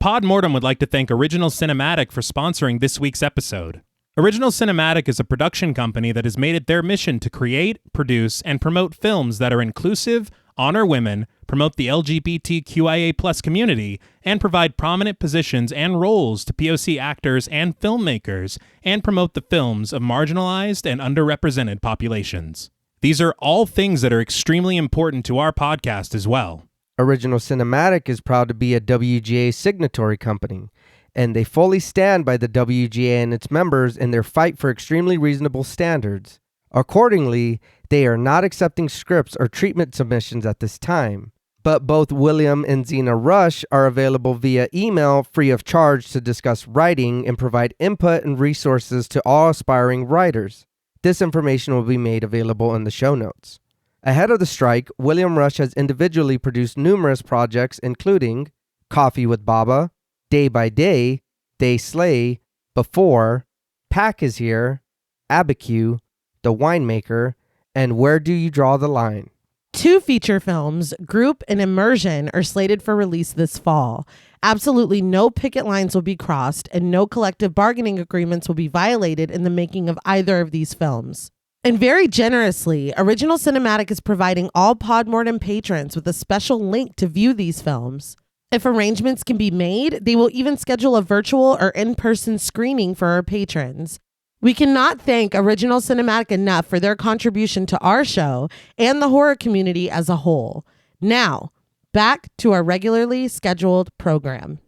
Podmortem would like to thank Original Cinematic for sponsoring this week's episode. Original Cinematic is a production company that has made it their mission to create, produce, and promote films that are inclusive, honor women, promote the LGBTQIA+ community, and provide prominent positions and roles to POC actors and filmmakers, and promote the films of marginalized and underrepresented populations. These are all things that are extremely important to our podcast as well. Original Cinematic is proud to be a WGA signatory company, and they fully stand by the WGA and its members in their fight for extremely reasonable standards. Accordingly, they are not accepting scripts or treatment submissions at this time, but both William and Xxena Rush are available via email free of charge to discuss writing and provide input and resources to all aspiring writers. This information will be made available in the show notes. Ahead of the strike, William Rush has individually produced numerous projects including Coffee with Baba, Day by Day, They Slay, Before, Pack is Here, Abiquiu, The Winemaker, and Where Do You Draw the Line? 2 feature films, Group and Immersion, are slated for release this fall. Absolutely no picket lines will be crossed, and no collective bargaining agreements will be violated in the making of either of these films. And very generously, Original Cinematic is providing all Podmortem patrons with a special link to view these films. If arrangements can be made, they will even schedule a virtual or in-person screening for our patrons. We cannot thank Original Cinematic enough for their contribution to our show and the horror community as a whole. Now, back to our regularly scheduled program.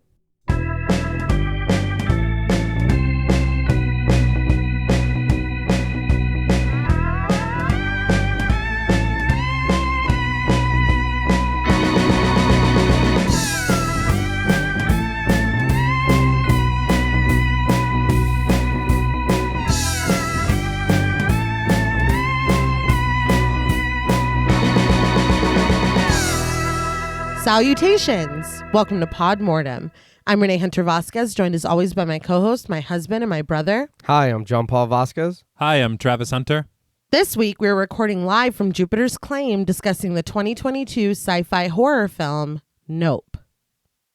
Salutations! Welcome to Podmortem. I'm Reneé Hunter Vasquez, joined as always by my co-host, my husband, and my brother. Hi, I'm John Paul Vasquez. Hi, I'm Travis Hunter. This week, we're recording live from Jupiter's Claim, discussing the 2022 sci-fi horror film, Nope.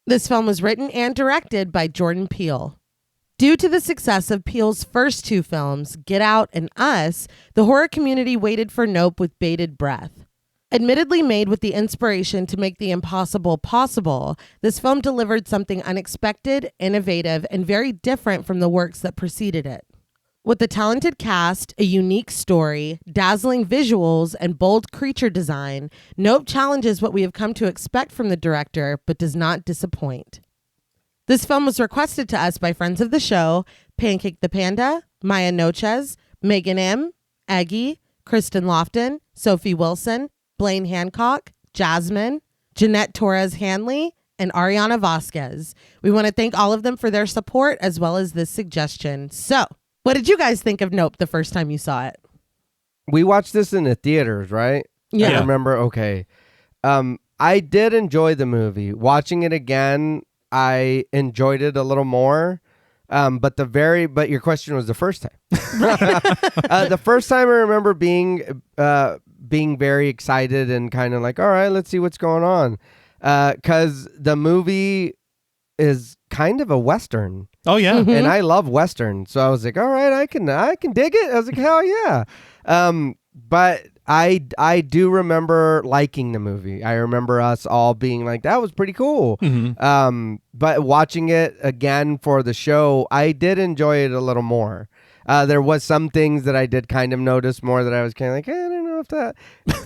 This film was written and directed by Jordan Peele. Due to the success of Peele's first 2 films, Get Out and Us, the horror community waited for Nope with bated breath. Admittedly made with the inspiration to make the impossible possible, this film delivered something unexpected, innovative, and very different from the works that preceded it. With a talented cast, a unique story, dazzling visuals, and bold creature design, Nope challenges what we have come to expect from the director, but does not disappoint. This film was requested to us by friends of the show, Pancake the Panda, Maya Noches, Megan M., Aggie, Kristen Lofton, Sophie Wilson, Blaine Hancock, Jasmine, Jeanette Torres-Hanley, and Ariana Vasquez. We want to thank all of them for their support as well as this suggestion. So, what did you guys think of Nope the first time you saw it? We watched this in the theaters, right? Yeah. I remember, okay. I did enjoy the movie. Watching it again, I enjoyed it a little more. But your question was the first time. The first time I remember being very excited and kind of like, all right, let's see what's going on. Because the movie is kind of a Western. Oh, yeah. Mm-hmm. And I love Western. So I was like, all right, I can dig it. I was like, hell yeah. But I do remember liking the movie. I remember us all being like, that was pretty cool. Mm-hmm. But watching it again for the show, I did enjoy it a little more. There was some things that I did kind of notice more that I was kind of like, I don't know if that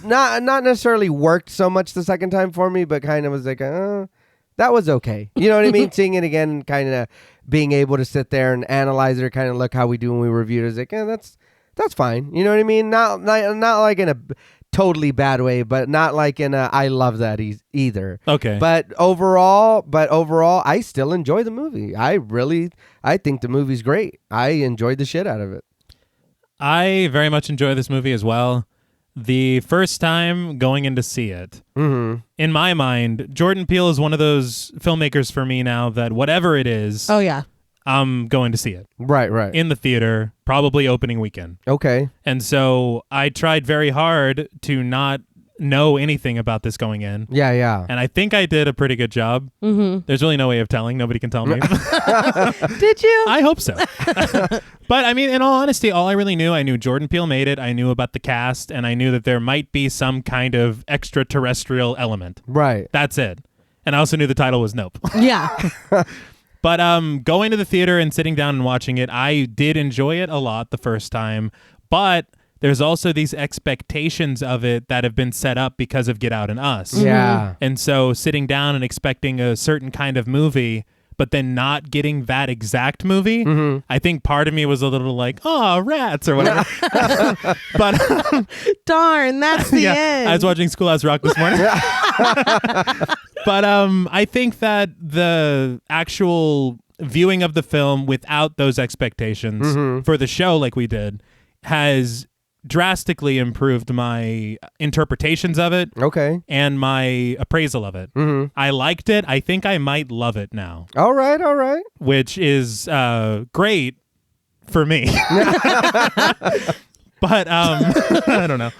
not necessarily worked so much the second time for me, but kind of was like, that was okay. You know what I mean? Seeing it again and kind of being able to sit there and analyze it or kind of look how we do when we reviewed it. It's like, that's fine. You know what I mean? Not like in a totally bad way, but not like in a I love that either. Okay. But overall, I still enjoy the movie. I think the movie's great. I enjoyed the shit out of it. I very much enjoy this movie as well. The first time going in to see it, in my mind, Jordan Peele is one of those filmmakers for me now that whatever it is, Oh, yeah. I'm going to see it. Right. In the theater, probably opening weekend. Okay. And so I tried very hard to not know anything about this going in. Yeah. And I think I did a pretty good job. Mm-hmm. There's really no way of telling. Nobody can tell me. Did you? I hope so. But I mean, in all honesty, all I really knew, I knew Jordan Peele made it. I knew about the cast, and I knew that there might be some kind of extraterrestrial element. Right. That's it. And I also knew the title was Nope. Yeah. But going to the theater and sitting down and watching it, I did enjoy it a lot the first time. But there's also these expectations of it that have been set up because of Get Out and Us. Yeah. And so sitting down and expecting a certain kind of movie, but then not getting that exact movie, I think part of me was a little like, oh, rats or whatever. But Darn, that's the end. I was watching Schoolhouse Rock this morning. But I think that the actual viewing of the film without those expectations for the show like we did has drastically improved my interpretations of it. Okay. And my appraisal of it. I liked it. I think I might love it now. All right. Which is great for me. But I don't know.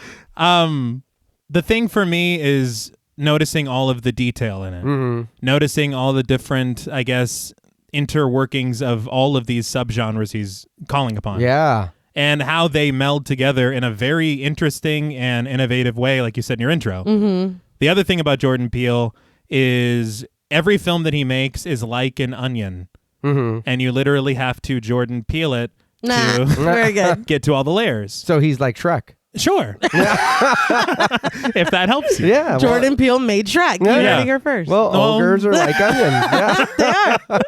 The thing for me is noticing all of the detail in it. Noticing all the different, I guess, interworkings of all of these subgenres he's calling upon. Yeah. And how they meld together in a very interesting and innovative way, like you said in your intro. The other thing about Jordan Peele is every film that he makes is like an onion. And you literally have to Jordan Peele it to Very good. get to all the layers. So he's like Shrek. Sure. If that helps you. Yeah. Jordan Peele made Shrek. You Yeah. heard it here first. Well, ogres are like onions. Yeah. They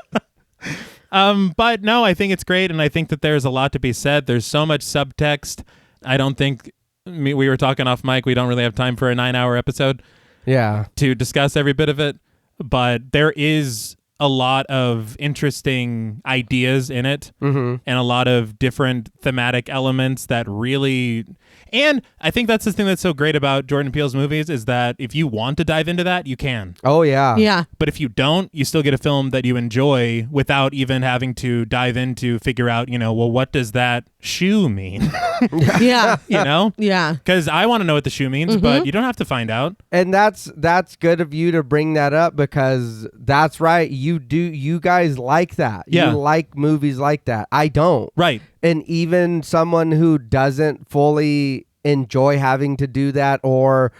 are. But no, I think it's great, and I think that there's a lot to be said. There's so much subtext. I don't think we were talking off mic. We don't really have time for a 9-hour episode Yeah. to discuss every bit of it, but there is a lot of interesting ideas in it and a lot of different thematic elements that really... And I think that's the thing that's so great about Jordan Peele's movies is that if you want to dive into that, you can. Oh, yeah. Yeah. But if you don't, you still get a film that you enjoy without even having to dive into figure out, well, what does that shoe mean? Yeah. You know? Yeah. Because I want to know what the shoe means, but you don't have to find out. And that's good of you to bring that up because that's right. You guys like that. Yeah. You like movies like that. I don't. Right. And even someone who doesn't fully enjoy having to do that or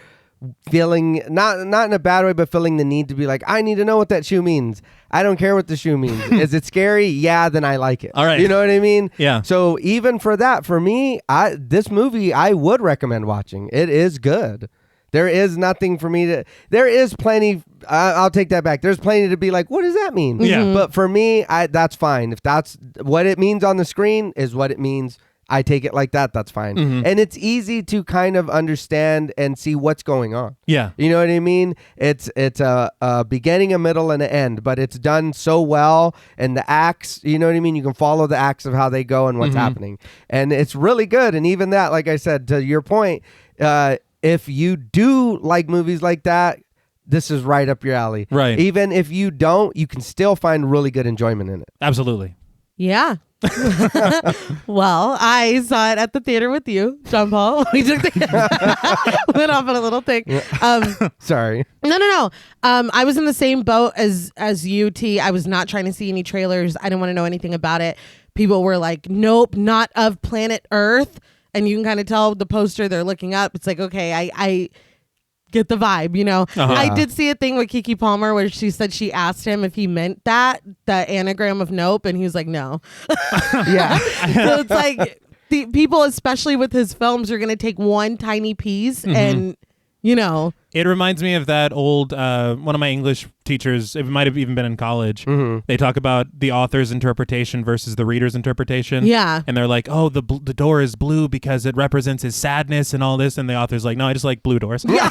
feeling not in a bad way, but feeling the need to be like, I need to know what that shoe means. I don't care what the shoe means. Is it scary? Yeah, then I like it. All right. You know what I mean? Yeah. So even for that, for me, this movie I would recommend watching. It is good. There is nothing for me to... There is plenty... I'll take that back. There's plenty to be like, what does that mean? Yeah. But for me, that's fine. If that's what it means on the screen is what it means. I take it like that. That's fine. And it's easy to kind of understand and see what's going on. Yeah. You know what I mean? It's a beginning, a middle, and an end, but it's done so well. And the acts, you know what I mean? You can follow the acts of how they go and what's happening. And it's really good. And even that, like I said, to your point, if you do like movies like that, this is right up your alley. Right. Even if you don't, you can still find really good enjoyment in it. Absolutely. Yeah. Well, I saw it at the theater with you, John Paul. We took went off on a little thing. Sorry. No. I was in the same boat as you, T. I was not trying to see any trailers. I didn't want to know anything about it. People were like, nope, not of planet Earth. And you can kind of tell the poster they're looking up. It's like, okay, I get the vibe, I did see a thing with Keke Palmer where she said she asked him if he meant that, the anagram of nope, and he was like, no. Yeah. So it's like the people, especially with his films, are going to take one tiny piece and, It reminds me of that old, one of my English teachers, it might have even been in college. They talk about the author's interpretation versus the reader's interpretation. Yeah. And they're like, oh, the door is blue because it represents his sadness and all this. And the author's like, no, I just like blue doors. Yeah.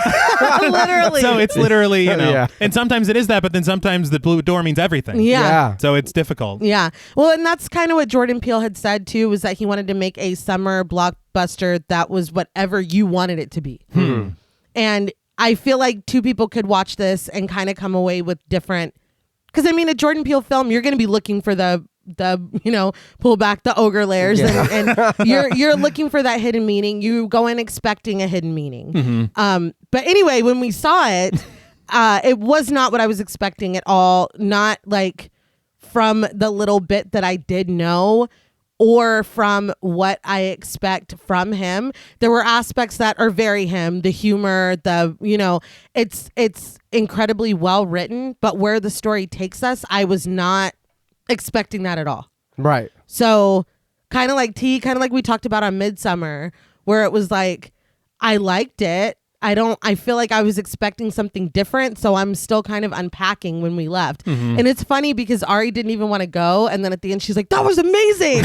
Literally. So it's literally, Yeah. and sometimes it is that, but then sometimes the blue door means everything. Yeah. So it's difficult. Yeah. Well, and that's kind of what Jordan Peele had said too, was that he wanted to make a summer blockbuster that was whatever you wanted it to be. And I feel like two people could watch this and kind of come away with different, because I mean, a Jordan Peele film, you're going to be looking for the pull back the ogre layers and you're looking for that hidden meaning. You go in expecting a hidden meaning. But anyway, when we saw it, it was not what I was expecting at all. Not like from the little bit that I did know or from what I expect from him. There were aspects that are very him, the humor, it's incredibly well written, but where the story takes us, I was not expecting that at all. Right. So kind of like we talked about on Midsummer, where it was like, I liked it. I feel like I was expecting something different, so I'm still kind of unpacking when we left. Mm-hmm. And it's funny because Ari didn't even want to go, and then at the end she's like, that was amazing.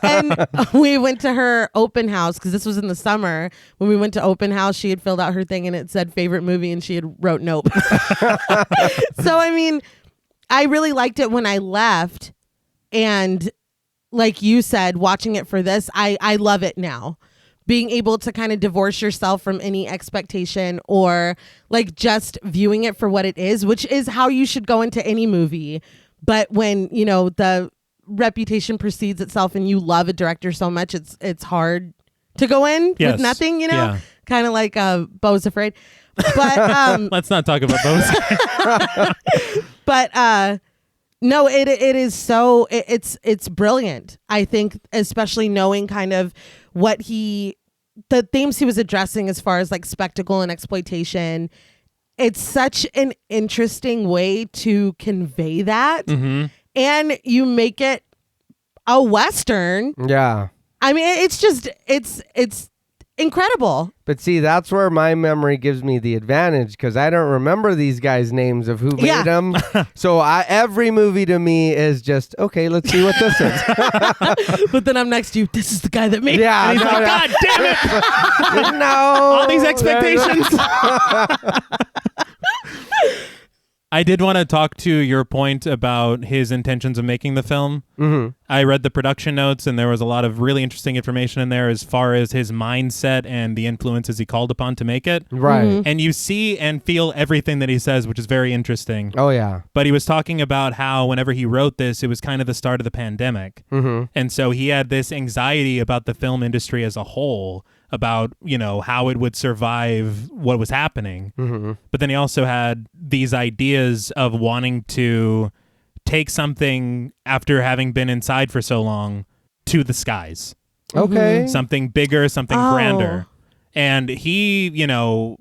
And we went to her open house, because this was in the summer. When we went to open house, she had filled out her thing and it said favorite movie, and she had wrote Nope. So I mean, I really liked it when I left, and like you said, watching it for this, I love it now. Being able to kind of divorce yourself from any expectation, or like just viewing it for what it is, which is how you should go into any movie. But when, the reputation precedes itself and you love a director so much, it's hard to go in with nothing, Yeah. kind of like Beau's Afraid. But Let's not talk about those. but no, it is so it's brilliant. I think, especially knowing kind of the themes he was addressing as far as like spectacle and exploitation. It's such an interesting way to convey that. Mm-hmm. And you make it a Western. Yeah. I mean, it's incredible. But see, that's where my memory gives me the advantage, because I don't remember these guys' names of who made them. So every movie to me is just, okay, let's see what this is. But then I'm next to you. This is the guy that made it. Yeah. And he's like, God damn it! No. All these expectations. I did want to talk to your point about his intentions of making the film. Mm-hmm. I read the production notes, and there was a lot of really interesting information in there as far as his mindset and the influences he called upon to make it. Right. Mm-hmm. And you see and feel everything that he says, which is very interesting. Oh, yeah. But he was talking about how whenever he wrote this, it was kind of the start of the pandemic. Mm-hmm. And so he had this anxiety about the film industry as a whole, about, how it would survive what was happening. Mm-hmm. But then he also had these ideas of wanting to take something after having been inside for so long to the skies. Okay. Something bigger, something grander. And he,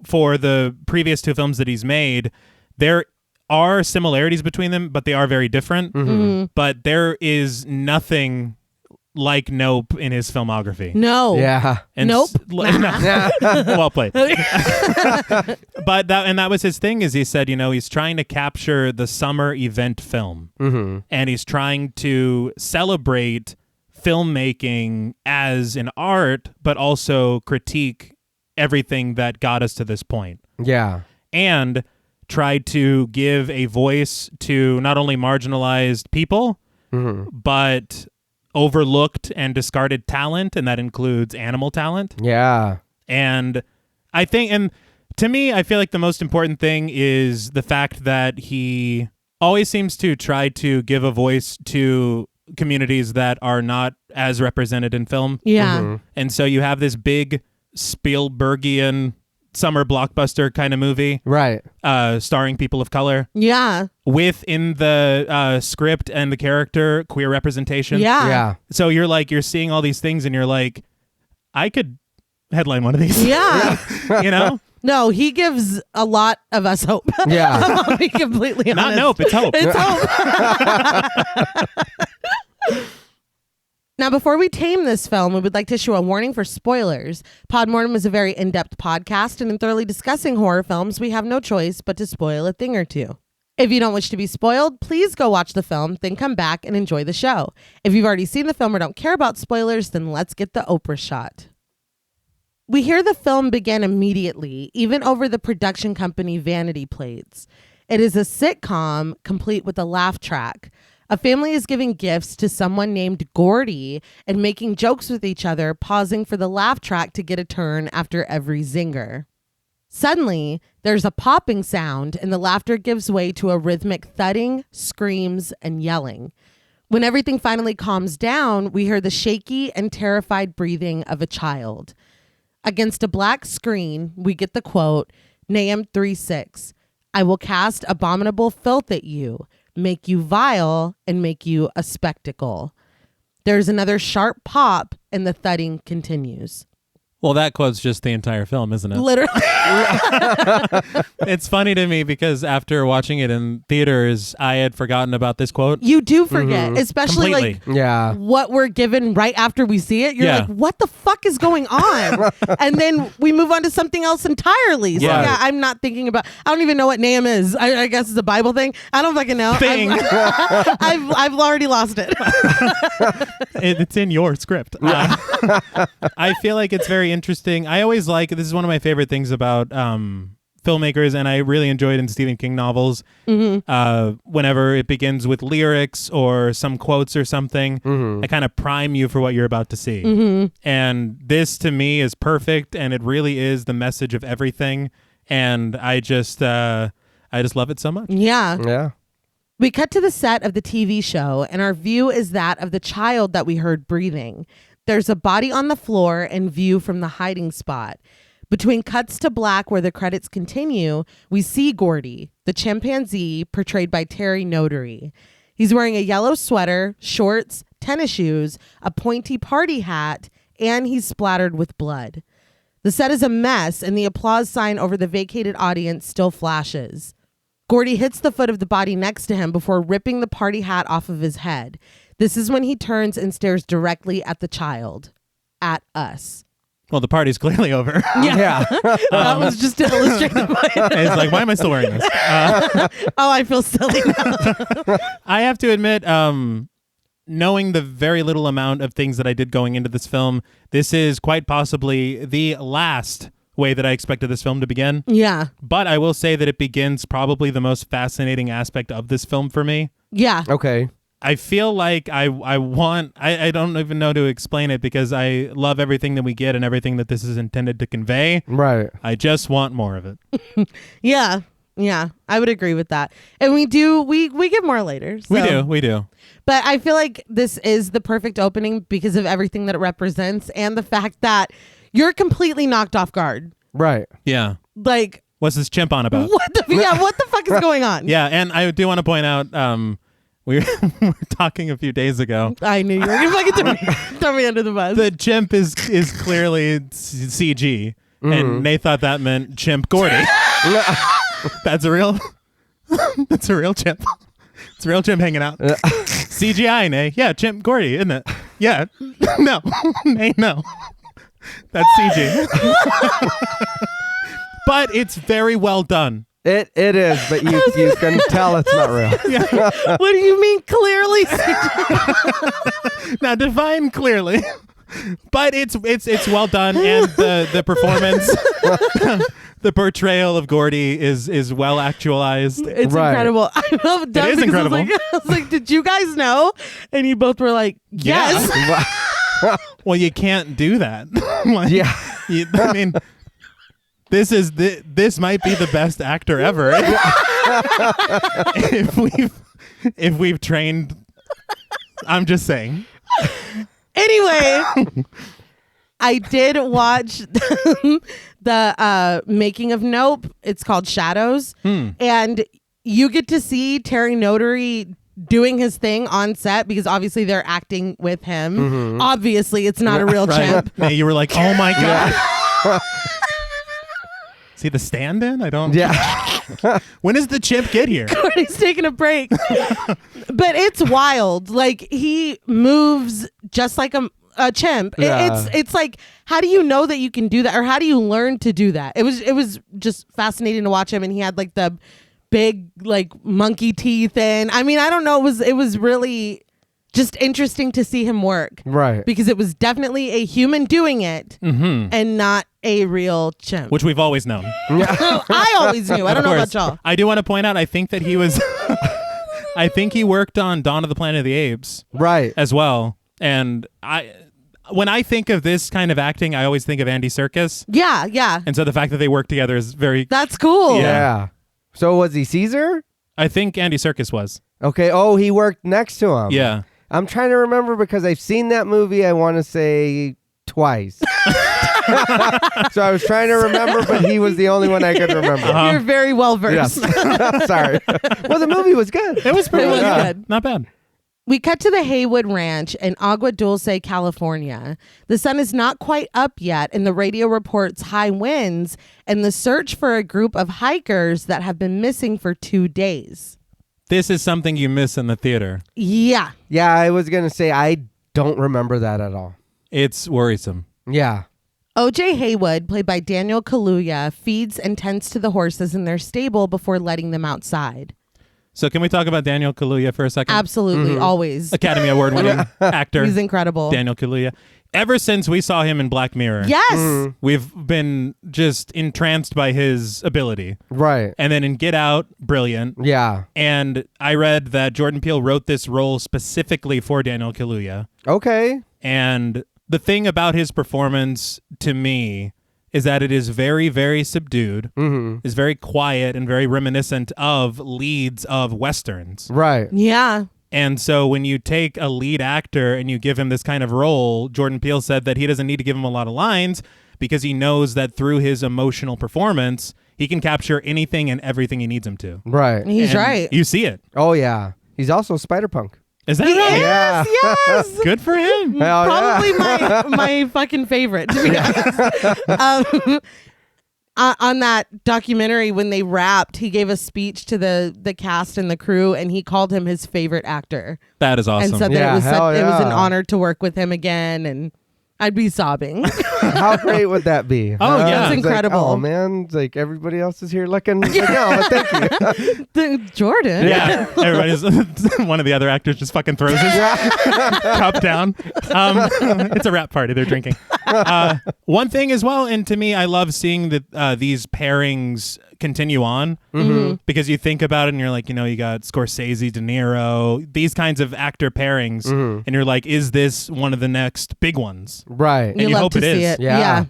for the previous two films that he's made, there are similarities between them, but they are very different. Mm-hmm. But there is nothing like Nope in his filmography. No. Yeah. And Nope. Well played. But that was his thing, is he said, he's trying to capture the summer event film. Mm-hmm. And he's trying to celebrate filmmaking as an art, but also critique everything that got us to this point. Yeah. And try to give a voice to not only marginalized people, Mm-hmm. but overlooked and discarded talent, and that includes animal talent. Yeah. And I think, and to me, I feel like the most important thing is the fact that he always seems to try to give a voice to communities that are not as represented in film. Yeah. Mm-hmm. And so you have this big Spielbergian summer blockbuster kind of movie, Right. starring people of color, Yeah. with in the script and the character queer representation. Yeah. Yeah. So you're seeing all these things, and you're like, I could headline one of these. Yeah. No, he gives a lot of us hope. Yeah. I'll be completely honest. Not Nope, it's Hope. It's hope. Now, before we tame this film, we would like to issue a warning for spoilers. Podmortem is a very in-depth podcast, and in thoroughly discussing horror films, we have no choice but to spoil a thing or two. If you don't wish to be spoiled, please go watch the film, then come back and enjoy the show. If you've already seen the film or don't care about spoilers, then let's get the Oprah shot. We hear the film begin immediately, even over the production company vanity plates. It is a sitcom complete with a laugh track. A family is giving gifts to someone named Gordy and making jokes with each other, pausing for the laugh track to get a turn after every zinger. Suddenly, there's a popping sound and the laughter gives way to a rhythmic thudding, screams, and yelling. When everything finally calms down, we hear the shaky and terrified breathing of a child. Against a black screen, we get the quote, Nahum 3:6. I will cast abominable filth at you, make you vile, and make you a spectacle. There's another sharp pop, and the thudding continues. Well, that quote's just the entire film, isn't it? Literally. It's funny to me because after watching it in theaters, I had forgotten about this quote. You do forget, especially Completely. Yeah. what we're given right after we see it. You're Yeah. like, what the fuck is going on? And then we move on to something else entirely. So Yeah. I'm not thinking about, I don't even know what Nahum is. I guess it's a Bible thing. I don't fucking know. Thing. I've already lost it. It's in your script. I feel like it's very interesting. I always like, this is one of my favorite things about filmmakers, and I really enjoyed in Stephen King novels. Whenever it begins with lyrics or some quotes or something, I kind of prime you for what you're about to see. And this to me is perfect, and it really is the message of everything. And I just love it so much. Yeah. Yeah. We cut to the set of the TV show, and our view is that of the child that we heard breathing. There's a body on the floor and view from the hiding spot. Between cuts to black where the credits continue, we see Gordy, the chimpanzee portrayed by Terry Notary. He's wearing a yellow sweater, shorts, tennis shoes, a pointy party hat, and he's splattered with blood. The set is a mess, and the applause sign over the vacated audience still flashes. Gordy hits the foot of the body next to him before ripping the party hat off of his head. This is when he turns and stares directly at the child. At us. Well, the party's clearly over. Yeah. That was just to illustrate the point. It's like, why am I still wearing this? Oh, I feel silly now. I have to admit, knowing the very little amount of things that I did going into this film, this is quite possibly the last way that I expected this film to begin. Yeah. But I will say that it begins probably the most fascinating aspect of this film for me. Yeah. Okay. I feel like I don't even know to explain it because I love everything that we get and everything that this is intended to convey. Right. I just want more of it. Yeah. Yeah. I would agree with that. And we get more later. So. We do. But I feel like this is the perfect opening because of everything that it represents and the fact that you're completely knocked off guard. Right. Yeah. Like, What's this chimp on about? what the fuck is going on? Yeah, and I do want to point out, we were talking a few days ago. I knew you were going to fucking throw me under the bus. The chimp is clearly CG, and they thought that meant Chimp Gordy. That's a real chimp. It's a real chimp hanging out. CGI, Nay. Yeah, Chimp Gordy, isn't it? Yeah. No. Nay, no. That's CG. But it's very well done. It is, but you can tell it's not real. Yeah. What do you mean clearly? Now define clearly. But it's well done, and the performance, the portrayal of Gordy is well actualized. It's Right. incredible. I love Doug It is because incredible. I was like, did you guys know? And you both were like, yes. Yeah. Well, you can't do that. Like, Yeah. I mean, this might be the best actor ever. if we've trained, I'm just saying. Anyway, I did watch the making of Nope. It's called Shadows. And you get to see Terry Notary doing his thing on set because obviously they're acting with him. Obviously, it's not a real chimp. Hey, you were like, oh my God. See the stand-in? I don't. Yeah. When does the chimp get here? He's taking a break. But it's wild. Like, he moves just like a chimp. Yeah. It's like, how do you know that you can do that? Or how do you learn to do that? It was just fascinating to watch him. And he had like the big like monkey teeth. And I mean, I don't know. It was really just interesting to see him work. Right. Because it was definitely a human doing it and not a real chimp. Which we've always known. I always knew. I don't know about y'all. I do want to point out, I think that he was... I think he worked on Dawn of the Planet of the Apes Right. as well. And when I think of this kind of acting, I always think of Andy Serkis. Yeah, yeah. And so the fact that they work together is very... That's cool. Yeah. So was he Caesar? I think Andy Serkis was. Okay. Oh, he worked next to him. Yeah. I'm trying to remember because I've seen that movie, I want to say twice. So I was trying to remember, but he was the only one I could remember. You're very well versed. Yes. Sorry. Well, the movie was good. It was pretty good. Not bad. We cut to the Haywood Ranch in Agua Dulce, California. The sun is not quite up yet, and the radio reports high winds and the search for a group of hikers that have been missing for 2 days. This is something you miss in the theater. Yeah. Yeah, I was going to say, I don't remember that at all. It's worrisome. Yeah. O.J. Haywood, played by Daniel Kaluuya, feeds and tends to the horses in their stable before letting them outside. So can we talk about Daniel Kaluuya for a second? Absolutely, always. Academy Award-winning actor. He's incredible. Daniel Kaluuya. Ever since we saw him in Black Mirror, Yes. we've been just entranced by his ability. Right. And then in Get Out, brilliant. Yeah. And I read that Jordan Peele wrote this role specifically for Daniel Kaluuya. Okay. And the thing about his performance to me is that it is very, very subdued, is very quiet and very reminiscent of leads of Westerns. Right. Yeah. And so when you take a lead actor and you give him this kind of role, Jordan Peele said that he doesn't need to give him a lot of lines because he knows that through his emotional performance, he can capture anything and everything he needs him to. Right. He's And right. You see it. Oh, yeah. He's also Spider-Punk. Is that right? Yeah. Yes. Good for him. Hell Probably my fucking favorite, to be honest. On that documentary, when they wrapped, he gave a speech to the cast and the crew, and he called him his favorite actor. That is awesome. And said that Yeah, it was hell it was an yeah. honor to work with him again, and I'd be sobbing. How great would that be? Oh, yeah. It's It's like, incredible. oh, man. It's like everybody else is here looking. Like, no, but thank you. Jordan. Yeah, everybody's one of the other actors just fucking throws his cup down. It's a rap party; they're drinking. One thing as well, and to me, I love seeing that these pairings continue on because you think about it and you're like, you got Scorsese, De Niro, these kinds of actor pairings, and you're like, is this one of the next big ones? Right. And you love hope to it see is. it. Yeah.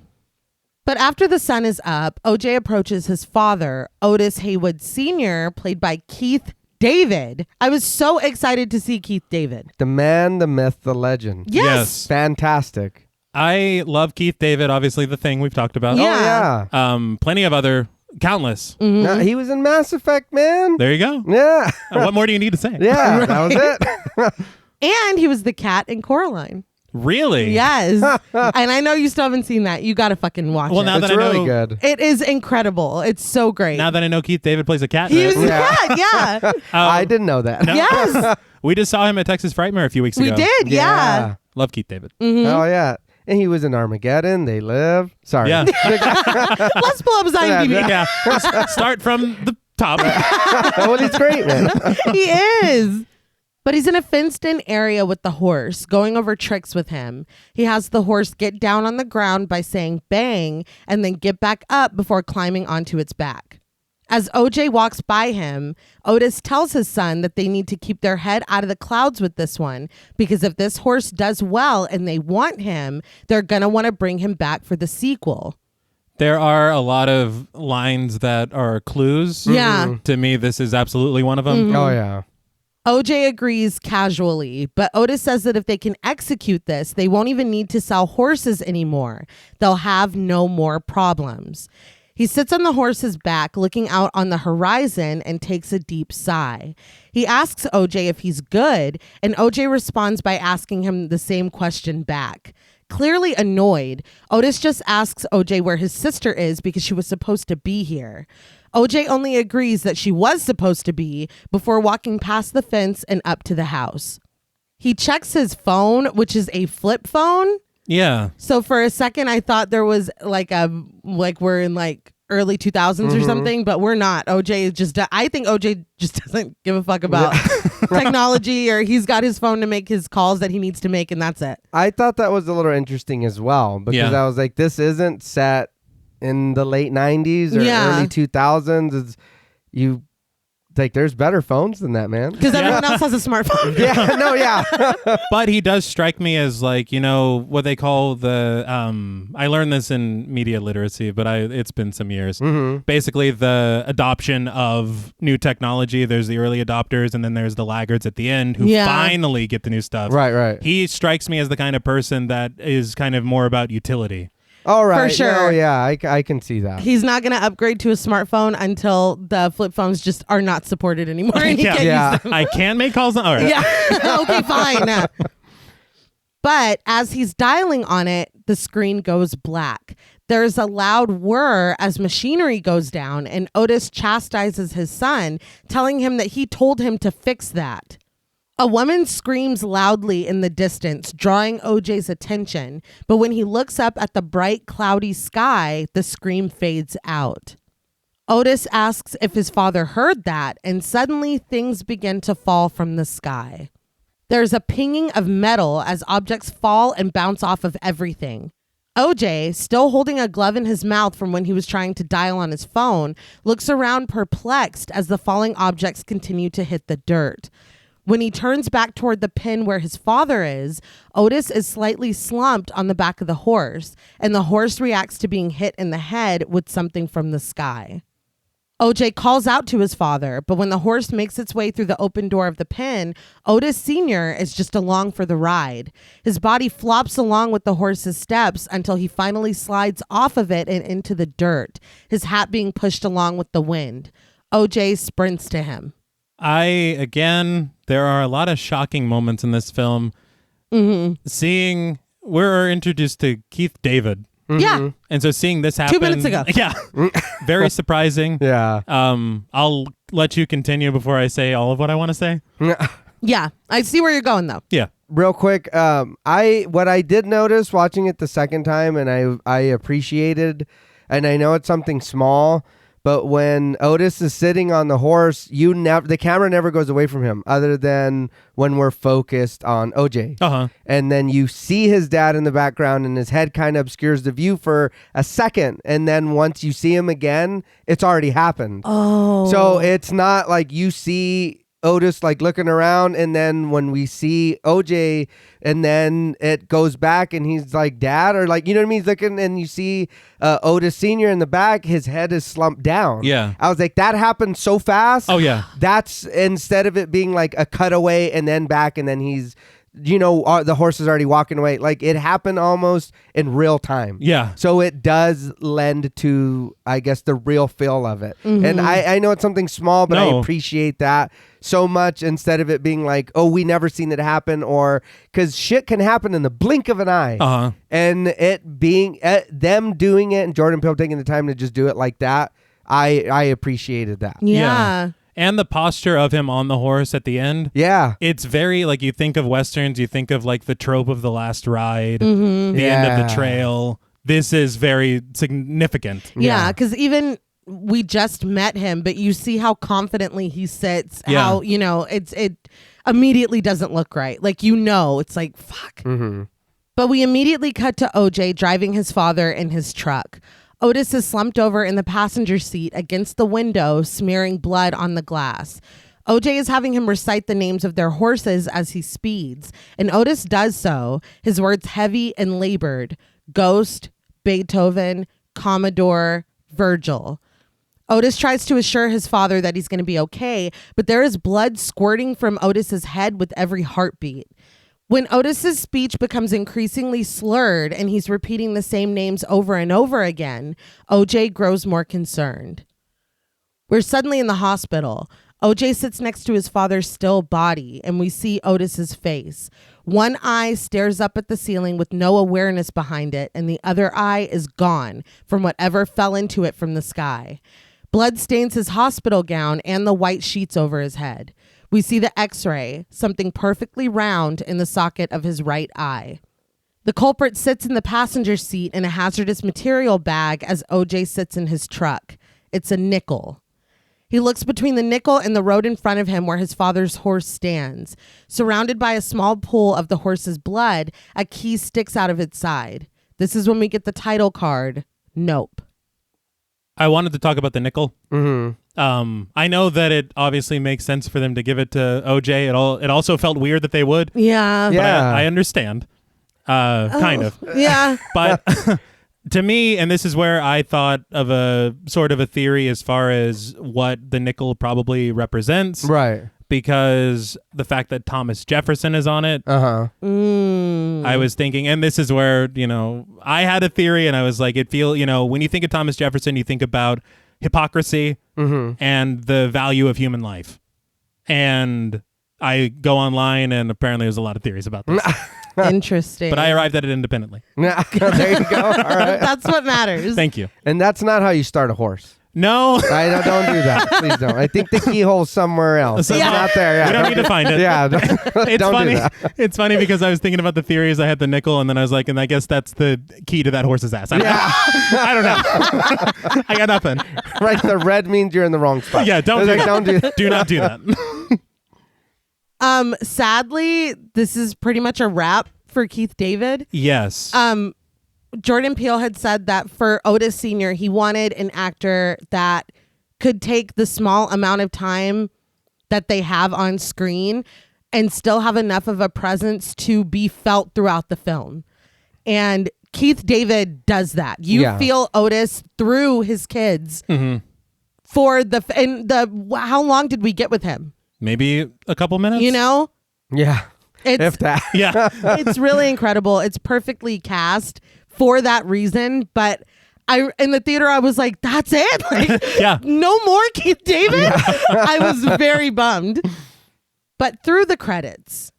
But after the sun is up, OJ approaches his father, Otis Haywood Sr., played by Keith David. I was so excited to see Keith David. The man, the myth, the legend. Yes. Fantastic. I love Keith David, obviously the thing we've talked about. Yeah. Oh, yeah. Plenty of other, countless. No, he was in Mass Effect, man. There you go. Yeah. What more do you need to say? Yeah, that was it. And he was the cat in Coraline. Really? Yes. And I know you still haven't seen that. You got to fucking watch Well, it. now It's that I really know, good. It is incredible. It's so great. now that I know Keith David plays a cat, in He it, was the cat, yeah. I didn't know that. Yes. we just saw him at Texas Frightmare a few weeks We ago. did, yeah. Love Keith David. Oh, yeah. And he was in Armageddon. They Live. Sorry. Yeah. Let's pull up his IMDb. Yeah. Just start from the top. Well, he's great, man. He is. But he's in a fenced-in area with the horse, going over tricks with him. He has the horse get down on the ground by saying bang, and then get back up before climbing onto its back. As OJ walks by him, Otis tells his son that they need to keep their head out of the clouds with this one, because if this horse does well and they want him, they're going to want to bring him back for the sequel. There are a lot of lines that are clues. Yeah. To me, this is absolutely one of them. Oh, yeah. OJ agrees casually, but Otis says that if they can execute this, they won't even need to sell horses anymore. They'll have no more problems. He sits on the horse's back, looking out on the horizon, and takes a deep sigh. He asks OJ if he's good, and OJ responds by asking him the same question back. Clearly annoyed, Otis just asks OJ where his sister is because she was supposed to be here. OJ only agrees that she was supposed to be before walking past the fence and up to the house. He checks his phone, which is a flip phone. Yeah. So for a second, I thought there was like we're in like early 2000s or something, but we're not. OJ is just, I think OJ just doesn't give a fuck about technology, or he's got his phone to make his calls that he needs to make, and that's it. I thought that was a little interesting as well, because Yeah. I was like, this isn't set in the late 90s or Yeah. early 2000s. It's, there's better phones than that, man. Because everyone else has a smartphone. Yeah, no, yeah. But he does strike me as like, what they call the, I learned this in media literacy, but it's been some years. Basically the adoption of new technology. There's the early adopters, and then there's the laggards at the end who finally get the new stuff. Right. He strikes me as the kind of person that is kind of more about utility. All right. For sure. No, yeah, I can see that. He's not going to upgrade to a smartphone until the flip phones just are not supported anymore. And he can't use them. I can't make calls. All right. Yeah. Okay, fine. But as he's dialing on it, the screen goes black. There's a loud whir as machinery goes down, and Otis chastises his son, telling him that he told him to fix that. A woman screams loudly in the distance, drawing OJ's attention, but when he looks up at the bright, cloudy sky, the scream fades out. Otis asks if his father heard that, and suddenly things begin to fall from the sky. There's a pinging of metal as objects fall and bounce off of everything. OJ, still holding a glove in his mouth from when he was trying to dial on his phone, looks around perplexed as the falling objects continue to hit the dirt. When he turns back toward the pin where his father is, Otis is slightly slumped on the back of the horse, and the horse reacts to being hit in the head with something from the sky. OJ calls out to his father, but when the horse makes its way through the open door of the pen, Otis Sr. is just along for the ride. His body flops along with the horse's steps until he finally slides off of it and into the dirt, his hat being pushed along with the wind. OJ sprints to him. There are a lot of shocking moments in this film. Mm-hmm. We're introduced to Keith David. Mm-hmm. Yeah. And so seeing this happen 2 minutes ago. Yeah. Very surprising. Yeah. I'll let you continue before I say all of what I want to say. Yeah. I see where you're going though. Yeah. Real quick, what I did notice watching it the second time, and I appreciated, and I know it's something small, but when Otis is sitting on the horse, the camera never goes away from him, other than when we're focused on OJ. Uh-huh. And then you see his dad in the background, and his head kind of obscures the view for a second, and then once you see him again, it's already happened. Oh. So it's not like you see Otis like looking around, and then when we see OJ, and then it goes back and he's like, dad, or like, you know what I mean? He's looking, and you see Otis Sr. in the back, his head is slumped down. Yeah. I was like, that happened so fast. Oh yeah. That's instead of it being like a cutaway and then back, and then he's, the horse is already walking away. Like it happened almost in real time. Yeah. So it does lend to, I guess, the real feel of it. Mm-hmm. And I know it's something small, but I appreciate that so much, instead of it being like, oh, we never seen it happen, or because shit can happen in the blink of an eye. Uh-huh. And it being them doing it, and Jordan Peele taking the time to just do it like that, I appreciated that. Yeah. And the posture of him on the horse at the end. Yeah. It's very, like, you think of Westerns, you think of, like, the trope of the last ride, the end of the trail. This is very significant. Yeah, because even we just met him, but you see how confidently he sits, how, it immediately doesn't look right. Like, it's like, fuck. Mm-hmm. But we immediately cut to OJ driving his father in his truck. Otis is slumped over in the passenger seat against the window, smearing blood on the glass. OJ is having him recite the names of their horses as he speeds, and Otis does so, his words heavy and labored: Ghost, Beethoven, Commodore, Virgil. Otis tries to assure his father that he's going to be okay, but there is blood squirting from Otis's head with every heartbeat. When Otis's speech becomes increasingly slurred and he's repeating the same names over and over again, OJ grows more concerned. We're suddenly in the hospital. OJ sits next to his father's still body, and we see Otis's face. One eye stares up at the ceiling with no awareness behind it, and the other eye is gone from whatever fell into it from the sky. Blood stains his hospital gown and the white sheets over his head. We see the X-ray, something perfectly round in the socket of his right eye. The culprit sits in the passenger seat in a hazardous material bag as OJ sits in his truck. It's a nickel. He looks between the nickel and the road in front of him where his father's horse stands. Surrounded by a small pool of the horse's blood, a key sticks out of its side. This is when we get the title card, Nope. I wanted to talk about the nickel. Mm-hmm. I know that it obviously makes sense for them to give it to OJ. It also felt weird that they would. Yeah. But I understand. Kind of. Yeah. But to me, and this is where I thought of a sort of a theory as far as what the nickel probably represents. Right. because the fact that Thomas Jefferson is on it. Uh-huh. I was thinking, and this is where, I had a theory and I was like, when you think of Thomas Jefferson, you think about hypocrisy and the value of human life. And I go online and apparently there's a lot of theories about this. Interesting. But I arrived at it independently. There you go. All right. That's what matters. Thank you. And that's not how you start a horse. No. I don't do that. Please don't. I think the keyhole's somewhere else. It's not there. Yeah. We don't need to find it. Yeah. It's don't funny. do that. It's funny because I was thinking about the theories. I had the nickel, and then I was like, and I guess that's the key to that horse's ass. I don't know. I got nothing. Right. The red means you're in the wrong spot. Yeah. Don't do that. Do not do that. Sadly, this is pretty much a wrap for Keith David. Yes. Jordan Peele had said that for Otis Sr., he wanted an actor that could take the small amount of time that they have on screen and still have enough of a presence to be felt throughout the film. And Keith David does that. You feel Otis through his kids for how long did we get with him? Maybe a couple minutes. Yeah. If that. Yeah. It's really incredible. It's perfectly cast for that reason, but in the theater I was like, that's it? Like, no more Keith David? I was very bummed. But through the credits,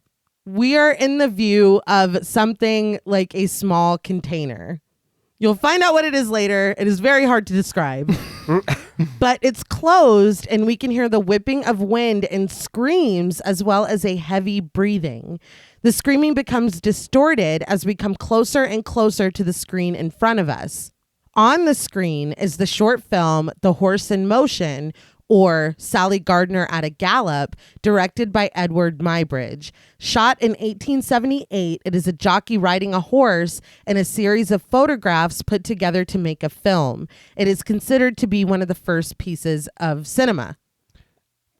we are in the view of something like a small container. You'll find out what it is later. It is very hard to describe. But it's closed and we can hear the whipping of wind and screams as well as a heavy breathing. The screaming becomes distorted as we come closer and closer to the screen in front of us. On the screen is the short film The Horse in Motion, or Sally Gardner at a Gallop, directed by Edward Muybridge. Shot in 1878, it is a jockey riding a horse and a series of photographs put together to make a film. It is considered to be one of the first pieces of cinema.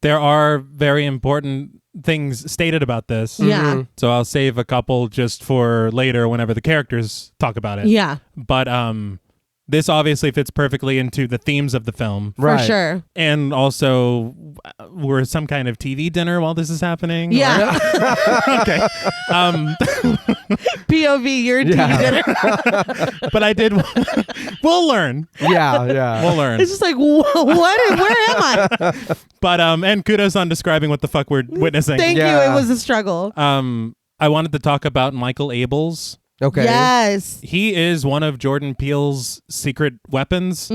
There are very important things stated about this. Yeah. So I'll save a couple just for later whenever the characters talk about it. Yeah. But this obviously fits perfectly into the themes of the film. For sure. And also, we're some kind of TV dinner while this is happening. Yeah. Okay. POV, your TV dinner. But I did. We'll learn. Yeah. We'll learn. It's just like, what? Where am I? But and kudos on describing what the fuck we're witnessing. Thank you. It was a struggle. I wanted to talk about Michael Abels. Okay. Yes. He is one of Jordan Peele's secret weapons.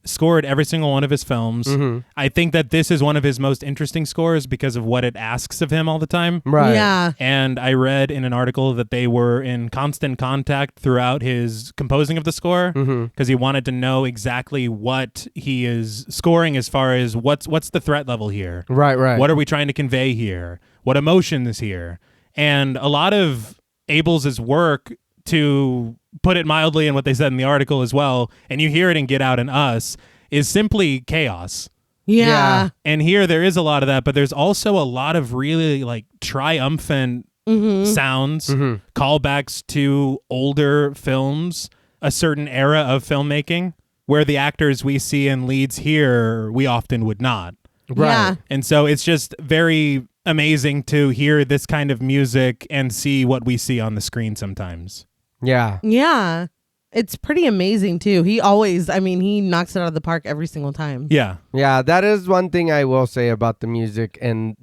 Scored every single one of his films. I think that this is one of his most interesting scores because of what it asks of him all the time. Right. Yeah. And I read in an article that they were in constant contact throughout his composing of the score because he wanted to know exactly what he is scoring as far as what's the threat level here. Right. What are we trying to convey here? What emotion is here? And a lot of Abels' work, to put it mildly, and what they said in the article as well, and you hear it in Get Out and Us, is simply chaos. Yeah. And here there is a lot of that, but there's also a lot of really like triumphant sounds, callbacks to older films, a certain era of filmmaking, where the actors we see in leads here, we often would not. Right. Yeah. And so it's just very amazing to hear this kind of music and see what we see on the screen sometimes. Yeah. Yeah. It's pretty amazing too. He knocks it out of the park every single time. Yeah. Yeah, that is one thing I will say about the music and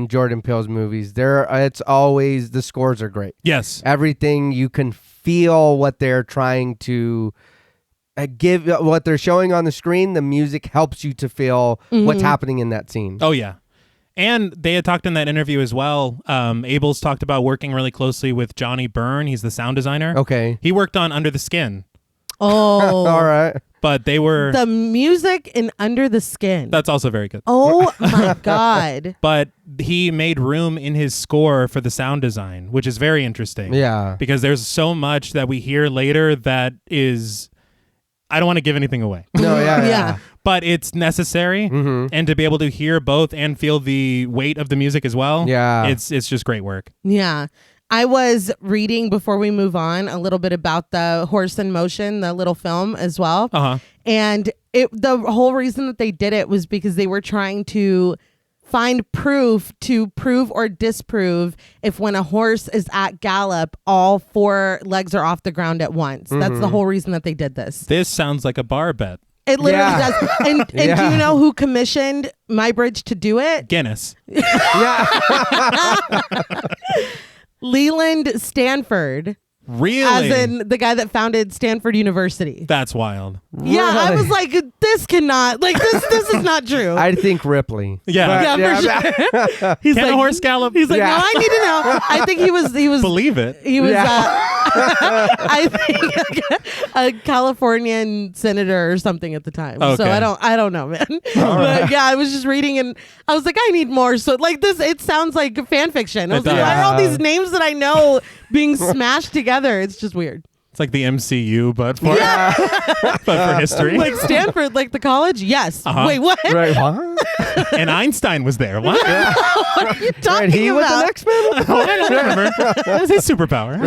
Jordan Peele's movies. It's always, the scores are great. Yes. Everything, you can feel what they're trying to give, what they're showing on the screen. The music helps you to feel what's happening in that scene. Oh, yeah. And they had talked in that interview as well. Abels talked about working really closely with Johnny Byrne. He's the sound designer. Okay. He worked on Under the Skin. Oh. All right. But they were... The music in Under the Skin. That's also very good. Oh, my God. But he made room in his score for the sound design, which is very interesting. Yeah. Because there's so much that we hear later that is... I don't want to give anything away. No, yeah. Yeah. But it's necessary, and to be able to hear both and feel the weight of the music as well. Yeah. It's just great work. Yeah. I was reading, before we move on, a little bit about the Horse in Motion, the little film as well. Uh-huh. And the whole reason that they did it was because they were trying to find proof to prove or disprove if when a horse is at gallop, all 4 legs are off the ground at once. That's the whole reason that they did this. This sounds like a bar bet. It literally does. And do you know who commissioned Muybridge to do it? Guinness. Leland Stanford. Really? As in the guy that founded Stanford University. That's wild. Yeah, I was like, this cannot, like, this is not true. I think Ripley. Yeah. For sure. He's Can like, a horse gallop? He's like, no, I need to know. I think he was Believe it. He was, I think, a Californian senator or something at the time. Okay. So I don't know, man. But yeah, I was just reading and I was like, I need more. So like this, it sounds like fan fiction. I was like, why are all these names that I know being smashed together? It's just weird. It's like the MCU, but for but for history. Like Stanford, like the college? Yes. Wait, what? Right, what? And Einstein was there. What? What are you talking He was about? an X-Men? I don't remember. That was his superpower.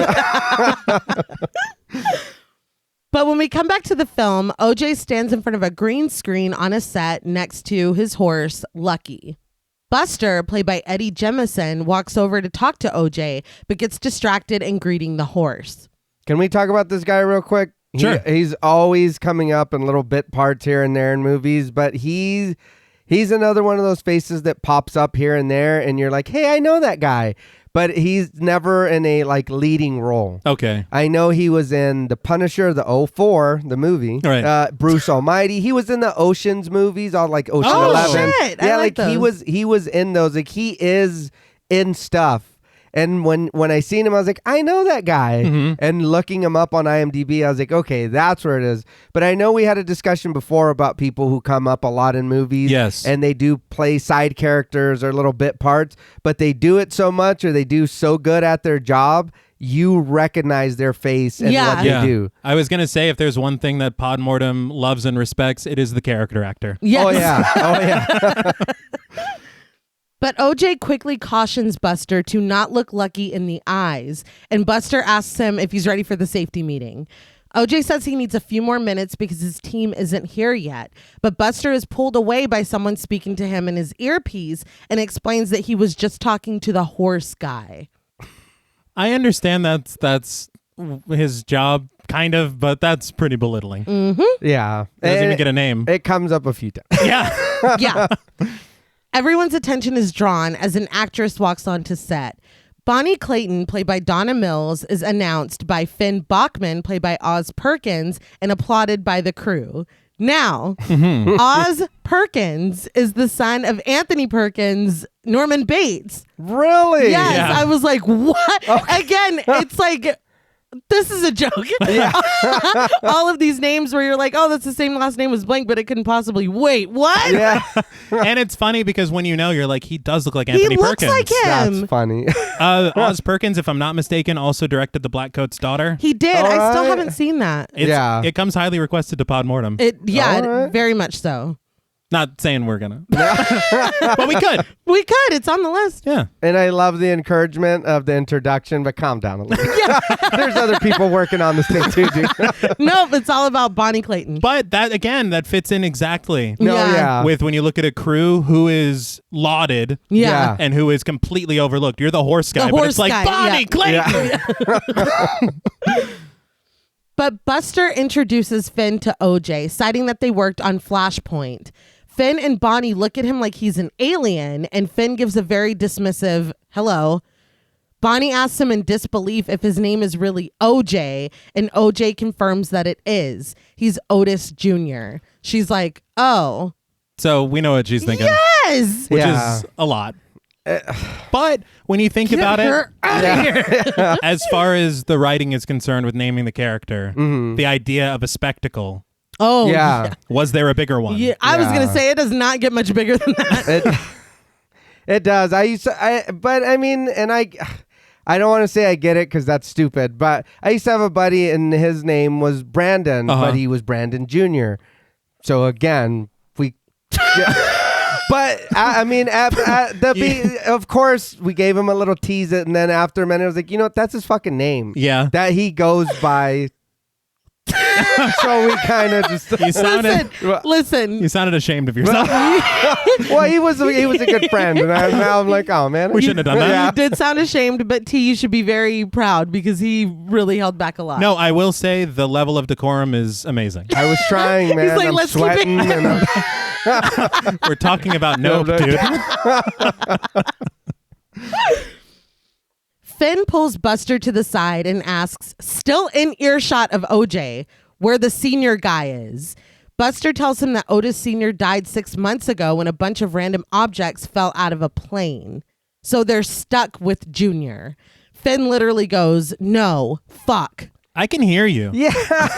But when we come back to the film, OJ stands in front of a green screen on a set next to his horse, Lucky. Buster, played by Eddie Jemison, walks over to talk to OJ, but gets distracted in greeting the horse. Can we talk about this guy real quick? Sure. He's always coming up in little bit parts here and there in movies, but he's another one of those faces that pops up here and there, and you're like, hey, I know that guy. But he's never in a like leading role. Okay. I know he was in The Punisher, the 04, the movie. Right. Bruce Almighty. He was in the Ocean's movies, all like Ocean Oh, 11. shit. Yeah, I like those. he was in those. Like he is in stuff. And when I seen him, I was like, I know that guy. And looking him up on IMDb, I was like, okay, that's where it is. But I know we had a discussion before about people who come up a lot in movies. Yes. And they do play side characters or little bit parts, but they do it so much or they do so good at their job, you recognize their face and what they do. I was going to say, if there's one thing that Podmortem loves and respects, it is the character actor. Yes. Oh, yeah. Oh, yeah. But OJ quickly cautions Buster to not look Lucky in the eyes, and Buster asks him if he's ready for the safety meeting. OJ says he needs a few more minutes because his team isn't here yet, but Buster is pulled away by someone speaking to him in his earpiece and explains that he was just talking to the horse guy. I understand that's his job, kind of, but that's pretty belittling. Yeah. Doesn't even get a name. It comes up a few times. Yeah. Yeah. Everyone's attention is drawn as an actress walks onto set. Bonnie Clayton, played by Donna Mills, is announced by Finn Bachman, played by Oz Perkins, and applauded by the crew. Now, Oz Perkins is the son of Anthony Perkins, Norman Bates. Really? Yes, Yeah. I was like, what? Again, it's like, this is a joke. All of these names where you're like, oh, that's the same last name as blank, but it couldn't possibly. Wait, what? Yeah. And it's funny because when you know, you're like, he does look like Anthony He looks Perkins. like him. That's funny. Oz Perkins, if I'm not mistaken, also directed The Black Coat's Daughter. He did. All I still right. haven't seen that. It comes highly requested to Podmortem. Yeah, All right. very much so. Not saying we're gonna, but we could. We could. It's on the list. Yeah. And I love the encouragement of the introduction, but calm down a little. There's other people working on this thing too, dude. Nope, it's all about Bonnie Clayton. But that fits in exactly No, Yeah. yeah. with when you look at a crew who is lauded Yeah. and who is completely overlooked. You're the horse guy, The but horse it's like guy, Bonnie yeah. Clayton. But Buster introduces Finn to OJ, citing that they worked on Flashpoint. Finn and Bonnie look at him like he's an alien, and Finn gives a very dismissive hello. Bonnie asks him in disbelief if his name is really OJ, and OJ confirms that it is. He's Otis Jr. She's like, oh. So we know what she's thinking, Yes! which Yeah. is a lot. But when you think about Get it, her out of here. as far as the writing is concerned with naming the character, Mm-hmm. the idea of a spectacle, Oh, Yeah. was there a bigger one? Yeah, I was Yeah. going to say it does not get much bigger than that. It does. But I mean, and I don't want to say I get it because that's stupid, but I used to have a buddy and his name was Brandon, but he was Brandon Jr. So again, but I mean, of course, we gave him a little tease it, and then after a minute, I was like, you know what? That's his fucking name. Yeah. That he goes by So we kind of just. You sounded Listen. you sounded ashamed of yourself. Well, he was a good friend, and now I'm like, oh man, We shouldn't have done that. Yeah. You did sound ashamed, but T, you should be very proud because he really held back a lot. No, I will say the level of decorum is amazing. I was trying, man. like, I'm let's keep it- sweating. And We're talking about Nope, dude. Finn pulls Buster to the side and asks, still in earshot of OJ, where the senior guy is. Buster tells him that Otis Sr. died 6 months ago when a bunch of random objects fell out of a plane. So they're stuck with Junior. Finn literally goes, no, fuck. I can hear you. yeah,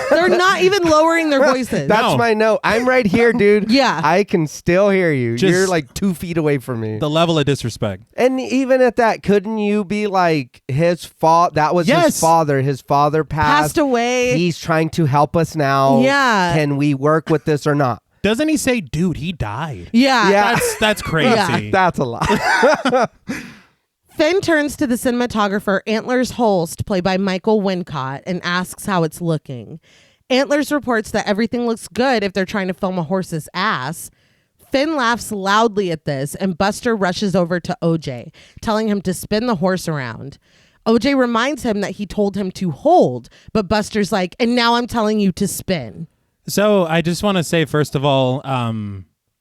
They're not even lowering their voices. that's No. my note. I'm right here, dude. Yeah. I can still hear you. Just- You're like 2 feet away from me. The level of disrespect. And even at that, couldn't you be like his fault? That was Yes. his father. His father Passed away. He's trying to help us now. Yeah. Can we work with this or not? Doesn't he say, dude, he died? Yeah. Yeah. That's crazy. That's a lot. Finn turns to the cinematographer Antlers Holst, played by Michael Wincott, and asks how it's looking. Antlers reports that everything looks good if they're trying to film a horse's ass. Finn laughs loudly at this, and Buster rushes over to OJ, telling him to spin the horse around. OJ reminds him that he told him to hold, but Buster's like, and now I'm telling you to spin. So I just want to say, first of all,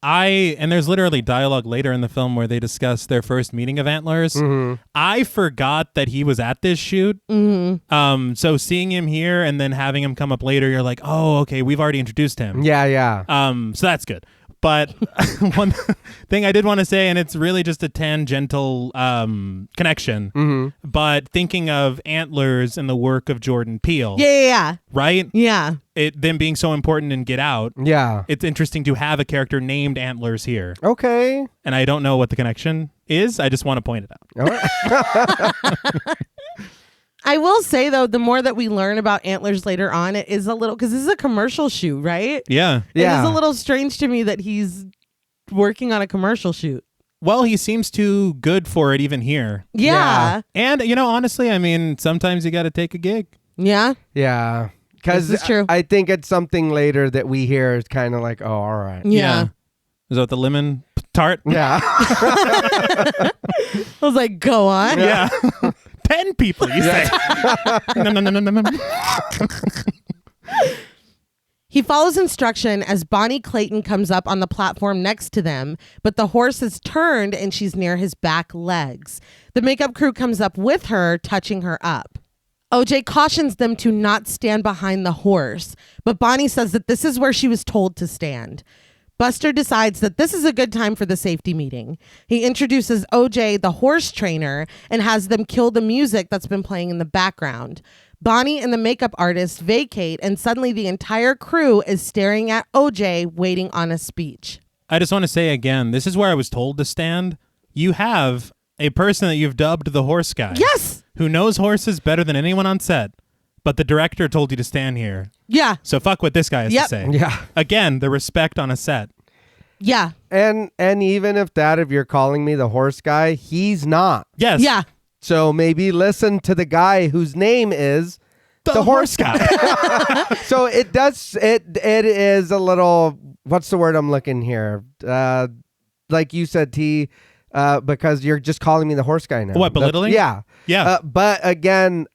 and there's literally dialogue later in the film where they discuss their first meeting of Antlers. Mm-hmm. I forgot that he was at this shoot. Mm-hmm. So seeing him here and then having him come up later, you're like, oh, okay, we've already introduced him. Yeah. So that's good. But one thing I did want to say, and it's really just a tangential connection, but thinking of Antlers and the work of Jordan Peele, Yeah. right? Yeah. Them being so important in Get Out, Yeah. it's interesting to have a character named Antlers here. Okay. And I don't know what the connection is. I just want to point it out. All right. I will say, though, the more that we learn about Antlers later on, it is a little, because this is a commercial shoot, right? Yeah. It Yeah. is a little strange to me that he's working on a commercial shoot. Well, he seems too good for it even here. Yeah. And, honestly, I mean, sometimes you got to take a gig. Yeah. Yeah. Because This is true. I think it's something later that we hear is kind of like, oh, all right. Yeah. Is that the lemon tart? Yeah. I was like, go on. Yeah. 10 people, you say. No. He follows instruction as Bonnie Clayton comes up on the platform next to them, but the horse is turned and she's near his back legs. The makeup crew comes up with her, touching her up. OJ cautions them to not stand behind the horse, but Bonnie says that this is where she was told to stand. Buster decides that this is a good time for the safety meeting. He introduces OJ, the horse trainer, and has them kill the music that's been playing in the background. Bonnie and the makeup artist vacate, and suddenly the entire crew is staring at OJ, waiting on a speech. I just want to say again, this is where I was told to stand. You have a person that you've dubbed the horse guy. Yes! Who knows horses better than anyone on set. But the director told you to stand here. Yeah. So fuck what this guy has Yep. to say. Yeah. Again, the respect on a set. Yeah. And even if you're calling me the horse guy, he's not. Yes. Yeah. So maybe listen to the guy whose name is The horse guy. So it is a little, what's the word I'm looking here? Like you said, T, because you're just calling me the horse guy now. What, belittling? Yeah. Yeah. But again,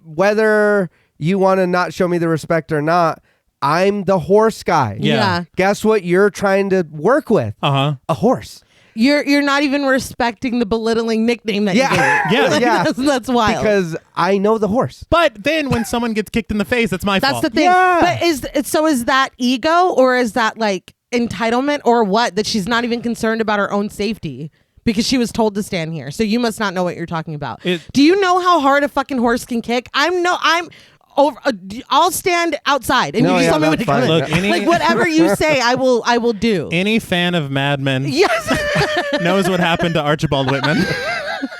whether you want to not show me the respect or not, I'm the horse guy. Yeah. Guess what you're trying to work with? Uh-huh. A horse. You're not even respecting the belittling nickname that Yeah. you gave. Yeah. Yeah. That's wild. Because I know the horse. But then when someone gets kicked in the face, that's my That's fault. the thing. Yeah. But is that ego, or is that like entitlement, or what? That she's not even concerned about her own safety because she was told to stand here. So you must not know what you're talking about. Do you know how hard a fucking horse can kick? I'll stand outside and No, you just yeah, tell me when to that's come fine. in. Look, Like whatever you say, I will do. Any fan of Mad Men Yes. knows what happened to Archibald Whitman.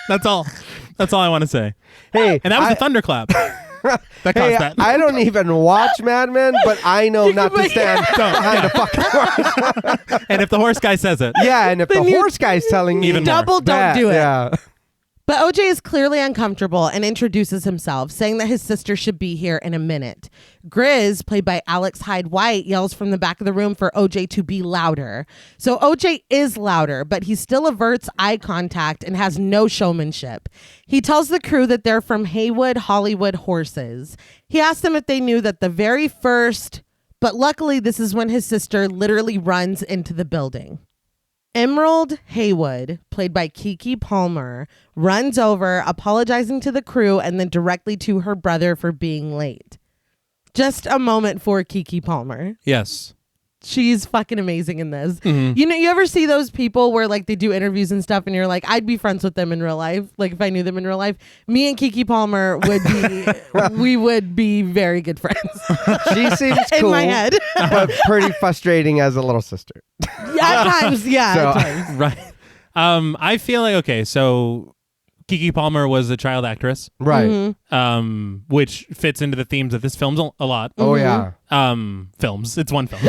That's all. That's all I want to say. Hey, And that was a thunderclap. That caused that. I don't even watch Mad Men, but I know not to stand behind a fucking horse. And if the horse guy says it, Yeah, and if the Then you- horse guy's telling me, Even more. Double don't that, do it. Yeah. But OJ is clearly uncomfortable and introduces himself, saying that his sister should be here in a minute. Grizz, played by Alex Hyde White, yells from the back of the room for OJ to be louder. So OJ is louder, but he still averts eye contact and has no showmanship. He tells the crew that they're from Haywood Hollywood Horses. He asks them if they knew that the very first, but luckily this is when his sister literally runs into the building. Emerald Haywood, played by Keke Palmer, runs over, apologizing to the crew and then directly to her brother for being late. Just a moment for Keke Palmer. Yes. She's fucking amazing in this. Mm-hmm. You know, you ever see those people where like they do interviews and stuff and you're like, I'd be friends with them in real life. Like if I knew them in real life, me and Keke Palmer would be, we would be very good friends. She seems cool in my head. but pretty frustrating as a little sister. At times, yeah. So- At times. Right. I feel like, okay, so Keke Palmer was a child actress, Right. Mm-hmm. which fits into the themes of this film a lot. Oh, yeah. Films. It's one film.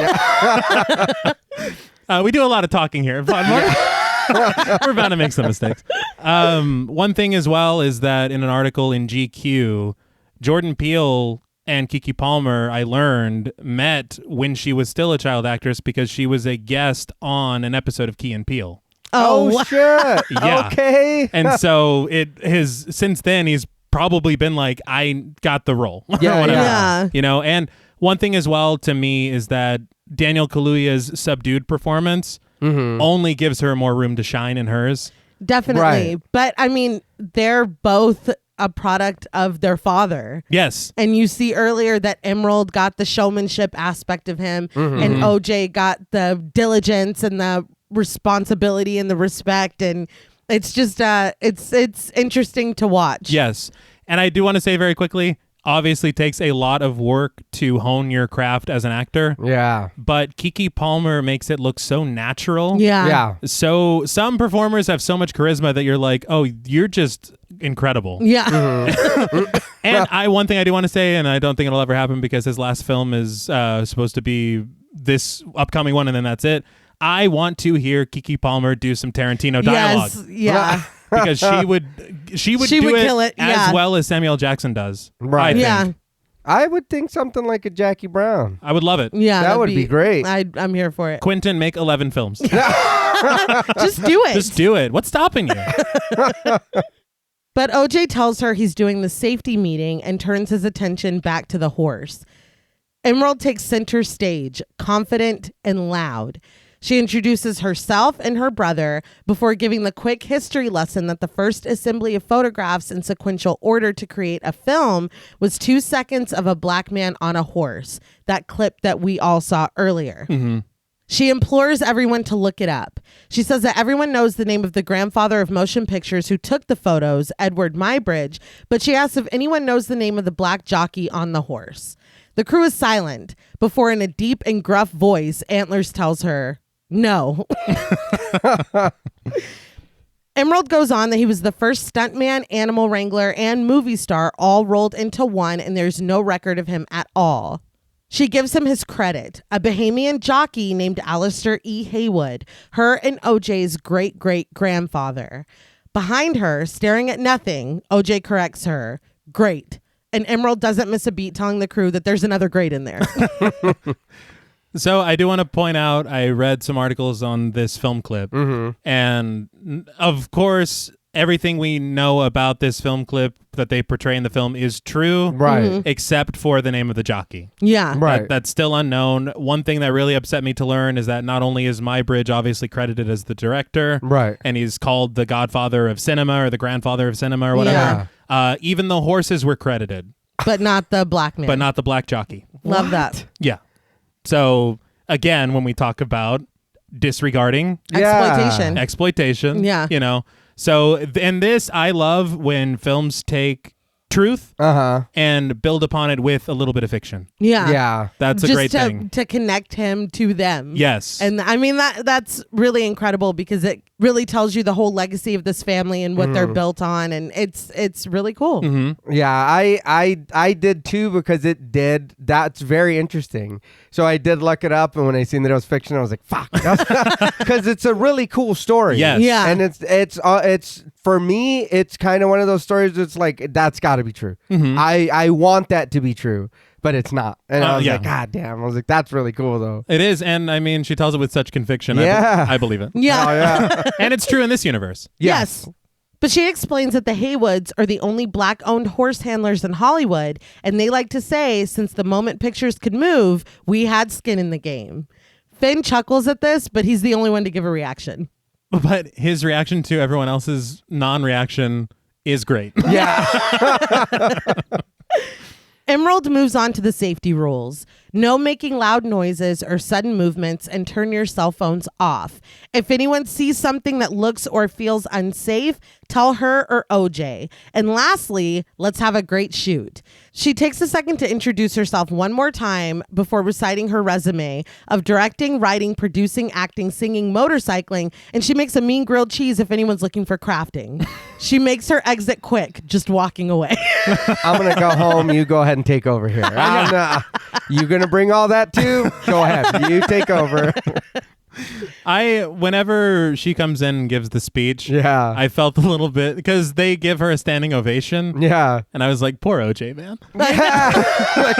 We do a lot of talking here. We're about to make some mistakes. One thing as well is that in an article in GQ, Jordan Peele and Keke Palmer, I learned, met when she was still a child actress because she was a guest on an episode of Key and Peele. Oh, shit. Yeah. Okay. And so since then he's probably been like, I got the role. Yeah, Whatever. Yeah. You know, and one thing as well to me is that Daniel Kaluuya's subdued performance only gives her more room to shine in hers. Definitely. Right. But I mean, they're both a product of their father. Yes. And you see earlier that Emerald got the showmanship aspect of him and OJ got the diligence and the responsibility and the respect, and it's just it's interesting to watch. Yes. And I do want to say very quickly, obviously takes a lot of work to hone your craft as an actor. Yeah. But Keke Palmer makes it look so natural. Yeah. Yeah. So some performers have so much charisma that you're like, oh, you're just incredible. Yeah. And one thing I do want to say, and I don't think it'll ever happen because his last film is supposed to be this upcoming one, and then that's it. I want to hear Keke Palmer do some Tarantino dialogue. Yes. Yeah. Because she would She do would it, kill it, yeah. as well as Samuel Jackson does. Right. I think. Yeah. I would think something like a Jackie Brown. I would love it. Yeah. That would be great. I'm here for it. Quentin, make 11 films. Just do it. Just do it. What's stopping you? But OJ tells her he's doing the safety meeting and turns his attention back to the horse. Emerald takes center stage, confident and loud. She introduces herself and her brother before giving the quick history lesson that the first assembly of photographs in sequential order to create a film was 2 seconds of a black man on a horse, that clip that we all saw earlier. Mm-hmm. She implores everyone to look it up. She says that everyone knows the name of the grandfather of motion pictures who took the photos, Edward Muybridge, but she asks if anyone knows the name of the black jockey on the horse. The crew is silent before, in a deep and gruff voice, Antlers tells her, no. Emerald goes on that he was the first stuntman, animal wrangler, and movie star all rolled into one, and there's no record of him at all. She gives him his credit, a Bahamian jockey named Alistair E. Haywood, her and OJ's great-great-grandfather. Behind her, staring at nothing, OJ corrects her, great. And Emerald doesn't miss a beat telling the crew that there's another great in there. So I do want to point out, I read some articles on this film clip, and of course, everything we know about this film clip that they portray in the film is true, Right. except for the name of the jockey. Yeah. Right. That's still unknown. One thing that really upset me to learn is that not only is Muybridge obviously credited as the director, Right. and he's called the godfather of cinema or the grandfather of cinema or whatever, even the horses were credited, But not the black man. but not the black jockey. Love that. Yeah. So again, when we talk about disregarding Exploitation. exploitation, Yeah. you know, so in this, I love when films take truth and build upon it with a little bit of fiction. Yeah. Yeah. That's a Just great thing. to connect him to them. Yes. And I mean, that's really incredible because it really tells you the whole legacy of this family and what they're built on, and it's really cool. Yeah, I did too, because that's very interesting. So I did look it up, and when I seen that it was fiction, I was like, fuck, because it's a really cool story. Yes. Yeah. And it's for me, it's kind of one of those stories that's like, that's got to be true. I want that to be true, but it's not. And I was like, God damn. I was like, that's really cool though. It is, and I mean, she tells it with such conviction. Yeah. I believe it. Yeah. Oh yeah. And it's true in this universe. Yes. But she explains that the Haywoods are the only black-owned horse handlers in Hollywood, and they like to say, since the moment pictures could move, we had skin in the game. Finn chuckles at this, but he's the only one to give a reaction. But his reaction to everyone else's non-reaction is great. Yeah. Emerald moves on to the safety rules. No making loud noises or sudden movements, and turn your cell phones off. If anyone sees something that looks or feels unsafe, tell her or OJ. And lastly, let's have a great shoot. She takes a second to introduce herself one more time before reciting her resume of directing, writing, producing, acting, singing, motorcycling, and she makes a mean grilled cheese if anyone's looking for crafting. She makes her exit quick, just walking away. I'm going to go home. You go ahead and take over here. You going to bring all that too? Go ahead. You take over. Whenever she comes in and gives the speech, Yeah. I felt a little bit, because they give her a standing ovation. Yeah. And I was like, poor OJ, man. Like,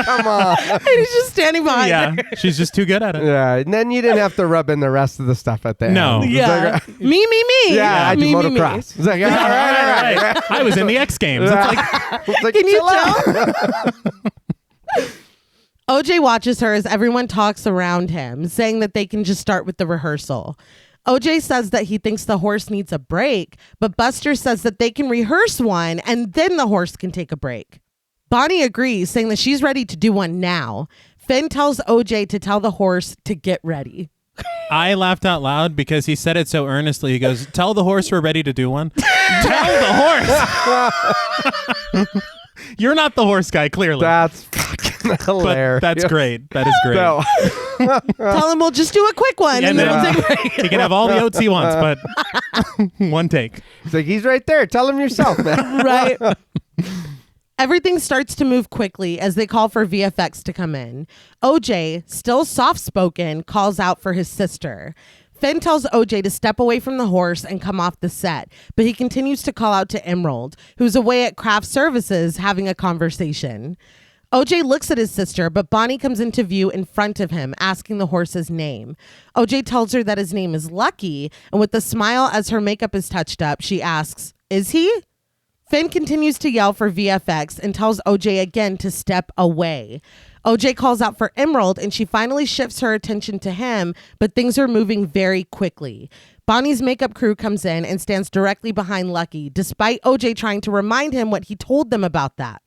come on. And he's just standing behind Yeah, her. she's just too good at it. Yeah. And then you didn't have to rub in the rest of the stuff at the No. end. It's Yeah. like, Me. yeah, I do Me. motocross. It's like, all right. I was in the X Games. It's like, It's like, Can you chill out. OJ watches her as everyone talks around him, saying that they can just start with the rehearsal. OJ says that he thinks the horse needs a break, but Buster says that they can rehearse one and then the horse can take a break. Bonnie agrees, saying that she's ready to do one now. Finn tells OJ to tell the horse to get ready. I laughed out loud because he said it so earnestly. He goes, tell the horse we're ready to do one. Tell the horse. You're not the horse guy, clearly. That's fucking hilarious. But that's great. That is great. No. Tell him we'll just do a quick one and then we'll take a break. He can have all the oats he wants, but one take. It's like, he's right there. Tell him yourself, man. Right. Everything starts to move quickly as they call for VFX to come in. OJ, still soft-spoken, calls out for his sister. Finn tells OJ to step away from the horse and come off the set, but he continues to call out to Emerald, who's away at craft services having a conversation. OJ looks at his sister, but Bonnie comes into view in front of him, asking the horse's name. OJ tells her that his name is Lucky, and with a smile as her makeup is touched up, she asks, "Is he?" Finn continues to yell for VFX and tells OJ again to step away. OJ calls out for Emerald and she finally shifts her attention to him, but things are moving very quickly. Bonnie's makeup crew comes in and stands directly behind Lucky, despite OJ trying to remind him what he told them about that.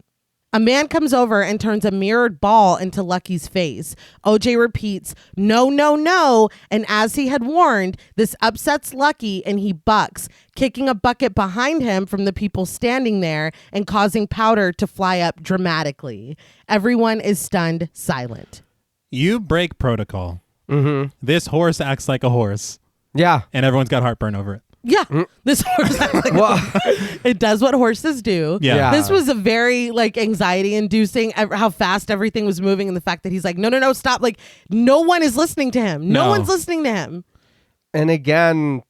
A man comes over and turns a mirrored ball into Lucky's face. OJ repeats, "No, no, no." And as he had warned, this upsets Lucky and he bucks, kicking a bucket behind him from the people standing there and causing powder to fly up dramatically. Everyone is stunned silent. You break protocol. Mm-hmm. This horse acts like a horse, Yeah. and everyone's got heartburn over it. Yeah, this horse acts like it does what horses do. Yeah. This was a very anxiety inducing, how fast everything was moving, and the fact that he's like, no, no, no, stop. Like, no one is listening to him. No one's listening to him. And again,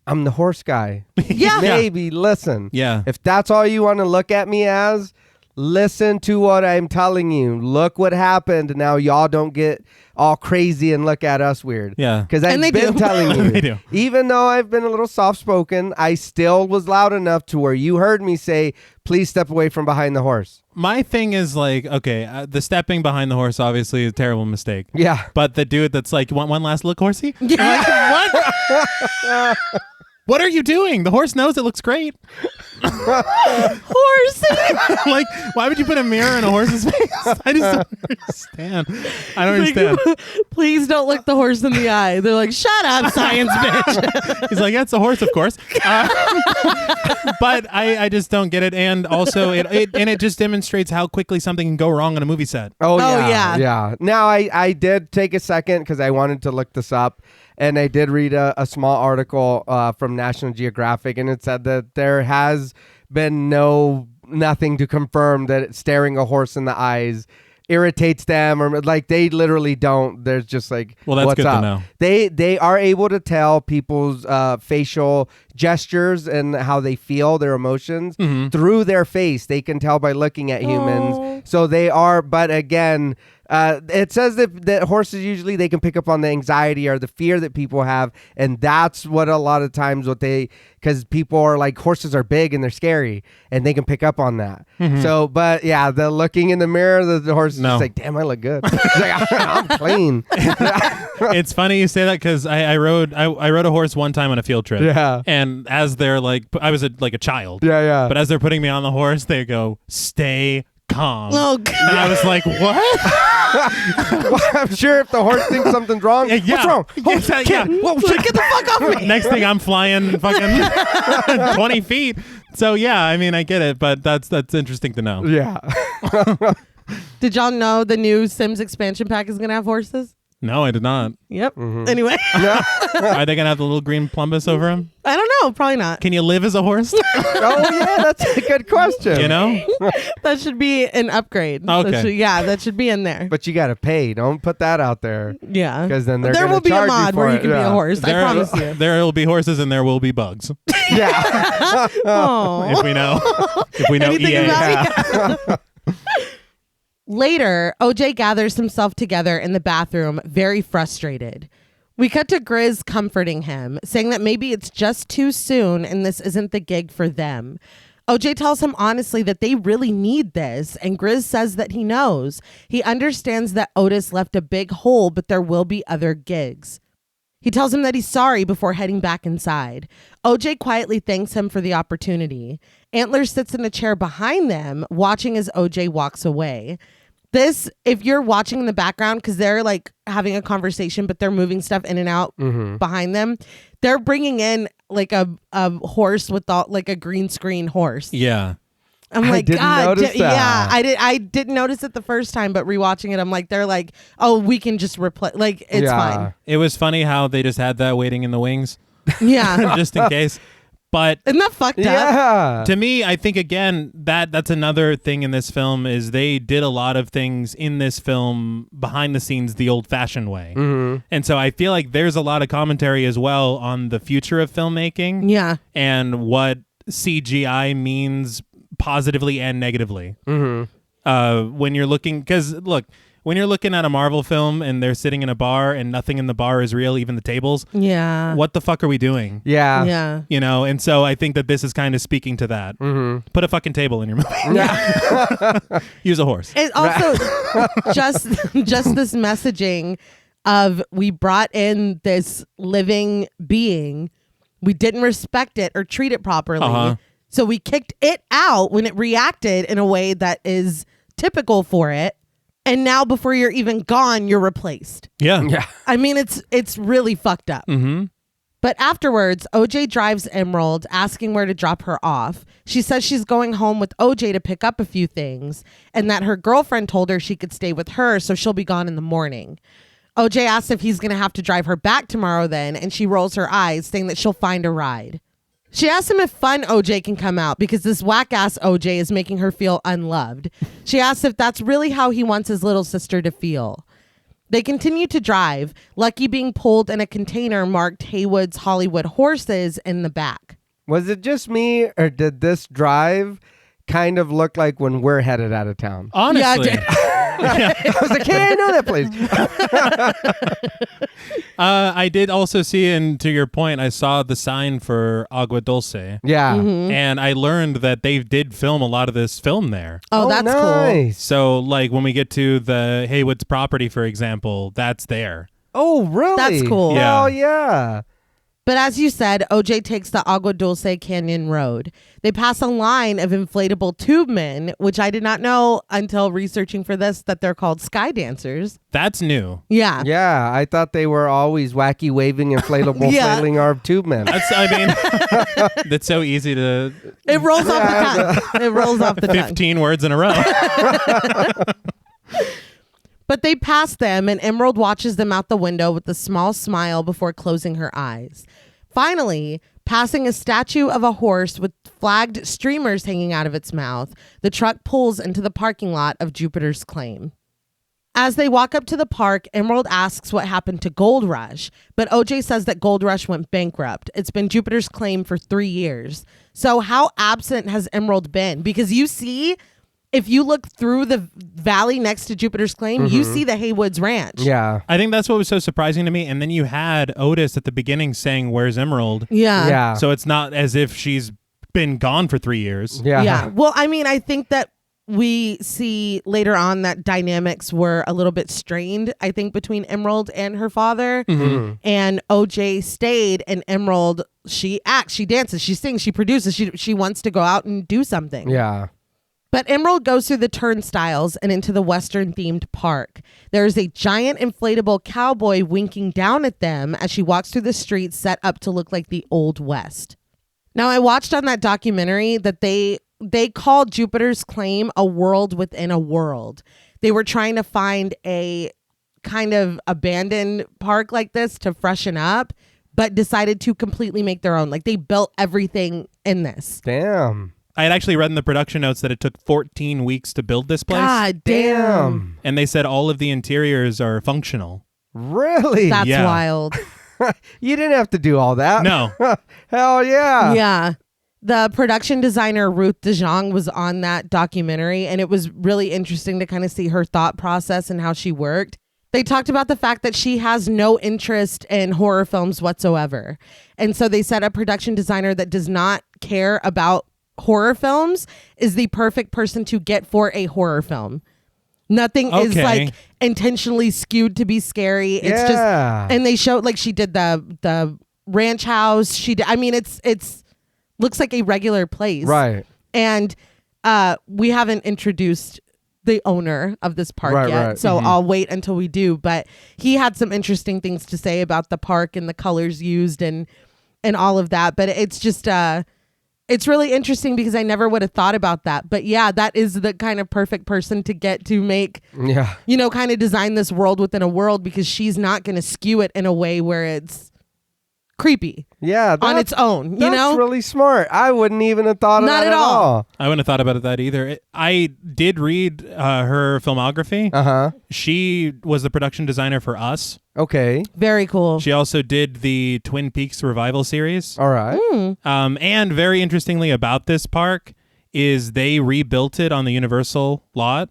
I'm the horse guy. Yeah. Maybe listen. Yeah. If that's all you want to look at me as, listen to what I'm telling you. Look what happened. Now y'all don't get all crazy and look at us weird. Yeah. Because I've And they been do. telling you. They do. Even though I've been a little soft-spoken, I still was loud enough to where you heard me say, please step away from behind the horse. My thing is okay, the stepping behind the horse obviously is a terrible mistake. Yeah. But the dude that's like, you want one last look, horsey? Yeah. What? What are you doing? The horse knows it looks great. Horse. Like, why would you put a mirror in a horse's face? I just don't understand. I don't understand. Please don't look the horse in the eye. They're like, shut up, science bitch. He's like, that's a horse, of course. But I just don't get it. And also, it just demonstrates how quickly something can go wrong on a movie set. Oh, yeah. Yeah. Now, I did take a second because I wanted to look this up. And I did read a small article from National Geographic, and it said that there has been nothing to confirm that staring a horse in the eyes irritates them, or like they literally don't. There's just like, well, that's what's good up? to know. They are able to tell people's facial gestures and how they feel their emotions through their face. They can tell by looking at humans. So they are, but again, it says that horses usually they can pick up on the anxiety or the fear that people have, and that's what a lot of times because people are like, horses are big and they're scary, and they can pick up on that. So, but yeah, the looking in the mirror, the horse is just like, damn, I look good. It's like, I'm clean. It's funny you say that because I rode a horse one time on a field trip. Yeah. And as they're like, I was like a child. Yeah. But as they're putting me on the horse, they go, stay calm. Oh, God. And I was like, what? Well, I'm sure if the horse thinks something's wrong, what's wrong? Oh, Get the fuck off me. Next thing I'm flying fucking 20 feet. So yeah, I mean, I get it, but that's interesting to know. Yeah. Did y'all know the new Sims expansion pack is going to have horses? No, I did not. Yep. Anyway. Are they going to have the little green plumbus over them? I don't know. Probably not. Can you live as a horse? Oh, yeah, that's a good question. You know? That should be an upgrade. Okay. That should be in there. But you got to pay. Don't put that out there. Yeah. Because then there will be a mod where you can be a horse. I promise you. There will be horses and there will be bugs. Yeah. Oh. If we know Anything EA. about it? Later, OJ gathers himself together in the bathroom, very frustrated. We cut to Grizz comforting him, saying that maybe it's just too soon and this isn't the gig for them. OJ tells him honestly that they really need this, and Grizz says that he knows. He understands that Otis left a big hole, but there will be other gigs. He tells him that he's sorry before heading back inside. OJ quietly thanks him for the opportunity. Antler sits in a chair behind them, watching as OJ walks away. This, if you're watching in the background, because they're like having a conversation, but they're moving stuff in and out behind them, they're bringing in like a horse with like a green screen horse. Yeah. I'm like, God, yeah, I didn't notice it the first time, but rewatching it, I'm like, they're like, oh, we can just replace, like, it's fine. It was funny how they just had that waiting in the wings. Yeah. Just in case. But isn't that fucked up? Yeah. To me, I think, again, that's another thing in this film is they did a lot of things in this film behind the scenes the old-fashioned way. And so I feel like there's a lot of commentary as well on the future of filmmaking. Yeah. And what CGI means positively and negatively. When you're looking, because look, when you're looking at a Marvel film and they're sitting in a bar and nothing in the bar is real, even the tables. Yeah. What the fuck are we doing? Yeah. Yeah. You know, and so I think that this is kind of speaking to that. Put a fucking table in your movie. Use a horse. It also just this messaging of we brought in this living being, we didn't respect it or treat it properly. So we kicked it out when it reacted in a way that is typical for it. And now before you're even gone, you're replaced. Yeah. I mean, it's really fucked up. But afterwards, OJ drives Emerald, asking where to drop her off. She says she's going home with OJ to pick up a few things, and that her girlfriend told her she could stay with her, so she'll be gone in the morning. OJ asks if he's going to have to drive her back tomorrow then, and she rolls her eyes, saying that she'll find a ride. She asks him if fun OJ can come out because this whack-ass OJ is making her feel unloved. She asks if that's really how he wants his little sister to feel. They continue to drive, Lucky being pulled in a container marked Haywood's Hollywood Horses in the back. Was it just me, or did this drive kind of look like when we're headed out of town? Honestly. I was like, hey, I know that place. I did also see, and to your point, I saw the sign for Agua Dulce. Yeah. And I learned that they did film a lot of this film there. Oh, that's cool. nice. So, like, when we get to the Haywood's property, for example, that's there. Oh, really? That's cool. Yeah. Oh, yeah. But as you said, OJ takes the Agua Dulce Canyon Road. They pass a line of inflatable tube men, which I did not know until researching for this, that they're called sky dancers. That's new. Yeah. Yeah, I thought they were always wacky waving inflatable Yeah. flailing arm tube men. That's so easy to It rolls off the tongue. It rolls off the tongue. 15 words in a row. But they pass them, and Emerald watches them out the window with a small smile before closing her eyes. Finally, passing a statue of a horse with flagged streamers hanging out of its mouth, the truck pulls into the parking lot of Jupiter's Claim. As they walk up to the park, Emerald asks what happened to Gold Rush, but OJ says that Gold Rush went bankrupt. It's been Jupiter's Claim for 3 years. So how absent has Emerald been? Because you see, if you look through the valley next to Jupiter's Claim, you see the Haywoods Ranch. Yeah. I think that's what was so surprising to me. And then you had Otis at the beginning saying, "Where's Emerald?" Yeah. Yeah. So it's not as if she's been gone for 3 years. Yeah. Yeah. Well, I mean, I think that we see later on that dynamics were a little bit strained, I think, between Emerald and her father. And OJ stayed, and Emerald, she acts, she dances, she sings, she produces, she wants to go out and do something. Yeah. But Emerald goes through the turnstiles and into the Western-themed park. There is a giant inflatable cowboy winking down at them as she walks through the streets set up to look like the Old West. Now, I watched on that documentary that they called Jupiter's Claim a world within a world. They were trying to find a kind of abandoned park like this to freshen up, but decided to completely make their own. Like, they built everything in this. Damn. I had actually read in the production notes that it took 14 weeks to build this place. God damn. And they said all of the interiors are functional. Really? That's Yeah. wild. You didn't have to do all that. No. Hell yeah. Yeah. The production designer Ruth DeJong was on that documentary, and it was really interesting to kind of see her thought process and how she worked. They talked about the fact that she has no interest in horror films whatsoever. And so they said a production designer that does not care about horror films is the perfect person to get for a horror film. Nothing is like intentionally skewed to be scary. It's just, and they showed like she did the ranch house. She did, I mean, it's looks like a regular place. Right. And we haven't introduced the owner of this park yet. Right. So I'll wait until we do. But he had some interesting things to say about the park and the colors used and all of that. But it's just, it's really interesting because I never would have thought about that. But yeah, that is the kind of perfect person to get to make, you know, kind of design this world within a world, because she's not going to skew it in a way where it's creepy. Yeah, on its own, you that's know? really smart. I wouldn't even have thought of Not that at all. I wouldn't have thought about that either. I did read her filmography. She was the production designer for Us. Okay. Very cool. She also did the Twin Peaks revival series. All right. And very interestingly about this park is they rebuilt it on the Universal lot,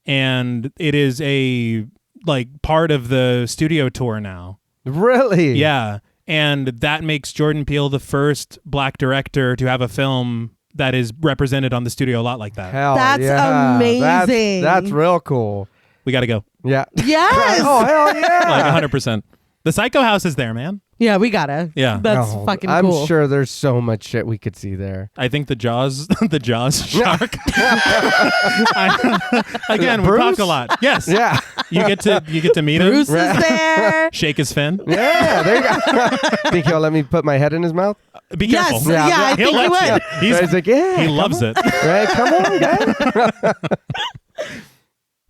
and it is a like part of the studio tour now. Really? Yeah. And that makes Jordan Peele the first black director to have a film that is represented on the studio lot like that. Hell That's yeah. amazing. That's real cool. We got to go. Yeah. Yes. Oh, hell yeah. Like 100%. The Psycho House is there, man. Yeah, we gotta. Yeah. That's Oh, fucking I'm cool. sure there's so much shit we could see there. I think the Jaws shark. Again, we Bruce? talk a lot. Yes. Yeah. You get to meet Bruce him. is there. Shake his fin. Yeah. There you go. Think he'll let me put my head in his mouth? Be careful. Yes. Yeah, I He'll think he let would. you. He's like, yeah. He loves it. Right, come on, guys.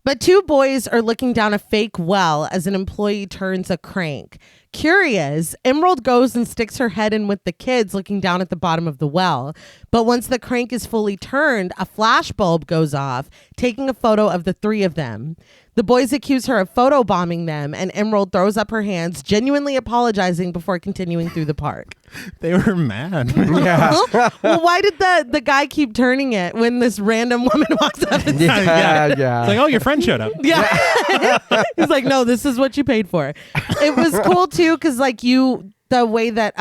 But two boys are looking down a fake well as an employee turns a crank. Curious, Emerald goes and sticks her head in with the kids looking down at the bottom of the well. But once the crank is fully turned, a flash bulb goes off, taking a photo of the three of them. The boys accuse her of photobombing them, and Emerald throws up her hands, genuinely apologizing before continuing through the park. They were mad. Yeah. Well, why did the guy keep turning it when this random woman walks up and Yeah. It's like, oh, your friend showed up. Yeah. He's like, no, this is what you paid for. It was cool too, because like the way that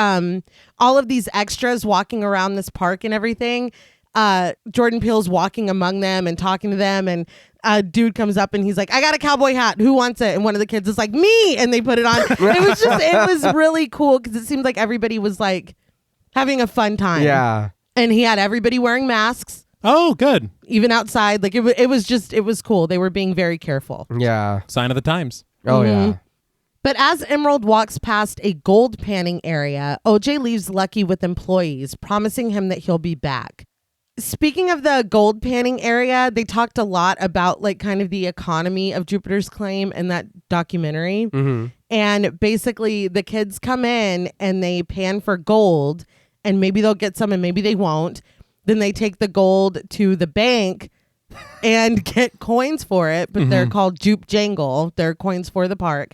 all of these extras walking around this park and everything, Jordan Peele's walking among them and talking to them, and a dude comes up and he's like, I got a cowboy hat. Who wants it? And one of the kids is like, me. And they put it on. It was really cool because it seemed like everybody was like having a fun time. Yeah. And he had everybody wearing masks. Oh, good. Even outside. Like it was cool. They were being very careful. Yeah. Sign of the times. Oh, yeah. But as Emerald walks past a gold panning area, OJ leaves Lucky with employees, promising him that he'll be back. Speaking of the gold panning area, they talked a lot about like kind of the economy of Jupiter's Claim in that documentary. Mm-hmm. And basically the kids come in and they pan for gold, and maybe they'll get some and maybe they won't. Then they take the gold to the bank and get coins for it, but they're called Jupe Jangle. They're coins for the park.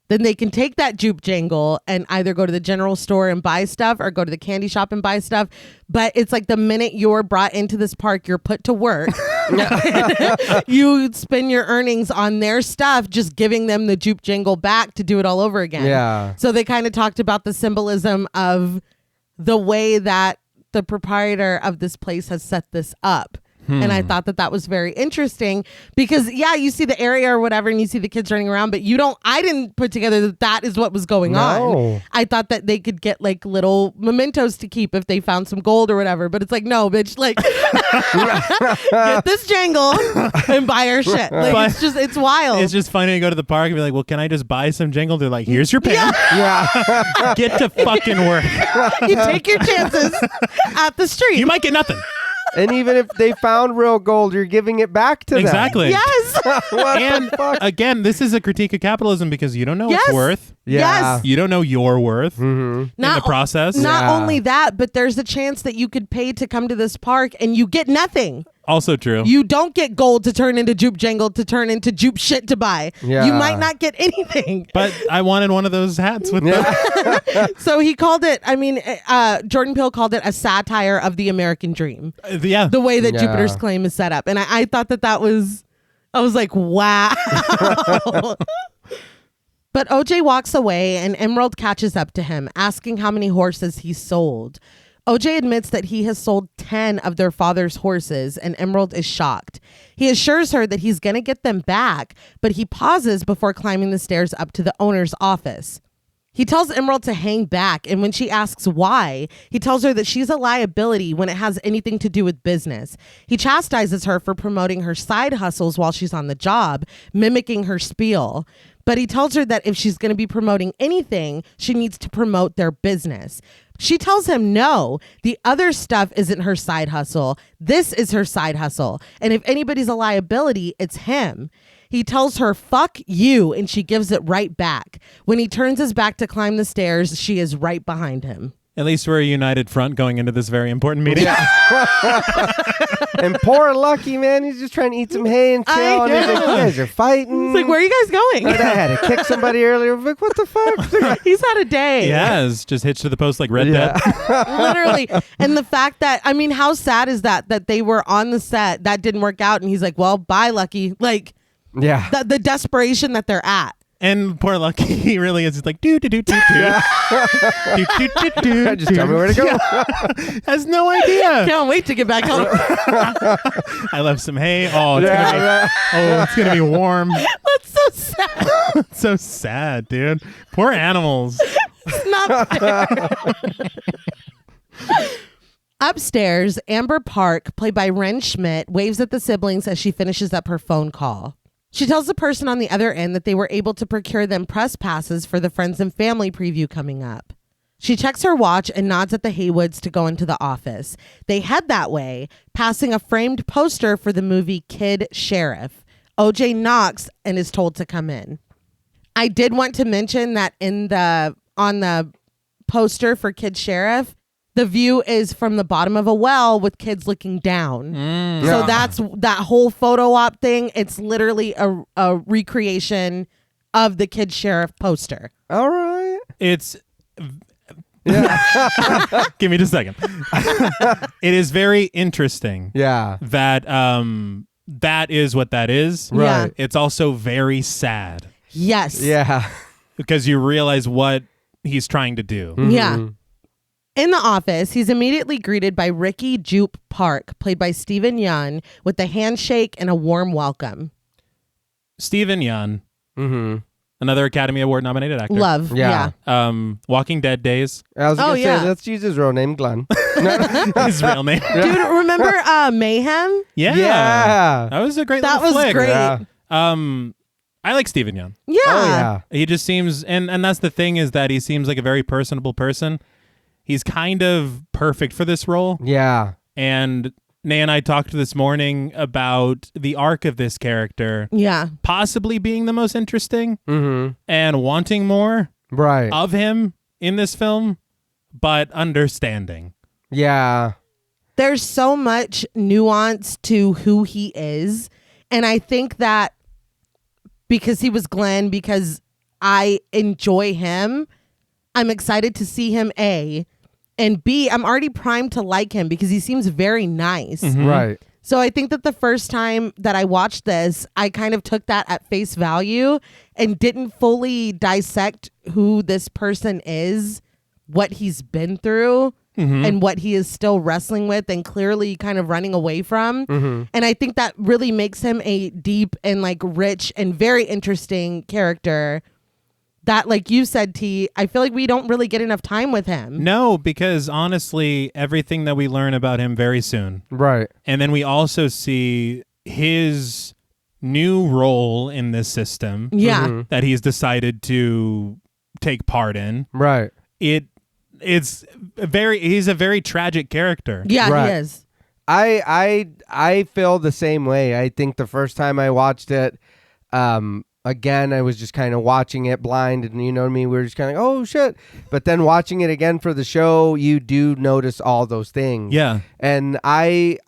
Then they can take that Jupe Jangle and either go to the general store and buy stuff or go to the candy shop and buy stuff. But it's like the minute you're brought into this park, you're put to work. You spend your earnings on their stuff, just giving them the Jupe Jangle back to do it all over again. Yeah. So they kind of talked about the symbolism of the way that the proprietor of this place has set this up. And I thought that was very interesting because, yeah, you see the area or whatever and you see the kids running around, but I didn't put together that is what was going on. I thought that they could get like little mementos to keep if they found some gold or whatever, but it's like, no, bitch, like get this jangle and buy our shit. Like, it's wild. It's just funny to go to the park and be like, well, can I just buy some jangle? They're like, here's your pen. Yeah. Get to fucking work. You take your chances at the street. You might get nothing. And even if they found real gold, you're giving it back to them. Exactly. Yes. What And the fuck? again, this is a critique of capitalism because you don't know its worth. Yeah. Yes. You don't know your worth in the process. Not Yeah. only that, but there's a chance that you could pay to come to this park and you get nothing. Also true. You don't get gold to turn into Jupe Jangle to turn into Jupe shit to buy. Yeah. You might not get anything. But I wanted one of those hats with the... So he called it, Jordan Peele called it a satire of the American dream. Yeah. The way that Yeah. Jupiter's Claim is set up. And I thought that was, I was like, wow. But OJ walks away and Emerald catches up to him, asking how many horses he sold. OJ admits that he has sold 10 of their father's horses, and Emerald is shocked. He assures her that he's going to get them back, but he pauses before climbing the stairs up to the owner's office. He tells Emerald to hang back, and when she asks why, he tells her that she's a liability when it has anything to do with business. He chastises her for promoting her side hustles while she's on the job, mimicking her spiel. But he tells her that if she's going to be promoting anything, she needs to promote their business. She tells him no, the other stuff isn't her side hustle. This is her side hustle. And if anybody's a liability, it's him. He tells her, fuck you, and she gives it right back. When he turns his back to climb the stairs, she is right behind him. At least we're a united front going into this very important meeting. Yeah. And poor Lucky, man, he's just trying to eat some hay and chill. And he's like, you guys are fighting. It's like, where are you guys going? I had to kick somebody earlier. Like, what the fuck? He's had a day. Yes, just hitched to the post like Red Dead. Literally. And the fact that, how sad is that they were on the set, that didn't work out, and he's like, well, bye, Lucky. Like, Yeah. the desperation that they're at. And poor Lucky, he really is just like, do. Just tell me where to go. Has no idea. Can't wait to get back home. I left some hay. Oh, it's gonna be warm. That's so sad. It's so sad, dude. Poor animals. It's not fair. Upstairs, Amber Park, played by Ren Schmidt, waves at the siblings as she finishes up her phone call. She tells the person on the other end that they were able to procure them press passes for the Friends and Family preview coming up. She checks her watch and nods at the Haywoods to go into the office. They head that way, passing a framed poster for the movie Kid Sheriff. OJ knocks and is told to come in. I did want to mention that on the poster for Kid Sheriff, the view is from the bottom of a well with kids looking down. So that's that whole photo op thing. It's literally a recreation of the Kid Sheriff poster. All right. It's... Give me just a second. It is very interesting. Yeah. That that is what that is. Right. It's also very sad. Yes. Yeah. Because you realize what he's trying to do. Yeah. In the office, he's immediately greeted by Ricky Jupe Park, played by Stephen Yeun, with a handshake and a warm welcome. Stephen Yeun, Mm-hmm. another Academy Award nominated actor. Love. Yeah. Walking Dead days, I was going to yeah. say, let's use his real name, Glenn. his real name. Dude, remember Mayhem? Yeah. Yeah. That was a great That little was flick. great. Yeah. I like Stephen Yeun. Yeah. Oh, yeah. He just seems, and that's the thing, is that he seems like a very personable person. He's kind of perfect for this role. Yeah. And Nay and I talked this morning about the arc of this character Yeah. possibly being the most interesting Mm-hmm. and wanting more Right. of him in this film, but understanding. Yeah. There's so much nuance to who he is. And I think that because he was Glenn, because I enjoy him, I'm excited to see him, A. And B, I'm already primed to like him because he seems very nice. Mhm. Right. So I think that the first time that I watched this, I kind of took that at face value and didn't fully dissect who this person is, what he's been through, and what he is still wrestling with and clearly kind of running away from. And I think that really makes him a deep and like rich and very interesting character that, like you said, T, I feel like we don't really get enough time with him. No, because honestly, everything that we learn about him very soon. Right. And then we also see his new role in this system Yeah. that he's decided to take part in. Right. He's a very tragic character. Yeah, Right. he is. I feel the same way. I think the first time I watched it, again, I was just kind of watching it blind, and you know what I mean? We were just kind of like, oh shit. But then watching it again for the show, you do notice all those things. Yeah. And I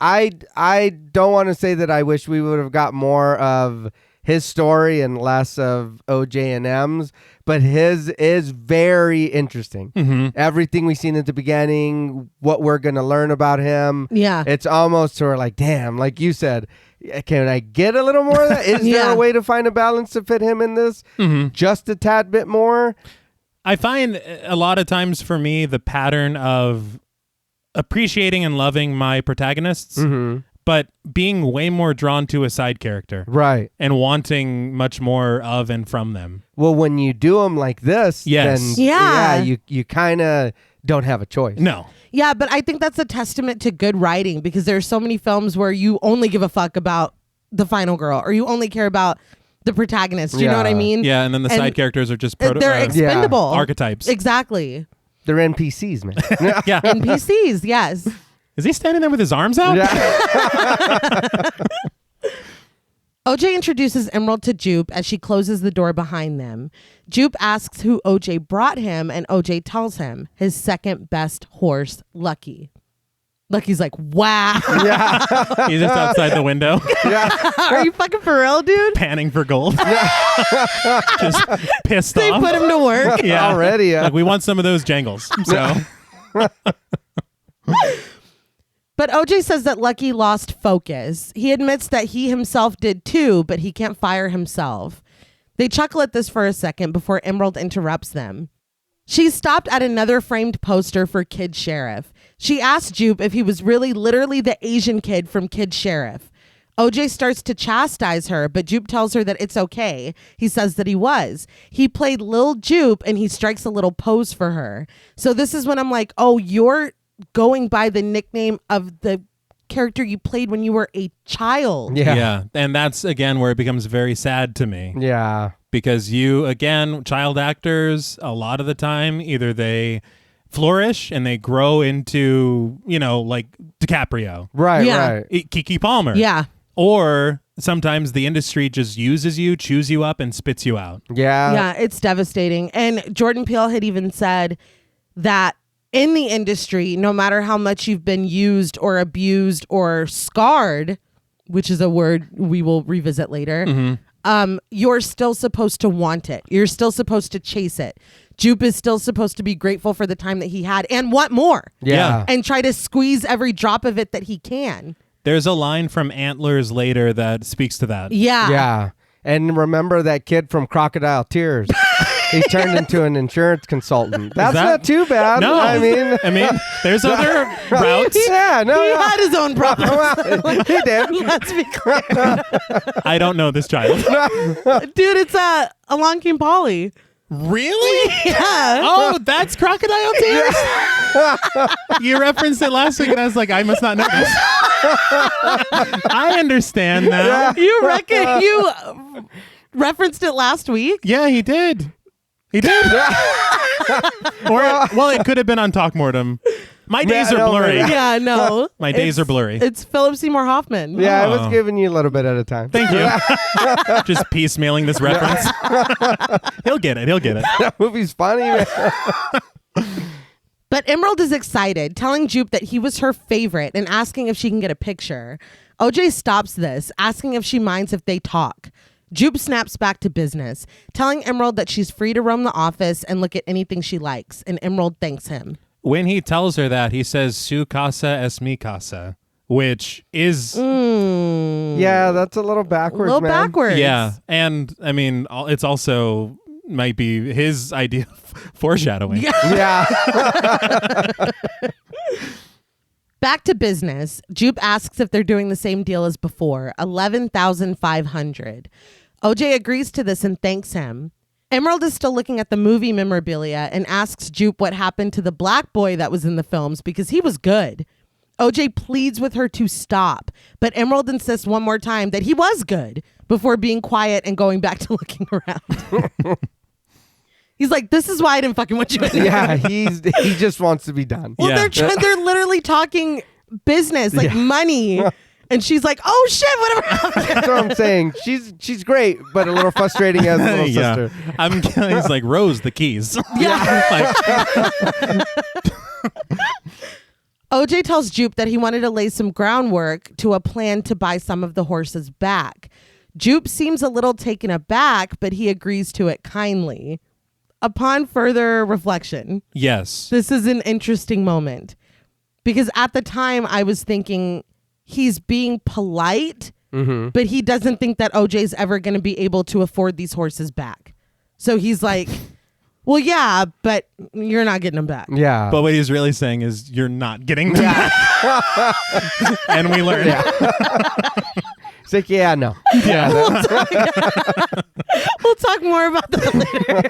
don't want to say that I wish we would have got more of his story and less of OJ and M's, but his is very interesting. Everything we've seen at the beginning, what we're going to learn about him. Yeah. It's almost sort of like, damn, like you said, can I get a little more of that? Is there Yeah. a way to find a balance to fit him in this? Just a tad bit more? I find a lot of times for me the pattern of appreciating and loving my protagonists, but being way more drawn to a side character Right. and wanting much more of and from them. Well, when you do them like this, Yes. then Yeah. you kind of don't have a choice. No. Yeah, but I think that's a testament to good writing because there's so many films where you only give a fuck about the final girl or you only care about the protagonist. Do you know what I Yeah. mean? Yeah, and then the And side characters are just They're expendable. archetypes. Exactly. They're NPCs, man. Yeah. NPCs, yes. Is he standing there with his arms out? Yeah. OJ introduces Emerald to Jupe as she closes the door behind them. Jupe asks who OJ brought him, and OJ tells him his second best horse, Lucky. Lucky's like, wow. Yeah. He's just outside the window, Are you fucking for real, dude? panning for gold. Just pissed They off. put him to work. Yeah. Already. Like, we want some of those jangles. So But OJ says that Lucky lost focus. He admits that he himself did too, but he can't fire himself. They chuckle at this for a second before Emerald interrupts them. She stopped at another framed poster for Kid Sheriff. She asked Jupe if he was really literally the Asian kid from Kid Sheriff. OJ starts to chastise her, but Jupe tells her that it's okay. He says that he was. He played Lil Jupe and he strikes a little pose for her. So this is when I'm like, oh, you're going by the nickname of the character you played when you were a child. Yeah. And that's, again, where it becomes very sad to me. Yeah. Because child actors, a lot of the time, either they flourish and they grow into, like DiCaprio, Right, Yeah. right. Keke Palmer. Yeah. Or sometimes the industry just uses you, chews you up, and spits you out. Yeah. Yeah, it's devastating. And Jordan Peele had even said that in the industry, no matter how much you've been used or abused or scarred, which is a word we will revisit later, you're still supposed to want it. You're still supposed to chase it. Jupe is still supposed to be grateful for the time that he had and want more. Yeah. And try to squeeze every drop of it that he can. There's a line from Antlers later that speaks to that. Yeah. Yeah. And remember that kid from Crocodile Tears. He turned into an insurance consultant. That's that- not too bad. No, I mean, there's other routes. yeah, no, He no. had his own problems. He did. Let's be clear. I don't know this child. Dude, it's Along Came Polly. Really? Yeah. Oh, that's Crocodile Tears? You referenced it last week, and I was like, I must not know this. I understand now. You reckon you referenced it last week? Yeah, he did. He did. Or, well, it could have been on Talk Mortem. My days are no, blurry. Yeah, no. My days are blurry. It's Philip Seymour Hoffman. Yeah, I Oh. was giving you a little bit at a time. Thank you. Just piecemealing this reference. He'll get it. He'll get it. That movie's funny, man. But Emerald is excited, telling Jupe that he was her favorite and asking if she can get a picture. OJ stops this, asking if she minds if they talk. Jupe snaps back to business, telling Emerald that she's free to roam the office and look at anything she likes, and Emerald thanks him. When he tells her that, he says, "Su casa es mi casa," which is... Yeah, that's a little backwards, A little man. backwards. Yeah. And, I mean, it's also might be his idea of foreshadowing. Yeah. Back to business, Jupe asks if they're doing the same deal as before, $11,500. OJ agrees to this and thanks him. Emerald is still looking at the movie memorabilia and asks Jupe what happened to the black boy that was in the films because he was good. OJ pleads with her to stop, but Emerald insists one more time that he was good before being quiet and going back to looking around. He's like, this is why I didn't fucking want you in there. Yeah, he just wants to be done. Well, Yeah. they're literally talking business, like money. And she's like, oh shit, whatever happened? That's what I'm saying. She's great, but a little frustrating as a little sister. He's like, Rose, the keys. Yeah. Like, OJ tells Jupe that he wanted to lay some groundwork to a plan to buy some of the horses back. Jupe seems a little taken aback, but he agrees to it kindly. Upon further reflection, yes. this is an interesting moment because at the time I was thinking he's being polite, but he doesn't think that OJ's ever going to be able to afford these horses back. So he's like, well, yeah, but you're not getting them back. Yeah. But what he's really saying is you're not getting them back. And we learned. It's like, yeah, no. Yeah. We'll talk more about that later.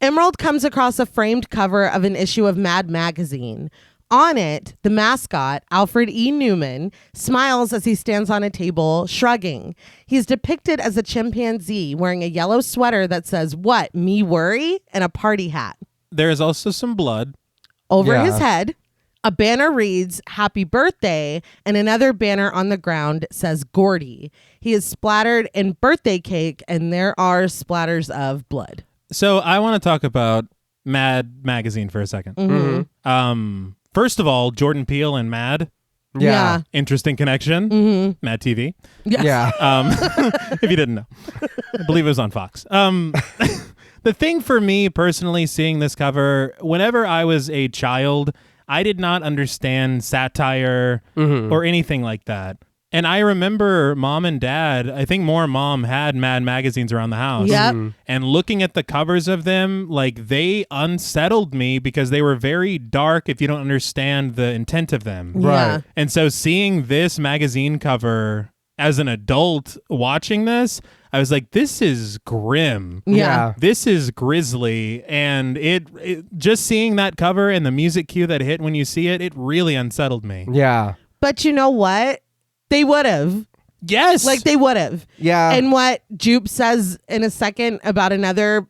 Emerald comes across a framed cover of an issue of Mad Magazine. On it, the mascot, Alfred E. Newman, smiles as he stands on a table, shrugging. He's depicted as a chimpanzee wearing a yellow sweater that says, "What, me worry?" and a party hat. There is also some blood. Over Yeah. his head, a banner reads, "Happy Birthday," and another banner on the ground says, "Gordy." He is splattered in birthday cake, and there are splatters of blood. So I want to talk about Mad Magazine for a second. First of all, Jordan Peele and Mad. Yeah. Interesting connection. Mad TV. Yes. Yeah. If you didn't know. I believe it was on Fox. The thing for me personally, seeing this cover, whenever I was a child, I did not understand satire or anything like that. And I remember mom and dad, I think more mom had Mad magazines around the house. Yep. And looking at the covers of them, like they unsettled me because they were very dark if you don't understand the intent of them. Yeah. Right. And so seeing this magazine cover as an adult watching this, I was like, this is grim. Yeah. This is grisly. And it just seeing that cover and the music cue that hit when you see it, it really unsettled me. Yeah. But you know what? They would have. Yes. Like they would have. Yeah. And what Jupe says in a second about another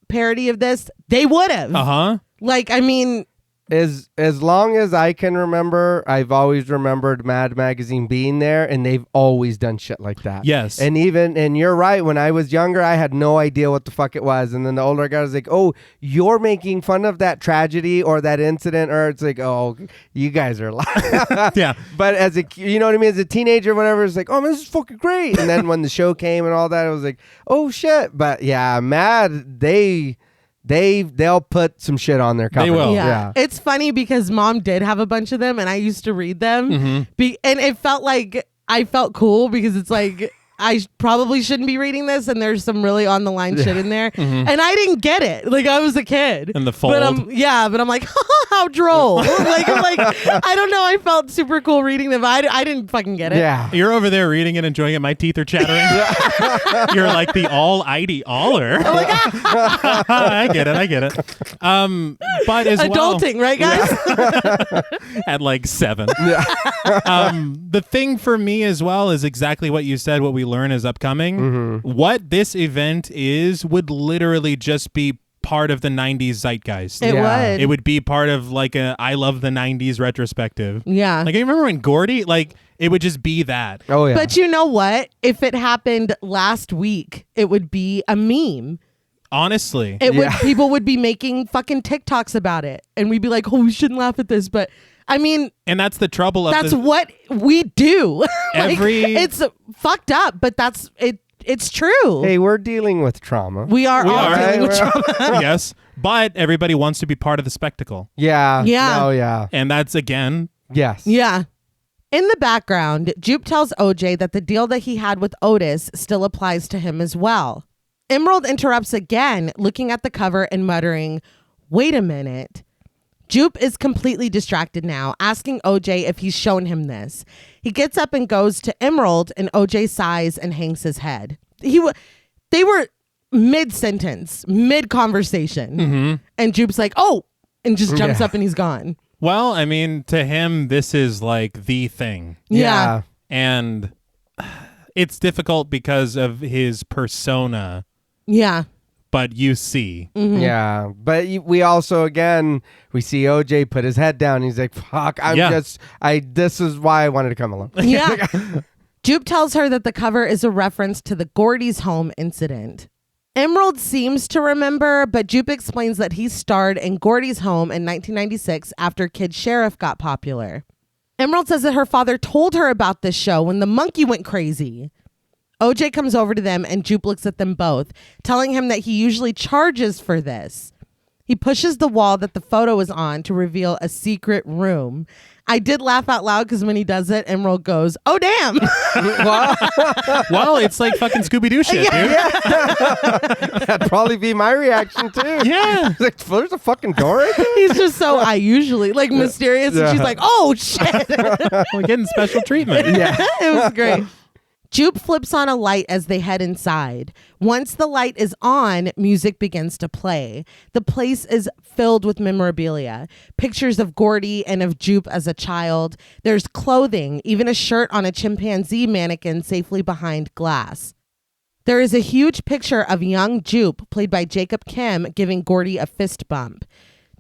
parody of this, they would have. Uh-huh. Like, I mean, As long as I can remember, I've always remembered Mad Magazine being there, and they've always done shit like that. Yes. And you're right, when I was younger, I had no idea what the fuck it was. And then the older guy was like, oh, you're making fun of that tragedy or that incident, or it's like, oh, you guys are lying. Yeah. But as a, you know what I mean? As a teenager, whatever, it's like, oh, man, this is fucking great. And then when the show came and all that, it was like, oh shit. But yeah, Mad, they'll put some shit on their cover. They will. yeah. It's funny because mom did have a bunch of them and I used to read them. And it felt like I felt cool because it's like, I probably shouldn't be reading this, and there's some really on the line shit in there, and I didn't get it. Like I was a kid. And the fold. But I'm like, how droll. like I don't know. I felt super cool reading them. I didn't fucking get it. Yeah. You're over there reading it, enjoying it. My teeth are chattering. You're like the all-ID aller. I'm like, I get it. But as adulting, right, guys? at like 7. The thing for me as well is exactly what you said, what we learn is upcoming. What this event would literally just be part of the 90s zeitgeist. It would. It would be part of like a I love the 90s retrospective. Yeah. Like I remember when Gordy, like it would just be that. Oh yeah. But you know what? If it happened last week, it would be a meme. Honestly. People would be making fucking TikToks about it. And we'd be like, oh, we shouldn't laugh at this. But I mean, and that's the trouble of that's what we do. Like, Every- it's fucked up, but that's it. It's true. Hey, we're dealing with trauma. We are all dealing with We're- trauma. Yes. But everybody wants to be part of the spectacle. Yeah. Yeah. Oh yeah. And that's again. Yes. Yeah. In the background, Jupe tells OJ that the deal that he had with Otis still applies to him as well. Emerald interrupts again, looking at the cover and muttering, "Wait a minute." Jupe is completely distracted now, asking OJ if he's shown him this. He gets up and goes to Emerald, and OJ sighs and hangs his head. They were mid-sentence, mid-conversation, and Jupe's like, "Oh," and just jumps up and he's gone. Well, I mean, to him, this is like the thing. Yeah. And it's difficult because of his persona, Yeah. but you see. Yeah. But we also, again, we see OJ put his head down. He's like, fuck, this is why I wanted to come along. Yeah. Jupe tells her that the cover is a reference to the Gordy's home incident. Emerald seems to remember, but Jupe explains that he starred in Gordy's home in 1996 after Kid Sheriff got popular. Emerald says that her father told her about this show when the monkey went crazy. OJ comes over to them and Jupe looks at them both, telling him that he usually charges for this. He pushes the wall that the photo is on to reveal a secret room. I did laugh out loud because when he does it, Emerald goes, "Oh, damn." Well, it's like fucking Scooby-Doo shit, dude. That'd probably be my reaction too. Yeah. Like, there's a fucking door right there? He's just so I usually, like, mysterious. And she's like, "Oh, shit." We're getting special treatment. Yeah. It was great. Jupe flips on a light as they head inside. Once the light is on, music begins to play. The place is filled with memorabilia. Pictures of Gordy and of Jupe as a child. There's clothing, even a shirt on a chimpanzee mannequin safely behind glass. There is a huge picture of young Jupe, played by Jacob Kim, giving Gordy a fist bump.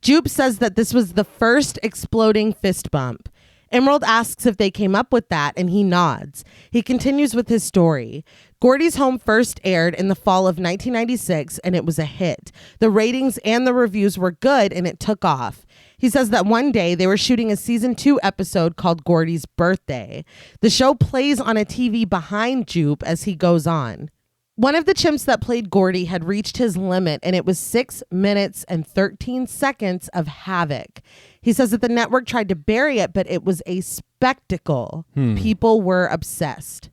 Jupe says that this was the first exploding fist bump. Emerald asks if they came up with that, and he nods. He continues with his story. Gordy's Home first aired in the fall of 1996, and it was a hit. The ratings and the reviews were good, and it took off. He says that one day they were shooting a season 2 episode called Gordy's Birthday. The show plays on a TV behind Jupe as he goes on. One of the chimps that played Gordy had reached his limit, and it was 6 minutes and 13 seconds of havoc. He says that the network tried to bury it, but it was a spectacle. People were obsessed.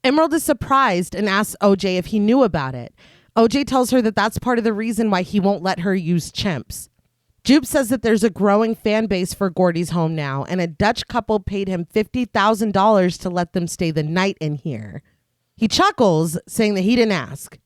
Emerald is surprised and asks OJ if he knew about it. OJ tells her that that's part of the reason why he won't let her use chimps. Jupe says that there's a growing fan base for Gordy's Home now, and a Dutch couple paid him $50,000 to let them stay the night in here. He chuckles, saying that he didn't ask.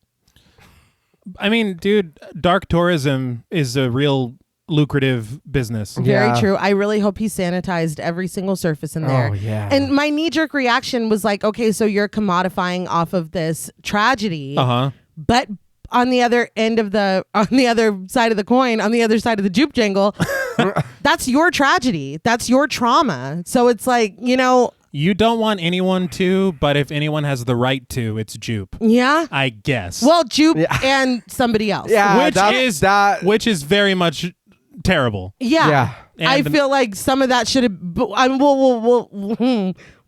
I mean, dude, dark tourism is a real lucrative business. Very Yeah. true. I really hope he sanitized every single surface in there. Oh, yeah. And my knee-jerk reaction was like, okay, so you're commodifying off of this tragedy. Uh-huh. But on the other side of the coin, on the other side of the Jupe jangle, that's your tragedy. That's your trauma. So it's like, You don't want anyone to, but if anyone has the right to, it's Jupe. yeah. I guess. Well, Jupe and somebody else. Yeah. which is very much terrible. Yeah. Yeah. I And- feel like some of that should have.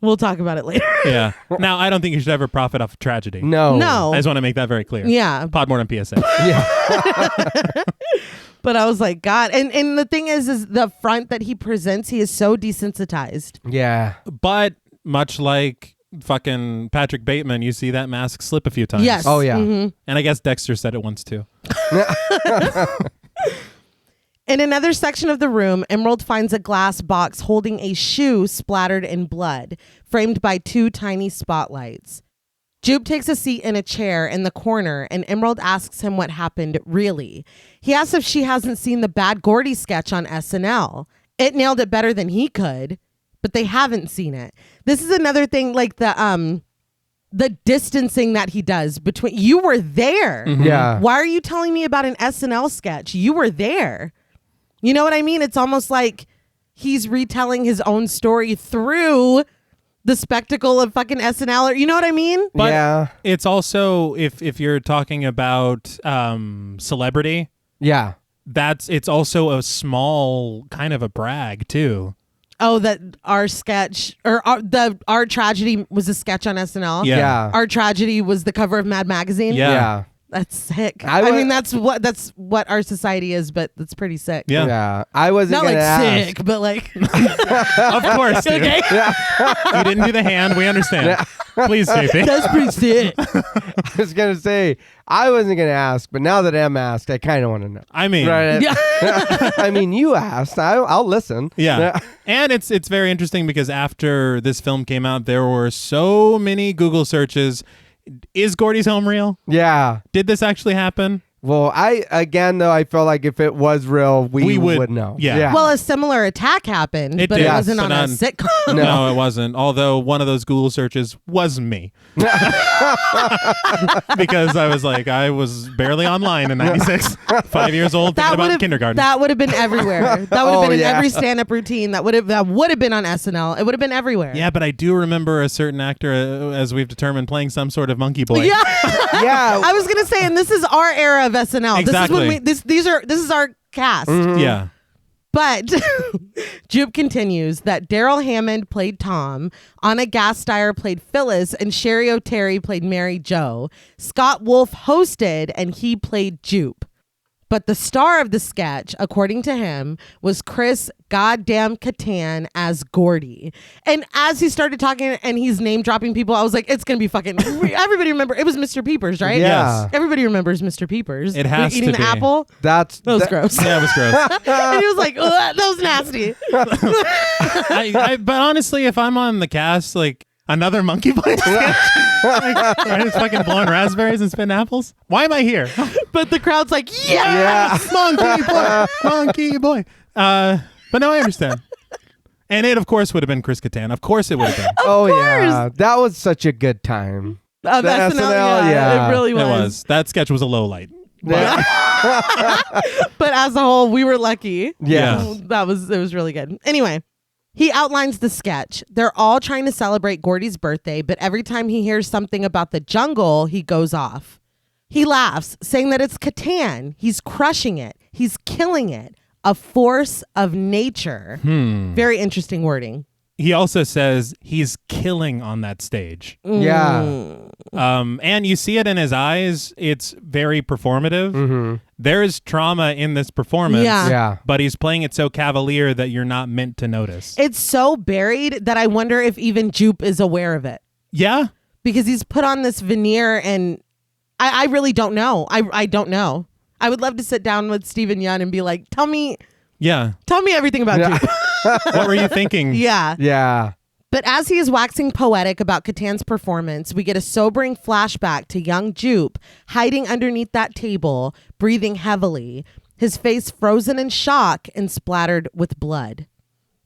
We'll talk about it later. Yeah. Now, I don't think you should ever profit off of tragedy. No. No. I just want to make that very clear. Yeah. Pod Mortem PSA. Yeah. But I was like, God. And the thing is the front that he presents, he is so desensitized. Yeah. But much like fucking Patrick Bateman, you see that mask slip a few times. Yes. Oh, yeah. Mhm. And I guess Dexter said it once too. In another section of the room, Emerald finds a glass box holding a shoe splattered in blood, framed by 2 tiny spotlights. Jupe takes a seat in a chair in the corner, and Emerald asks him what happened really. He asks if she hasn't seen the Bad Gordy sketch on SNL. It nailed it better than he could, but they haven't seen it. This is another thing, like the distancing that he does between, you were there. Mm-hmm. Yeah. Why are you telling me about an SNL sketch? You were there. You know what I mean? It's almost like he's retelling his own story through the spectacle of fucking SNL. Or, you know what I mean? But yeah. it's also, if you're talking about celebrity, Yeah. it's also a small kind of a brag too. Oh, that our sketch or our tragedy was a sketch on SNL. Yeah. Yeah. Our tragedy was the cover of Mad Magazine. Yeah. Yeah. That's sick. I I wa- mean, that's what our society is, but that's pretty sick. Yeah. Yeah. I wasn't Not going like to ask. sick, but like Of course, dude. okay. You didn't do the hand. We understand. Please, JP. That's pretty sick. I was going to say, I wasn't going to ask, but now that I'm asked, I kind of want to know. I mean, Right. Yeah. I mean, you asked. I'll listen. yeah. And it's very interesting because after this film came out, there were so many Google searches. Is Gordy's home real? Yeah. Did this actually happen? Well, I feel like if it was real, we would know. Yeah. Well, a similar attack happened, It but did. it wasn't Yes, on a and sitcom. No, it wasn't. Although one of those Google searches was me. Because I was barely online in 96, 5 years old, thinking about kindergarten. That would have been everywhere. That would have Oh, been in yeah. every stand-up routine. That would have been on SNL. It would have been everywhere. Yeah, but I do remember a certain actor, as we've determined, playing some sort of monkey boy. Yeah. Yeah. I was gonna say, and this is our era of SNL. Exactly. This is our cast. Yeah. But Jupe continues that Daryl Hammond played Tom, Anna Gasteyer played Phyllis, and Sherry O'Terry played Mary Jo. Scott Wolf hosted, and he played Jupe. But the star of the sketch, according to him, was Chris goddamn Kattan as Gordy. And as he started talking and he's name dropping people, I was like, it's going to be fucking... Everybody remember, it was Mr. Peepers, right? Yeah. Yes. Everybody remembers Mr. Peepers. It has eating to the be. apple. That That was gross. Yeah, it was gross. And he was like, "Ugh, that was nasty." But honestly, if I'm on the cast, like another monkey boy sketch, I'm just fucking blowing raspberries and spitting apples. Why am I here? But the crowd's like, yeah. Monkey boy, monkey boy. But no, I understand. And it, of course, would have been Chris Kattan. Of course, it would have been. Oh yeah, that was such a good time. Of The SNL, yeah. it really It was. That sketch was a low light. Yeah. But as a whole, we were lucky. Yeah. It was really good. Anyway, he outlines the sketch. They're all trying to celebrate Gordy's birthday, but every time he hears something about the jungle, he goes off. He laughs, saying that it's Catan. He's crushing it. He's killing it. A force of nature. Very interesting wording. He also says he's killing on that stage. Yeah. And you see it in his eyes. It's very performative. Mm-hmm. There is trauma in this performance. Yeah. Yeah. But he's playing it so cavalier that you're not meant to notice. It's so buried that I wonder if even Jupe is aware of it. Yeah. Because he's put on this veneer, and I really don't know. I don't know. I would love to sit down with Stephen Yeun and be like, tell me everything about Jupe. What were you thinking? Yeah. Yeah. But as he is waxing poetic about Catan's performance, we get a sobering flashback to young Jupe hiding underneath that table, breathing heavily, his face frozen in shock and splattered with blood.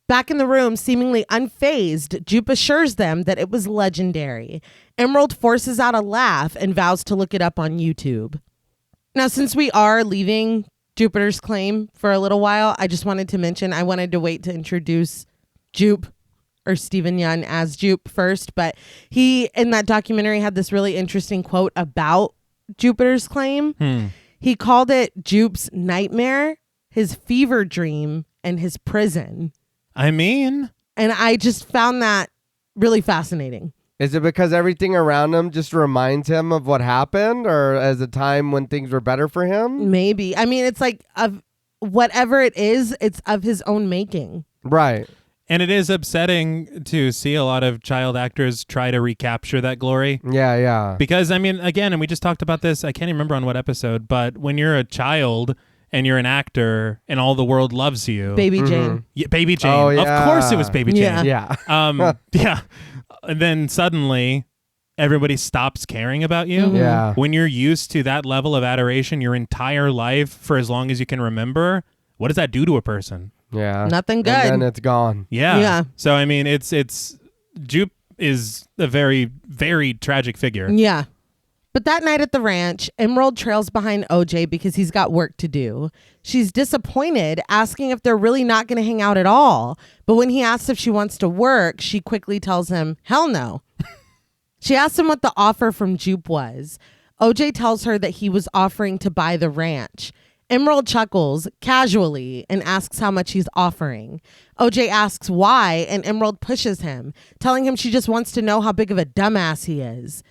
Back in the room, seemingly unfazed, Jupe assures them that it was legendary. Emerald forces out a laugh and vows to look it up on YouTube. Now, since we are leaving Jupiter's Claim for a little while, I just wanted to mention I wanted to wait to introduce Jupe or Stephen Yeun as Jupe first, but he in that documentary had this really interesting quote about Jupiter's Claim. He called it Jupe's nightmare, his fever dream, and his prison. I mean, And I just found that really fascinating. Is it because everything around him just reminds him of what happened, or as a time when things were better for him? Maybe. I mean, it's like of whatever it is, it's of his own making. Right. And it is upsetting to see a lot of child actors try to recapture that glory. Yeah. Because, I mean, again, and we just talked about this, I can't even remember on what episode, but when you're a child and you're an actor and all the world loves you. Baby Jane. Yeah, Baby Jane. Oh, yeah. Of course it was Baby Jane. Yeah. Yeah. And then suddenly everybody stops caring about you. Mhm. Yeah. When you're used to that level of adoration your entire life for as long as you can remember, what does that do to a person? Yeah. Nothing good. And then it's gone. Yeah. Yeah. So, I mean, Jupe is a very, very tragic figure. Yeah. But that night at the ranch, Emerald trails behind OJ because he's got work to do. She's disappointed, asking if they're really not going to hang out at all. But when he asks if she wants to work, she quickly tells him, hell no. She asks him what the offer from Jupe was. OJ tells her that he was offering to buy the ranch. Emerald chuckles casually and asks how much he's offering. OJ asks why, and Emerald pushes him, telling him she just wants to know how big of a dumbass he is.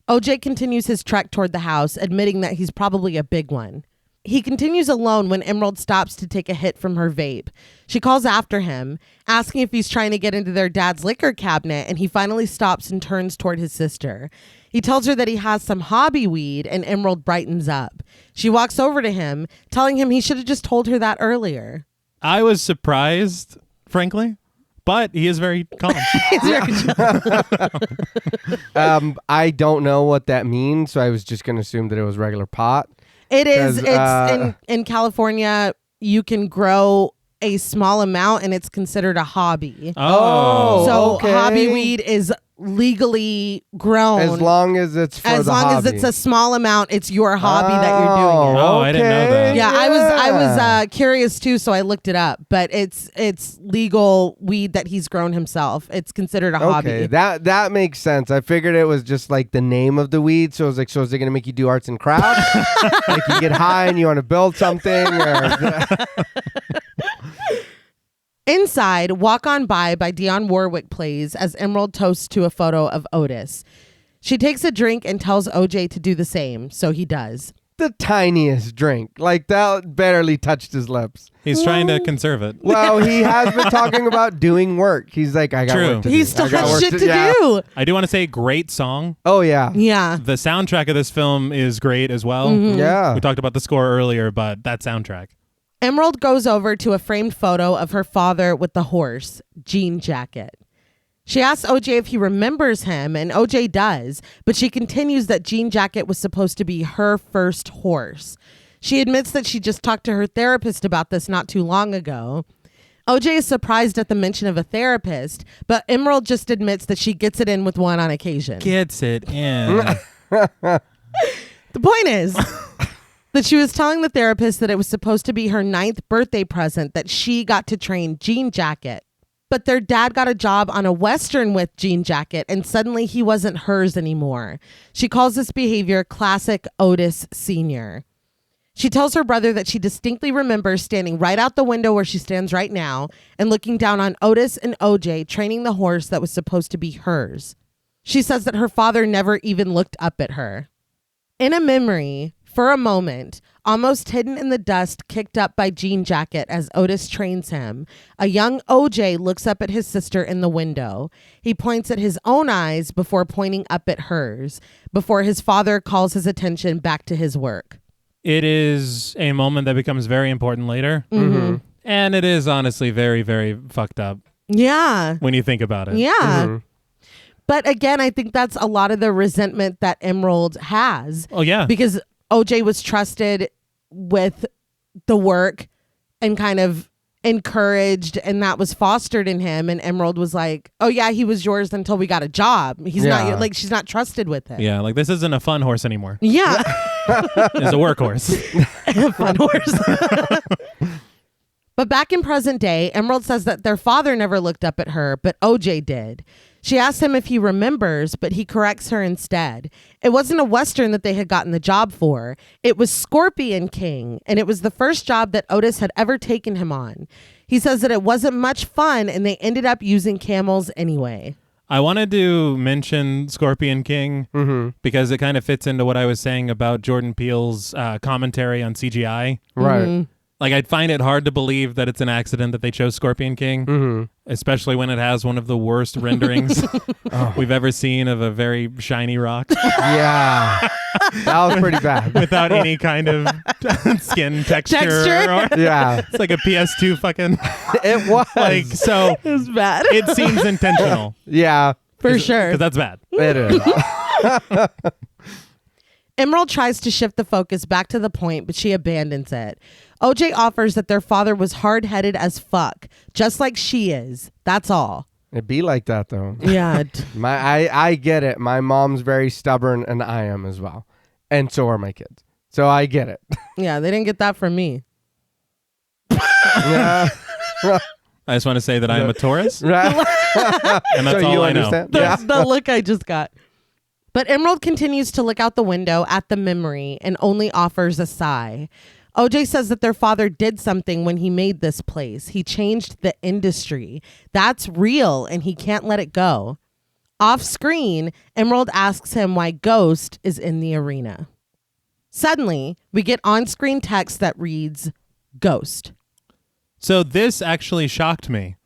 OJ continues his trek toward the house, admitting that he's probably a big one. He continues alone when Emerald stops to take a hit from her vape. She calls after him, asking if he's trying to get into their dad's liquor cabinet, and he finally stops and turns toward his sister. He tells her that he has some hobby weed, and Emerald brightens up. She walks over to him, telling him he should have just told her that earlier. I was surprised, frankly, but he is very calm. He's very I don't know what that means, so I was just going to assume that it was regular pot. It is. 'Cause, It's in California, you can grow a small amount, and it's considered a hobby. Oh. So okay. hobby weed is legally grown. As long as it's for as the long hobby. as it's a small amount, it's your hobby that you're doing it. Oh, I didn't know that. Yeah, I was curious too, so I looked it up. But it's legal weed that he's grown himself. It's considered a hobby. Okay, that makes sense. I figured it was just like the name of the weed. So I was like, so is it going to make you do arts and crafts? Like you get high and you want to build something? Or Inside, Walk On By Dionne Warwick plays as Emerald toasts to a photo of Otis. She takes a drink and tells OJ to do the same, so he does. the tiniest drink. Like that barely touched his lips. He's trying to conserve it. Well, he has been talking about doing work. He's like, I got True. work to He do. still I got has work shit to yeah. do. I do want to say great song. Oh, yeah. Yeah. The soundtrack of this film is great as well. Yeah. We talked about the score earlier, but that soundtrack. Emerald goes over to a framed photo of her father with the horse, Jean Jacket. She asks OJ if he remembers him, and OJ does, but she continues that Jean Jacket was supposed to be her first horse. She admits that she just talked to her therapist about this not too long ago. OJ is surprised at the mention of a therapist, but Emerald just admits that she gets it in with one on occasion. Gets it in. The point is that she was telling the therapist that it was supposed to be her 9th birthday present that she got to train Jean Jacket. But their dad got a job on a Western with Jean Jacket, and suddenly he wasn't hers anymore. She calls this behavior classic Otis Sr. She tells her brother that she distinctly remembers standing right out the window where she stands right now and looking down on Otis and OJ training the horse that was supposed to be hers. She says that her father never even looked up at her. In a memory, for a moment, almost hidden in the dust kicked up by Jean Jacket as Otis trains him, a young OJ looks up at his sister in the window. He points at his own eyes before pointing up at hers, before his father calls his attention back to his work. It is a moment that becomes very important later. Mm-hmm. And it is honestly very, very fucked up Yeah. when you think about it. Yeah. But again, I think that's a lot of the resentment that Emerald has. Oh, yeah. Because OJ was trusted with the work and kind of encouraged, and that was fostered in him. And Emerald was like, oh yeah, he was yours until we got a job. He's not like, she's not trusted with it. Yeah, like this isn't a fun horse anymore. Yeah. It's a workhorse. Fun horse. But back in present day, Emerald says that their father never looked up at her, but OJ did. She asks him if he remembers, but he corrects her instead. It wasn't a Western that they had gotten the job for. It was Scorpion King, and it was the first job that Otis had ever taken him on. He says that it wasn't much fun, and they ended up using camels anyway. I wanted to mention Scorpion King because it kind of fits into what I was saying about Jordan Peele's commentary on CGI. Right. Like, I'd find it hard to believe that it's an accident that they chose Scorpion King, especially when it has one of the worst renderings we've ever seen of a very shiny rock. Yeah. That was pretty bad. Without any kind of skin texture. Yeah. It's like a PS2 fucking... It was. Like, so... It was bad. It seems intentional. Yeah. For sure. Because that's bad. It is. Emerald tries to shift the focus back to the point, but she abandons it. OJ offers that their father was hard-headed as fuck, just like she is. That's all. It'd be like that, though. Yeah. I get it. My mom's very stubborn, and I am as well. And so are my kids. So I get it. Yeah, they didn't get that from me. Yeah. I just want to say that I am a Taurus, Right. and that's So all you I know. understand? The look I just got. But Emerald continues to look out the window at the memory and only offers a sigh. OJ says that their father did something when he made this place. He changed the industry. That's real, and he can't let it go. Off screen, Emerald asks him why Ghost is in the arena. Suddenly, we get on-screen text that reads, Ghost. So this actually shocked me.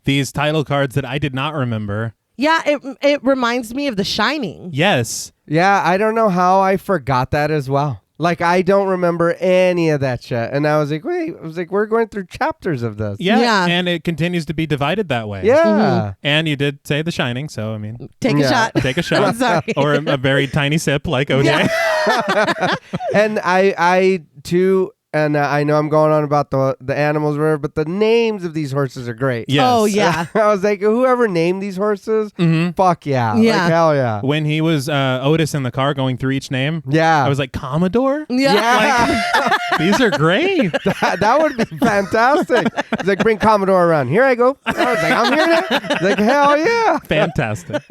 These title cards that I did not remember. Yeah, it reminds me of The Shining. Yes. Yeah, I don't know how I forgot that as well. Like, I don't remember any of that shit. And I was like, wait, we're going through chapters of this. Yeah. And it continues to be divided that way. Yeah. And you did say The Shining, so I mean, Take a shot. take a shot. I'm sorry. Or a very tiny sip like OJ. Yeah. And I too, and I know I'm going on about the animals, but the names of these horses are great. Yes. Oh, yeah. I was like, whoever named these horses, fuck yeah. Yeah. Like, hell yeah. When he was Otis in the car going through each name, Yeah. I was like, Commodore? Yeah. These are great. that would be fantastic. He's like, bring Commodore around. Here I go. I was like, I'm here now. He's like, hell yeah. Fantastic.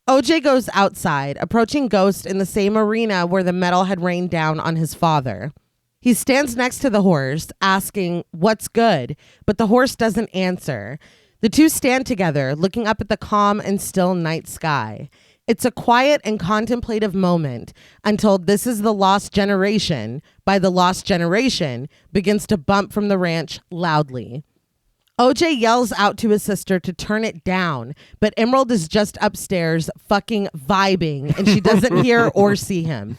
OJ goes outside, approaching Ghost in the same arena where the metal had rained down on his father. He stands next to the horse, asking, what's good? But the horse doesn't answer. The two stand together, looking up at the calm and still night sky. It's a quiet and contemplative moment until This Is the Lost Generation by The Lost Generation begins to bump from the ranch loudly. OJ yells out to his sister to turn it down, but Emerald is just upstairs fucking vibing and she doesn't hear or see him.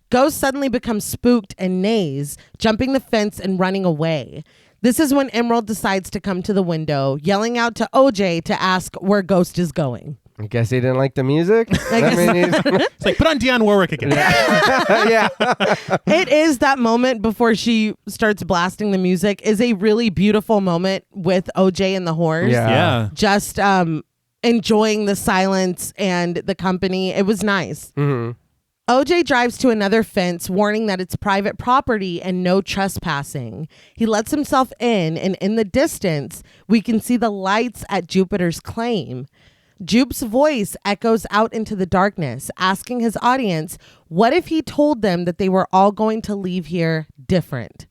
Ghost suddenly becomes spooked and neighs, jumping the fence and running away. This is when Emerald decides to come to the window, yelling out to OJ to ask where Ghost is going. I guess he didn't like the music. I mean, It's like, put on Dionne Warwick again. yeah. It is that moment before she starts blasting the music is a really beautiful moment with OJ and the horse. Yeah. Just enjoying the silence and the company. It was nice. OJ drives to another fence, warning that it's private property and no trespassing. He lets himself in, and in the distance, we can see the lights at Jupiter's claim. Jupe's voice echoes out into the darkness, asking his audience, what if he told them that they were all going to leave here different?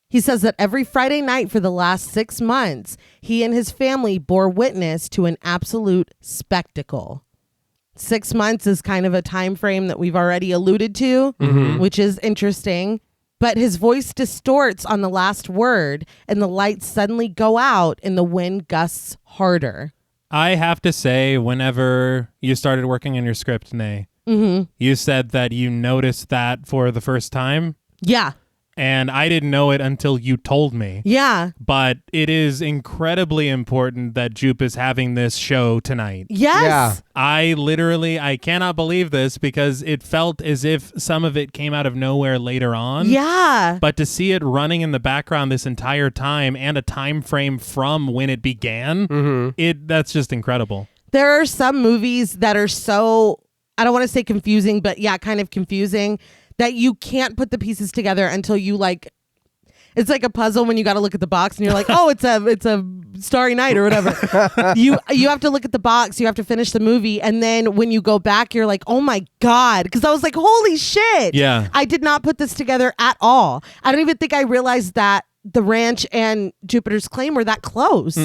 He says that every Friday night for the last 6 months, he and his family bore witness to an absolute spectacle. 6 months is kind of a time frame that we've already alluded to, which is interesting. But his voice distorts on the last word, and the lights suddenly go out and the wind gusts harder. I have to say, whenever you started working on your script, Nay, you said that you noticed that for the first time. Yeah. And I didn't know it until you told me. Yeah. But it is incredibly important that Jupe is having this show tonight. Yes. Yeah. I cannot believe this because it felt as if some of it came out of nowhere later on. Yeah. But to see it running in the background this entire time and a time frame from when it began, that's just incredible. There are some movies that are so, I don't want to say confusing, but yeah, kind of confusing, that you can't put the pieces together until you it's like a puzzle when you got to look at the box and you're like, oh, it's a Starry Night or whatever. you have to look at the box, you have to finish the movie, and then when you go back, you're like, oh my God, because I was like, holy shit. Yeah. I did not put this together at all. I don't even think I realized that the ranch and Jupiter's Claim were that close.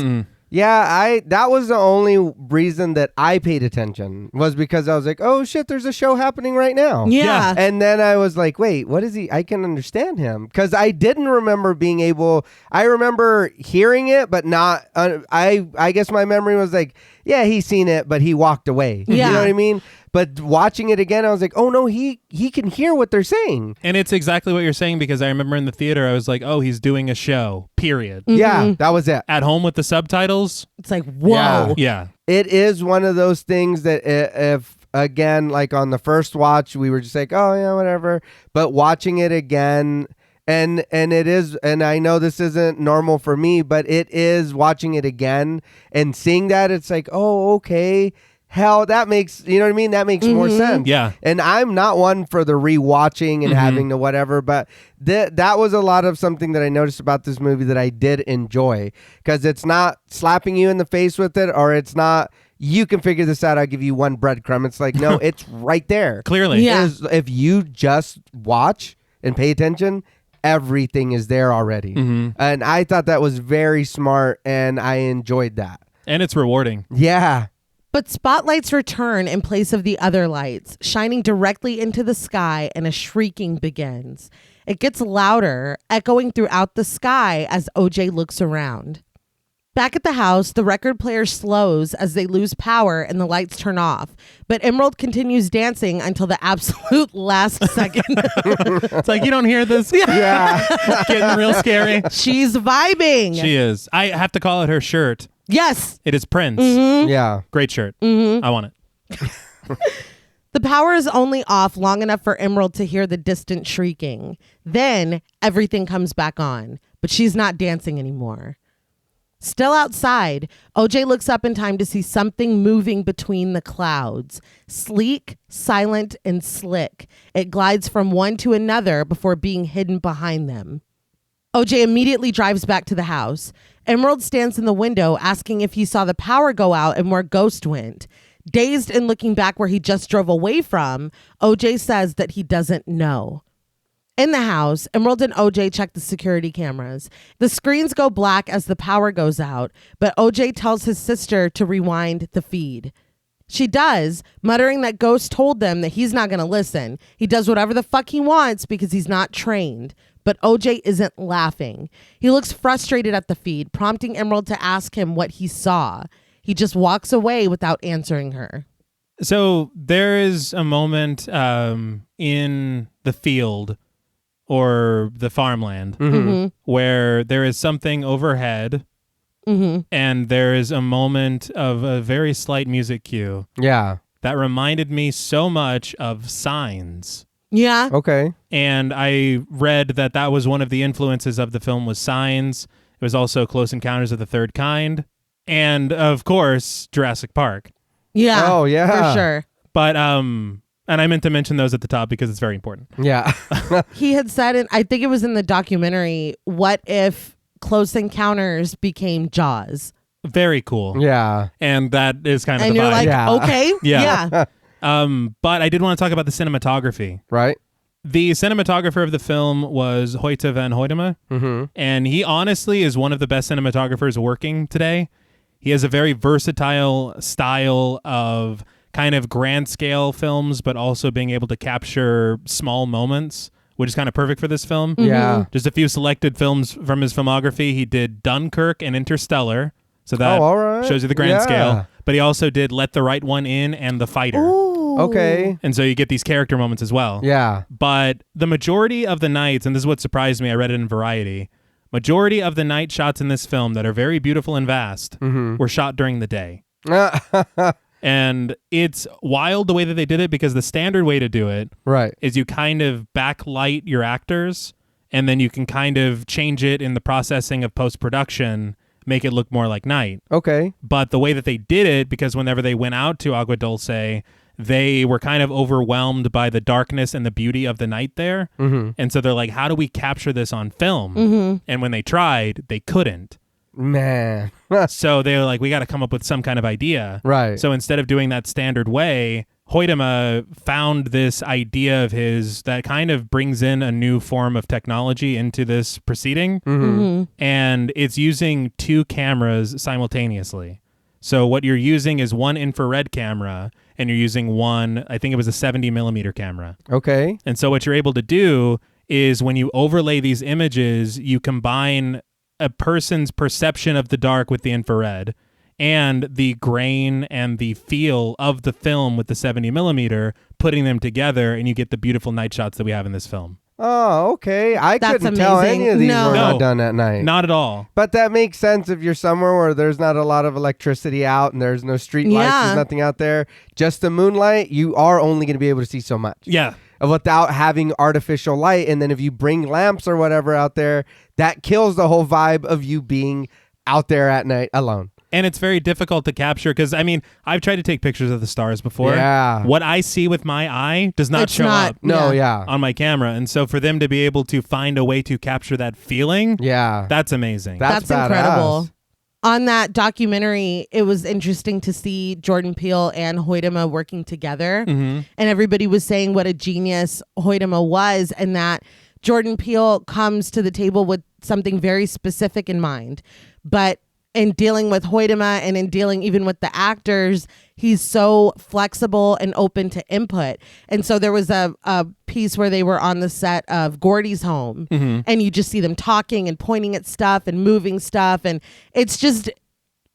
Yeah, that was the only reason that I paid attention was because I was like, oh shit, there's a show happening right now. Yeah. And then I was like, wait, what is he? I can understand him. Because I didn't remember being able, I remember hearing it, but not, I guess my memory was like, yeah, he's seen it, but he walked away. Yeah. You know what I mean? But watching it again, I was like, oh no, he can hear what they're saying. And it's exactly what you're saying, because I remember in the theater, I was like, oh, he's doing a show, period. Yeah, that was it. At home with the subtitles. It's like, whoa. Yeah. It is one of those things that if, again, like on the first watch, we were just like, oh yeah, whatever. But watching it again, and it is, and I know this isn't normal for me, but it is watching it again and seeing that, it's like, oh, okay. Hell, that makes, you know what I mean? That makes more sense. Yeah. And I'm not one for the rewatching and having to whatever, but that was a lot of something that I noticed about this movie that I did enjoy, because it's not slapping you in the face with it, or it's not, you can figure this out, I'll give you one breadcrumb. It's like, no, it's right there. Clearly. Yeah. If you just watch and pay attention, everything is there already. And I thought that was very smart, and I enjoyed that. And it's rewarding. Yeah. But spotlights return in place of the other lights, shining directly into the sky, and a shrieking begins. It gets louder, echoing throughout the sky as OJ looks around. Back at the house, the record player slows as they lose power and the lights turn off. But Emerald continues dancing until the absolute last second. It's like, you don't hear this? Yeah. Getting real scary. She's vibing. She is. I have to call it her shirt. Yes. It is Prince. Yeah. Great shirt. I want it. The power is only off long enough for Emerald to hear the distant shrieking. Then everything comes back on, but she's not dancing anymore. Still outside, OJ looks up in time to see something moving between the clouds. Sleek, silent, and slick. It glides from one to another before being hidden behind them. OJ immediately drives back to the house. Emerald stands in the window asking if he saw the power go out and where Ghost went. Dazed and looking back where he just drove away from, OJ says that he doesn't know. In the house, Emerald and OJ check the security cameras. The screens go black as the power goes out, but OJ tells his sister to rewind the feed. She does, muttering that Ghost told them that he's not going to listen. He does whatever the fuck he wants because he's not trained. But OJ isn't laughing. He looks frustrated at the feed, prompting Emerald to ask him what he saw. He just walks away without answering her. So there is a moment in the field or the farmland where there is something overhead, and there is a moment of a very slight music cue. Yeah. That reminded me so much of Signs. Yeah. Okay. And I read that that was one of the influences of the film was Signs. It was also Close Encounters of the Third Kind. And, of course, Jurassic Park. Yeah. Oh, yeah. For sure. But, and I meant to mention those at the top because it's very important. Yeah. He had said, and I think it was in the documentary, what if Close Encounters became Jaws? Very cool. Yeah. And that is kind of And the you're vibe. like, Yeah. okay. Yeah. But I did want to talk about the cinematography. Right. The cinematographer of the film was Hoyte van Hoytema, and he honestly is one of the best cinematographers working today. He has a very versatile style of kind of grand scale films, but also being able to capture small moments, which is kind of perfect for this film. Yeah. Just a few selected films from his filmography. He did Dunkirk and Interstellar, so that all right. shows you the grand Yeah. scale. But he also did Let the Right One In and The Fighter. Ooh. Okay. And so you get these character moments as well. Yeah. But the majority of the nights, and this is what surprised me, I read it in Variety, majority of the night shots in this film that are very beautiful and vast were shot during the day. And it's wild the way that they did it, because the standard way to do it Right. is you kind of backlight your actors, and then you can kind of change it in the processing of post-production, make it look more like night. Okay. But the way that they did it, because whenever they went out to Agua Dulce, they were kind of overwhelmed by the darkness and the beauty of the night there. And so they're like, how do we capture this on film? And when they tried, they couldn't. Man. So they were like, we got to come up with some kind of idea. Right. So instead of doing that standard way, Hoytema found this idea of his that kind of brings in a new form of technology into this proceeding. And it's using 2 cameras simultaneously. So what you're using is one infrared camera, and you're using one, I think it was a 70 millimeter camera. Okay. And so what you're able to do is when you overlay these images, you combine a person's perception of the dark with the infrared and the grain and the feel of the film with the 70 millimeter, putting them together, and you get the beautiful night shots that we have in this film. Oh, okay. I That's couldn't tell amazing. any of these No. were No. not done at night. Not at all. But that makes sense if you're somewhere where there's not a lot of electricity out and there's no street lights, Yeah. there's nothing out there. Just the moonlight, you are only going to be able to see so much. Yeah. Without having artificial light. And then if you bring lamps or whatever out there, that kills the whole vibe of you being out there at night alone. And it's very difficult to capture because, I mean, I've tried to take pictures of the stars before. Yeah. What I see with my eye does not It's show not- up No, yeah. on my camera. And so for them to be able to find a way to capture that feeling, Yeah. that's amazing. That's incredible. badass. On that documentary, it was interesting to see Jordan Peele and Hoytema working together. And everybody was saying what a genius Hoytema was, and that Jordan Peele comes to the table with something very specific in mind. But in dealing with Hoytema and in dealing even with the actors, he's so flexible and open to input. And so there was a piece where they were on the set of Gordy's home, and you just see them talking and pointing at stuff and moving stuff. And it's just,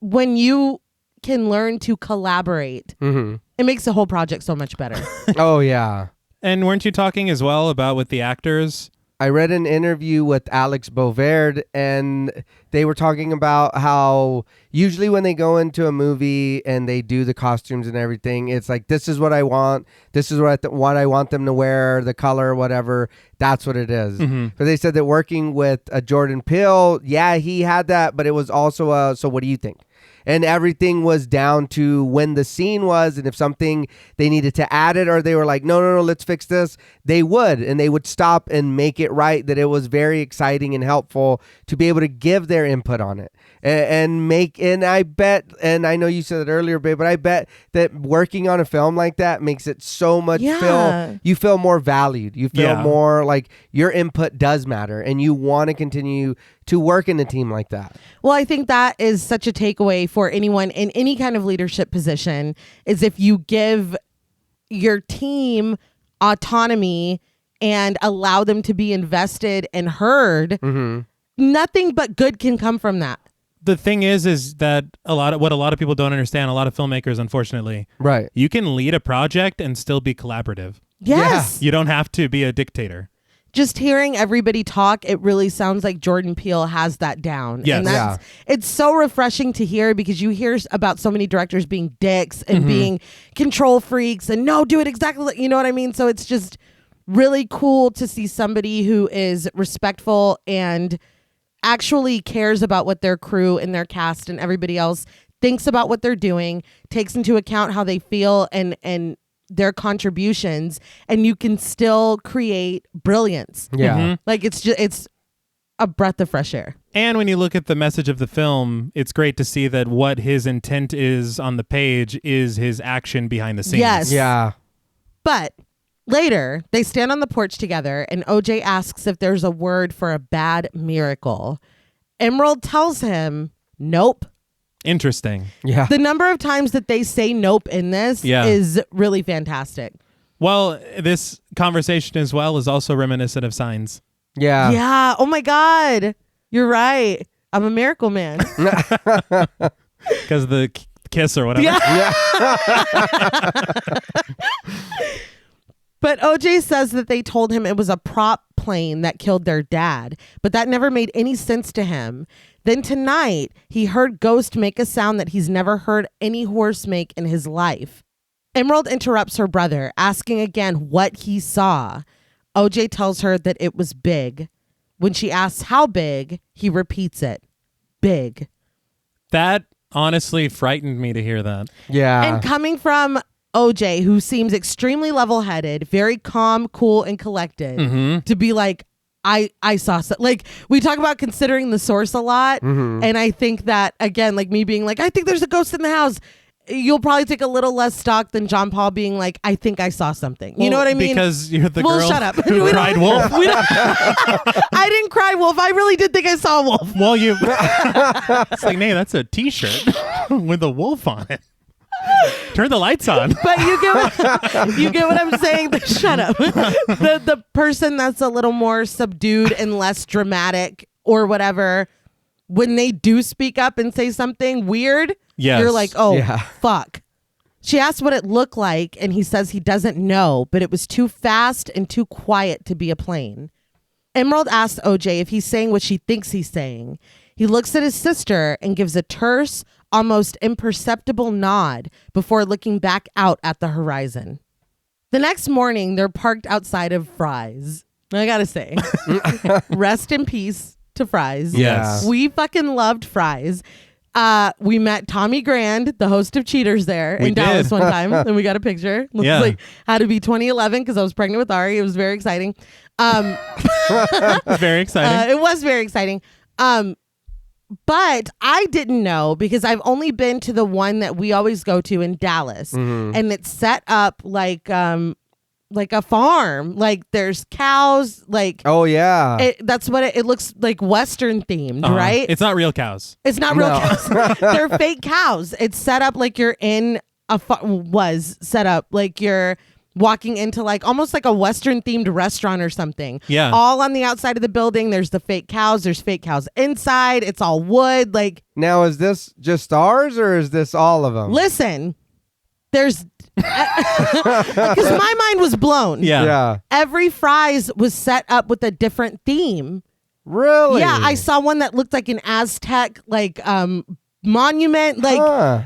when you can learn to collaborate, it makes the whole project so much better. Oh, yeah. And weren't you talking as well about with the actors? I read an interview with Alex Bovaird, and they were talking about how usually when they go into a movie and they do the costumes and everything, it's like, this is what I want. This is what I want them to wear, the color, whatever. That's what it is. But they said that working with Jordan Peele, yeah, he had that, but it was also so what do you think? And everything was down to when the scene was, and if something they needed to add it, or they were like, no, let's fix this, they would, and they would stop and make it right. That it was very exciting and helpful to be able to give their input on it and I bet, and I know you said it earlier, babe, but I bet that working on a film like that makes it so much you feel more valued. You feel more like your input does matter, and you want to continue to work in a team like that. Well, I think that is such a takeaway for anyone in any kind of leadership position, is if you give your team autonomy and allow them to be invested and heard, nothing but good can come from that. The thing is that what a lot of people don't understand, a lot of filmmakers, unfortunately, Right. you can lead a project and still be collaborative. Yes. You don't have to be a dictator. Just hearing everybody talk, it really sounds like Jordan Peele has that down. Yes. And it's so refreshing to hear, because you hear about so many directors being dicks and being control freaks and no, do it exactly like, you know what I mean? So it's just really cool to see somebody who is respectful and actually cares about what their crew and their cast and everybody else thinks about what they're doing, takes into account how they feel and their contributions, and you can still create brilliance. Yeah. Like it's a breath of fresh air. And when you look at the message of the film, it's great to see that what his intent is on the page is his action behind the scenes. Yes. Yeah. But later, they stand on the porch together, and OJ asks if there's a word for a bad miracle. Emerald tells him, nope. Interesting. Yeah. The number of times that they say nope in this is really fantastic. Well, this conversation as well is also reminiscent of Signs. Yeah. Yeah. Oh my God. You're right. I'm a miracle man. Because the kiss or whatever. Yeah. But OJ says that they told him it was a prop plane that killed their dad, but that never made any sense to him. Then tonight, he heard Ghost make a sound that he's never heard any horse make in his life. Emerald interrupts her brother, asking again what he saw. OJ tells her that it was big. When she asks how big, he repeats it. Big. That honestly frightened me to hear that. Yeah. And coming from OJ, who seems extremely level-headed, very calm, cool, and collected, to be like, I saw so, like, we talk about considering the source a lot, and I think that, again, like me being like, I think there's a ghost in the house, you'll probably take a little less stock than John Paul being like, I think I saw something. You know what I mean? Because you're the girl shut up. who cried wolf. I didn't cry wolf. I really did think I saw a wolf. Well, it's like, nay, that's a T-shirt with a wolf on it. Turn the lights on. But you get what I'm saying? Shut up. The person that's a little more subdued and less dramatic or whatever, when they do speak up and say something weird, you're like, oh, fuck. She asked what it looked like, and he says he doesn't know, but it was too fast and too quiet to be a plane. Emerald asks OJ if he's saying what she thinks he's saying. He looks at his sister and gives a terse, almost imperceptible nod before looking back out at the horizon. The next morning, they're parked outside of Fry's. I gotta say, rest in peace to Fry's. Yes. We fucking loved Fry's. We met Tommy Grand, the host of Cheaters there in Dallas one time, and we got a picture. It was like, had to be 2011 because I was pregnant with Ari. It was very exciting. It was very exciting. It was very exciting. But I didn't know because I've only been to the one that we always go to in Dallas, and it's set up like a farm. Like there's cows. Like that's what it looks like. Western themed, right? It's not real cows. It's not real cows. They're fake cows. It's set up like you're in was set up like you're walking into like almost like a Western themed restaurant or something. Yeah. All on the outside of the building. There's the fake cows. There's fake cows inside. It's all wood. Like, now, is this just ours or is this all of them? Listen, there's because my mind was blown. Yeah. Every Fry's was set up with a different theme. Really? Yeah. I saw one that looked like an Aztec like monument. Like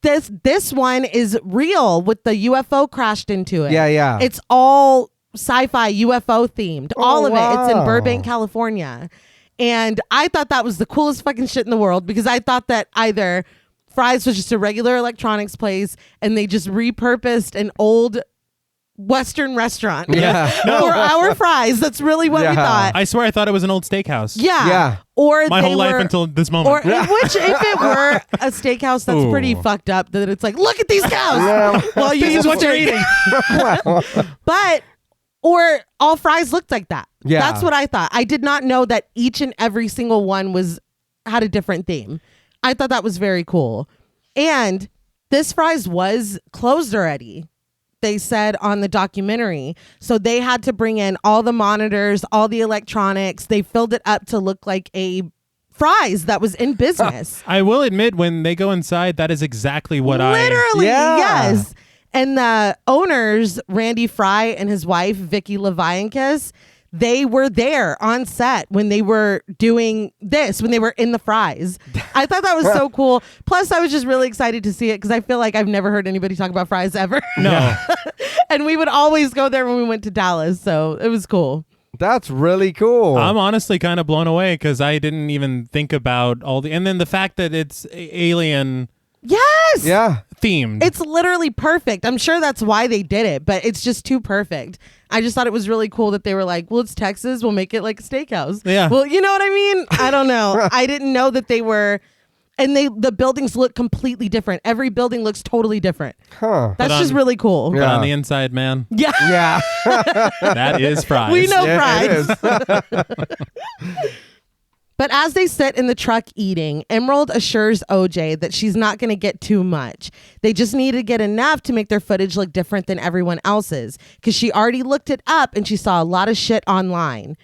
this one is real with the UFO crashed into it. Yeah. It's all sci-fi UFO themed. All of it. It's in Burbank, California. And I thought that was the coolest fucking shit in the world because I thought that either Fry's was just a regular electronics place and they just repurposed an old Western restaurant for our Fry's. That's really what we thought. I swear I thought it was an old steakhouse. Yeah. Or my whole life until this moment. Or which, if it were a steakhouse, that's pretty fucked up. That it's like, look at these cows. Well, you this is what you're eating. But or all Fry's looked like that. Yeah. That's what I thought. I did not know that each and every single one had a different theme. I thought that was very cool. And this Fry's was closed already, they said on the documentary. So they had to bring in all the monitors, all the electronics. They filled it up to look like a Fry's that was in business. I will admit, when they go inside, that is exactly what Literally, yes. And the owners, Randy Fry and his wife, Vicky Leviankis, they were there on set when they were doing this, when they were in the Fry's. I thought that was so cool. Plus, I was just really excited to see it because I feel like I've never heard anybody talk about Fry's ever. No. And we would always go there when we went to Dallas. So it was cool. That's really cool. I'm honestly kind of blown away because I didn't even think about all and then the fact that it's alien Yes. Yeah. themed. It's literally perfect. I'm sure that's why they did it, but it's just too perfect. I just thought it was really cool that they were like, well, it's Texas. We'll make it like a steakhouse. Yeah. Well, you know what I mean? I don't know. I didn't know that they were, and the buildings look completely different. Every building looks totally different. Huh. That's just really cool. But Yeah. on the inside, man, Yeah. Yeah. that is Fry's. We know Yeah, it Fry's. is. But as they sit in the truck eating, Emerald assures OJ that she's not going to get too much. They just need to get enough to make their footage look different than everyone else's, because she already looked it up and she saw a lot of shit online.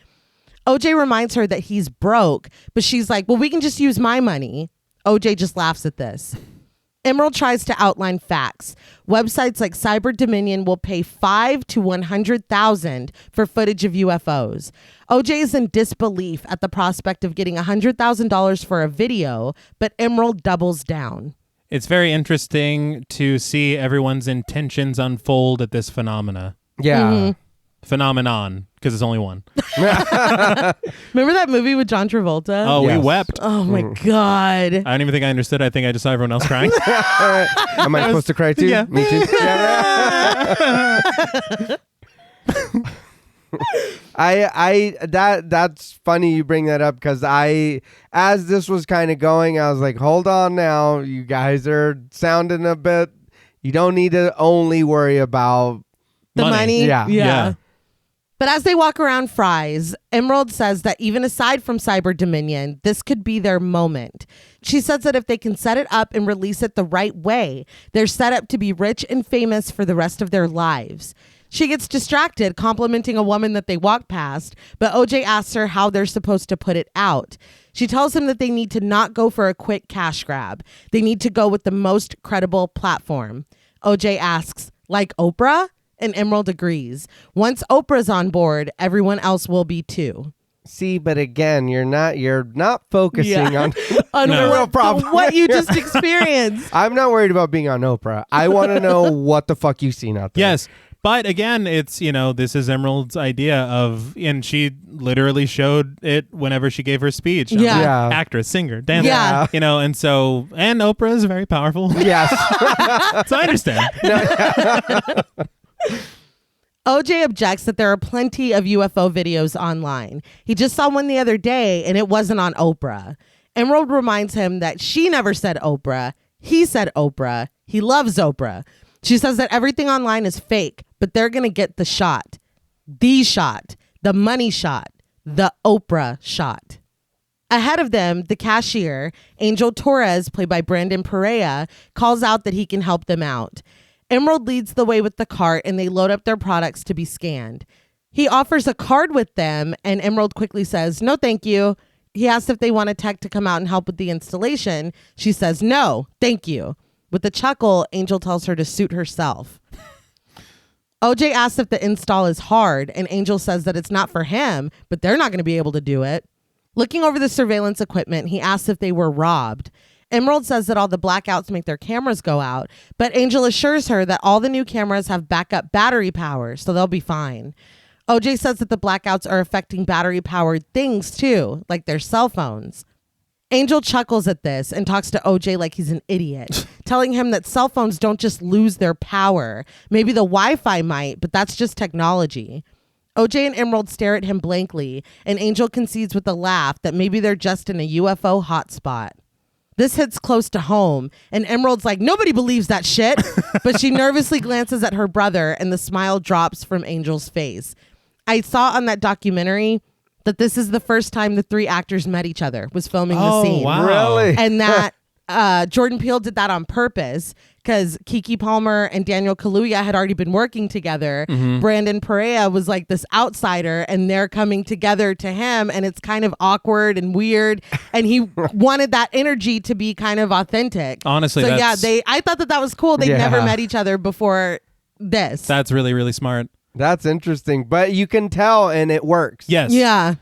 OJ reminds her that he's broke, but she's like, well, we can just use my money. OJ just laughs at this. Emerald tries to outline facts. Websites like Cyber Dominion will pay $5,000 to $100,000 for footage of UFOs. OJ is in disbelief at the prospect of getting $100,000 for a video, but Emerald doubles down. It's very interesting to see everyone's intentions unfold at this phenomenon, because it's only one. Remember that movie with John Travolta? Oh, Yes. we wept. Oh my God. I don't even think I understood. I think I just saw everyone else crying. Am I supposed to cry too? Yeah. Me too. Yeah. That's funny you bring that up because as this was kind of going, I was like, hold on now, you guys are sounding a bit. You don't need to only worry about the money. Yeah. But as they walk around Fry's, Emerald says that even aside from Cyber Dominion, this could be their moment. She says that if they can set it up and release it the right way, they're set up to be rich and famous for the rest of their lives. She gets distracted complimenting a woman that they walk past, but OJ asks her how they're supposed to put it out. She tells him that they need to not go for a quick cash grab. They need to go with the most credible platform. OJ asks, like Oprah? And Emerald agrees. Once Oprah's on board, everyone else will be too. See, but again, you're not focusing on on the real problem. What you just experienced. I'm not worried about being on Oprah. I want to know what the fuck you've seen out there. Yes. But again, it's, this is Emerald's idea and she literally showed it whenever she gave her speech. Yeah. Actress, singer, dancer. Yeah. And Oprah is very powerful. Yes. So I understand. OJ objects that there are plenty of UFO videos online. He just saw one the other day and it wasn't on Oprah. Emerald reminds him that she never said Oprah. He said Oprah. He loves Oprah. She says that everything online is fake, but they're going to get the shot. The shot. The money shot. The Oprah shot. Ahead of them, the cashier, Angel Torres, played by Brandon Perea, calls out that he can help them out. Emerald leads the way with the cart and they load up their products to be scanned. He offers a card with them and Emerald quickly says, no, thank you. He asks if they want a tech to come out and help with the installation. She says, no, thank you. With a chuckle, Angel tells her to suit herself. OJ asks if the install is hard and Angel says that it's not for him, but they're not going to be able to do it. Looking over the surveillance equipment, he asks if they were robbed. Emerald says that all the blackouts make their cameras go out, but Angel assures her that all the new cameras have backup battery power, so they'll be fine. OJ says that the blackouts are affecting battery-powered things too, like their cell phones. Angel chuckles at this and talks to OJ like he's an idiot, telling him that cell phones don't just lose their power. Maybe the Wi-Fi might, but that's just technology. OJ and Emerald stare at him blankly, and Angel concedes with a laugh that maybe they're just in a UFO hotspot. This hits close to home, and Emerald's like, nobody believes that shit. But she nervously glances at her brother, and the smile drops from Angel's face. I saw on that documentary that this is the first time the three actors met each other, was filming the scene. Wow. Really? And that Jordan Peele did that on purpose because Keke Palmer and Daniel Kaluuya had already been working together. Mm-hmm. Brandon Perea was like this outsider and they're coming together to him and it's kind of awkward and weird. And he wanted that energy to be kind of authentic. Honestly, so I thought that was cool. They never met each other before this. That's really, really smart. That's interesting, but you can tell and it works. Yes. Yeah.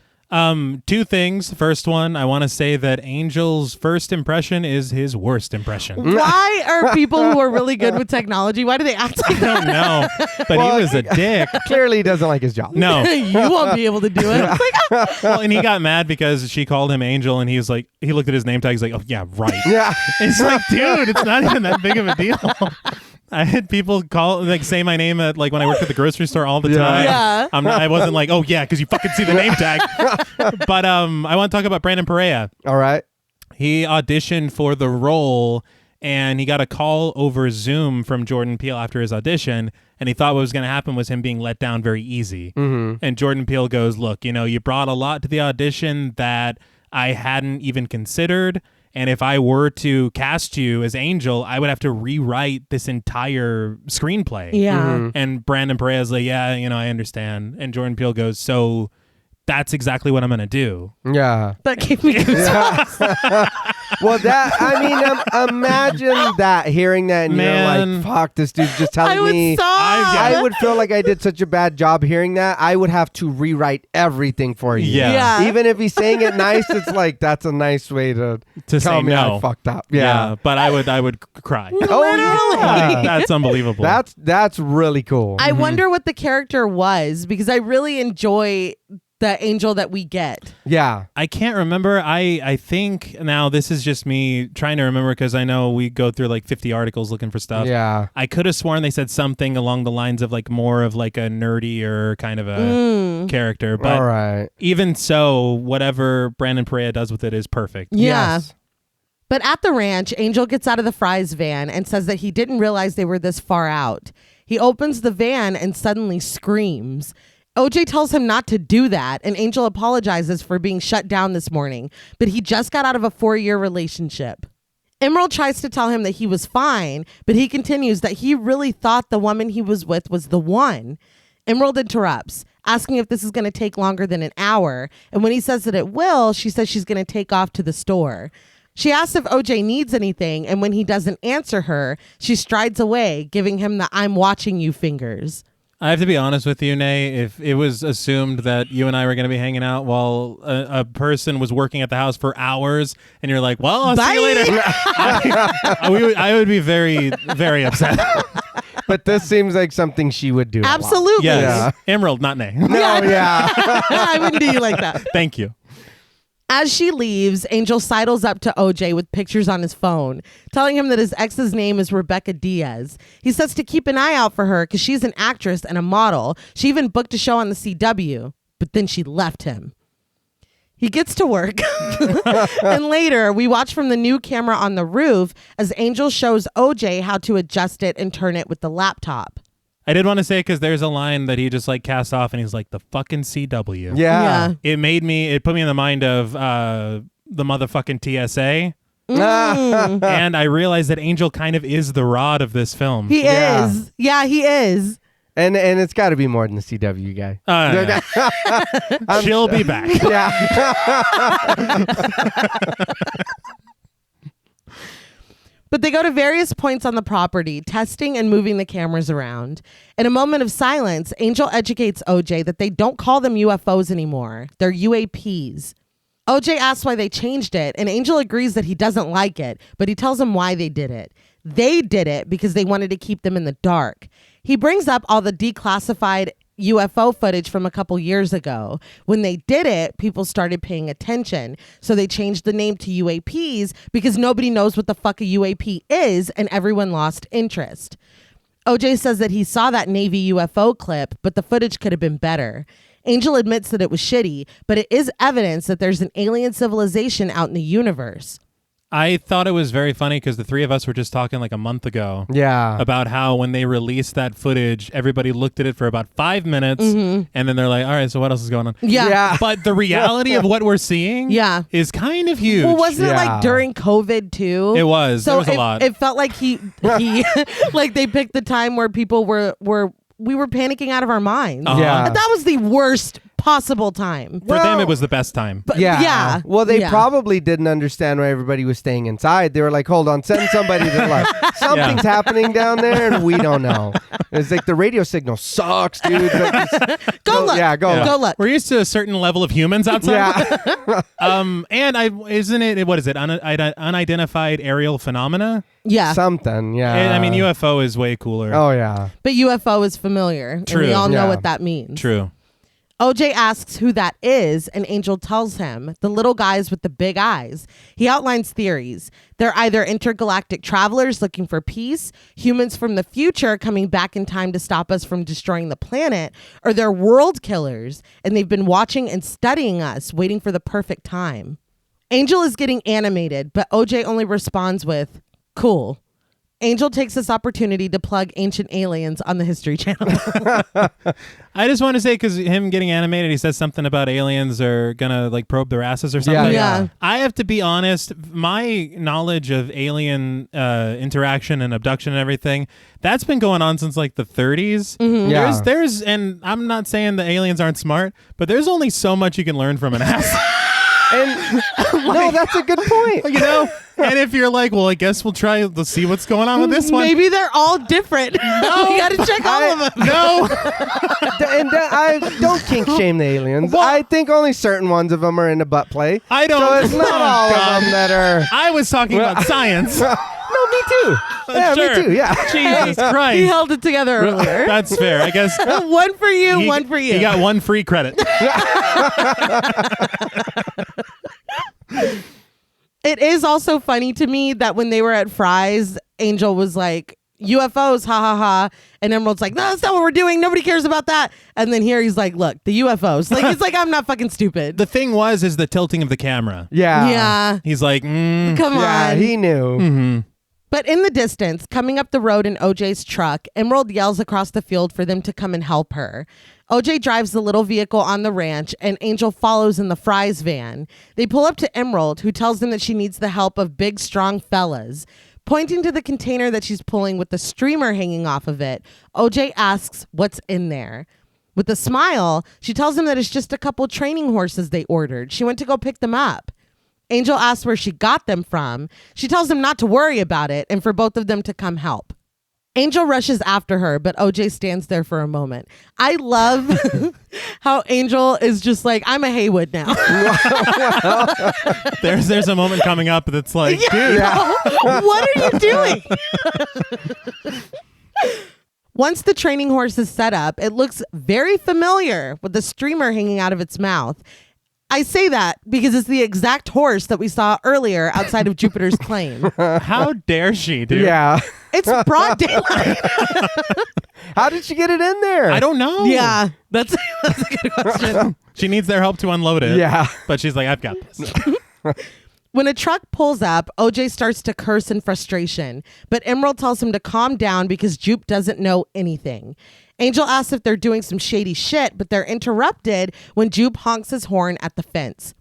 Two things. First one, I want to say that Angel's first impression is his worst impression. Why are people who are really good with technology, why do they act like I don't know, but he was a dick. Clearly he doesn't like his job. No. you won't be able to do it? It's like, ah. Well, and he got mad because she called him Angel and he was like, he looked at his name tag, he's like, oh yeah, right. Yeah. It's like, dude, it's not even that big of a deal. I had people say my name at when I worked at the grocery store all the time. Yeah. I wasn't like, oh yeah, because you fucking see the name tag. But I want to talk about Brandon Perea. All right. He auditioned for the role and he got a call over Zoom from Jordan Peele after his audition, and he thought what was going to happen was him being let down very easy. Mm-hmm. And Jordan Peele goes, look, you brought a lot to the audition that I hadn't even considered. And if I were to cast you as Angel, I would have to rewrite this entire screenplay. Yeah. Mm-hmm. And Brandon Perea's like, yeah, I understand. And Jordan Peele goes, so that's exactly what I'm going to do. Yeah. That gave me goosebumps. Well, imagine that, hearing that, and Man. you're like, fuck, this dude's just telling I would me. sob. I would feel like I did such a bad job hearing that. I would have to rewrite everything for you. Yeah. Even if he's saying it nice, it's like, that's a nice way to tell say me no. I fucked up. Yeah. But I would cry. Oh, yeah. That's unbelievable. That's really cool. I wonder what the character was, because I really enjoy the Angel that we get. Yeah. I can't remember. I think now this is just me trying to remember because I know we go through like 50 articles looking for stuff. Yeah. I could have sworn they said something along the lines of like more of like a nerdier kind of a character. But all right. even so, whatever Brandon Perea does with it is perfect. Yeah. Yes. But at the ranch, Angel gets out of the Fry's van and says that he didn't realize they were this far out. He opens the van and suddenly screams. OJ tells him not to do that, and Angel apologizes for being shut down this morning, but he just got out of a 4-year relationship. Emerald tries to tell him that he was fine, but he continues that he really thought the woman he was with was the one. Emerald interrupts, asking if this is going to take longer than an hour, and when he says that it will, she says she's going to take off to the store. She asks if OJ needs anything, and when he doesn't answer her, she strides away, giving him the I'm watching you fingers. I have to be honest with you, Nay. If it was assumed that you and I were going to be hanging out while a person was working at the house for hours, and you're like, well, I'll see you later. I would be very, very upset. But this seems like something she would do. Absolutely. Yes. Yeah. Emerald, not Nay. No, yeah. I wouldn't do you like that. Thank you. As she leaves, Angel sidles up to OJ with pictures on his phone, telling him that his ex's name is Rebecca Diaz. He says to keep an eye out for her because she's an actress and a model. She even booked a show on the CW, but then she left him. He gets to work. And later, we watch from the new camera on the roof as Angel shows OJ how to adjust it and turn it with the laptop. I did want to say, because there's a line that he just like casts off and he's like, the fucking CW. Yeah. It put me in the mind of the motherfucking TSA. And I realized that Angel kind of is the Rod of this film. He is. Yeah, he is. And it's got to be more than the CW guy. Yeah. She'll be back. Yeah. But they go to various points on the property, testing and moving the cameras around. In a moment of silence, Angel educates OJ that they don't call them UFOs anymore. They're UAPs. OJ asks why they changed it, and Angel agrees that he doesn't like it, but he tells him why they did it. They did it because they wanted to keep them in the dark. He brings up all the declassified UFO footage from a couple years ago. When they did it, people started paying attention. So they changed the name to UAPs because nobody knows what the fuck a UAP is, and everyone lost interest. OJ says that he saw that Navy UFO clip, but the footage could have been better. Angel admits that it was shitty, but it is evidence that there's an alien civilization out in the universe. I thought it was very funny because the three of us were just talking like a month ago about how when they released that footage, everybody looked at it for about 5 minutes and then they're like, all right, so what else is going on? Yeah. But the reality of what we're seeing is kind of huge. Well, wasn't it like during COVID too? It was. So there was a lot. It felt like he like they picked the time where people we were panicking out of our minds. Yeah. That was the worst possible time. For them, it was the best time. But Yeah. Well, they probably didn't understand why everybody was staying inside. They were like, hold on, send somebody to like, something's happening down there and we don't know. It's like the radio signal sucks, dude. Go look. Yeah, go look. We're used to a certain level of humans outside. Yeah. And what is it? Unidentified aerial phenomena? Yeah. Something, yeah. I mean, UFO is way cooler. Oh, yeah. But UFO is familiar. True. And we all know what that means. True. OJ asks who that is, and Angel tells him, the little guys with the big eyes. He outlines theories. They're either intergalactic travelers looking for peace, humans from the future coming back in time to stop us from destroying the planet, or they're world killers, and they've been watching and studying us, waiting for the perfect time. Angel is getting animated, but OJ only responds with, cool. Angel takes this opportunity to plug Ancient Aliens on the History Channel. I just want to say, because him getting animated, he says something about aliens are gonna like probe their asses or something. Yeah. I have to be honest, my knowledge of alien interaction and abduction and everything, that's been going on since like the 30s. Mm-hmm. Yeah. There's, and I'm not saying the aliens aren't smart, but there's only so much you can learn from an ass. And no, that's a good point. You know? And if you're like, well, I guess we'll try to see what's going on with this one. Maybe they're all different. No, we got to check all of them. No. And I don't kink shame the aliens. Well, I think only certain ones of them are into butt play. I don't. So it's not all of them that are. I was talking about science. No, Oh, me too. Yeah, Sure. me too. Yeah. Jesus Christ. He held it together earlier. That's fair. I guess One for you, one for you. He got one free credit. It is also funny to me that when they were at Fry's, Angel was like, UFOs, ha ha ha. And Emerald's like, no, that's not what we're doing. Nobody cares about that. And then here he's like, look, the UFOs. Like, it's like, I'm not fucking stupid. The thing is the tilting of the camera. Yeah. Yeah. He's like, Come Yeah, on. he knew. Mm-hmm. But in the distance, coming up the road in OJ's truck, Emerald yells across the field for them to come and help her. OJ drives the little vehicle on the ranch, and Angel follows in the Fry's van. They pull up to Emerald, who tells them that she needs the help of big, strong fellas. Pointing to the container that she's pulling with the streamer hanging off of it, OJ asks what's in there. With a smile, she tells him that it's just a couple training horses they ordered. She went to go pick them up. Angel asks where she got them from. She tells him not to worry about it and for both of them to come help. Angel rushes after her, but OJ stands there for a moment. I love how Angel is just like, I'm a Haywood now. There's a moment coming up that's like, dude. What are you doing? Once the training horse is set up, it looks very familiar with the streamer hanging out of its mouth. I say that because it's the exact horse that we saw earlier outside of Jupiter's Claim. How dare she, dude? Yeah. It's broad daylight. How did she get it in there? I don't know. Yeah, that's a good question. She needs their help to unload it. Yeah. But she's like, I've got this. When a truck pulls up, OJ starts to curse in frustration, but Emerald tells him to calm down because Jupe doesn't know anything. Angel asks if they're doing some shady shit, but they're interrupted when Jupe honks his horn at the fence.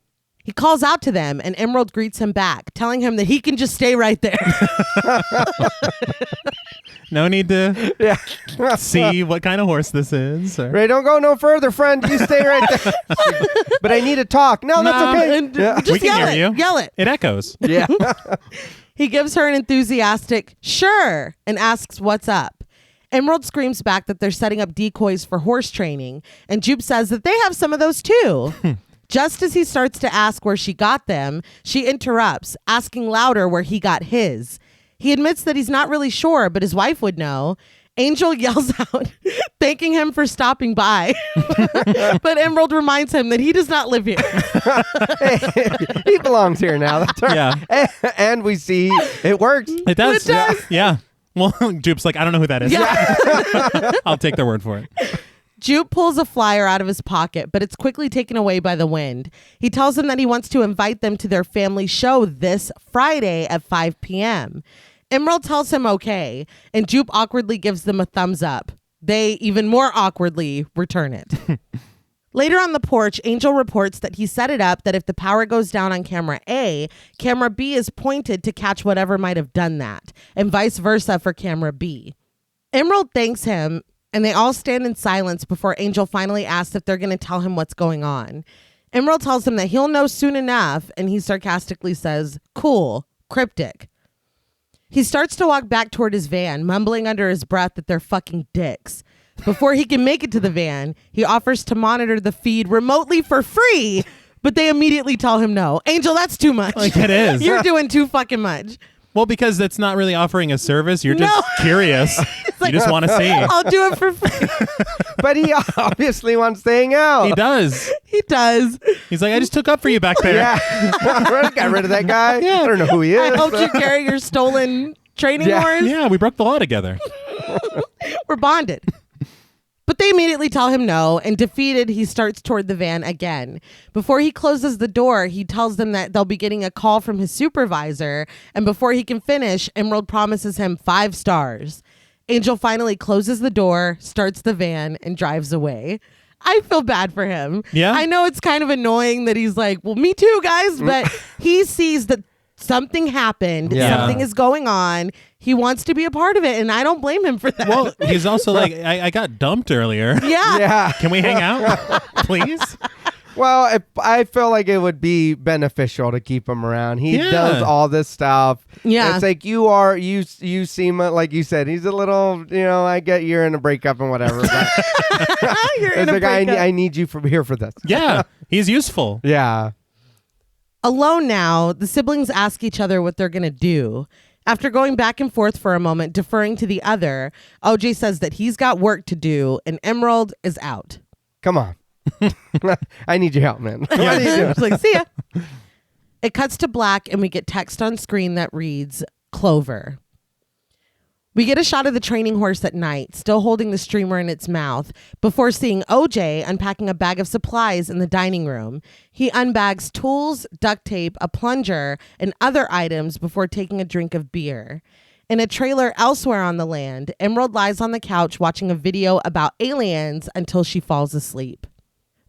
He calls out to them, and Emerald greets him back, telling him that he can just stay right there. No need to see what kind of horse this is. Or... Ray, don't go no further, friend. You stay right there. But I need to talk. No, that's okay. And Yeah. just We can yell hear it. you. Yell it. It echoes. Yeah. He gives her an enthusiastic sure and asks what's up. Emerald screams back that they're setting up decoys for horse training, and Jupe says that they have some of those too. Just as he starts to ask where she got them, she interrupts, asking louder where he got his. He admits that he's not really sure, but his wife would know. Angel yells out, thanking him for stopping by. But Emerald reminds him that he does not live here. He belongs here now. That's right. Yeah. And we see it works. It does. It does. Yeah. Well, Jupe's like, I don't know who that is. Yeah. I'll take their word for it. Jupe pulls a flyer out of his pocket, but it's quickly taken away by the wind. He tells them that he wants to invite them to their family show this Friday at 5 p.m. Emerald tells him okay, and Jupe awkwardly gives them a thumbs up. They even more awkwardly return it. Later on the porch, Angel reports that he set it up that if the power goes down on camera A, camera B is pointed to catch whatever might have done that, and vice versa for camera B. Emerald thanks him, and they all stand in silence before Angel finally asks if they're going to tell him what's going on. Emerald tells him that he'll know soon enough, and he sarcastically says, cool, cryptic. He starts to walk back toward his van, mumbling under his breath that they're fucking dicks. Before he can make it to the van, he offers to monitor the feed remotely for free, but they immediately tell him no. Angel, that's too much. Like it is. You're doing too fucking much. Well, because it's not really offering a service. You're just No. curious. You just want to see. I'll do it for free. But he obviously wants to hang out. He does. He does. He's like, I just took up for you back there. Yeah. Got rid of that guy. I don't know who he is. I helped you carry your stolen training Yeah. horse. Yeah, we broke the law together. We're bonded. But they immediately tell him no, and defeated, he starts toward the van again. Before he closes the door, he tells them that they'll be getting a call from his supervisor, and before he can finish, Emerald promises him 5 stars. Angel finally closes the door, starts the van, and drives away. I feel bad for him. Yeah? I know it's kind of annoying that he's like, well, me too, guys, but he sees that something happened, Yeah. something is going on. He wants to be a part of it, and I don't blame him for that. Well, he's also like, I got dumped earlier. yeah. Yeah. Can we hang out, please? Well, I feel like it would be beneficial to keep him around. He Yeah. does all this stuff. Yeah. It's like you seem like you said, he's a little, I get you're in a breakup and whatever. But You're in it's a like, breakup. I need you from here for this. Yeah, he's useful. Yeah. Alone now, the siblings ask each other what they're going to do. After going back and forth for a moment, deferring to the other, OJ says that he's got work to do and Emerald is out. Come on. I need your help, man. What are you doing? It's like, see ya. It cuts to black and we get text on screen that reads, Clover. We get a shot of the training horse at night, still holding the streamer in its mouth, before seeing OJ unpacking a bag of supplies in the dining room. He unbags tools, duct tape, a plunger, and other items before taking a drink of beer. In a trailer elsewhere on the land, Emerald lies on the couch watching a video about aliens until she falls asleep.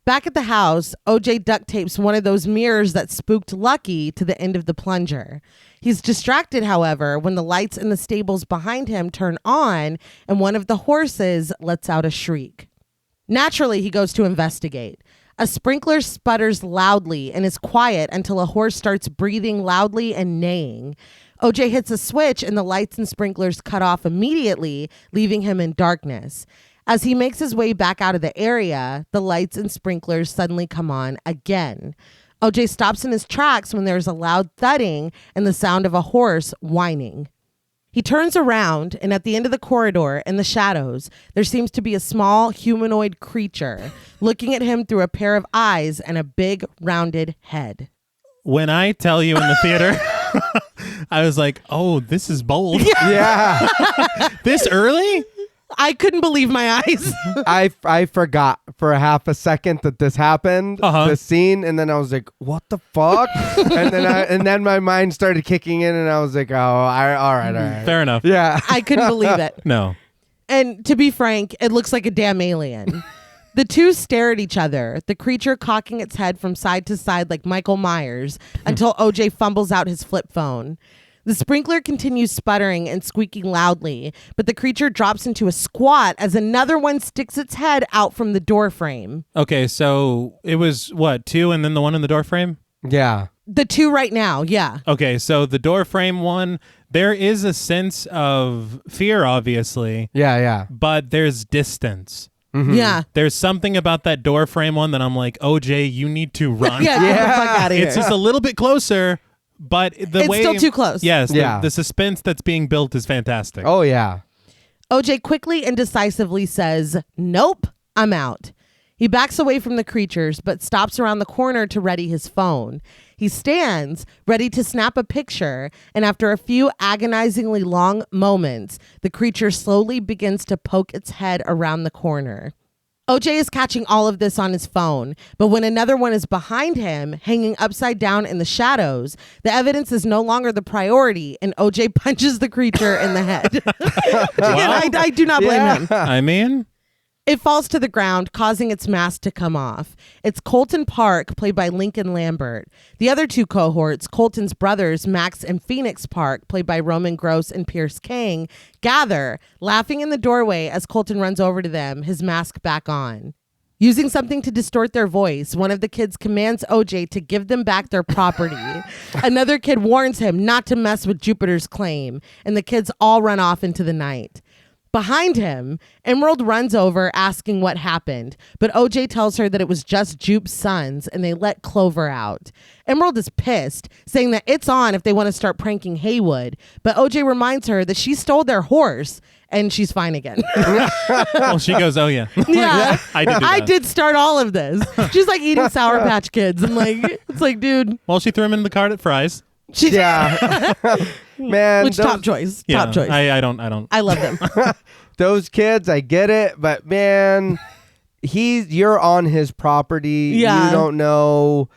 Back at the house, OJ duct tapes one of those mirrors that spooked Lucky to the end of the plunger. He's distracted, however, when the lights in the stables behind him turn on and one of the horses lets out a shriek. Naturally, he goes to investigate. A sprinkler sputters loudly and is quiet until a horse starts breathing loudly and neighing. OJ hits a switch and the lights and sprinklers cut off immediately, leaving him in darkness. As he makes his way back out of the area, the lights and sprinklers suddenly come on again. OJ stops in his tracks when there's a loud thudding and the sound of a horse whining. He turns around, and at the end of the corridor, in the shadows, there seems to be a small humanoid creature looking at him through a pair of eyes and a big, rounded head. When I tell you in the theater, I was like, oh, this is bold. Yeah. This early? I couldn't believe my eyes. I forgot for a half a second that this happened, the scene, and then I was like, "What the fuck?" and then my mind started kicking in, and I was like, all right." Fair enough. Yeah, I couldn't believe it. No. And to be frank, it looks like a damn alien. The two stare at each other, the creature cocking its head from side to side like Michael Myers until OJ fumbles out his flip phone. The sprinkler continues sputtering and squeaking loudly, but the creature drops into a squat as another one sticks its head out from the door frame. Okay, so it was, what, 2 and then the one in the door frame? yeah. The two right now, yeah. Okay, so the door frame one, there is a sense of fear, obviously, Yeah. but there's distance. Yeah. There's something about that door frame one that I'm like, OJ, you need to run. Yeah, get the fuck out of here. It's just a little bit closer, but It's still too close. Yes, Yeah. the suspense that's being built is fantastic. Oh yeah. OJ quickly and decisively says, "Nope, I'm out." He backs away from the creatures, but stops around the corner to ready his phone. He stands, ready to snap a picture, and after a few agonizingly long moments, the creature slowly begins to poke its head around the corner. OJ is catching all of this on his phone, but when another one is behind him, hanging upside down in the shadows, the evidence is no longer the priority, and OJ punches the creature in the head. Again, I do not blame him. I mean, It falls to the ground, causing its mask to come off. It's Colton Park, played by Lincoln Lambert. The other two cohorts, Colton's brothers, Max and Phoenix Park, played by Roman Gross and Pierce King, gather, laughing in the doorway as Colton runs over to them, his mask back on. Using something to distort their voice, one of the kids commands OJ to give them back their property. Another kid warns him not to mess with Jupiter's claim, and the kids all run off into the night. Behind him, Emerald runs over asking what happened, but OJ tells her that it was just Jupe's sons and they let Clover out. Emerald is pissed, saying that it's on if they want to start pranking Haywood, but OJ reminds her that she stole their horse and she's fine again. well, she goes, oh yeah. Yeah, I did do I that. did start all of this. She's like eating Sour Patch Kids. I'm like, it's like, dude. Well, she threw him in the cart at Fry's. Yeah. Man, Which top choice? Yeah, Top choice. I don't. I love them. those kids, I get it, but man, you're on his property. Yeah. You don't know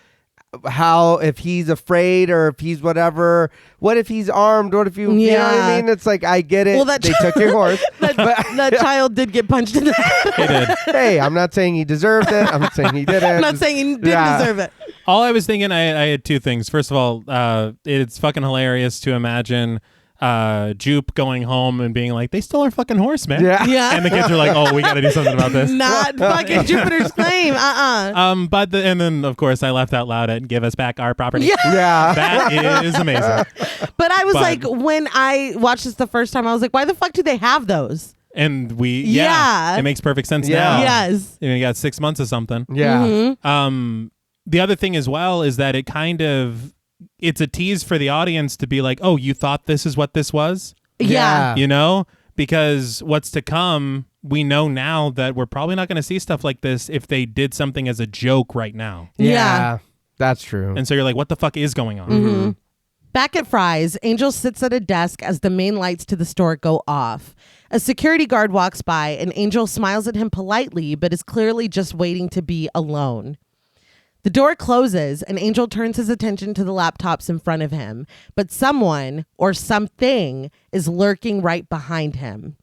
how, if he's afraid or if he's whatever. What if he's armed? What if you know what I mean? It's like, I get it. Well, they took your horse. that child did get punched in the head. He did. Hey, I'm not saying he deserved it. I'm saying he didn't. I'm not saying he didn't deserve it. All I was thinking, I had two things. First of all, it's fucking hilarious to imagine Jupe going home and being like, they stole our fucking horse, man. Yeah. And the kids are like, oh, we got to do something about this. Not fucking Jupiter's claim. And then of course I laughed out loud at give us back our property. Yeah. That is amazing. But I was like, when I watched this the first time, I was like, why the fuck do they have those? And Yeah. it makes perfect sense Yeah. now. Yes. You got 6 months or something. Yeah. Mm-hmm. The other thing as well is that it kind of it's a tease for the audience to be like, oh, you thought this is what this was? Yeah. You know? Because what's to come, we know now that we're probably not going to see stuff like this if they did something as a joke right now. Yeah. That's true. And so you're like, what the fuck is going on? Mm-hmm. Back at Fry's, Angel sits at a desk as the main lights to the store go off. A security guard walks by and Angel smiles at him politely, but is clearly just waiting to be alone. The door closes and Angel turns his attention to the laptops in front of him, but someone or something is lurking right behind him.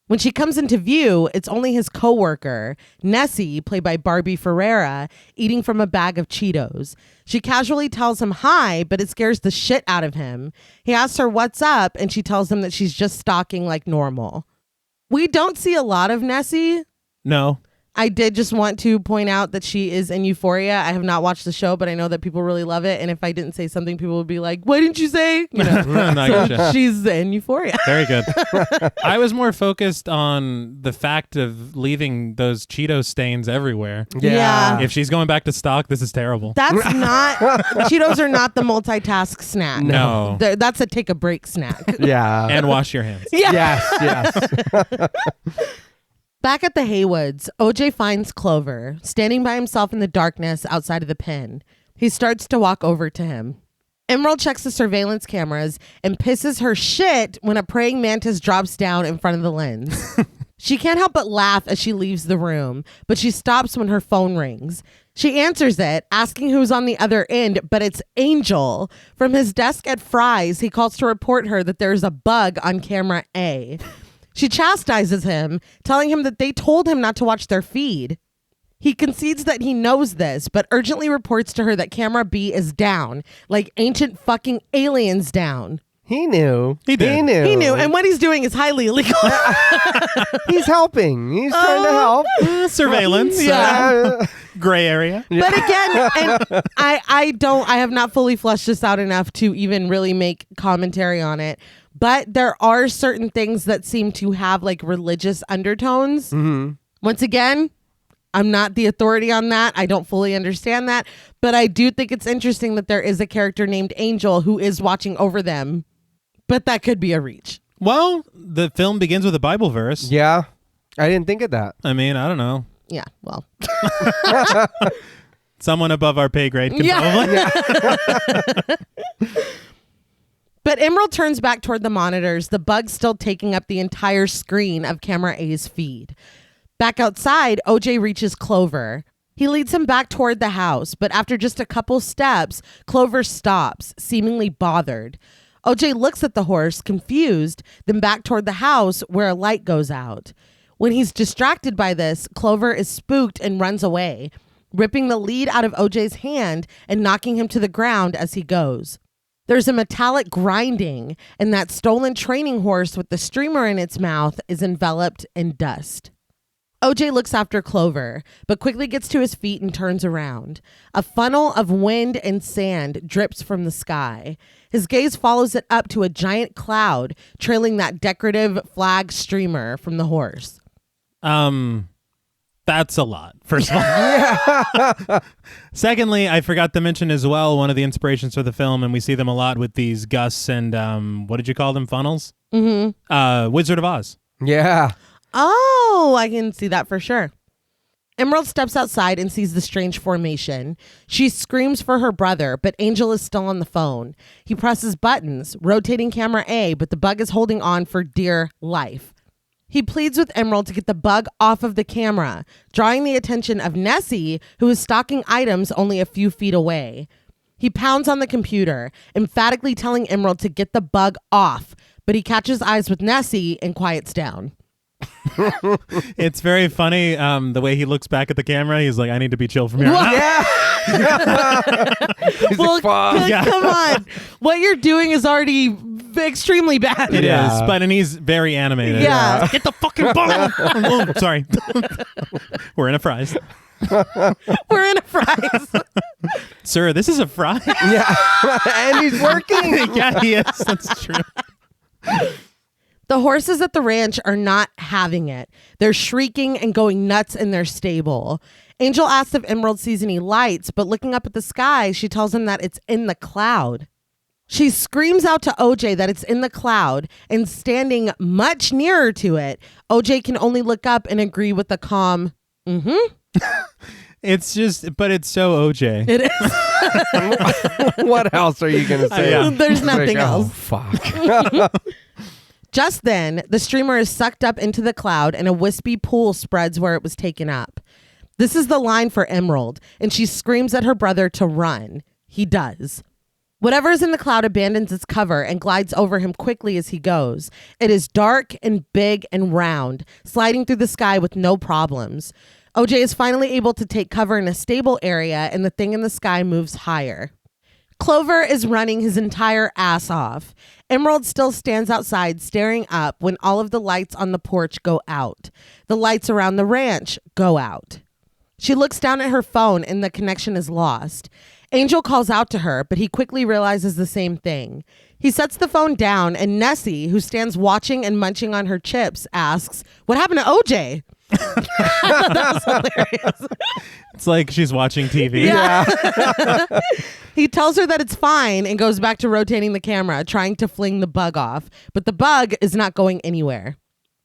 When she comes into view, it's only his coworker, Nessie, played by Barbie Ferreira, eating from a bag of Cheetos. She casually tells him hi, but it scares the shit out of him. He asks her what's up, and she tells him that she's just stalking like normal. We don't see a lot of Nessie. No. I did just want to point out that she is in Euphoria. I have not watched the show, but I know that people really love it. And if I didn't say something, people would be like, why didn't you say? You know, No, I gotcha. she's in Euphoria. Very good. I was more focused on the fact of leaving those Cheeto stains everywhere. Yeah. If she's going back to stock, this is terrible. That's not, Cheetos are not the multitask snack. No. That's a take a break snack. Yeah. And wash your hands. Yeah. Yes. Back at the Haywoods, OJ finds Clover standing by himself in the darkness outside of the pen. He starts to walk over to him. Emerald checks the surveillance cameras and pisses her shit when a praying mantis drops down in front of the lens. She can't help but laugh as she leaves the room, but she stops when her phone rings. She answers it, asking who's on the other end, but it's Angel. From his desk at Fry's, he calls to report her that there's a bug on camera A. She chastises him, telling him that they told him not to watch their feed. He concedes that he knows this, but urgently reports to her that camera B is down, like ancient fucking aliens down. He knew. He did. He knew. He knew, and what he's doing is highly illegal. He's helping. He's trying to help. Surveillance. Yeah. Gray area. But again, and I have not fully fleshed this out enough to even really make commentary on it. But there are certain things that seem to have like religious undertones. Mm-hmm. Once again, I'm not the authority on that. I don't fully understand that. But I do think it's interesting that there is a character named Angel who is watching over them. But that could be a reach. Well, the film begins with a Bible verse. Yeah. I didn't think of that. I mean, I don't know. Yeah, well. Someone above our pay grade can probably. But Emerald turns back toward the monitors, the bug still taking up the entire screen of camera A's feed. Back outside, OJ reaches Clover. He leads him back toward the house, but after just a couple steps, Clover stops, seemingly bothered. OJ looks at the horse, confused, then back toward the house where a light goes out. When he's distracted by this, Clover is spooked and runs away, ripping the lead out of OJ's hand and knocking him to the ground as he goes. There's a metallic grinding, and that stolen training horse with the streamer in its mouth is enveloped in dust. OJ looks after Clover, but quickly gets to his feet and turns around. A funnel of wind and sand drips from the sky. His gaze follows it up to a giant cloud, trailing that decorative flag streamer from the horse. That's a lot, first of all. Secondly, I forgot to mention as well, one of the inspirations for the film, and we see them a lot with these gusts and, what did you call them? Funnels? Mm-hmm. Wizard of Oz. Yeah. Oh, I can see that for sure. Emerald steps outside and sees the strange formation. She screams for her brother, but Angel is still on the phone. He presses buttons, rotating camera A, but the bug is holding on for dear life. He pleads with Emerald to get the bug off of the camera, drawing the attention of Nessie, who is stocking items only a few feet away. He pounds on the computer, emphatically telling Emerald to get the bug off, but he catches eyes with Nessie and quiets down. It's very funny the way he looks back at the camera. He's like, I need to be chill from here on out. Yeah. Well, come on. What you're doing is already extremely bad. It Yeah. is, but and he's very animated. Yeah. Get the fucking ball. Oh, sorry. We're in a fries. We're in a fries. Sir, this is a fry. Yeah. And he's working. Yeah, he is. That's true. The horses at the ranch are not having it. They're shrieking and going nuts in their stable. Angel asks if Emerald sees any lights, but looking up at the sky, she tells him that it's in the cloud. She screams out to OJ that it's in the cloud, and standing much nearer to it, OJ can only look up and agree with the calm, It's just, but it's so OJ. It is. What else are you going to say? Yeah. There's nothing else. Fuck. Just then, the streamer is sucked up into the cloud and a wispy pool spreads where it was taken up. This is the line for Emerald, and she screams at her brother to run. He does. Whatever is in the cloud abandons its cover and glides over him quickly as he goes. It is dark and big and round, sliding through the sky with no problems. OJ is finally able to take cover in a stable area, and the thing in the sky moves higher. Clover is running his entire ass off. Emerald still stands outside staring up when all of the lights on the porch go out. The lights around the ranch go out. She looks down at her phone and the connection is lost. Angel calls out to her, but he quickly realizes the same thing. He sets the phone down, and Nessie, who stands watching and munching on her chips, asks, "What happened to OJ?" That was hilarious. It's like she's watching TV. Yeah. He tells her that it's fine and goes back to rotating the camera, trying to fling the bug off. But the bug is not going anywhere.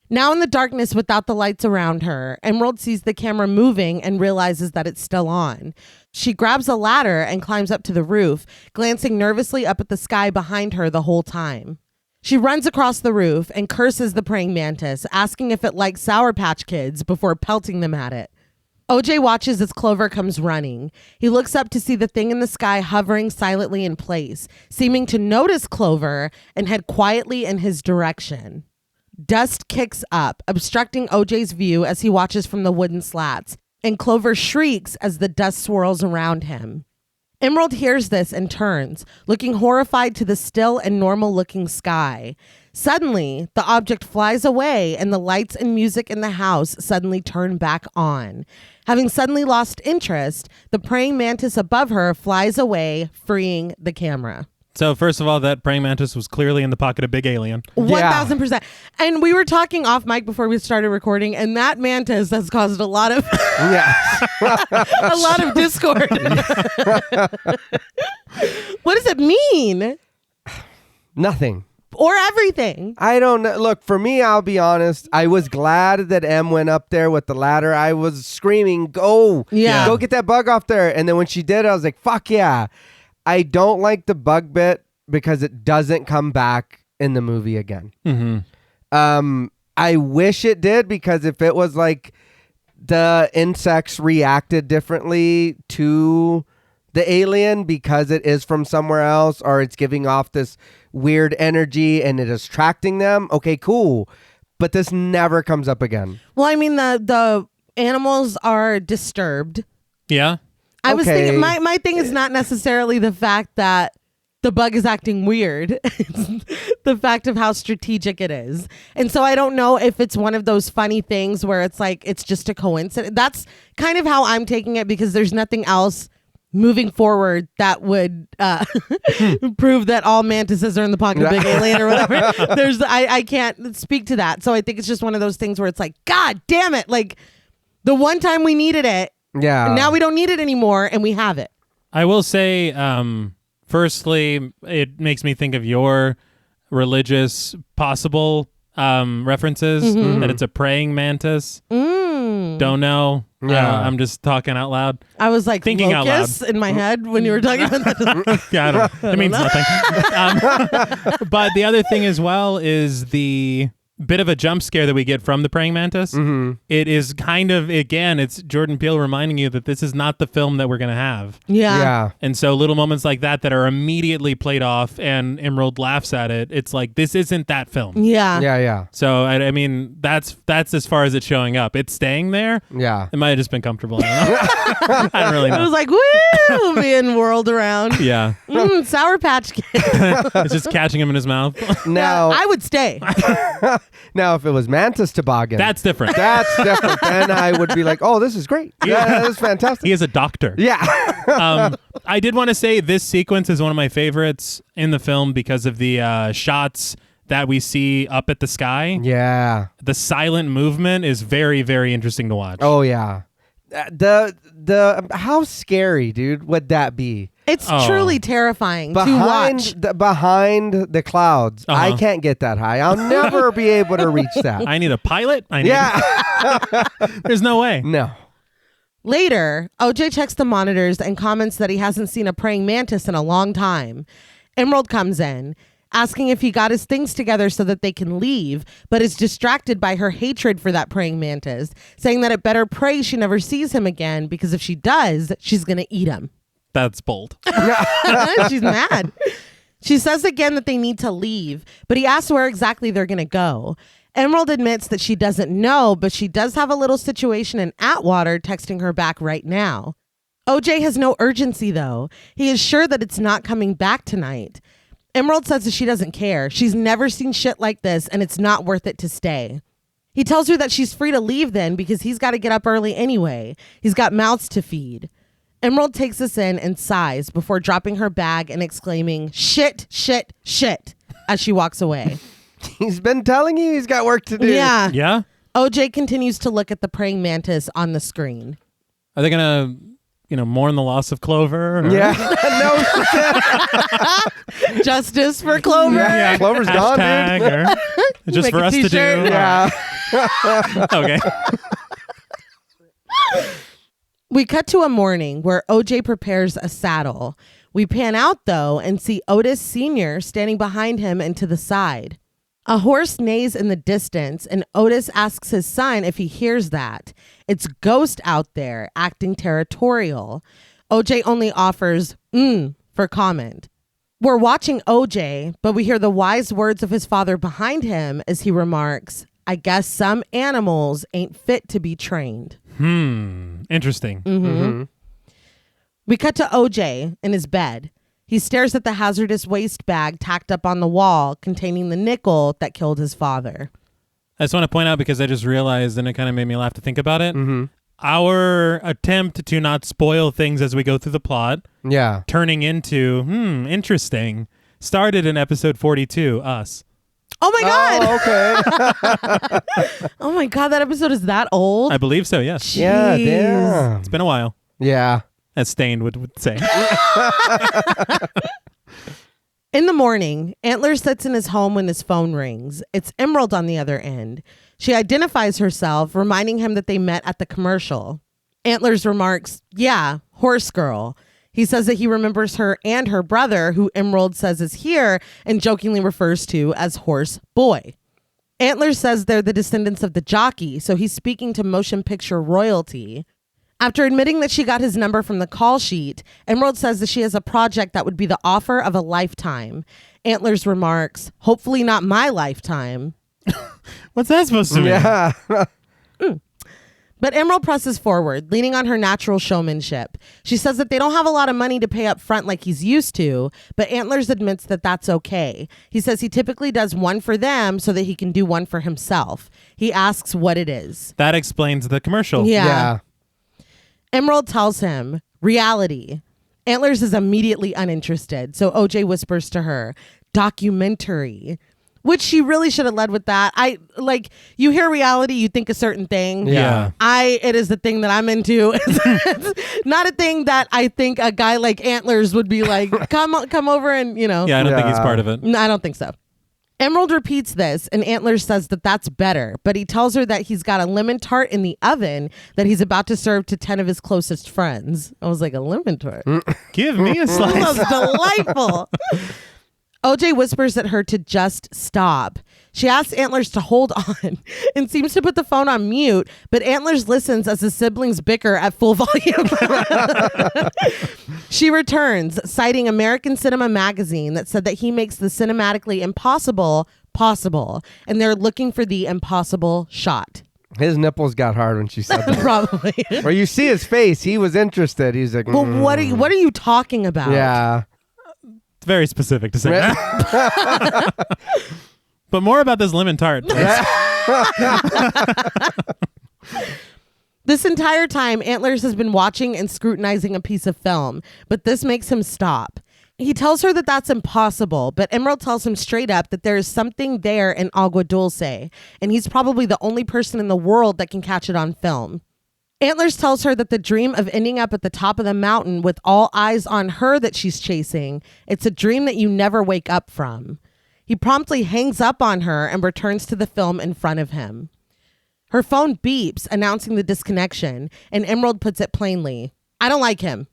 Now in the darkness without the lights around her, Emerald sees the camera moving and realizes that it's still on. She grabs a ladder and climbs up to the roof, glancing nervously up at the sky behind her the whole time. She runs across the roof and curses the praying mantis, asking if it likes Sour Patch Kids before pelting them at it. OJ watches as Clover comes running. He looks up to see the thing in the sky hovering silently in place, seeming to notice Clover and head quietly in his direction. Dust kicks up, obstructing OJ's view as he watches from the wooden slats, and Clover shrieks as the dust swirls around him. Emerald hears this and turns, looking horrified to the still and normal-looking sky. Suddenly, the object flies away and the lights and music in the house suddenly turn back on. Having suddenly lost interest, the praying mantis above her flies away, freeing the camera. So first of all, that praying mantis was clearly in the pocket of Big Alien. 1,000%. And we were talking off mic before we started recording, and that mantis has caused a lot of a lot of discord. What does it mean? Nothing. Or everything. I don't know. Look, for me, I'll be honest. I was glad that M went up there with the ladder. I was screaming, go get that bug off there. And then when she did, I was like, fuck yeah. I don't like the bug bit because it doesn't come back in the movie again. Mm-hmm. I wish it did, because if it was like the insects reacted differently to the alien because it is from somewhere else, or it's giving off this weird energy and it is attracting them, okay, cool. But this never comes up again. Well, I mean, the animals are disturbed. Yeah. I was thinking, my thing is not necessarily the fact that the bug is acting weird. It's the fact of how strategic it is. And so I don't know if it's one of those funny things where it's like, it's just a coincidence. That's kind of how I'm taking it, because there's nothing else moving forward that would prove that all mantises are in the pocket of Big Alien or whatever. I can't speak to that. So I think it's just one of those things where it's like, God damn it. Like, the one time we needed it, now we don't need it anymore, and we have it. I will say, firstly, it makes me think of your religious possible references, that it's a praying mantis. Don't know. I'm just talking out loud. I was like thinking out loud in my head when you were talking about that. Yeah, I don't know. It means nothing. But the other thing as well is the bit of a jump scare that we get from the praying mantis. It is kind of, again, it's Jordan Peele reminding you that this is not the film that we're going to have. Yeah. And so little moments like that are immediately played off, and Emerald laughs at it. It's like, this isn't that film. Yeah. So, I mean, that's as far as it's showing up. It's staying there. Yeah. It might have just been comfortable. I don't know. I don't really know. It was like, woo, being whirled around. Yeah. Sour Patch Kid. It's just catching him in his mouth. Now, I would stay. Now, if it was Mantis Toboggan, that's different. Then I would be like, oh, this is great. Yeah, this is fantastic. He is a doctor. Yeah. I did want to say this sequence is one of my favorites in the film because of the shots that we see up at the sky. Yeah. The silent movement is very, very interesting to watch. Oh, yeah. How scary, dude, would that be? It's truly terrifying to watch. Behind the clouds. I can't get that high. I'll never be able to reach that. I need a pilot? There's no way. No. Later, OJ checks the monitors and comments that he hasn't seen a praying mantis in a long time. Emerald comes in, asking if he got his things together so that they can leave, but is distracted by her hatred for that praying mantis, saying that it better pray she never sees him again, because if she does, she's going to eat him. That's bold. She's mad. She says again that they need to leave, but he asks where exactly they're going to go. Emerald admits that she doesn't know, but she does have a little situation in Atwater texting her back right now. OJ has no urgency, though. He is sure that it's not coming back tonight. Emerald says that she doesn't care. She's never seen shit like this, and it's not worth it to stay. He tells her that she's free to leave then because he's got to get up early anyway. He's got mouths to feed. Emerald takes this in and sighs before dropping her bag and exclaiming, "Shit, shit, shit," as she walks away. He's been telling you he's got work to do. Yeah. Yeah? OJ continues to look at the praying mantis on the screen. Are they going to, mourn the loss of Clover? Or? Yeah. No. Justice for Clover. Yeah. Clover's gone, dude. Or just Make for a us to do? t-shirt. Yeah. Okay. We cut to a morning where OJ prepares a saddle. We pan out, though, and see Otis Sr. standing behind him and to the side. A horse neighs in the distance, and Otis asks his son if he hears that. It's Ghost out there, acting territorial. OJ only offers, for comment. We're watching OJ, but we hear the wise words of his father behind him as he remarks, "I guess some animals ain't fit to be trained." Interesting. Mm-hmm. We cut to OJ in his bed. He stares at the hazardous waste bag tacked up on the wall containing the nickel that killed his father. I just want to point out, because I just realized, and it kind of made me laugh to think about it, our attempt to not spoil things as we go through the plot, turning into, interesting, started in episode 42, Us. Oh my God. Oh, okay. Oh my God, that episode is that old? I believe so, yes. Jeez. Yeah, damn. It's been a while, Yeah. as Stained would say. In the morning, Antler sits in his home when his phone rings. It's Emerald on the other end. She identifies herself, reminding him that they met at the commercial. Antler's remarks, "Yeah, horse girl." He says that he remembers her and her brother, who Emerald says is here, and jokingly refers to as Horse Boy. Antler says they're the descendants of the jockey, so he's speaking to motion picture royalty. After admitting that she got his number from the call sheet, Emerald says that she has a project that would be the offer of a lifetime. Antler's remarks, "Hopefully not my lifetime." What's that supposed to mean? Yeah. But Emerald presses forward, leaning on her natural showmanship. She says that they don't have a lot of money to pay up front like he's used to, but Antlers admits that that's okay. He says he typically does one for them so that he can do one for himself. He asks what it is. That explains the commercial. Yeah. Emerald tells him, "Reality." Antlers is immediately uninterested, so OJ whispers to her, "Documentary." Which she really should have led with that. You hear reality, you think a certain thing. Yeah. It is the thing that I'm into. It's not a thing that I think a guy like Antlers would be like, come over and, Yeah, I don't think he's part of it. No, I don't think so. Emerald repeats this, and Antlers says that that's better, but he tells her that he's got a lemon tart in the oven that he's about to serve to 10 of his closest friends. I was like, a lemon tart? Give me a slice. That was delightful. OJ whispers at her to just stop. She asks Antlers to hold on and seems to put the phone on mute, but Antlers listens as the siblings bicker at full volume. She returns, citing American Cinema Magazine that said that he makes the cinematically impossible possible, and they're looking for the impossible shot. His nipples got hard when she said that. Probably. Or you see his face. He was interested. He's like, But what are you talking about? Yeah. It's very specific to say that. But more about this lemon tart. This entire time, Antlers has been watching and scrutinizing a piece of film, but this makes him stop. He tells her that that's impossible, but Emerald tells him straight up that there is something there in Agua Dulce, and he's probably the only person in the world that can catch it on film. Antlers tells her that the dream of ending up at the top of the mountain with all eyes on her that she's chasing, it's a dream that you never wake up from. He promptly hangs up on her and returns to the film in front of him. Her phone beeps, announcing the disconnection, and Emerald puts it plainly, I don't like him.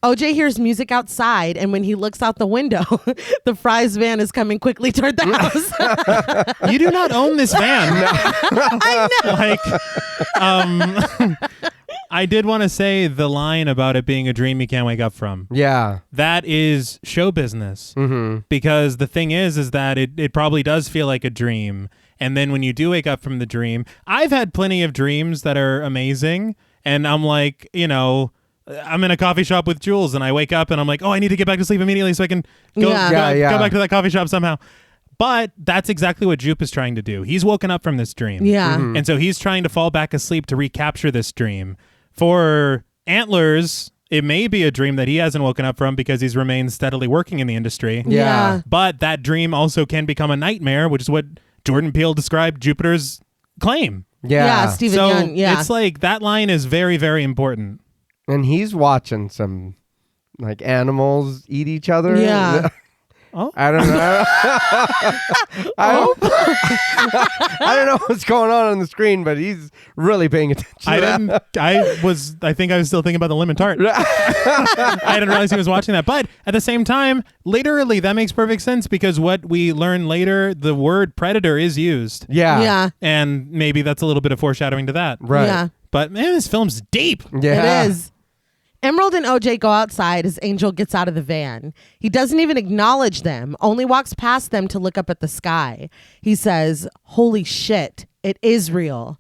OJ hears music outside, and when he looks out the window, the Fry's van is coming quickly toward the house. You do not own this van. No. I know. I did want to say the line about it being a dream you can't wake up from. Yeah. That is show business. Mm-hmm. Because the thing is that it probably does feel like a dream. And then when you do wake up from the dream, I've had plenty of dreams that are amazing. And I'm like, I'm in a coffee shop with Jules and I wake up and I'm like, oh, I need to get back to sleep immediately so I can go back to that coffee shop somehow. But that's exactly what Jupe is trying to do. He's woken up from this dream. Yeah. Mm-hmm. And so he's trying to fall back asleep to recapture this dream. For Antlers, it may be a dream that he hasn't woken up from because he's remained steadily working in the industry. Yeah. But that dream also can become a nightmare, which is what Jordan Peele described Jupiter's claim. Yeah, Stephen So Young. Yeah. it's like that line is very, very important. And he's watching some like animals eat each other. Yeah. Oh. I don't know. I don't know what's going on the screen, but he's really paying attention. I think I was still thinking about the lemon tart. I didn't realize he was watching that. But at the same time, literally, that makes perfect sense because what we learn later, the word predator is used. Yeah. Yeah. And maybe that's a little bit of foreshadowing to that. Right. Yeah. But man, this film's deep. Yeah. It is. Emerald and OJ go outside as Angel gets out of the van. He doesn't even acknowledge them, only walks past them to look up at the sky. He says, holy shit, it is real.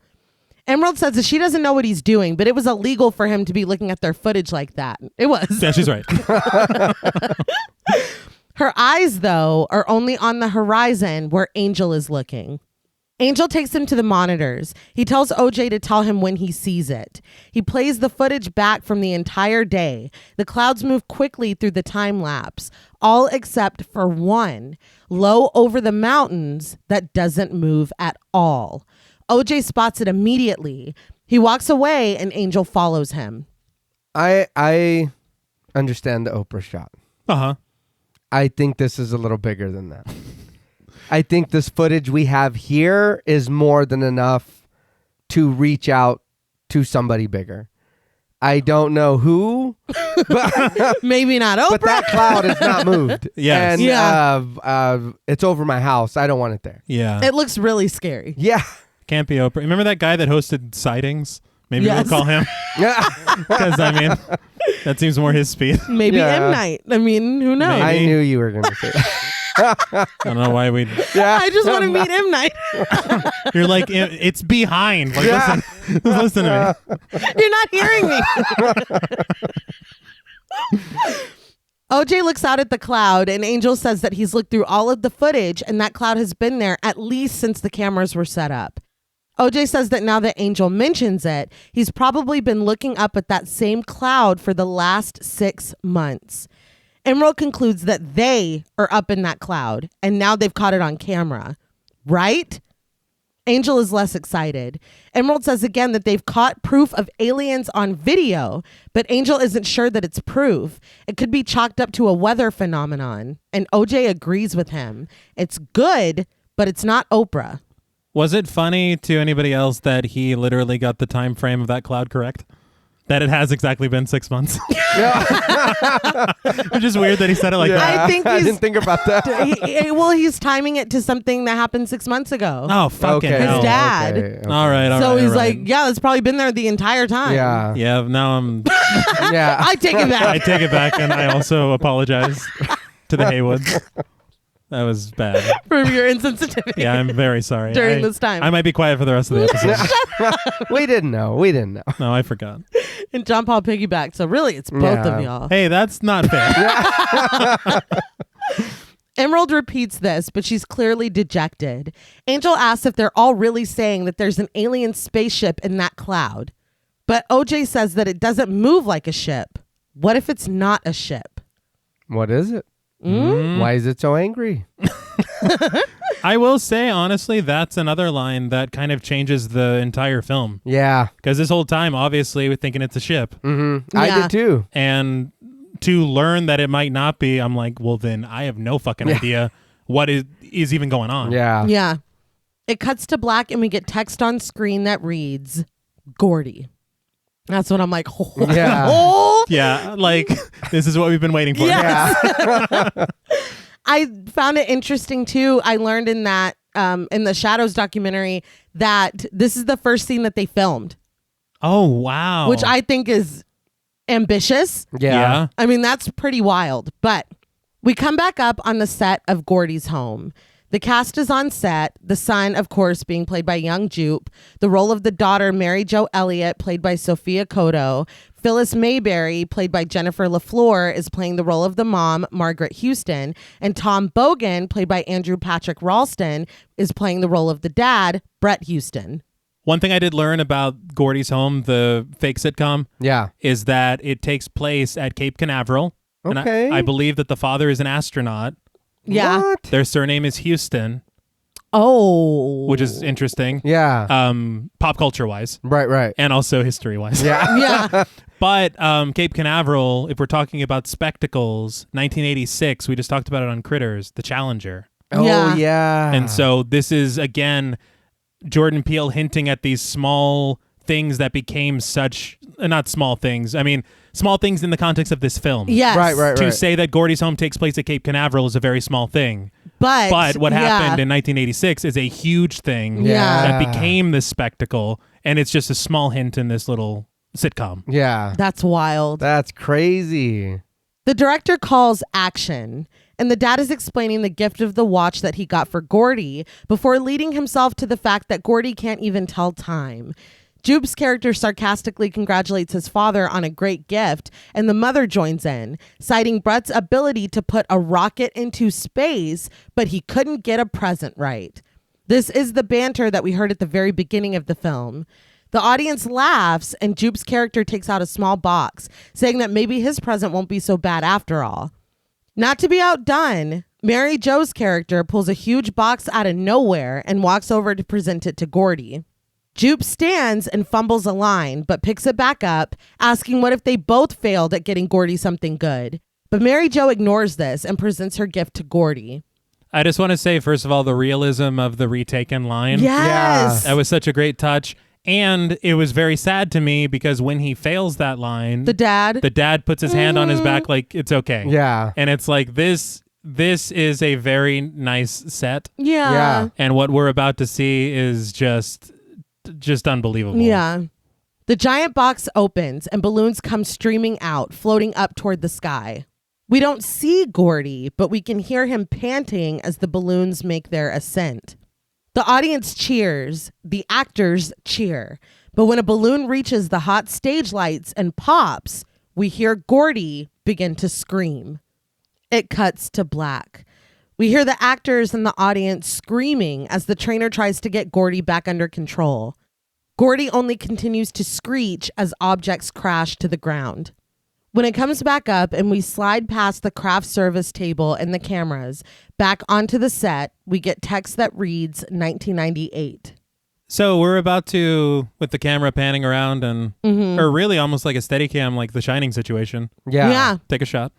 Emerald says that she doesn't know what he's doing, but it was illegal for him to be looking at their footage like that. It was. Yeah, she's right. Her eyes, though, are only on the horizon where Angel is looking. Angel takes him to the monitors. He tells OJ to tell him when he sees it. He plays the footage back from the entire day. The clouds move quickly through the time lapse, all except for one, low over the mountains, that doesn't move at all. OJ spots it immediately. He walks away and Angel follows him. I understand the Oprah shot. Uh-huh. I think this is a little bigger than that. I think this footage we have here is more than enough to reach out to somebody bigger. I don't know who, but maybe not Oprah. But that cloud is not moved. Yes. And it's over my house. I don't want it there. Yeah. It looks really scary. Yeah. Can't be Oprah. Remember that guy that hosted sightings? Maybe Yes. we'll call him. Yeah. Because, that seems more his speed. Maybe Yeah. M. Night. I mean, who knows? I knew you were going to say that. I don't know why we'd... Yeah. I just want to meet M. Night. You're like, it's behind. Like, Yeah. listen to me. You're not hearing me. OJ looks out at the cloud and Angel says that he's looked through all of the footage and that cloud has been there at least since the cameras were set up. OJ says that now that Angel mentions it, he's probably been looking up at that same cloud for the last 6 months. Emerald concludes that they are up in that cloud and now they've caught it on camera, right? Angel is less excited. Emerald says again that they've caught proof of aliens on video, but Angel isn't sure that it's proof. It could be chalked up to a weather phenomenon, and OJ agrees with him. It's good, but it's not Oprah. Was it funny to anybody else that he literally got the time frame of that cloud correct? That it has exactly been 6 months? Which is weird that he said it like that. I think I didn't think about that. He's timing it to something that happened 6 months ago. Oh, fucking Okay. hell. His dad. Okay. All right, So he's all like, right. yeah, it's probably been there the entire time. Yeah. Yeah, now I'm... Yeah. I take it I back. take it back, and I also apologize to the Haywoods. That was bad. For your insensitivity. Yeah, I'm very sorry. During this time. I might be quiet for the rest of the episode. We didn't know. No, I forgot. And John Paul piggybacked. So really, it's both Yeah. of y'all. Hey, that's not fair. Emerald repeats this, but she's clearly dejected. Angel asks if they're all really saying that there's an alien spaceship in that cloud. But OJ says that it doesn't move like a ship. What if it's not a ship? What is it? Why is it so angry? I will say, honestly, that's another line that kind of changes the entire film. Yeah. Because this whole time, obviously, we're thinking it's a ship. Mm-hmm. Yeah. I did too. And to learn that it might not be, I'm like, well, then I have no fucking idea what is even going on. Yeah. Yeah. It cuts to black and we get text on screen that reads, Gordy. That's what I'm like, Yeah. oh. Yeah, like, this is what we've been waiting for. Yes. I found it interesting, too. I learned in that, in the Shadows documentary, that this is the first scene that they filmed. Oh, wow. Which I think is ambitious. Yeah. I mean, that's pretty wild. But we come back up on the set of Gordy's home. The cast is on set, the son, of course, being played by young Jupe, the role of the daughter, Mary Jo Elliott, played by Sophia Cotto, Phyllis Mayberry, played by Jennifer LaFleur, is playing the role of the mom, Margaret Houston, and Tom Bogan, played by Andrew Patrick Ralston, is playing the role of the dad, Brett Houston. One thing I did learn about Gordy's Home, the fake sitcom, is that it takes place at Cape Canaveral. Okay. And I believe that the father is an astronaut. Yeah. What? Their surname is Houston. Oh. Which is interesting. Yeah. Pop culture wise. Right. And also history wise. Yeah. Yeah. But Cape Canaveral, if we're talking about spectacles, 1986, we just talked about it on Critters, the Challenger. Oh, yeah. And so this is, again, Jordan Peele hinting at these small things that became such, not small things, I mean, small things in the context of this film. Yes. Right. To say that Gordy's Home takes place at Cape Canaveral is a very small thing. But what happened in 1986 is a huge thing that became this spectacle, and it's just a small hint in this little sitcom. Yeah. That's wild. That's crazy. The director calls action, and the dad is explaining the gift of the watch that he got for Gordy before leading himself to the fact that Gordy can't even tell time. Jupe's character sarcastically congratulates his father on a great gift, and the mother joins in, citing Brett's ability to put a rocket into space, but he couldn't get a present right. This is the banter that we heard at the very beginning of the film. The audience laughs, and Jupe's character takes out a small box, saying that maybe his present won't be so bad after all. Not to be outdone, Mary Jo's character pulls a huge box out of nowhere and walks over to present it to Gordy. Jupe stands and fumbles a line, but picks it back up, asking what if they both failed at getting Gordy something good. But Mary Jo ignores this and presents her gift to Gordy. I just want to say, first of all, the realism of the retaken line. Yes. That was such a great touch. And it was very sad to me because when he fails that line, The dad puts his hand on his back like, it's okay. Yeah. And it's like, this is a very nice set. Yeah. And what we're about to see is just unbelievable. Yeah. The giant box opens and balloons come streaming out, floating up toward the sky. We don't see Gordy, but we can hear him panting as the balloons make their ascent. The audience cheers, the actors cheer, but when a balloon reaches the hot stage lights and pops, we hear Gordy begin to scream. It cuts to black. We hear the actors and the audience screaming as the trainer tries to get Gordy back under control. Gordy only continues to screech as objects crash to the ground. When it comes back up and we slide past the craft service table and the cameras back onto the set, we get text that reads 1998. So we're about to, with the camera panning around and, or really almost like a steady cam, like the Shining situation. Yeah. Take a shot.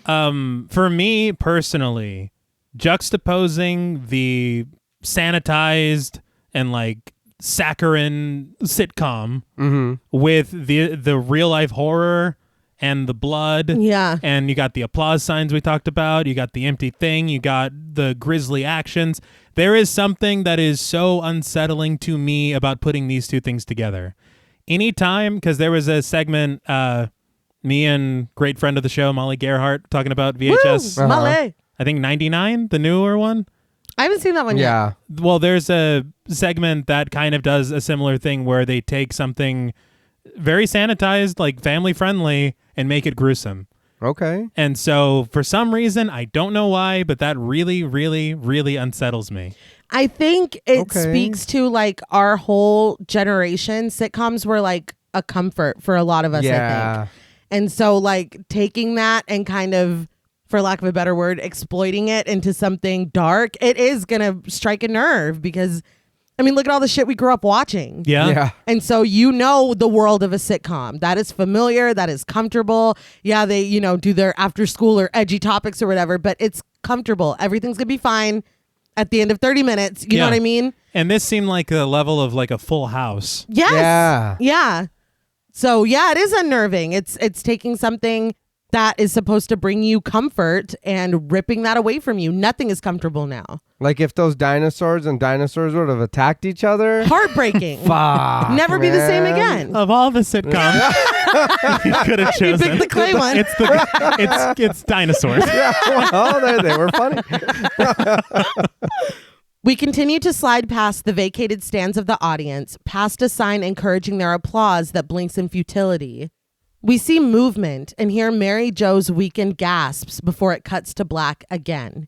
For me personally, juxtaposing the sanitized and like saccharine sitcom with the real life horror and the blood. Yeah. And you got the applause signs we talked about. You got the empty thing. You got the grisly actions. There is something that is so unsettling to me about putting these two things together. Anytime, because there was a segment, me and great friend of the show, Molly Gerhart, talking about VHS. Woo, Molly. I think 99, the newer one. I haven't seen that one yet. Well, there's a segment that kind of does a similar thing where they take something very sanitized, like family friendly, and make it gruesome. Okay. And so for some reason, I don't know why, but that really, really, really unsettles me. I think it speaks to like our whole generation. Sitcoms were like a comfort for a lot of us, I think. And so like taking that and kind of for lack of a better word, exploiting it into something dark, it is going to strike a nerve because, I mean, look at all the shit we grew up watching. Yeah. And so you know the world of a sitcom. That is familiar. That is comfortable. Yeah, they, do their after school or edgy topics or whatever, but it's comfortable. Everything's going to be fine at the end of 30 minutes. You know what I mean? And this seemed like a level of like a Full House. Yes. Yeah. Yeah. So yeah, it is unnerving. It's taking something that is supposed to bring you comfort and ripping that away from you. Nothing is comfortable now. Like if those dinosaurs would have attacked each other. Heartbreaking. Fuck, Never be the same man. again. Of all the sitcoms, you could have You chosen. picked the clay one. It's dinosaurs. Yeah, well, there they were funny. We continue to slide past the vacated stands of the audience, past a sign encouraging their applause that blinks in futility. We see movement and hear Mary Jo's weakened gasps before it cuts to black again.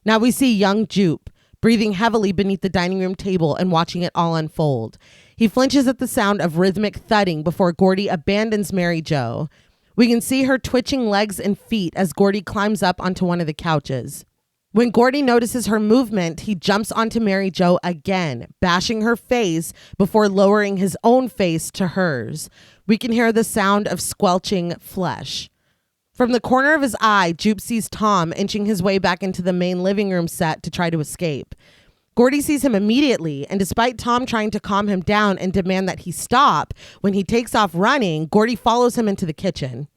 Now we see young Jupe breathing heavily beneath the dining room table and watching it all unfold. He flinches at the sound of rhythmic thudding before Gordy abandons Mary Jo. We can see her twitching legs and feet as Gordy climbs up onto one of the couches. When Gordy notices her movement, he jumps onto Mary Jo again, bashing her face before lowering his own face to hers. We can hear the sound of squelching flesh. From the corner of his eye, Jupe sees Tom inching his way back into the main living room set to try to escape. Gordy sees him immediately, and despite Tom trying to calm him down and demand that he stop, when he takes off running, Gordy follows him into the kitchen.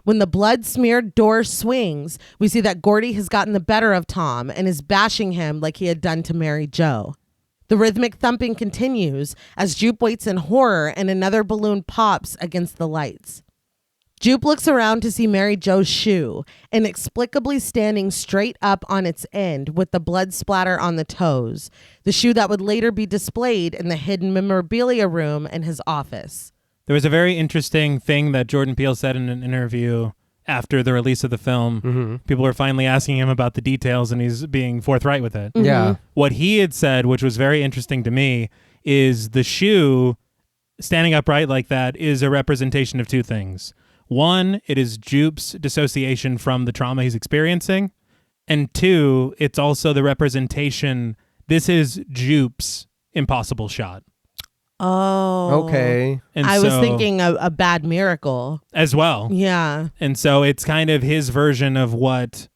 When the blood-smeared door swings, we see that Gordy has gotten the better of Tom and is bashing him like he had done to Mary Jo. The rhythmic thumping continues as Jupe waits in horror and another balloon pops against the lights. Jupe looks around to see Mary Jo's shoe, inexplicably standing straight up on its end with the blood splatter on the toes, the shoe that would later be displayed in the hidden memorabilia room in his office. There was a very interesting thing that Jordan Peele said in an interview after the release of the film. Mm-hmm. People were finally asking him about the details, and he's being forthright with it. Mm-hmm. Yeah. What he had said, which was very interesting to me, is the shoe standing upright like that is a representation of two things. One, it is Jupe's dissociation from the trauma he's experiencing. And two, it's also the representation, this is Jupe's impossible shot. Oh. Okay. And I was so- thinking a bad miracle. as well. Yeah. And so it's kind of his version of what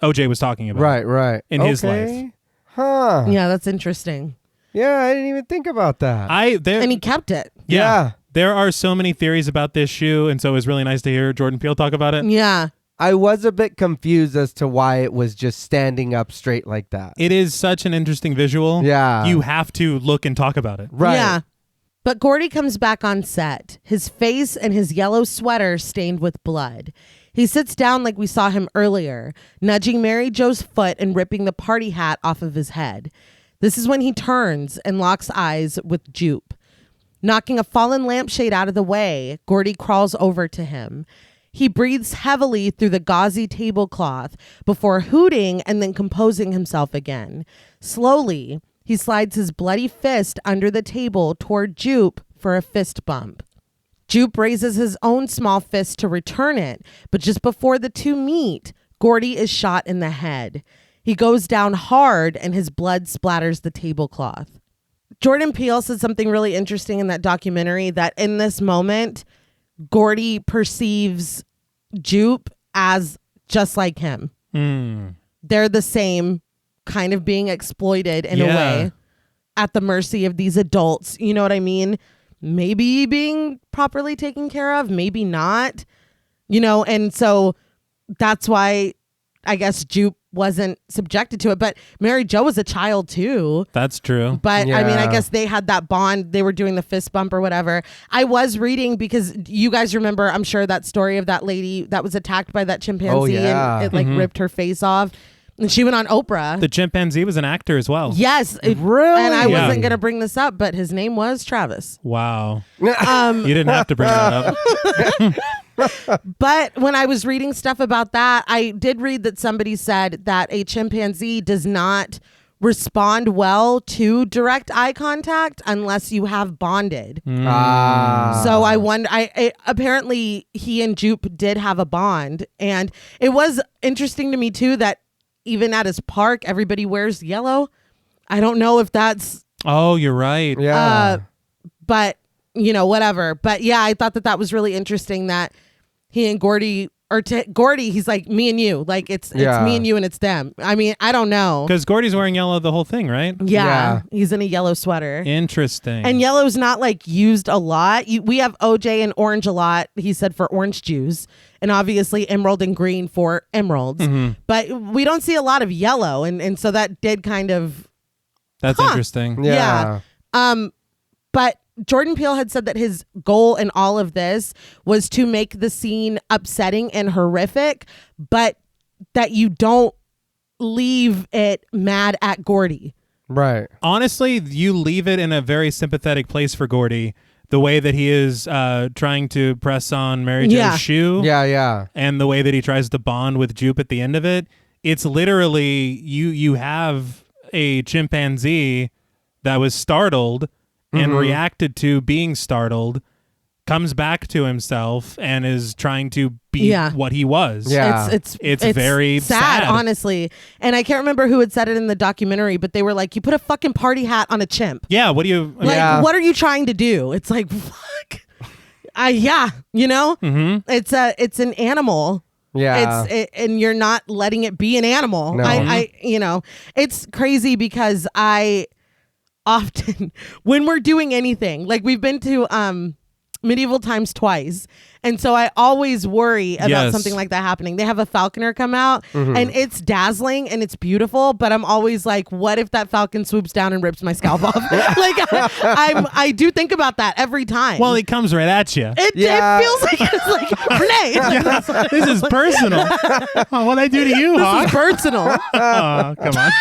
OJ was talking about. Right. In his life. Huh. Yeah, that's interesting. Yeah, I didn't even think about that. And he kept it. Yeah. There are so many theories about this shoe, and so it was really nice to hear Jordan Peele talk about it. Yeah. I was a bit confused as to why it was just standing up straight like that. It is such an interesting visual. Yeah. You have to look and talk about it. Right. Yeah. But Gordy comes back on set, his face and his yellow sweater stained with blood. He sits down like we saw him earlier, nudging Mary Jo's foot and ripping the party hat off of his head. This is when he turns and locks eyes with Jupe. Knocking a fallen lampshade out of the way, Gordy crawls over to him. He breathes heavily through the gauzy tablecloth before hooting and then composing himself again. Slowly, he slides his bloody fist under the table toward Jupe for a fist bump. Jupe raises his own small fist to return it, but just before the two meet, Gordy is shot in the head. He goes down hard and his blood splatters the tablecloth. Jordan Peele said something really interesting in that documentary, that in this moment, Gordy perceives Jupe as just like him. They're the same, kind of being exploited in a way, at the mercy of these adults. You know what I mean? Maybe being properly taken care of, maybe not, and so that's why I guess Jupe wasn't subjected to it. But Mary Jo was a child too. That's true. But I mean, I Yeah. guess they had that bond. They were doing the fist bump or whatever. I was reading, because you guys remember, I'm sure, that story of that lady that was attacked by that chimpanzee yeah. and it ripped her face off. And she went on Oprah. The chimpanzee was an actor as well. Yes. Really? And I Yeah. wasn't going to bring this up, but his name was Travis. Wow. You didn't have to bring that up. But when I was reading stuff about that, I did read that somebody said that a chimpanzee does not respond well to direct eye contact unless you have bonded. So I wonder. Apparently he and Jupe did have a bond, and it was interesting to me too that even at his park, everybody wears yellow. I don't know if that's. Oh, you're right. Yeah. But whatever. But yeah, I thought that was really interesting that he and Gordy. Or to Gordy, he's like, me and you. Like, it's me and you and it's them. I mean, I don't know. Because Gordy's wearing yellow the whole thing, right? Yeah. He's in a yellow sweater. Interesting. And yellow's not, like, used a lot. We have OJ and orange a lot, he said, for orange juice. And obviously emerald and green for emeralds. Mm-hmm. But we don't see a lot of yellow. And so that did kind of... That's interesting. Yeah. But... Jordan Peele had said that his goal in all of this was to make the scene upsetting and horrific, but that you don't leave it mad at Gordy. Right. Honestly, you leave it in a very sympathetic place for Gordy. The way that he is trying to press on Mary Jo's shoe. Yeah. And the way that he tries to bond with Jupe at the end of it. It's literally, you have a chimpanzee that was startled and reacted to being startled, comes back to himself and is trying to be what he was. Yeah. It's very sad, honestly. And I can't remember who had said it in the documentary, but they were like, you put a fucking party hat on a chimp. Yeah, what do you... Like, what are you trying to do? It's like, fuck. Mm-hmm. It's an animal. Yeah. And you're not letting it be an animal. No. It's crazy because I... often when we're doing anything, like we've been to medieval times twice, and so I always worry about something like that happening. They have a falconer come out and it's dazzling and it's beautiful, but I'm always like, what if that falcon swoops down and rips my scalp off? Like I do think about that every time. Well, he comes right at you. It feels like it's like Reneé. This is personal. Oh, what'd I do to you, Hawk? This is personal. Oh, come on.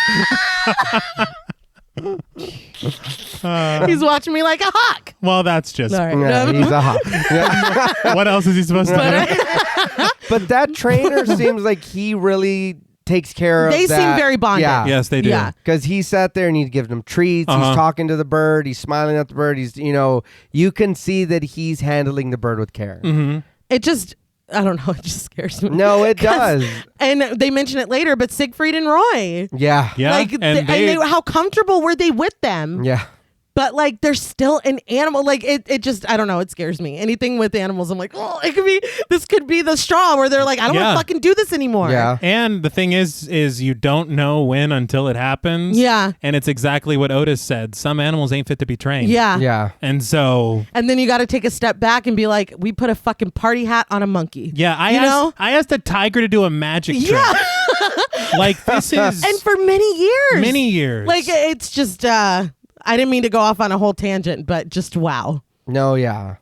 He's watching me like a hawk. Well, that's just... All right. Yeah, he's a hawk. Yeah. What else is he supposed to do? But that trainer seems like he really takes care of that. They seem very bonded. Yeah. Yes, they do. Yeah. Because he sat there and he'd give them treats. He's talking to the bird. He's smiling at the bird. He's, you can see that he's handling the bird with care. Mm-hmm. It just... I don't know. It just scares me. No, it does. And they mention it later, but Siegfried and Roy. Yeah. Yeah. Like, and how comfortable were they with them? Yeah. But like, they're still an animal. Like it just, I don't know. It scares me. Anything with animals, I'm like, oh, this could be the straw where they're like, I don't want to fucking do this anymore. Yeah. And the thing is you don't know when until it happens. Yeah. And it's exactly what Otis said. Some animals ain't fit to be trained. Yeah. Yeah. And so... And then you got to take a step back and be like, we put a fucking party hat on a monkey. Yeah. I asked a tiger to do a magic trick. Yeah. Like, this is... And for many years. Many years. Like, it's just, I didn't mean to go off on a whole tangent, but just wow. No, yeah.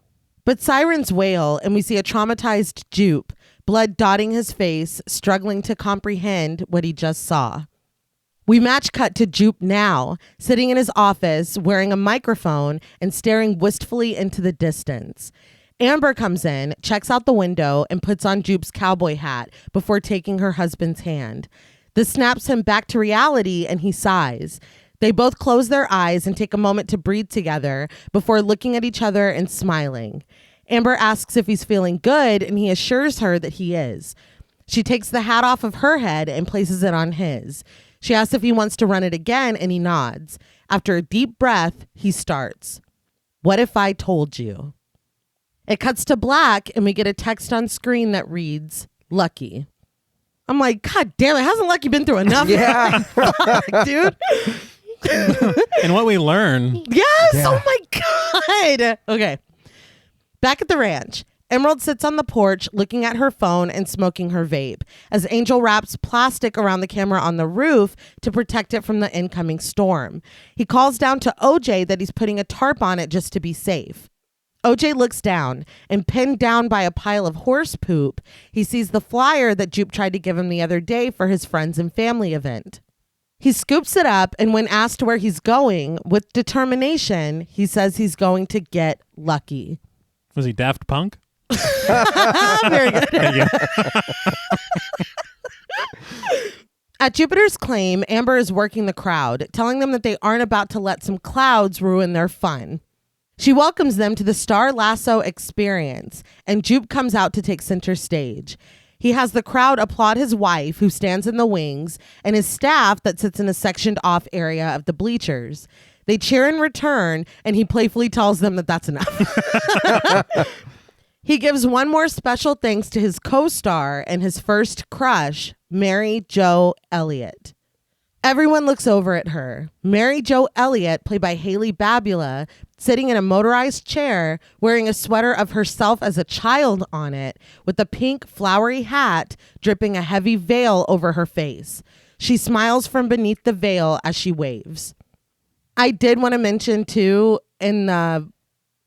But sirens wail, and we see a traumatized Jupe, blood dotting his face, struggling to comprehend what he just saw. We match cut to Jupe now, sitting in his office, wearing a microphone and staring wistfully into the distance. Amber comes in, checks out the window, and puts on Jupe's cowboy hat before taking her husband's hand. This snaps him back to reality, and he sighs. They both close their eyes and take a moment to breathe together before looking at each other and smiling. Amber asks if he's feeling good, and he assures her that he is. She takes the hat off of her head and places it on his. She asks if he wants to run it again, and he nods. After a deep breath, he starts. What if I told you? It cuts to black, and we get a text on screen that reads, Lucky. I'm like, God damn it, hasn't Lucky been through enough? Yeah. Fuck, dude. And what we learn. Yes. Yeah. Oh my God. Okay. Back at the ranch, Emerald sits on the porch looking at her phone and smoking her vape as Angel wraps plastic around the camera on the roof to protect it from the incoming storm. He calls down to OJ that he's putting a tarp on it just to be safe. OJ looks down, and pinned down by a pile of horse poop, he sees the flyer that Jupe tried to give him the other day for his friends and family event. He scoops it up, and when asked where he's going, with determination, he says he's going to get lucky. Was he Daft Punk? Very good. At Jupiter's claim, Amber is working the crowd, telling them that they aren't about to let some clouds ruin their fun. She welcomes them to the Star Lasso experience, and Jupe comes out to take center stage. He has the crowd applaud his wife, who stands in the wings, and his staff that sits in a sectioned off area of the bleachers. They cheer in return, and he playfully tells them that that's enough. He gives one more special thanks to his co-star and his first crush, Mary Jo Elliott. Everyone looks over at her. Mary Jo Elliott, played by Haley Babula, sitting in a motorized chair, wearing a sweater of herself as a child on it, with a pink flowery hat dripping a heavy veil over her face. She smiles from beneath the veil as she waves. I did want to mention, too, in the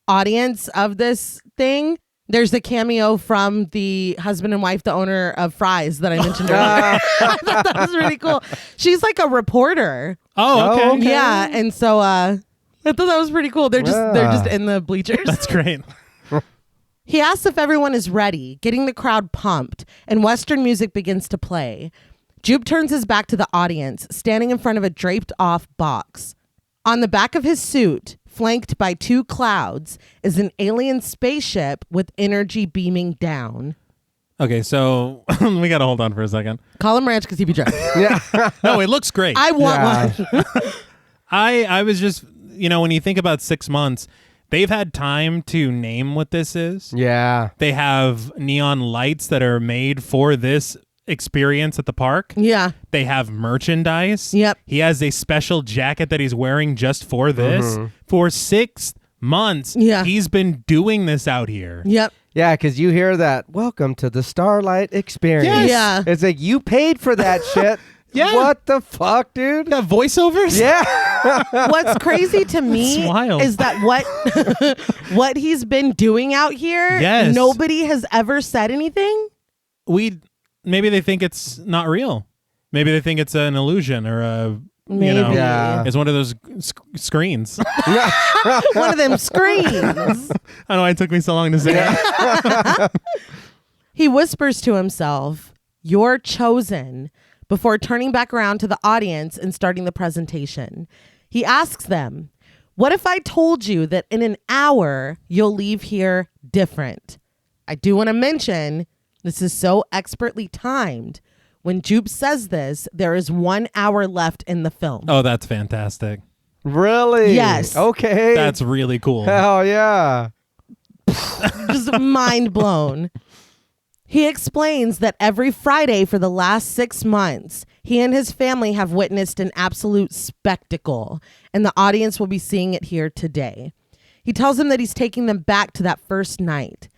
audience of this thing, there's the cameo from the husband and wife, the owner of Fry's that I mentioned earlier. I thought that was really cool. She's like a reporter. Oh, okay. Yeah, and so I thought that was pretty cool. They're just in the bleachers. That's great. He asks if everyone is ready, getting the crowd pumped, and Western music begins to play. Jupe turns his back to the audience, standing in front of a draped-off box. On the back of his suit, flanked by two clouds, is an alien spaceship with energy beaming down. Okay, so we got to hold on for a second. Call him Ranch because he be drunk. Yeah. No, it looks great. I want one. I was just, when you think about 6 months, they've had time to name what this is. Yeah. They have neon lights that are made for this experience at the park. Yeah. They have merchandise. Yep. He has a special jacket that he's wearing just for this. For 6 months, he's been doing this out here. Yep. Yeah, because you hear that, welcome to the Starlight Experience. Yes. Yeah. It's like, you paid for that shit. Yeah. What the fuck, dude? Got voiceovers? Yeah. What's crazy to me That's wild. is that what he's been doing out here, Yes. nobody has ever said anything. Maybe they think it's not real. Maybe they think it's an illusion or a, Maybe. Yeah. it's one of those screens. One of them screens. I don't know why it took me so long to say that. He whispers to himself, "You're chosen," before turning back around to the audience and starting the presentation. He asks them, "What if I told you that in an hour you'll leave here different?" I do want to mention, this is so expertly timed. When Jupe says this, there is 1 hour left in the film. Oh, that's fantastic. Really? Yes. Okay. That's really cool. Hell yeah. Just mind blown. He explains that every Friday for the last 6 months, he and his family have witnessed an absolute spectacle, and the audience will be seeing it here today. He tells them that he's taking them back to that first night.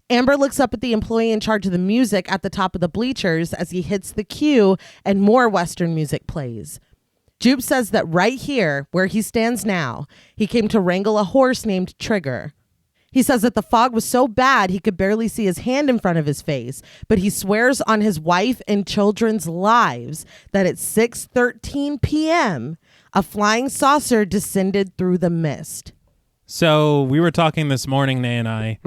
Amber looks up at the employee in charge of the music at the top of the bleachers as he hits the cue and more Western music plays. Jupe says that right here, where he stands now, he came to wrangle a horse named Trigger. He says that the fog was so bad he could barely see his hand in front of his face, but he swears on his wife and children's lives that at 6:13 p.m., a flying saucer descended through the mist. So we were talking this morning, Nay and I,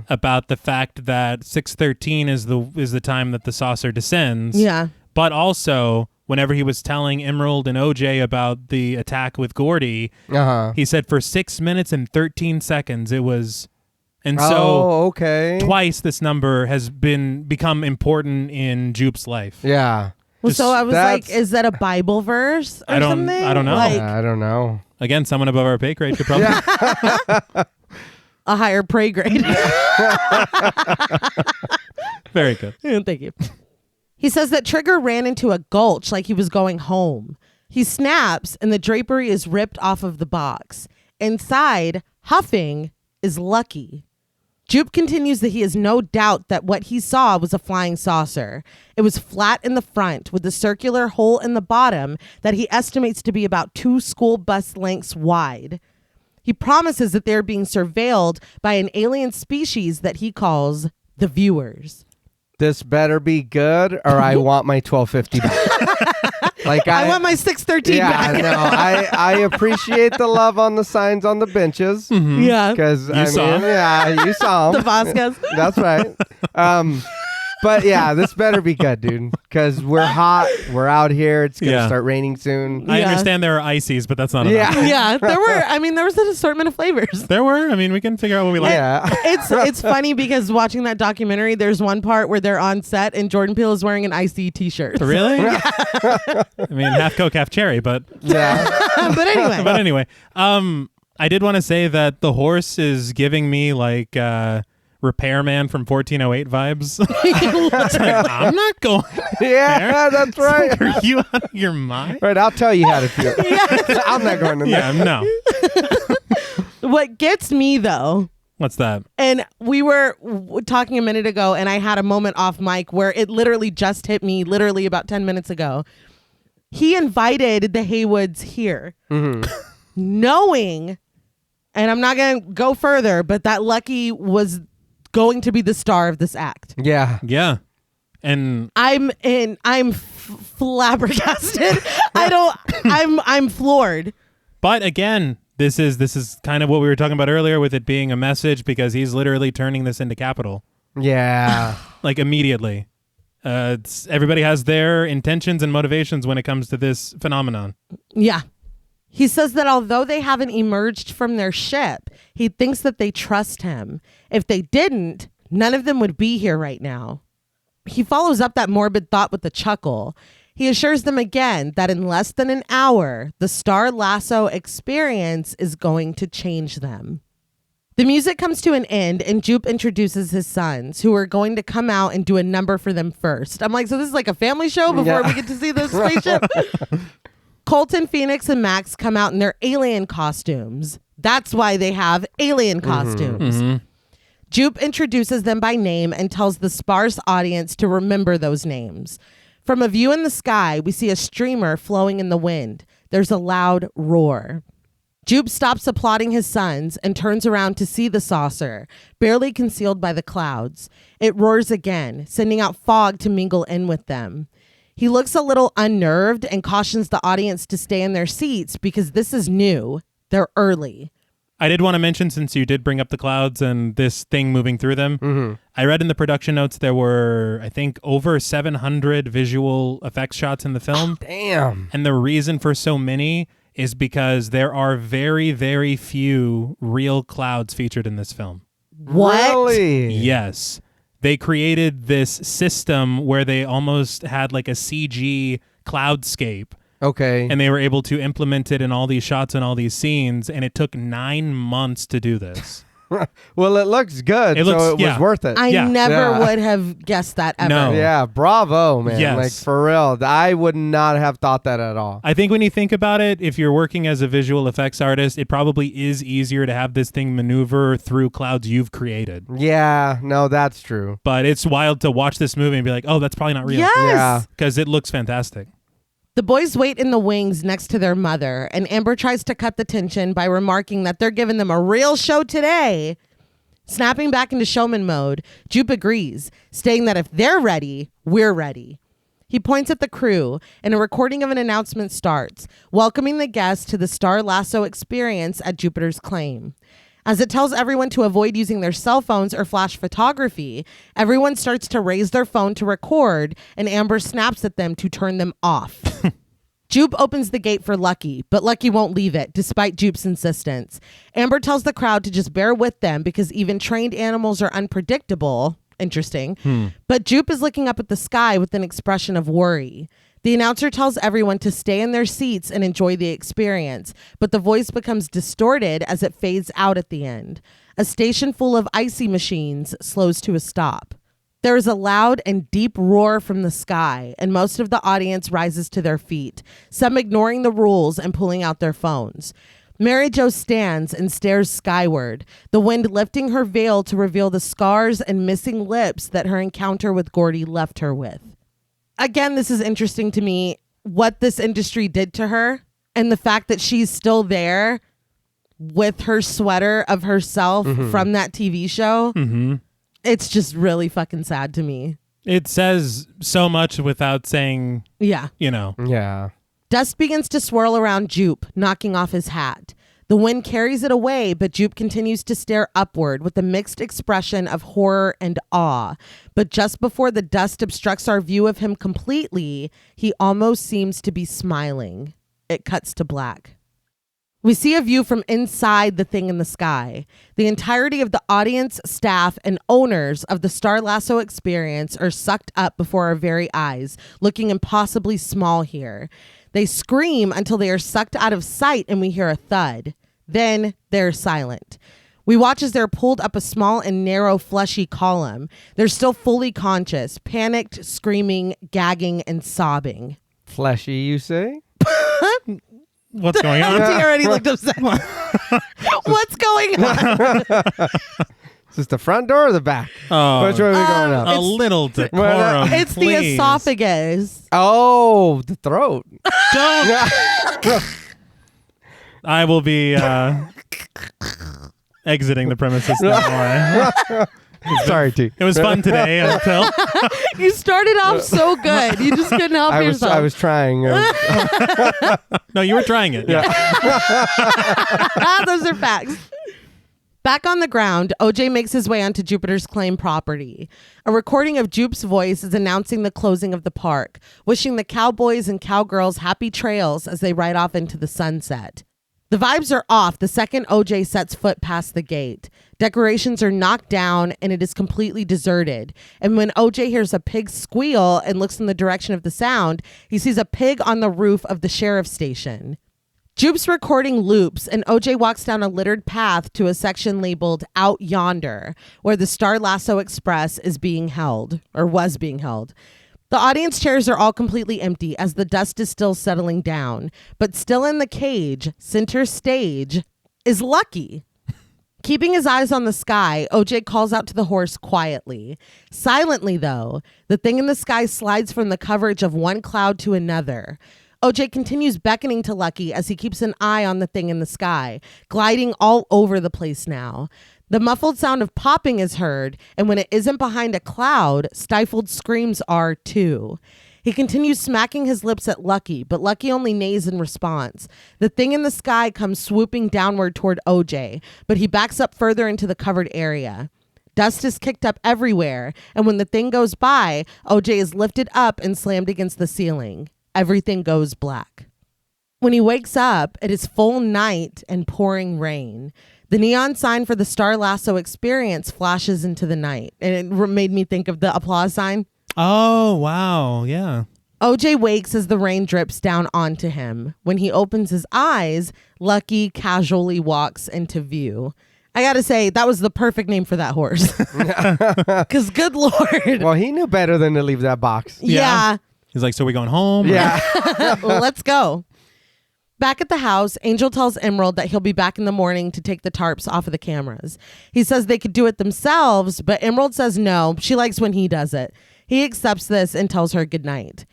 about the fact that 6:13 is the time that the saucer descends. Yeah. But also, whenever he was telling Emerald and OJ about the attack with Gordy, he said for 6 minutes and 13 seconds it was. And so okay. Twice this number has become important in Jupe's life. Yeah. Well, so I was like, is that a Bible verse or something? I don't know. I don't know. Again, someone above our pay grade could probably. A higher prey grade. Very good. Thank you. He says that Trigger ran into a gulch like he was going home. He snaps and the drapery is ripped off of the box. Inside, huffing, is Lucky. Jupe continues that he has no doubt that what he saw was a flying saucer. It was flat in the front with a circular hole in the bottom that he estimates to be about 2 school bus lengths wide. He promises that they're being surveilled by an alien species that he calls the viewers. This better be good or I want my $12.50 back. Like I want my 613 back. Yeah, no, I appreciate the love on the signs on the benches. Yeah. Because You saw 'em. yeah, you saw them. The Vasquez. That's right. But yeah, this better be good, dude, because we're hot. We're out here. It's going to start raining soon. I understand there are ices, but that's not enough. Yeah, there was an assortment of flavors. There were. I mean, we can figure out what we like. Yeah. It's funny because watching that documentary, there's one part where they're on set and Jordan Peele is wearing an icy t-shirt. Really? I mean, half Coke, half cherry, but Yeah. But anyway. but anyway, I did want to say that the horse is giving me like repairman from 1408 vibes. It's like, I'm not going. Yeah, that's right. Are you out of your mind? Right, I'll tell you how to feel. I'm not going to Yeah, no. What gets me though, What's that? and we were talking a minute ago and I had a moment off mic where it literally just hit me literally about 10 minutes ago. He invited the Haywoods here knowing, and I'm not going to go further, but that Lucky was going to be the star of this act. Yeah. Yeah. And I'm flabbergasted. I'm floored. but again, this is kind of what we were talking about earlier with it being a message, because he's literally turning this into capital. Yeah. Like immediately. Everybody has their intentions and motivations when it comes to this phenomenon. Yeah. He says that although they haven't emerged from their ship, he thinks that they trust him. If they didn't, none of them would be here right now. He follows up that morbid thought with a chuckle. He assures them again that in less than an hour, the Star Lasso experience is going to change them. The music comes to an end and Jupe introduces his sons, who are going to come out and do a number for them first. I'm like, so this is like a family show before we get to see the spaceship? Colton, Phoenix, and Max come out in their alien costumes. That's why they have alien costumes. Jupe introduces them by name and tells the sparse audience to remember those names. From a view in the sky, we see a streamer flowing in the wind. There's a loud roar. Jupe stops applauding his sons and turns around to see the saucer, barely concealed by the clouds. It roars again, sending out fog to mingle in with them. He looks a little unnerved and cautions the audience to stay in their seats because this is new. They're early. I did want to mention, since you did bring up the clouds and this thing moving through them, I read in the production notes there were, I think, over 700 visual effects shots in the film. Damn. And the reason for so many is because there are very, very few real clouds featured in this film. What? Really? Yes. They created this system where they almost had like a CG cloudscape. Okay. And they were able to implement it in all these shots and all these scenes, and it took 9 months to do this. Well, it looks good, It so looks- it was worth it. I Yeah. never Yeah. would have guessed that ever. No. Yeah, bravo, man. Yes. Like, for real. I would not have thought that at all. I think when you think about it, if you're working as a visual effects artist, it probably is easier to have this thing maneuver through clouds you've created. Yeah, no, that's true. But it's wild to watch this movie and be like, oh, that's probably not real. Yes. Yeah. Because it looks fantastic. The boys wait in the wings next to their mother, and Amber tries to cut the tension by remarking that they're giving them a real show today. Snapping back into showman mode, Jupe agrees, stating that if they're ready, we're ready. He points at the crew, and a recording of an announcement starts, welcoming the guests to the Star Lasso experience at Jupiter's Claim. As it tells everyone to avoid using their cell phones or flash photography, everyone starts to raise their phone to record, and Amber snaps at them to turn them off. Jupe opens the gate for Lucky, but Lucky won't leave it, despite Jupe's insistence. Amber tells the crowd to just bear with them because even trained animals are unpredictable. Interesting. But Jupe is looking up at the sky with an expression of worry. The announcer tells everyone to stay in their seats and enjoy the experience, but the voice becomes distorted as it fades out at the end. A station full of icy machines slows to a stop. There is a loud and deep roar from the sky, and most of the audience rises to their feet, some ignoring the rules and pulling out their phones. Mary Jo stands and stares skyward, the wind lifting her veil to reveal the scars and missing lips that her encounter with Gordy left her with. Again, this is interesting to me, what this industry did to her, and the fact that she's still there with her sweater of herself from that TV show. It's just really fucking sad to me. It says so much without saying, Yeah. you know. Yeah. Dust begins to swirl around Jupe, knocking off his hat. The wind carries it away, but Jupe continues to stare upward with a mixed expression of horror and awe. But just before the dust obstructs our view of him completely, he almost seems to be smiling. It cuts to black. We see a view from inside the thing in the sky. The entirety of the audience, staff, and owners of the Star Lasso experience are sucked up before our very eyes, looking impossibly small here. They scream until they are sucked out of sight and we hear a thud. Then they're silent. We watch as they're pulled up a small and narrow fleshy column. They're still fully conscious, panicked, screaming, gagging, and sobbing. Fleshy, you say? What's going on? He already looked upset. What's going on? Is this the front door or the back? Oh, which way are we going up? a little decorum, It's the please. esophagus. Oh, the throat. Don't. I will be exiting the premises now. Sorry, T. It was fun today until You started off so good. You just couldn't help yourself. I was trying. no, you were trying it. Yeah. Those are facts. Back on the ground, OJ makes his way onto Jupiter's Claim property. A recording of Jupe's voice is announcing the closing of the park, wishing the cowboys and cowgirls happy trails as they ride off into the sunset. The vibes are off the second OJ sets foot past the gate. Decorations are knocked down and it is completely deserted. And when OJ hears a pig squeal and looks in the direction of the sound, he sees a pig on the roof of the sheriff's station. Jupe's recording loops and OJ walks down a littered path to a section labeled Out Yonder, where the Star Lasso Express is being held, or was being held. The audience chairs are all completely empty as the dust is still settling down, but still in the cage, center stage, is Lucky. Keeping his eyes on the sky, OJ calls out to the horse quietly. Silently, though, the thing in the sky slides from the coverage of one cloud to another. OJ continues beckoning to Lucky as he keeps an eye on the thing in the sky, gliding all over the place now. The muffled sound of popping is heard, and when it isn't behind a cloud, stifled screams are too. He continues smacking his lips at Lucky, but Lucky only neighs in response. The thing in the sky comes swooping downward toward OJ, but he backs up further into the covered area. Dust is kicked up everywhere, and when the thing goes by, OJ is lifted up and slammed against the ceiling. Everything goes black. When he wakes up, it is full night and pouring rain. The neon sign for the Star Lasso experience flashes into the night, and it made me think of the applause sign. Oh, wow. Yeah. OJ wakes as the rain drips down onto him. When he opens his eyes, Lucky casually walks into view. I gotta say, that was the perfect name for that horse. Because good Lord. Well, he knew better than to leave that box. Yeah. He's like, so we going home? Yeah. Let's go. Back at the house, Angel tells Emerald that he'll be back in the morning to take the tarps off of the cameras. He says they could do it themselves, but Emerald says no. She likes when he does it. He accepts this and tells her goodnight.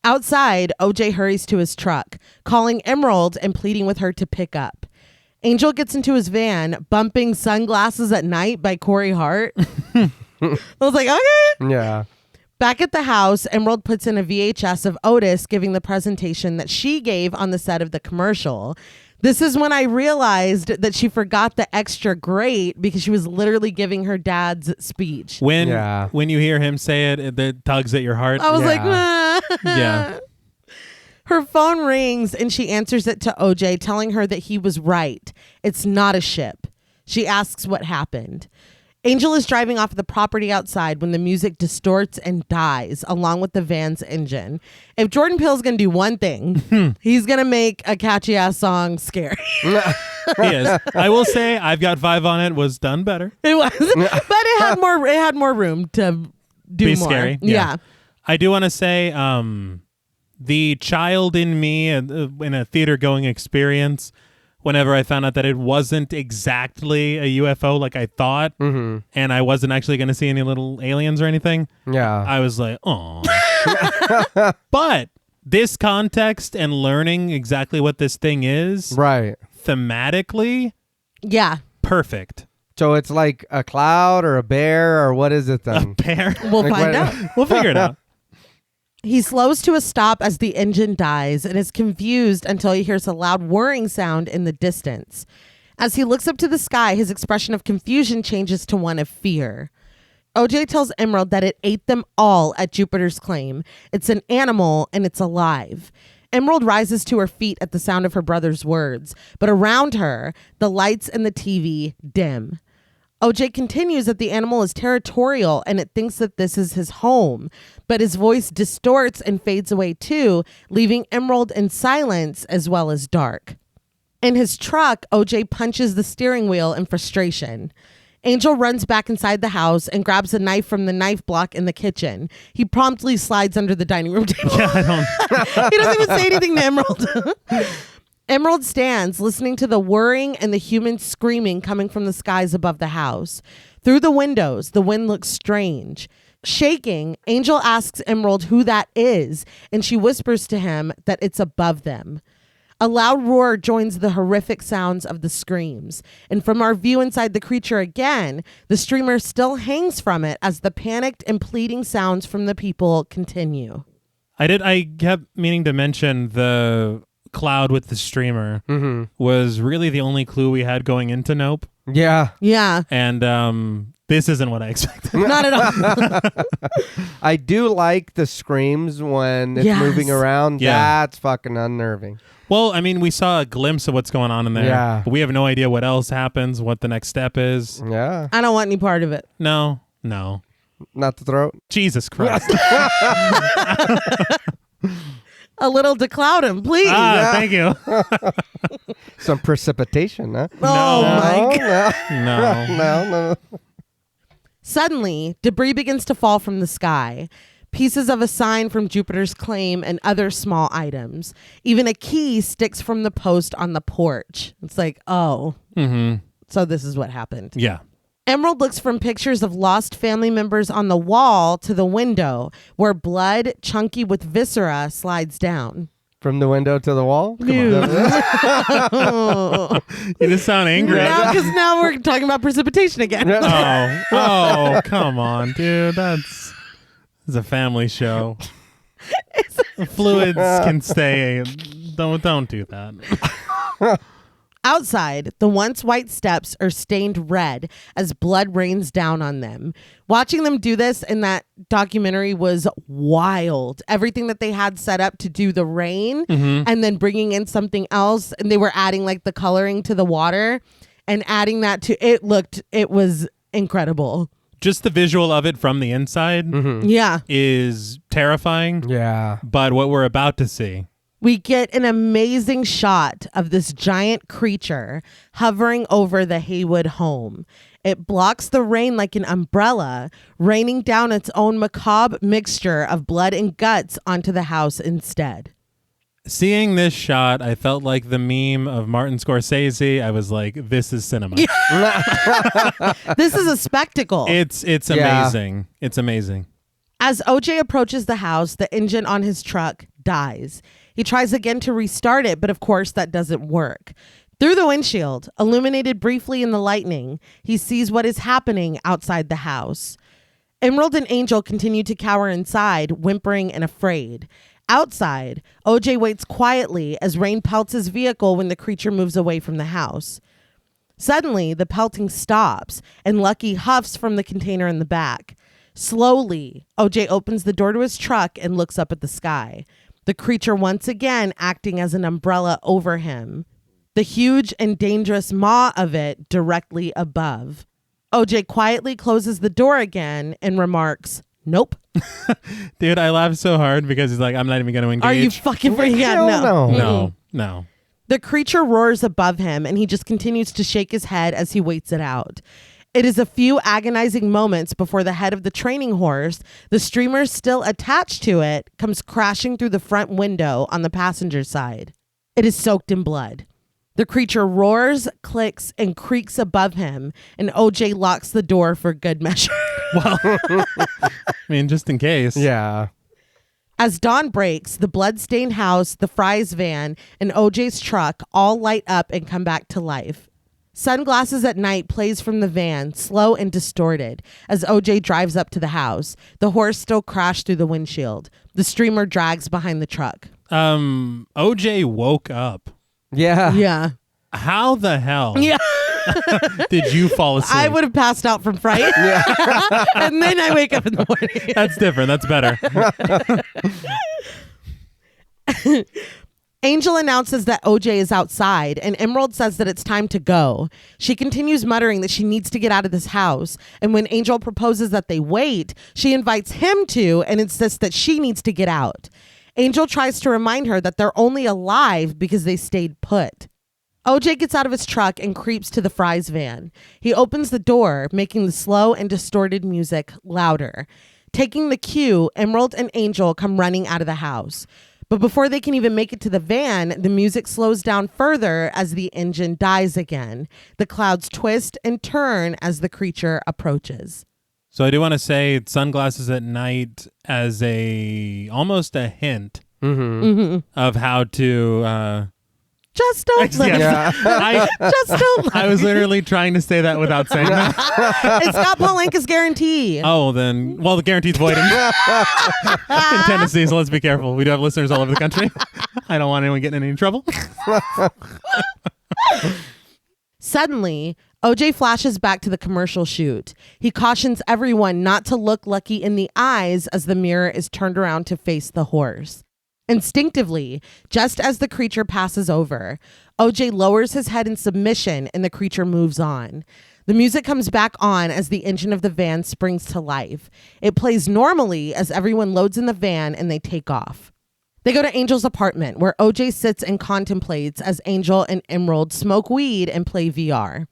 Outside, OJ hurries to his truck, calling Emerald and pleading with her to pick up. Angel gets into his van, bumping Sunglasses at Night by Corey Hart. I was like, okay. Yeah. Back at the house, Emerald puts in a VHS of Otis giving the presentation that she gave on the set of the commercial. This is when I realized that she forgot the extra great because she was literally giving her dad's speech. When you hear him say it, it tugs at your heart. I was like, ah. Yeah. Her phone rings and she answers it to OJ, telling her that he was right. It's not a ship. She asks what happened. Angel is driving off the property outside when the music distorts and dies along with the van's engine. If Jordan Peele's going to do one thing, he's going to make a catchy ass song scary. He is. I will say I've Got 5 on It was done better. It was, but it had more room to do Be more. scary. Yeah. I do want to say the child in me in a theater going experience, whenever I found out that it wasn't exactly a UFO like I thought, and I wasn't actually going to see any little aliens or anything, I was like, oh. But this context and learning exactly what this thing is, right, thematically, perfect. So it's like a cloud or a bear or what is it then? A bear? We'll find out. We'll figure it out. He slows to a stop as the engine dies and is confused until he hears a loud whirring sound in the distance. As he looks up to the sky, his expression of confusion changes to one of fear. OJ tells Emerald that it ate them all at Jupiter's Claim. It's an animal and it's alive. Emerald rises to her feet at the sound of her brother's words, but around her, the lights and the TV dim. OJ continues that the animal is territorial and it thinks that this is his home, but his voice distorts and fades away too, leaving Emerald in silence as well as dark. In his truck, OJ punches the steering wheel in frustration. Angel runs back inside the house and grabs a knife from the knife block in the kitchen. He promptly slides under the dining room table. Yeah, I don't. He doesn't even say anything to Emerald. Emerald stands listening to the whirring and the human screaming coming from the skies above the house. Through the windows, the wind looks strange. Shaking, Angel asks Emerald who that is, and she whispers to him that it's above them. A loud roar joins the horrific sounds of the screams. And from our view inside the creature again, the streamer still hangs from it as the panicked and pleading sounds from the people continue. I kept meaning to mention the cloud with the streamer was really the only clue we had going into Nope. Yeah. Yeah. And this isn't what I expected. Not at all. I do like the screams when it's Yes. moving around. Yeah. That's fucking unnerving. Well, I mean, we saw a glimpse of what's going on in there. Yeah. But we have no idea what else happens, what the next step is. Yeah. I don't want any part of it. No. Not the throat. Jesus Christ. A little to cloud him, please. Thank you. Some precipitation, huh? Oh my God. No. No. Suddenly, debris begins to fall from the sky. Pieces of a sign from Jupiter's Claim and other small items. Even a key sticks from the post on the porch. It's like, oh, so this is what happened. Yeah. Emerald looks from pictures of lost family members on the wall to the window, where blood, chunky with viscera, slides down. From the window to the wall? Dude. You just sound angry. Because now we're talking about precipitation again. Oh, come on, dude. It's a family show. Fluids can stay. Don't do that. Outside, the once white steps are stained red as blood rains down on them. Watching them do this in that documentary was wild. Everything that they had set up to do the rain and then bringing in something else. And they were adding like the coloring to the water and adding that to it was incredible. Just the visual of it from the inside Yeah. is terrifying. Yeah. But what we're about to see. We get an amazing shot of this giant creature hovering over the Haywood home. It blocks the rain like an umbrella, raining down its own macabre mixture of blood and guts onto the house instead. Seeing this shot, I felt like the meme of Martin Scorsese. I was like, this is cinema. This is a spectacle. It's amazing. It's amazing. As OJ approaches the house, the engine on his truck dies. He tries again to restart it, but of course that doesn't work. Through the windshield, illuminated briefly in the lightning, he sees what is happening outside the house. Emerald and Angel continue to cower inside, whimpering and afraid. Outside, OJ waits quietly as rain pelts his vehicle when the creature moves away from the house. Suddenly, the pelting stops, and Lucky huffs from the container in the back. Slowly, OJ opens the door to his truck and looks up at the sky. The creature once again acting as an umbrella over him. The huge and dangerous maw of it directly above. OJ quietly closes the door again and remarks, "Nope." Dude, I laughed so hard because he's like, I'm not even going to engage. Are you fucking freaking Hell out? no. No. The creature roars above him and he just continues to shake his head as he waits it out. It is a few agonizing moments before the head of the training horse, the streamer still attached to it, comes crashing through the front window on the passenger side. It is soaked in blood. The creature roars, clicks, and creaks above him, and OJ locks the door for good measure. Well, I mean, just in case. Yeah. As dawn breaks, the blood-stained house, the Fry's van, and OJ's truck all light up and come back to life. Sunglasses at Night plays from the van, slow and distorted, as OJ drives up to the house. The horse still crashed through the windshield. The streamer drags behind the truck. OJ woke up. Yeah. Yeah. How the hell Yeah. did you fall asleep? I would have passed out from fright. And then I wake up in the morning. That's different. That's better. Angel announces that OJ is outside, and Emerald says that it's time to go. She continues muttering that she needs to get out of this house, and when Angel proposes that they wait, she invites him to and insists that she needs to get out. Angel tries to remind her that they're only alive because they stayed put. OJ gets out of his truck and creeps to the Fry's van. He opens the door, making the slow and distorted music louder. Taking the cue, Emerald and Angel come running out of the house. But before they can even make it to the van, the music slows down further as the engine dies again. The clouds twist and turn as the creature approaches. So I do want to say Sunglasses at Night as almost a hint of how to... Just don't let Yes. Just don't let I was literally trying to say that without saying that. It's got Palenka's guarantee. Oh, then, well, the guarantee's void in Tennessee, so let's be careful. We do have listeners all over the country. I don't want anyone getting in any trouble. Suddenly, OJ flashes back to the commercial shoot. He cautions everyone not to look Lucky in the eyes as the mirror is turned around to face the horse. Instinctively, just as the creature passes over, OJ lowers his head in submission and the creature moves on. The music comes back on as the engine of the van springs to life. It plays normally as everyone loads in the van and they take off. They go to Angel's apartment where OJ sits and contemplates as Angel and Emerald smoke weed and play VR.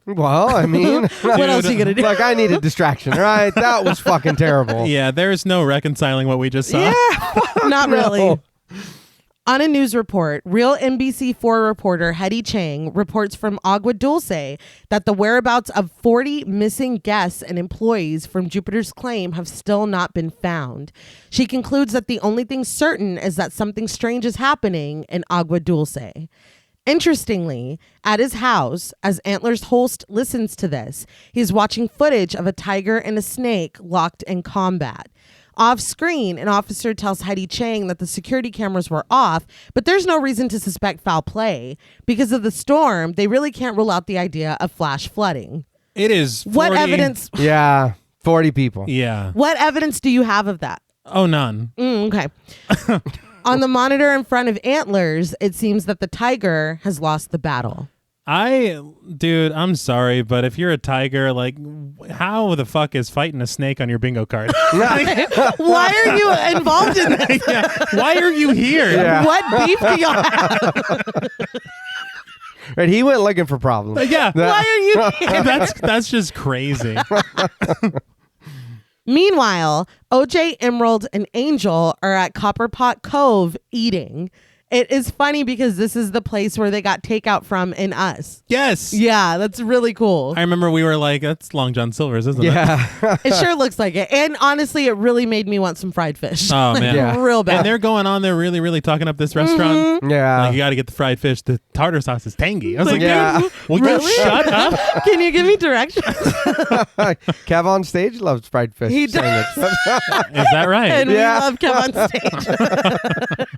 Well, I mean, What else are you going to do? like I need a distraction, right? That was fucking terrible. Yeah, there's no reconciling what we just saw. Yeah. Not No. really. On a news report, real NBC4 reporter Hetty Chang reports from Agua Dulce that the whereabouts of 40 missing guests and employees from Jupiter's Claim have still not been found. She concludes that the only thing certain is that something strange is happening in Agua Dulce. Interestingly, at his house, as Antler's host listens to this, he's watching footage of a tiger and a snake locked in combat. Off screen, an officer tells Hetty Chang that the security cameras were off, but there's no reason to suspect foul play. Because of the storm, they really can't rule out the idea of flash flooding. It is 40... What evidence? Yeah. 40 people. Yeah. What evidence do you have of that? Oh, none. Okay. On the monitor in front of Antlers, it seems that the tiger has lost the battle. Dude, I'm sorry, but if you're a tiger, like, how the fuck is fighting a snake on your bingo card? Why are you involved in this? Yeah. Why are you here? Yeah. What beef do y'all have? Right, he went looking for problems. Yeah. Why are you here? That's just crazy. Meanwhile, OJ, Emerald, and Angel are at Copperpot Cove eating. It is funny because this is the place where they got takeout from in Us. Yes. Yeah, that's really cool. I remember we were like, that's Long John Silver's, isn't it? Yeah. It sure looks like it. And honestly, it really made me want some fried fish. Oh, man. Yeah. Real bad. And they're going on there really, really talking up this restaurant. Yeah. Like, you got to get the fried fish. The tartar sauce is tangy. I was like, Yeah. dude, will Really? you shut up? Can you give me directions? Kev on stage loves fried fish. He does. sandwich. Is that right? And Yeah. we love Kev on stage.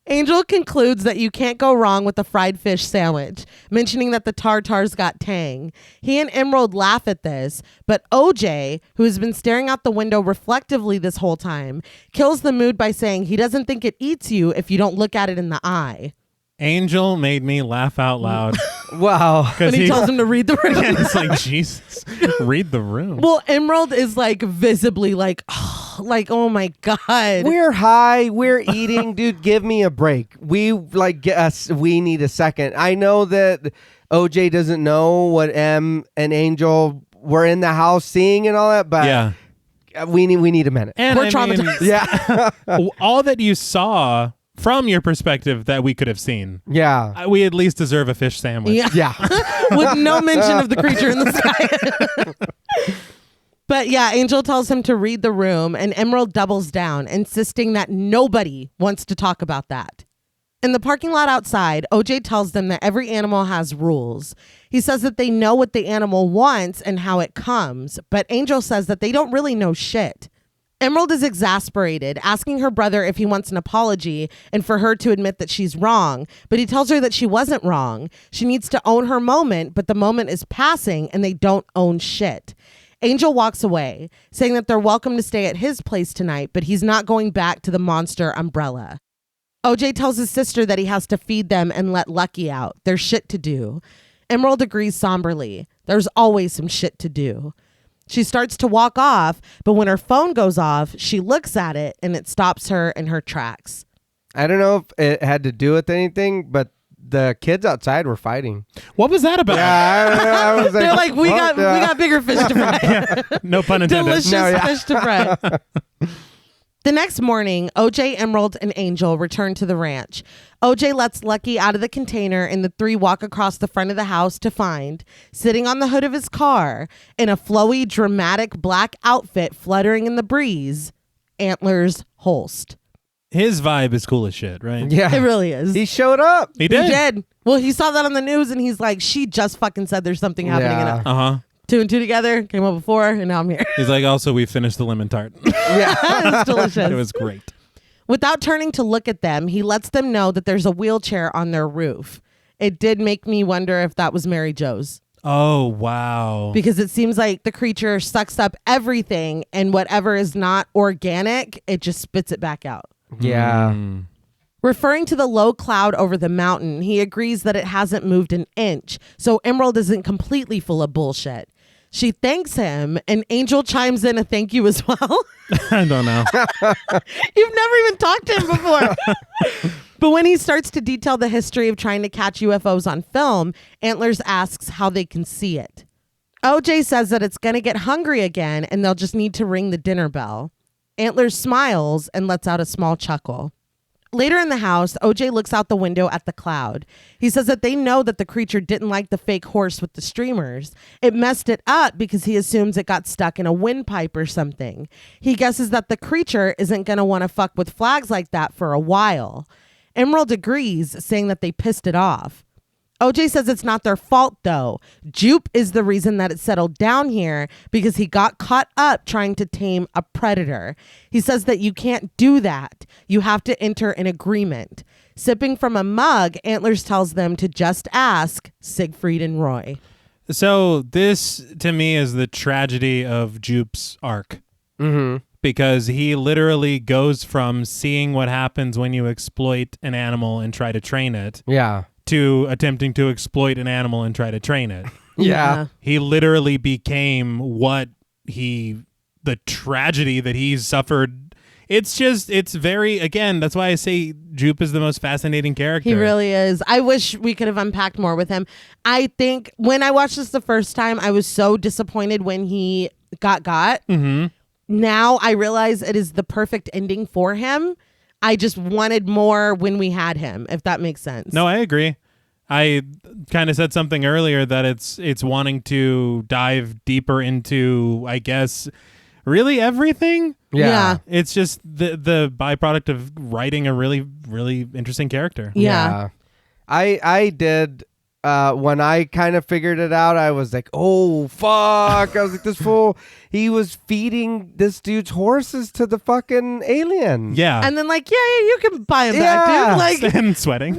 Angel concludes that you can't go wrong with the fried fish sandwich, mentioning that the tartars got tang. He and Emerald laugh at this, but OJ, who has been staring out the window reflectively this whole time, kills the mood by saying he doesn't think it eats you if you don't look at it in the eye. Angel made me laugh out loud. Wow. When he tells him to read the room. And it's like, Jesus, read the room. Well, Emerald is like visibly like, oh my God. We're high. We're eating. Dude, give me a break. We we need a second. I know that OJ doesn't know what M and Angel were in the house seeing and all that, but yeah. we need a minute. And We're I mean, traumatized. Yeah. all that you saw from your perspective that we could have seen, Yeah. we at least deserve a fish sandwich. Yeah. Yeah. With no mention of the creature in the sky. But yeah, Angel tells him to read the room, and Emerald doubles down, insisting that nobody wants to talk about that. In the parking lot outside, OJ tells them that every animal has rules. He says that they know what the animal wants and how it comes, but Angel says that they don't really know shit. Emerald is exasperated, asking her brother if he wants an apology and for her to admit that she's wrong, but he tells her that she wasn't wrong. She needs to own her moment, but the moment is passing and they don't own shit. Angel walks away, saying that they're welcome to stay at his place tonight, but he's not going back to the monster umbrella. OJ tells his sister that he has to feed them and let Lucky out. There's shit to do. Emerald agrees somberly. There's always some shit to do. She starts to walk off, but when her phone goes off, she looks at it and it stops her in her tracks. I don't know if it had to do with anything, but the kids outside were fighting. What was that about? Yeah, I don't know. I was like, They're like, we got bigger fish to fry. Yeah, no pun intended. Delicious fish to fry. The next morning, OJ, Emerald, and Angel return to the ranch. OJ lets Lucky out of the container and the three walk across the front of the house to find, sitting on the hood of his car, in a flowy, dramatic black outfit fluttering in the breeze, Antlers Holst. His vibe is cool as shit, right? Yeah. It really is. He showed up. He did. He did. Well, he saw that on the news and he's like, she just fucking said there's something happening. Yeah. Uh-huh. 2 and 2 together, came up before, and now I'm here. He's like, also, we finished the lemon tart. Yeah. It's delicious. It was great. Without turning to look at them, he lets them know that there's a wheelchair on their roof. It did make me wonder if that was Mary Jo's. Oh, wow. Because it seems like the creature sucks up everything, and whatever is not organic, it just spits it back out. Yeah. Mm. Referring to the low cloud over the mountain, he agrees that it hasn't moved an inch, so Emerald isn't completely full of bullshit. She thanks him, and Angel chimes in a thank you as well. I don't know. You've never even talked to him before. But when he starts to detail the history of trying to catch UFOs on film, Antlers asks how they can see it. OJ says that it's going to get hungry again, and they'll just need to ring the dinner bell. Antlers smiles and lets out a small chuckle. Later in the house, OJ looks out the window at the cloud. He says that they know that the creature didn't like the fake horse with the streamers. It messed it up because he assumes it got stuck in a windpipe or something. He guesses that the creature isn't going to want to fuck with flags like that for a while. Emerald agrees, saying that they pissed it off. OJ says it's not their fault, though. Jupe is the reason that it settled down here because he got caught up trying to tame a predator. He says that you can't do that. You have to enter an agreement. Sipping from a mug, Antlers tells them to just ask Siegfried and Roy. So this, to me, is the tragedy of Jupe's arc. Mm-hmm. Because he literally goes from seeing what happens when you exploit an animal and try to train it Yeah. to attempting to exploit an animal and try to train it. Yeah. He literally became the tragedy that he's suffered. It's very, again, that's why I say Jupe is the most fascinating character. He really is. I wish we could have unpacked more with him. I think when I watched this the first time, I was so disappointed when he got. Mm-hmm. Now I realize it is the perfect ending for him. I just wanted more when we had him, if that makes sense. No, I agree. I kind of said something earlier that it's wanting to dive deeper into, I guess, really everything. Yeah. It's just the byproduct of writing a really, really interesting character. Yeah. I did. When I kind of figured it out, I was like, oh, fuck. I was like, this fool, he was feeding this dude's horses to the fucking alien. Yeah. And then yeah, you can buy him back, dude. Like, and sweating.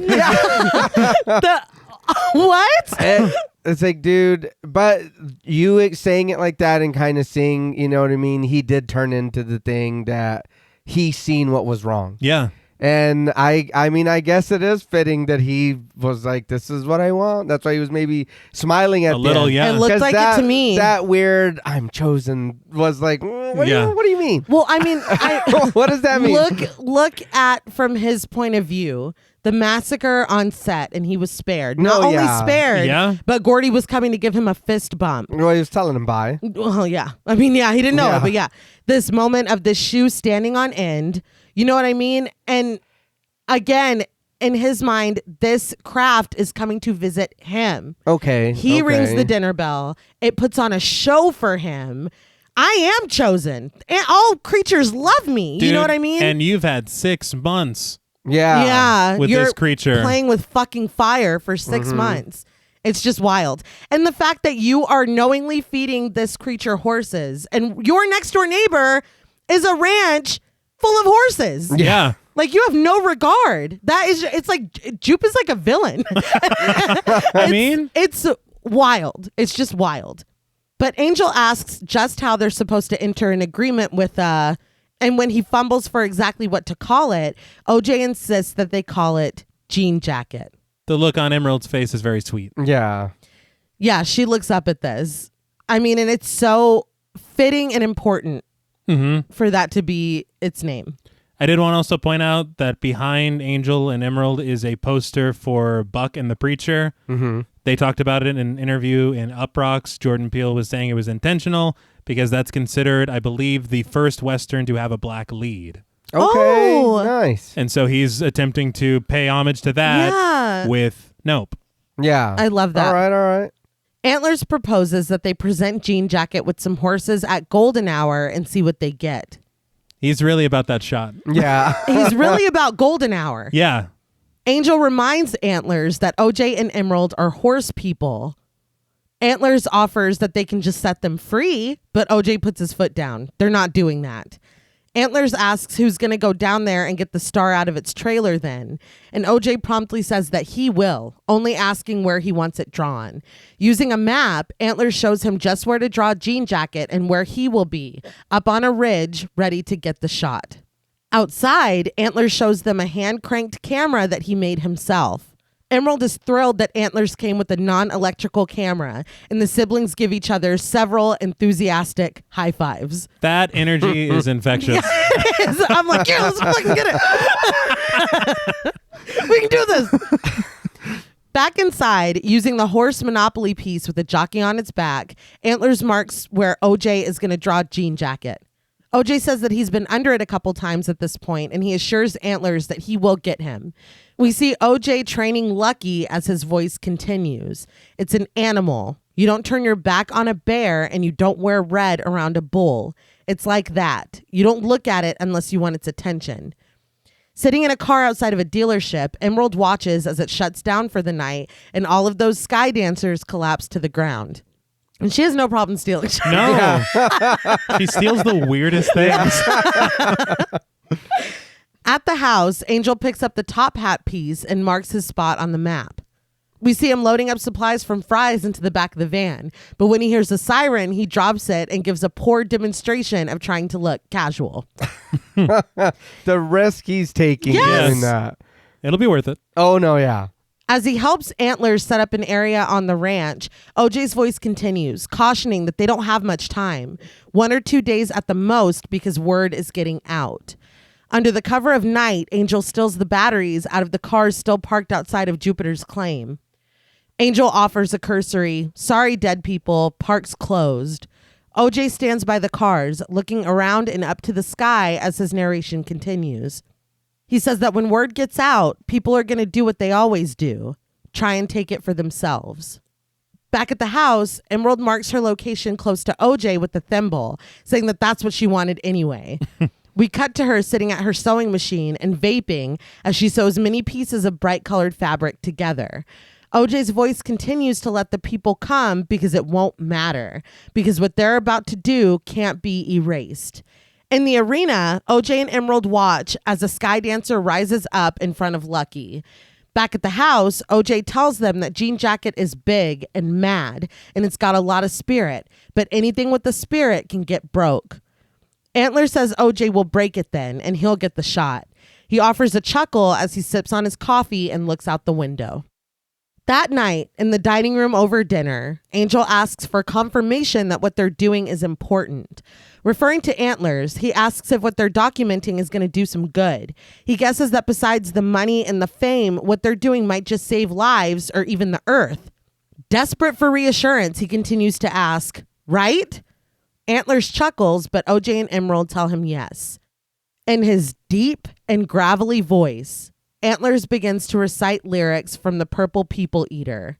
what? It's like, dude, but you saying it like that and kind of seeing, you know what I mean? He did turn into the thing that he seen what was wrong. Yeah. And I mean, I guess it is fitting that he was like, this is what I want. That's why he was maybe smiling at a little, end. yeah. It looked like it to me. That weird, I'm chosen was like, what do you mean? Well, I mean, what does that mean? Look at from his point of view, the massacre on set, and he was spared. Not only spared, but Gordy was coming to give him a fist bump. Well, he was telling him bye. Well, yeah. I mean, yeah, he didn't know it, but yeah. This moment of the shoe standing on end, you know what I mean? And again, in his mind, this craft is coming to visit him. Okay. He rings the dinner bell. It puts on a show for him. I am chosen. And all creatures love me. Dude, you know what I mean? And you've had 6 months Yeah. with You're this creature. playing with fucking fire for 6 months. It's just wild. And the fact that you are knowingly feeding this creature horses and your next door neighbor is a ranch full of horses. Yeah. Like, you have no regard. It's like, Jupe is like a villain. It's wild. It's just wild. But Angel asks just how they're supposed to enter an agreement with, and when he fumbles for exactly what to call it, OJ insists that they call it Jean Jacket. The look on Emerald's face is very sweet. Yeah. Yeah, she looks up at this. I mean, and it's so fitting and important for that to be its name. I did want to also point out that behind Angel and Emerald is a poster for Buck and the Preacher. Mm-hmm. They talked about it in an interview in Uprocks. Jordan Peele was saying it was intentional because that's considered, I believe, the first Western to have a black lead. Okay, nice. And so he's attempting to pay homage to that with Nope. Yeah. I love that. All right. Antlers proposes that they present Jean Jacket with some horses at golden hour and see what they get. He's really about that shot. Yeah. He's really about golden hour. Yeah. Angel reminds Antlers that OJ and Emerald are horse people. Antlers offers that they can just set them free, but OJ puts his foot down. They're not doing that. Antlers asks who's going to go down there and get the star out of its trailer then. And OJ promptly says that he will, only asking where he wants it drawn. Using a map, Antlers shows him just where to draw Jean Jacket and where he will be, up on a ridge, ready to get the shot. Outside, Antlers shows them a hand-cranked camera that he made himself. Emerald is thrilled that Antlers came with a non-electrical camera, and the siblings give each other several enthusiastic high fives. That energy is infectious. Yes. I'm like, yeah, let's fucking get it. We can do this. Back inside, using the horse Monopoly piece with a jockey on its back, Antlers marks where OJ is going to draw Jean Jacket. OJ says that he's been under it a couple times at this point, and he assures Antlers that he will get him. We see OJ training Lucky as his voice continues. It's an animal. You don't turn your back on a bear, and you don't wear red around a bull. It's like that. You don't look at it unless you want its attention. Sitting in a car outside of a dealership, Emerald watches as it shuts down for the night, and all of those sky dancers collapse to the ground. And she has no problem stealing. No. She steals the weirdest things. At the house, Angel picks up the top hat piece and marks his spot on the map. We see him loading up supplies from Fry's into the back of the van. But when he hears a siren, he drops it and gives a poor demonstration of trying to look casual. The risk he's taking doing that. It'll be worth it. Oh, no, yeah. As he helps Antlers set up an area on the ranch, OJ's voice continues, cautioning that they don't have much time. 1 or 2 days at the most because word is getting out. Under the cover of night, Angel steals the batteries out of the cars still parked outside of Jupiter's claim. Angel offers a cursory, "Sorry, dead people, park's closed." OJ stands by the cars, looking around and up to the sky as his narration continues. He says that when word gets out, people are going to do what they always do, try and take it for themselves. Back at the house, Emerald marks her location close to OJ with the thimble, saying that that's what she wanted anyway. We cut to her sitting at her sewing machine and vaping as she sews many pieces of bright colored fabric together. OJ's voice continues to let the people come because it won't matter, because what they're about to do can't be erased. In the arena, OJ and Emerald watch as a sky dancer rises up in front of Lucky. Back at the house, OJ tells them that Jean Jacket is big and mad, and it's got a lot of spirit, but anything with the spirit can get broke. Antler says OJ will break it then, and he'll get the shot. He offers a chuckle as he sips on his coffee and looks out the window. That night, in the dining room over dinner, Angel asks for confirmation that what they're doing is important. Referring to Antlers, he asks if what they're documenting is going to do some good. He guesses that besides the money and the fame, what they're doing might just save lives or even the earth. Desperate for reassurance, he continues to ask, "Right?" Antlers chuckles, but OJ and Emerald tell him yes. In his deep and gravelly voice, Antlers begins to recite lyrics from the Purple People Eater.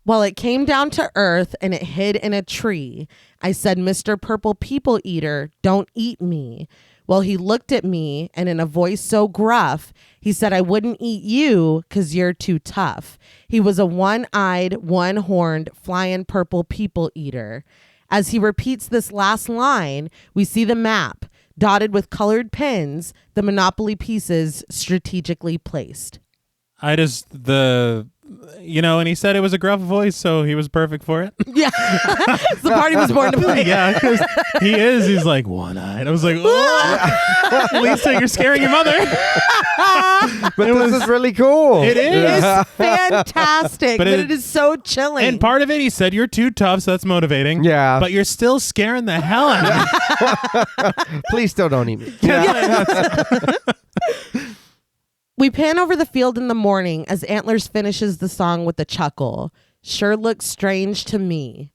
"While it came down to earth and it hid in a tree, I said, 'Mr. Purple People Eater, don't eat me. Well, he looked at me, and in a voice so gruff, he said, I wouldn't eat you because you're too tough. He was a one-eyed, one-horned, flying purple people eater. As he repeats this last line, we see the map, dotted with colored pins, the Monopoly pieces strategically placed. And he said it was a gruff voice, so he was perfect for it. Yeah. The party was born to play. Yeah, because he's like one-eyed. I was like, oh, Lisa, you're scaring your mother. But this is really cool. It is. It's fantastic, but it is so chilling. And part of it, he said, you're too tough, so that's motivating. Yeah. But you're still scaring the hell out of me. Please still don't eat me. We pan over the field in the morning as Antlers finishes the song with a chuckle. Sure looks strange to me.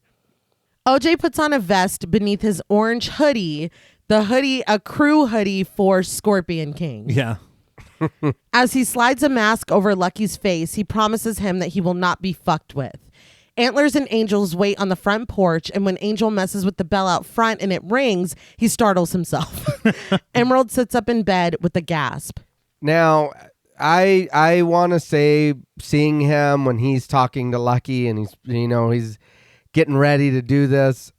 OJ puts on a vest beneath his orange hoodie, the hoodie, a crew hoodie for Scorpion King. Yeah. As he slides a mask over Lucky's face, he promises him that he will not be fucked with. Antlers and Angel's wait on the front porch, and when Angel messes with the bell out front and it rings, he startles himself. Emerald sits up in bed with a gasp. Now, I want to say, seeing him when he's talking to Lucky and he's getting ready to do this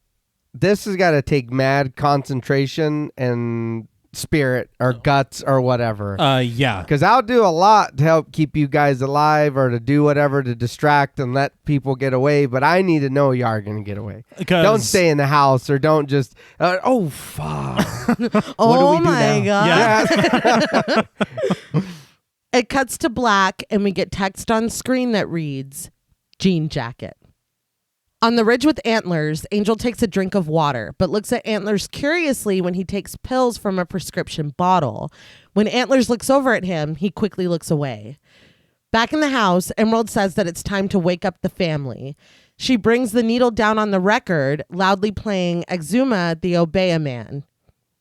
has got to take mad concentration and spirit or guts or whatever. Yeah. Because I'll do a lot to help keep you guys alive or to do whatever to distract and let people get away, but I need to know you are going to get away. Don't stay in the house or don't just, oh, fuck. Oh, my God. Yeah. It cuts to black, and we get text on screen that reads, jean jacket. On the ridge with Antlers, Angel takes a drink of water, but looks at Antlers curiously when he takes pills from a prescription bottle. When Antlers looks over at him, he quickly looks away. Back in the house, Emerald says that it's time to wake up the family. She brings the needle down on the record, loudly playing Xxena, the Obey a Man.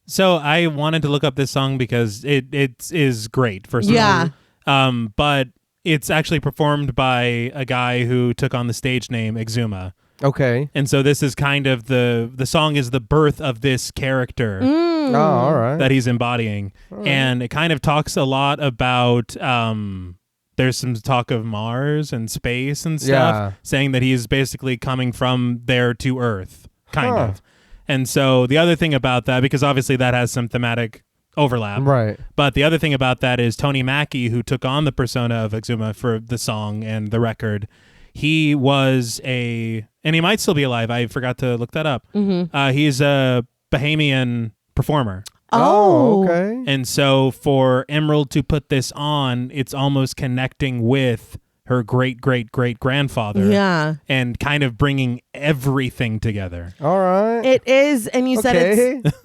So I wanted to look up this song because it is great, first of all. But it's actually performed by a guy who took on the stage name Xxena. Okay. And so this is kind of the song is the birth of this character Oh, all right. that he's embodying. Right. And it kind of talks a lot about there's some talk of Mars and space and stuff, saying that he's basically coming from there to Earth, kind of. And so the other thing about that, because obviously that has some thematic overlap. Right. But the other thing about that is Tony Mackie, who took on the persona of Xxena for the song and the record, he was and he might still be alive. I forgot to look that up. Mm-hmm. He's a Bahamian performer. Oh, okay. And so for Emerald to put this on, it's almost connecting with her great-great-great-grandfather. Yeah. And kind of bringing everything together. All right. It is, and you said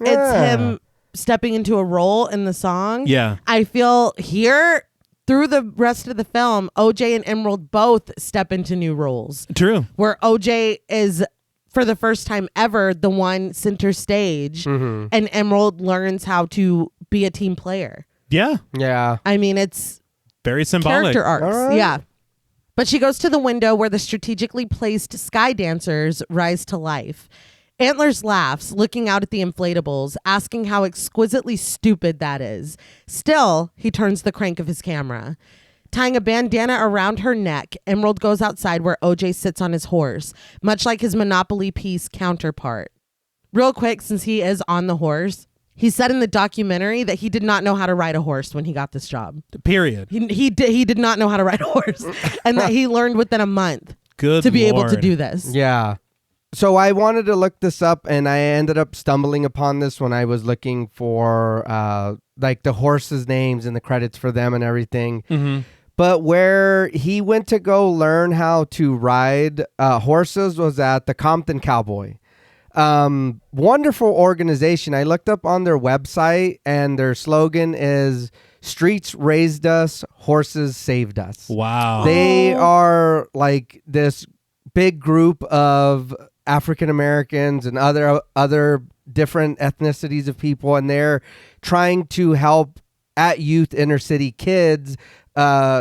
it's him stepping into a role in the song. Yeah. I feel here, through the rest of the film, OJ and Emerald both step into new roles. True. Where OJ is, for the first time ever, the one center stage, and Emerald learns how to be a team player. Yeah. Yeah. I mean, it's very symbolic. Character arcs. All right. Yeah. But she goes to the window where the strategically placed sky dancers rise to life. Antlers laughs, looking out at the inflatables, asking how exquisitely stupid that is. Still, he turns the crank of his camera. Tying a bandana around her neck, Emerald goes outside where OJ sits on his horse, much like his Monopoly piece counterpart. Real quick, since he is on the horse, he said in the documentary that he did not know how to ride a horse when he got this job. Period. He did not know how to ride a horse, and that he learned within a month to be able to do this. Yeah. So I wanted to look this up, and I ended up stumbling upon this when I was looking for like the horses' names and the credits for them and everything. Mm-hmm. But where he went to go learn how to ride horses was at the Compton Cowboy. Wonderful organization. I looked up on their website, and their slogan is "Streets raised us, horses saved us." Wow. They are like this big group of African Americans and other different ethnicities of people, and they're trying to help at youth inner city kids.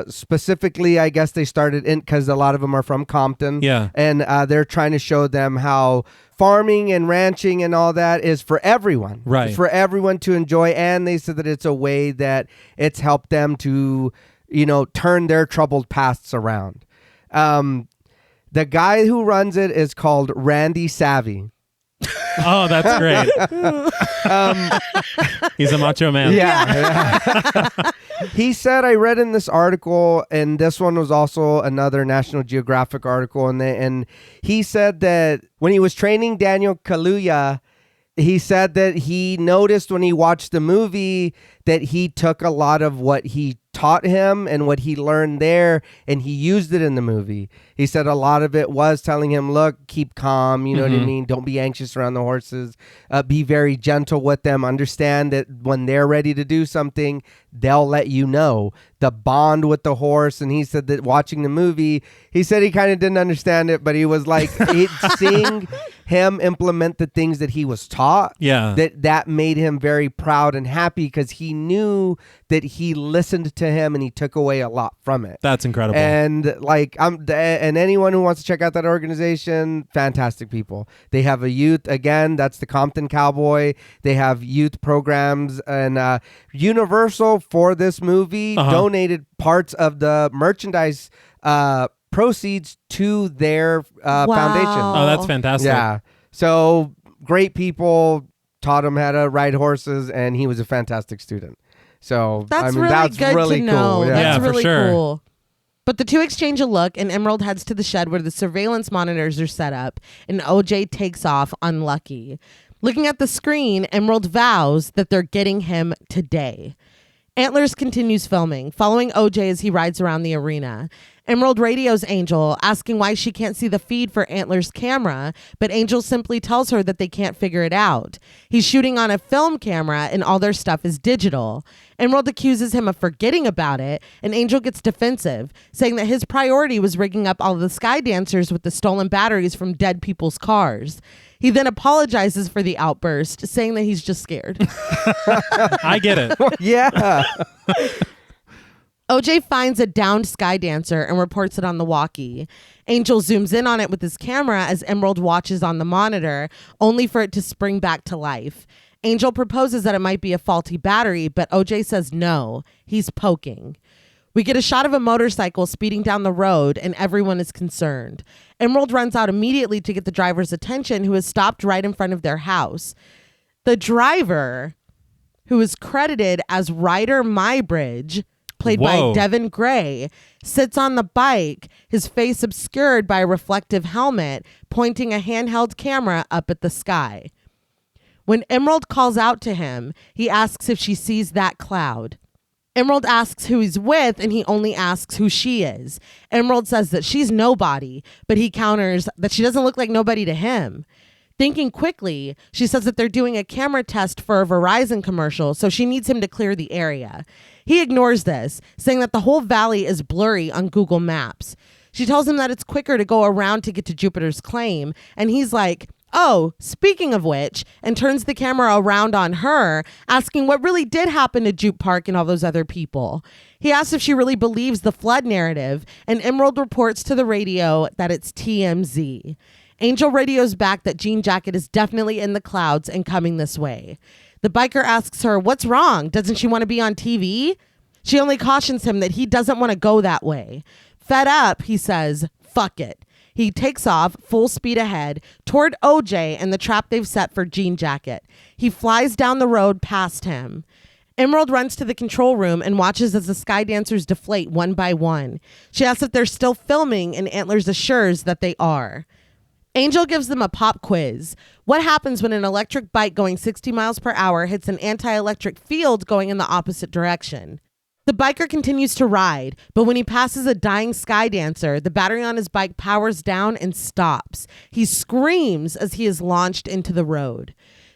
Specifically, I guess they started in because a lot of them are from Compton. Yeah. And they're trying to show them how farming and ranching and all that is for everyone. Right. It's for everyone to enjoy. And they said that it's a way that it's helped them to, turn their troubled pasts around. The guy who runs it is called Randy Savvy. Oh, that's great. He's a macho man. Yeah. He said, I read in this article, and this one was also another National Geographic article, and he said that when he was training Daniel Kaluuya, he said that he noticed when he watched the movie that he took a lot of what he taught him and what he learned there, and he used it in the movie. He said a lot of it was telling him, look, keep calm, you know what I mean? Don't be anxious around the horses. Be very gentle with them. Understand that when they're ready to do something, they'll let you know. The bond with the horse. And he said that watching the movie, he said he kind of didn't understand it, but he was like, seeing him implement the things that he was taught, that made him very proud and happy because he knew that he listened to him and he took away a lot from it. That's incredible. And and anyone who wants to check out that organization, fantastic people. They have a youth, again, that's the Compton Cowboy. They have youth programs, and Universal for this movie donated parts of the merchandise proceeds to their foundation. Oh, that's fantastic. Yeah. So great people, taught him how to ride horses, and he was a fantastic student. So that's that's good really to know. cool. That's for really sure. cool. But the two exchange a look, and Emerald heads to the shed where the surveillance monitors are set up, and OJ takes off unlucky. Looking at the screen, Emerald vows that they're getting him today. Antlers continues filming, following OJ as he rides around the arena. Emerald radios Angel, asking why she can't see the feed for Antler's camera, but Angel simply tells her that they can't figure it out. He's shooting on a film camera, and all their stuff is digital. Emerald accuses him of forgetting about it, and Angel gets defensive, saying that his priority was rigging up all the sky dancers with the stolen batteries from dead people's cars. He then apologizes for the outburst, saying that he's just scared. I get it. Yeah. OJ finds a downed sky dancer and reports it on the walkie. Angel zooms in on it with his camera as Emerald watches on the monitor, only for it to spring back to life. Angel proposes that it might be a faulty battery, but OJ says no, he's poking. We get a shot of a motorcycle speeding down the road, and everyone is concerned. Emerald runs out immediately to get the driver's attention, who has stopped right in front of their house. The driver, who is credited as Ryder Mybridge, played by Devin Gray, sits on the bike, his face obscured by a reflective helmet, pointing a handheld camera up at the sky. When Emerald calls out to him, he asks if she sees that cloud. Emerald asks who he's with, and he only asks who she is. Emerald says that she's nobody, but he counters that she doesn't look like nobody to him. Thinking quickly, she says that they're doing a camera test for a Verizon commercial, so she needs him to clear the area. He ignores this, saying that the whole valley is blurry on Google Maps. She tells him that it's quicker to go around to get to Jupiter's Claim, and he's like, oh, speaking of which, and turns the camera around on her, asking what really did happen to Jupe Park and all those other people. He asks if she really believes the flood narrative, and Emerald reports to the radio that it's TMZ. Angel radios back that Jean Jacket is definitely in the clouds and coming this way. The biker asks her, what's wrong? Doesn't she want to be on TV? She only cautions him that he doesn't want to go that way. Fed up, he says, fuck it. He takes off full speed ahead toward OJ and the trap they've set for Jean Jacket. He flies down the road past him. Emerald runs to the control room and watches as the sky dancers deflate one by one. She asks if they're still filming, and Antlers assures that they are. Angel gives them a pop quiz. What happens when an electric bike going 60 miles per hour hits an anti-electric field going in the opposite direction? The biker continues to ride, but when he passes a dying sky dancer, the battery on his bike powers down and stops. He screams as he is launched into the road.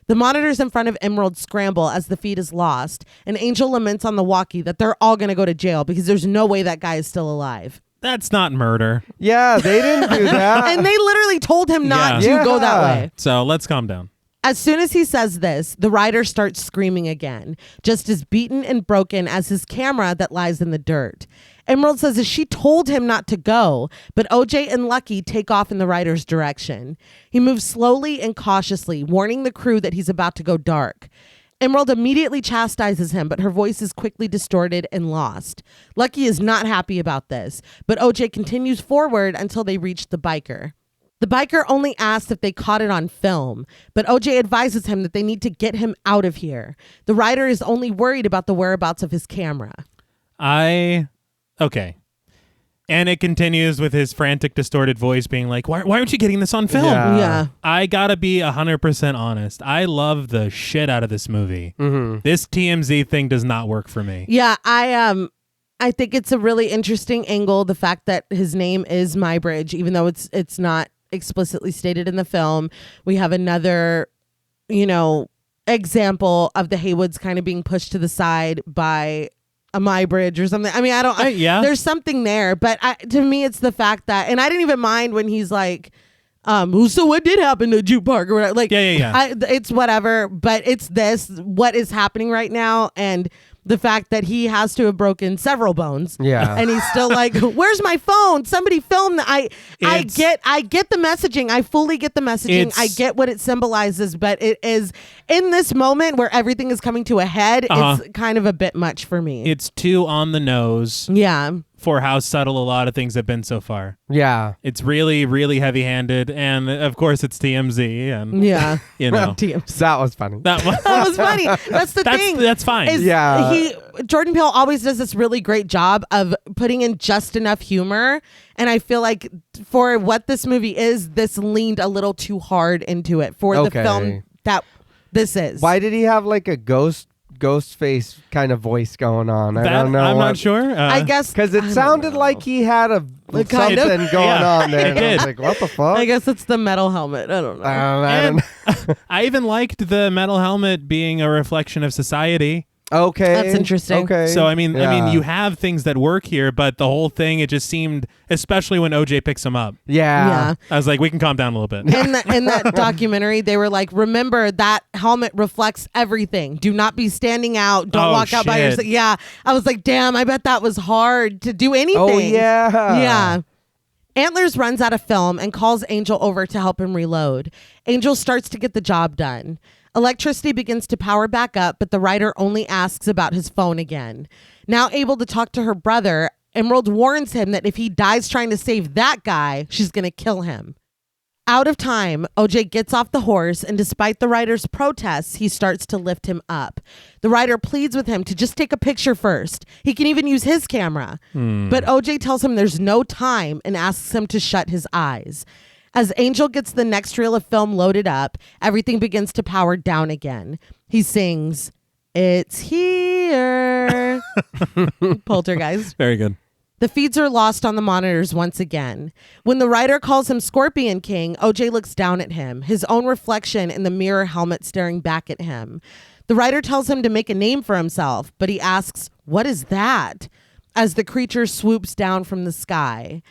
The monitors in front of Emerald scramble as the feed is lost, and Angel laments on the walkie that they're all going to go to jail because there's no way that guy is still alive. That's not murder. Yeah, they didn't do that. And they literally told him not to go that way. So let's calm down. As soon as he says this, the rider starts screaming again, just as beaten and broken as his camera that lies in the dirt. Emerald says that she told him not to go, but OJ and Lucky take off in the rider's direction. He moves slowly and cautiously, warning the crew that he's about to go dark. Emerald immediately chastises him, but her voice is quickly distorted and lost. Lucky is not happy about this, but OJ continues forward until they reach the biker. The biker only asks if they caught it on film, but OJ advises him that they need to get him out of here. The rider is only worried about the whereabouts of his camera. Okay. And it continues with his frantic, distorted voice being like, why aren't you getting this on film? Yeah. I gotta be 100% honest. I love the shit out of this movie. Mm-hmm. This TMZ thing does not work for me. Yeah, I think it's a really interesting angle, the fact that his name is Muybridge, even though it's not explicitly stated in the film. We have another, example of the Haywoods kind of being pushed to the side by a Muybridge or something. I mean, there's something there, but to me, it's the fact that, and I didn't even mind when he's like, so what did happen to Juke Park or whatever? Like, it's whatever, but it's what is happening right now. And the fact that he has to have broken several bones. Yeah. And he's still like, where's my phone? Somebody film that. I get the messaging. I fully get the messaging. I get what it symbolizes, but it is in this moment where everything is coming to a head, it's kind of a bit much for me. It's too on the nose. Yeah. For how subtle a lot of things have been so far. Yeah. It's really, really heavy-handed, and of course it's TMZ, and TMZ. That was funny. That was funny. That's the thing. That's fine. Jordan Peele always does this really great job of putting in just enough humor, and I feel like for what this movie is, this leaned a little too hard into it for the film that this is. Why did he have like a ghost face kind of voice going on? I don't know. I'm not sure. I guess because it sounded like he had something going on there. It did. I was like, what the fuck? I guess it's the metal helmet. I don't know. I even liked the metal helmet being a reflection of society. Okay, that's interesting. Okay, so I mean, you have things that work here, but the whole thing, it just seemed, especially when OJ picks him up. Yeah. I was like, we can calm down a little bit. In that documentary, they were like, remember that helmet reflects everything. Do not be standing out. Don't walk out by yourself. Yeah, I was like, damn, I bet that was hard to do anything. Oh yeah, yeah. Antlers runs out of film and calls Angel over to help him reload. Angel starts to get the job done. Electricity begins to power back up, but the writer only asks about his phone again. Now able to talk to her brother, Emerald warns him that if he dies trying to save that guy, she's going to kill him. Out of time, OJ gets off the horse, and despite the writer's protests, he starts to lift him up. The writer pleads with him to just take a picture first. He can even use his camera. But OJ tells him there's no time and asks him to shut his eyes. As Angel gets the next reel of film loaded up, everything begins to power down again. He sings, "It's here." Poltergeist. Very good. The feeds are lost on the monitors once again. When the writer calls him Scorpion King, OJ looks down at him, his own reflection in the mirror helmet staring back at him. The writer tells him to make a name for himself, but he asks, "What is that?" as the creature swoops down from the sky.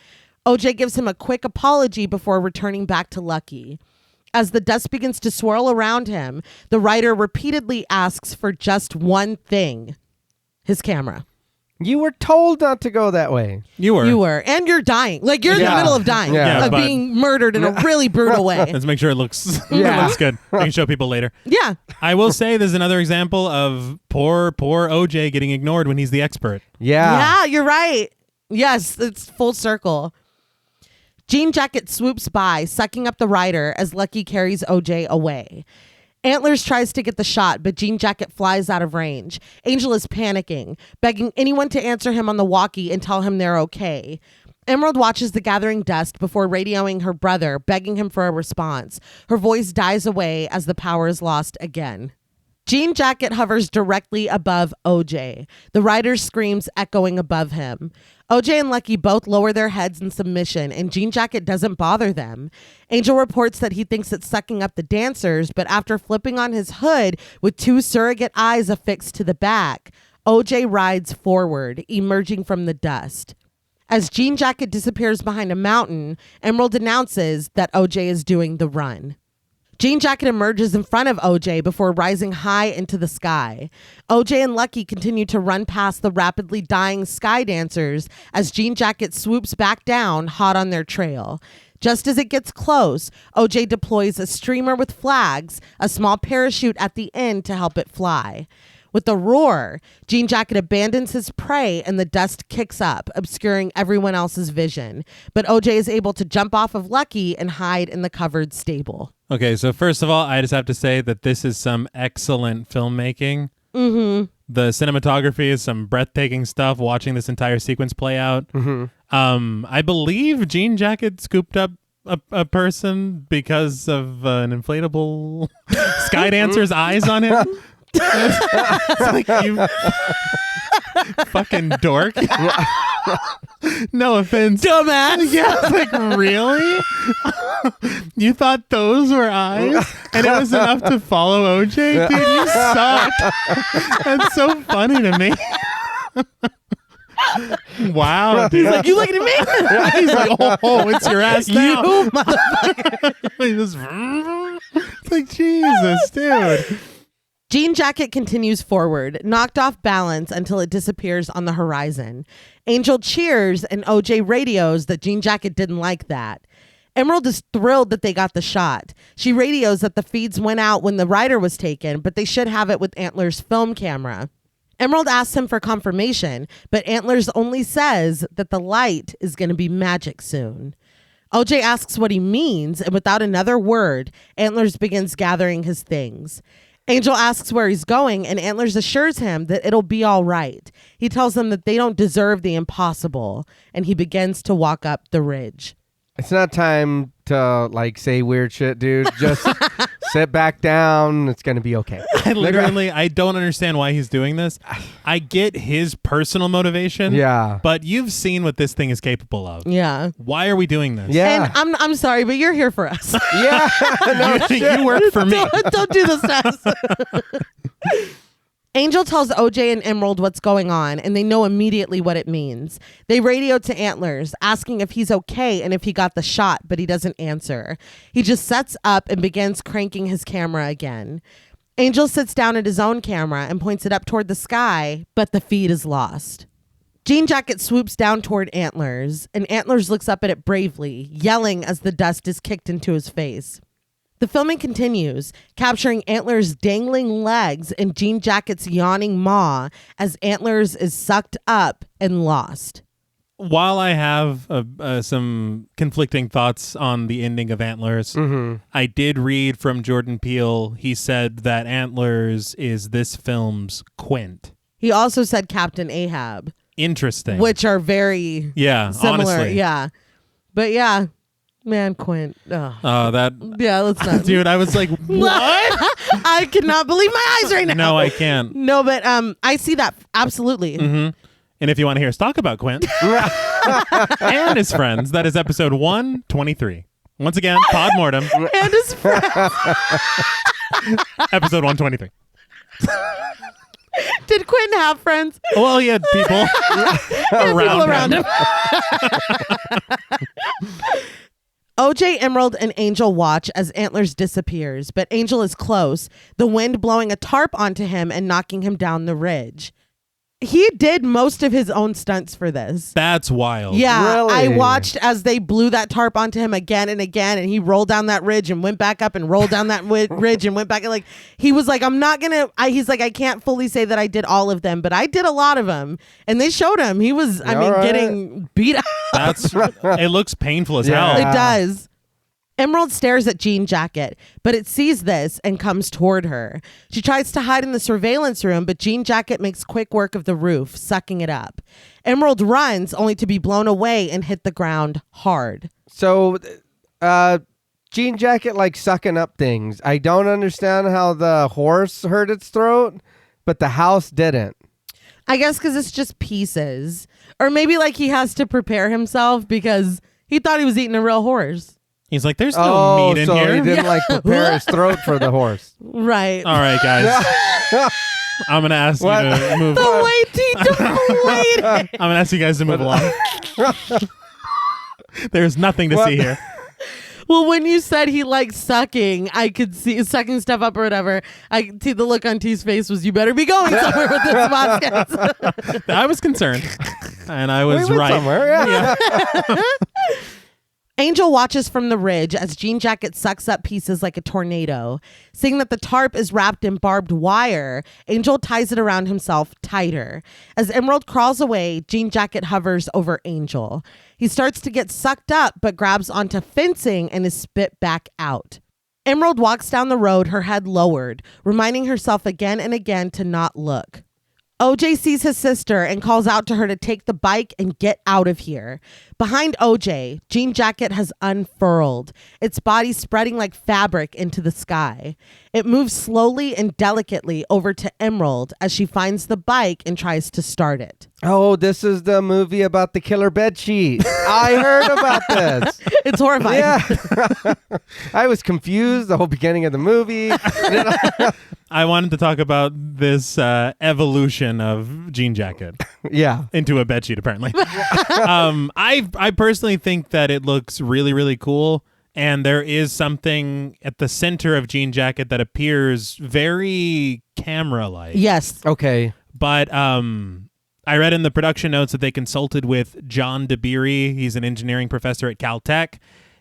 OJ gives him a quick apology before returning back to Lucky. As the dust begins to swirl around him, the writer repeatedly asks for just one thing: his camera. You were told not to go that way. You were. And you're dying. Like, you're in the middle of dying. Of being murdered in a really brutal way. Let's make sure it looks good. We can show people later. Yeah. I will say there's another example of poor OJ getting ignored when he's the expert. Yeah, you're right. Yes, it's full circle. Jean Jacket swoops by, sucking up the writer as Lucky carries OJ away. Antlers tries to get the shot, but Jean Jacket flies out of range. Angel is panicking, begging anyone to answer him on the walkie and tell him they're okay. Emerald watches the gathering dust before radioing her brother, begging him for a response. Her voice dies away as the power is lost again. Jean Jacket hovers directly above OJ. The writer's screams echoing above him. OJ and Lucky both lower their heads in submission, and Jean Jacket doesn't bother them. Angel reports that he thinks it's sucking up the dancers, but after flipping on his hood with two surrogate eyes affixed to the back, OJ rides forward, emerging from the dust. As Jean Jacket disappears behind a mountain, Emerald announces that OJ is doing the run. Jean Jacket emerges in front of OJ before rising high into the sky. OJ and Lucky continue to run past the rapidly dying sky dancers as Jean Jacket swoops back down, hot on their trail. Just as it gets close, OJ deploys a streamer with flags, a small parachute at the end to help it fly. With a roar, Jean Jacket abandons his prey and the dust kicks up, obscuring everyone else's vision. But OJ is able to jump off of Lucky and hide in the covered stable. Okay, so first of all, I just have to say that this is some excellent filmmaking. Mm-hmm. The cinematography is some breathtaking stuff, watching this entire sequence play out. Mm-hmm. I believe Jean Jacket scooped up a person because of an inflatable sky dancer's eyes on him. It's like, you fucking dork. No offense. Dumbass. Yeah, it's like, really? You thought those were eyes? And it was enough to follow OJ? Dude, you suck. That's so funny to me. Wow, dude. He's like, you looking at me? He's like, oh, it's your ass now. You motherfucker. It's like, Jesus, dude. Jean Jacket continues forward, knocked off balance until it disappears on the horizon. Angel cheers and OJ radios that Jean Jacket didn't like that. Emerald is thrilled that they got the shot. She radios that the feeds went out when the rider was taken, but they should have it with Antler's film camera. Emerald asks him for confirmation, but Antlers only says that the light is going to be magic soon. OJ asks what he means, and without another word, Antlers begins gathering his things. Angel asks where he's going, and Antlers assures him that it'll be all right. He tells them that they don't deserve the impossible, and he begins to walk up the ridge. It's not time to say weird shit, dude. Just sit back down. It's gonna be okay. I don't understand why he's doing this. I get his personal motivation. Yeah. But you've seen what this thing is capable of. Yeah. Why are we doing this? Yeah. And I'm sorry, but you're here for us. Yeah. No, You work for me. Don't do this to us. Angel tells OJ and Emerald what's going on, and they know immediately what it means. They radio to Antlers, asking if he's okay and if he got the shot, but he doesn't answer. He just sets up and begins cranking his camera again. Angel sits down at his own camera and points it up toward the sky, but the feed is lost. Jean Jacket swoops down toward Antlers, and Antlers looks up at it bravely, yelling as the dust is kicked into his face. The filming continues, capturing Antlers' dangling legs and Jean Jacket's yawning maw as Antlers is sucked up and lost. While I have some conflicting thoughts on the ending of Antlers, I did read from Jordan Peele. He said that Antlers is this film's Quint. He also said Captain Ahab. Interesting. Which are very similar. Honestly. Yeah. But yeah. Man, Quint. Ugh. Oh, that. Yeah, let's not. Dude, I was like, what? I cannot believe my eyes right now. No, I can't. No, but I see that. Absolutely. Mm-hmm. And if you want to hear us talk about Quint and his friends, that is episode 123. Once again, Pod Mortem. And his friends. Episode 123. Did Quentin have friends? Well, he had people around him. OJ, Emerald, and Angel watch as Antlers disappears, but Angel is close, the wind blowing a tarp onto him and knocking him down the ridge. He did most of his own stunts for this. That's wild. Yeah, Really? I watched as they blew that tarp onto him again and again, and he rolled down that ridge and went back up and rolled down that ridge and went back. And he was like, I'm not gonna. He's like, I can't fully say that I did all of them, but I did a lot of them, and they showed him. He was, getting beat up. It looks painful as hell. It does. Emerald stares at Jean Jacket, but it sees this and comes toward her. She tries to hide in the surveillance room, but Jean Jacket makes quick work of the roof, sucking it up. Emerald runs, only to be blown away and hit the ground hard. So, Jean Jacket sucking up things. I don't understand how the horse hurt its throat, but the house didn't. I guess because it's just pieces. Or maybe he has to prepare himself because he thought he was eating a real horse. He's like, there's no meat in here. He didn't prepare his throat for the horse. Right. All right, guys. I'm going to ask you to move The on. way he deflated. I'm going to ask you guys to move along. There's nothing to see here. Well, when you said he liked sucking, I could see sucking stuff up or whatever. I could see the look on T's face was, you better be going somewhere with this podcast. I was concerned, and I was went right. somewhere, yeah. Angel watches from the ridge as Jean Jacket sucks up pieces like a tornado. Seeing that the tarp is wrapped in barbed wire, Angel ties it around himself tighter. As Emerald crawls away, Jean Jacket hovers over Angel. He starts to get sucked up, but grabs onto fencing and is spit back out. Emerald walks down the road, her head lowered, reminding herself again and again to not look. OJ sees his sister and calls out to her to take the bike and get out of here. Behind OJ, Jean Jacket has unfurled, its body spreading like fabric into the sky. It moves slowly and delicately over to Emerald as she finds the bike and tries to start it. Oh, this is the movie about the killer bedsheet. I heard about this. It's horrifying. Yeah. I was confused the whole beginning of the movie. I wanted to talk about this evolution of Jean Jacket Yeah. into a bedsheet, apparently. I personally think that it looks really, really cool. And there is something at the center of Jean Jacket that appears very camera-like. Yes. Okay. But I read in the production notes that they consulted with John DeBeery. He's an engineering professor at Caltech.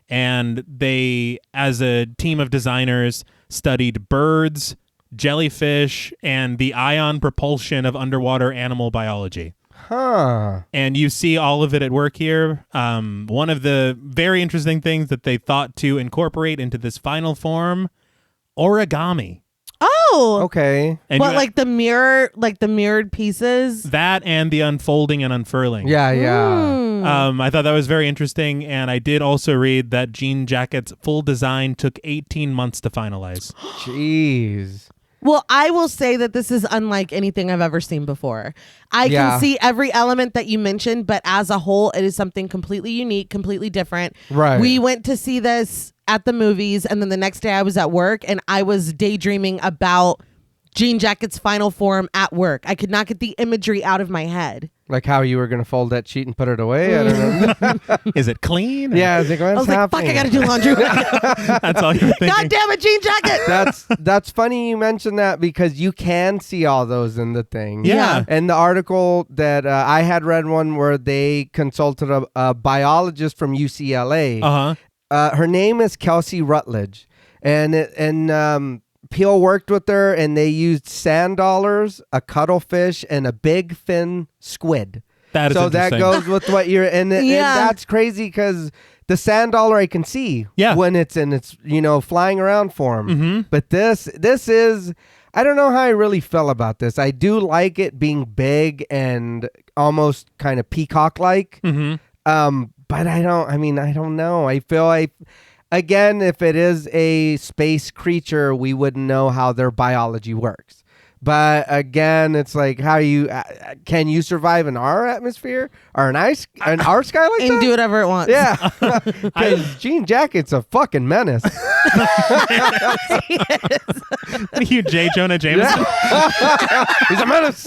And they, as a team of designers, studied birds, jellyfish, and the ion propulsion of underwater animal biology. Huh. And you see all of it at work here. One of the very interesting things that they thought to incorporate into this final form, origami. Oh. Okay. And What, like the mirrored pieces? that and the unfolding and unfurling. Yeah, yeah. Mm. I thought that was very interesting, and I did also read that Jean Jacket's full design took 18 months to finalize. Jeez. Well, I will say that this is unlike anything I've ever seen before. I Yeah. can see every element that you mentioned, but as a whole, it is something completely unique, completely different. Right. We went to see this at the movies, and then the next day I was at work, and I was daydreaming about Jean Jacket's final form at work. I could not get the imagery out of my head. Like how you were going to fold that sheet and put it away? I don't know. Is it clean? Yeah, I was like, I was like, fuck, I got to do laundry. That's all you were thinking. God damn it, Jean Jacket. That's funny you mentioned that because you can see all those in the thing. Yeah. And the article that I had read one where they consulted a biologist from UCLA. Uh-huh. Her name is Kelsey Rutledge, and Peele worked with her, and they used sand dollars, a cuttlefish, and a big fin squid. That is so that interesting. goes with what you're, and that's crazy because the sand dollar I can see when it's in its flying around form. Mm-hmm. But this is. I don't know how I really feel about this. I do like it being big and almost kind of peacock-like. Mm-hmm. But I don't know. I feel like, again, if it is a space creature, we wouldn't know how their biology works. But again, it's like how can you survive in our atmosphere or in our sky like that? And do whatever it wants. Yeah, because Jean Jacket's a fucking menace. What are you, J. Jonah Jameson? He's a menace.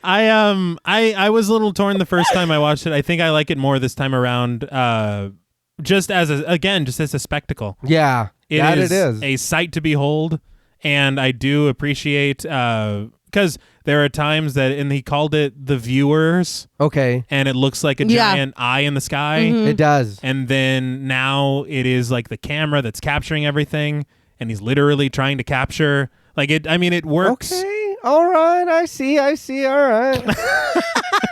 I was a little torn the first time I watched it. I think I like it more this time around. Just as a spectacle. Yeah, It is a sight to behold, and I do appreciate because there are times and he called it the viewers. Okay, and it looks like a giant eye in the sky. Mm-hmm. It does, and then now it is like the camera that's capturing everything, and he's literally trying to capture it. I mean, it works. Okay, all right, I see, all right.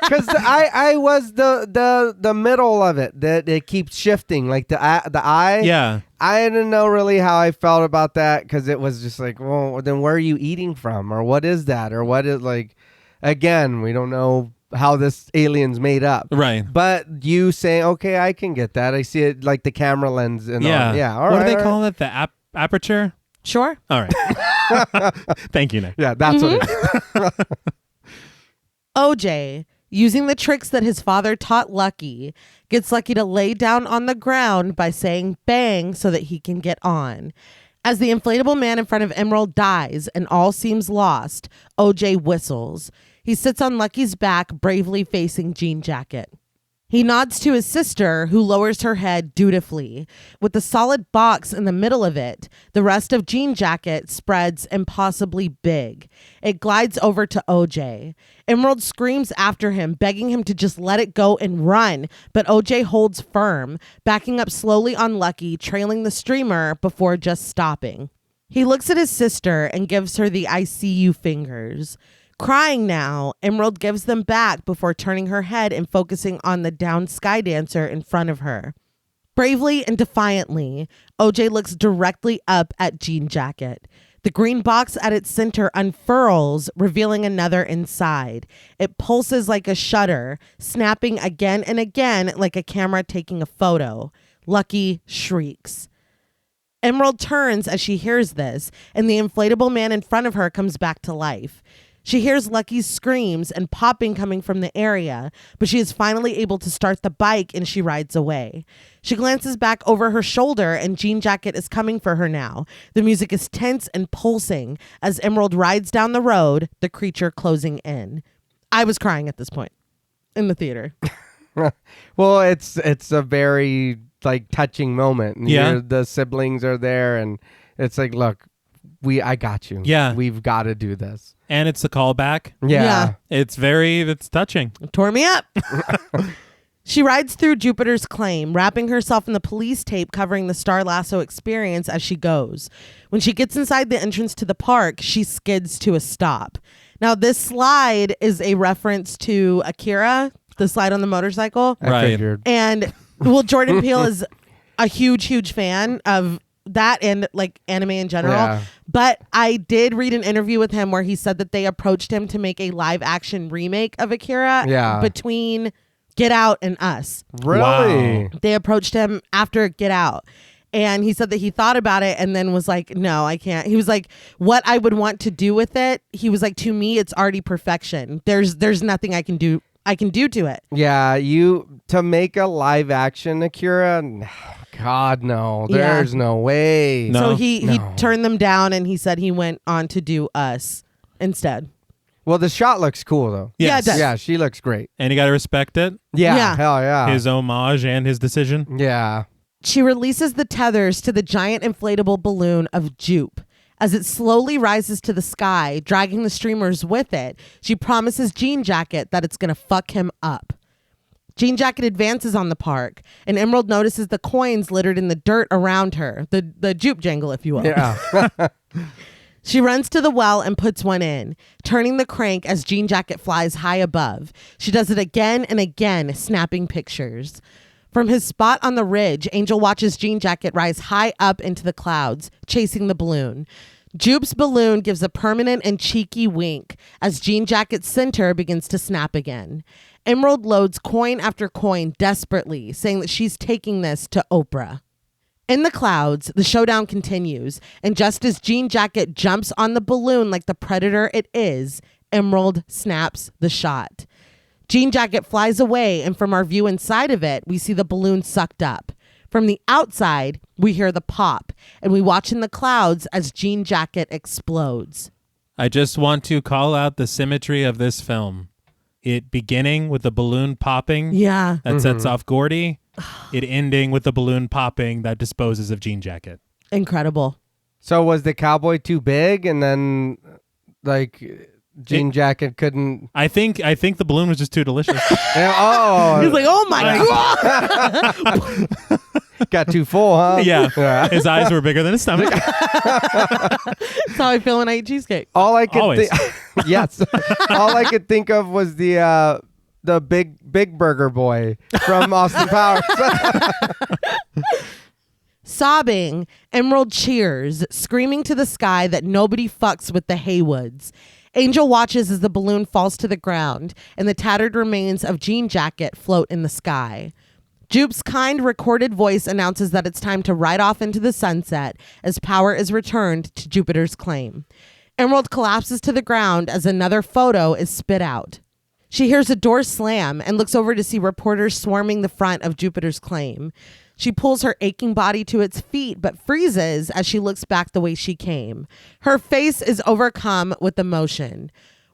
Because I was the middle of it that it keeps shifting, like the eye. Yeah, I didn't know really how I felt about that because it was just like, well, then where are you eating from, or what is that, or what is like? Again, we don't know how this alien's made up, right? But you saying, okay, I can get that. I see it like the camera lens and all. Yeah. All what right, do they call it? The aperture. Sure. All right. Thank you, Nick. Yeah, that's what it is. OJ, using the tricks that his father taught Lucky, gets Lucky to lay down on the ground by saying bang so that he can get on. As the inflatable man in front of Emerald dies and all seems lost, OJ whistles. He sits on Lucky's back, bravely facing Jean Jacket. He nods to his sister, who lowers her head dutifully. With the solid box in the middle of it, the rest of Jean Jacket spreads impossibly big. It glides over to OJ. Emerald screams after him, begging him to just let it go and run, but OJ holds firm, backing up slowly on Lucky, trailing the streamer before just stopping. He looks at his sister and gives her the I see you fingers. Crying now, Emerald gives them back before turning her head and focusing on the downed sky dancer in front of her. Bravely and defiantly, OJ looks directly up at Jean Jacket. The green box at its center unfurls, revealing another inside. It pulses like a shutter, snapping again and again like a camera taking a photo. Lucky shrieks. Emerald turns as she hears this, and the inflatable man in front of her comes back to life. She hears Lucky's screams and popping coming from the area, but she is finally able to start the bike and she rides away. She glances back over her shoulder and Jean Jacket is coming for her now. The music is tense and pulsing as Emerald rides down the road, the creature closing in. I was crying at this point in the theater. Well, it's a very touching moment. And Yeah. the siblings are there and it's like, look, I got you. Yeah. We've got to do this. And it's a callback. Yeah. It's touching. It tore me up. She rides through Jupiter's Claim, wrapping herself in the police tape covering the Star Lasso experience as she goes. When she gets inside the entrance to the park, she skids to a stop. Now, this slide is a reference to Akira, the slide on the motorcycle. I Right. figured. And, well, Jordan Peele is a huge fan of that and anime in general. Yeah. But I did read an interview with him where he said that they approached him to make a live action remake of Akira between Get Out and Us. Really? Wow. They approached him after Get Out. And he said that he thought about it and then was like, no, I can't. He was like, what I would want to do with it, he was like, to me, it's already perfection. There's nothing I can do to it. Yeah, to make a live action Akira, God, no. There's no way. No. So he turned them down and he said he went on to do Us instead. Well, the shot looks cool, though. Yes. Yeah, it does. Yeah, she looks great. And you got to respect it. Yeah, Yeah. hell yeah. His homage and his decision. Yeah. She releases the tethers to the giant inflatable balloon of Jupe. As it slowly rises to the sky, dragging the streamers with it, she promises Jean Jacket that it's going to fuck him up. Jean Jacket advances on the park, and Emerald notices the coins littered in the dirt around her, the Jupe jangle, if you will. Yeah. She runs to the well and puts one in, turning the crank as Jean Jacket flies high above. She does it again and again, snapping pictures. From his spot on the ridge, Angel watches Jean Jacket rise high up into the clouds, chasing the balloon. Jupe's balloon gives a permanent and cheeky wink as Jean Jacket's center begins to snap again. Emerald loads coin after coin desperately, saying that she's taking this to Oprah. In the clouds, the showdown continues, and just as Jean Jacket jumps on the balloon like the predator it is, Emerald snaps the shot. Jean Jacket flies away, and from our view inside of it, we see the balloon sucked up. From the outside, we hear the pop, and we watch in the clouds as Jean Jacket explodes. I just want to call out the symmetry of this film. It beginning with the balloon popping Yeah. that sets off Gordy. It ending with the balloon popping that disposes of Jean Jacket. Incredible. So was the cowboy too big and then Jean Jacket couldn't... I think the balloon was just too delicious. Oh. He's like, oh my God. Got too full, huh? Yeah. His eyes were bigger than his stomach. That's how I feel when I eat cheesecake. All I could Always. Yes. All I could think of was the big burger boy from Austin Powers. Sobbing, Emerald cheers, screaming to the sky that nobody fucks with the Haywoods. Angel watches as the balloon falls to the ground and the tattered remains of Jean Jacket float in the sky. Jupe's kind recorded voice announces that it's time to ride off into the sunset as power is returned to Jupiter's Claim. Emerald collapses to the ground as another photo is spit out. She hears a door slam and looks over to see reporters swarming the front of Jupiter's Claim. She pulls her aching body to its feet, but freezes as she looks back the way she came. Her face is overcome with emotion.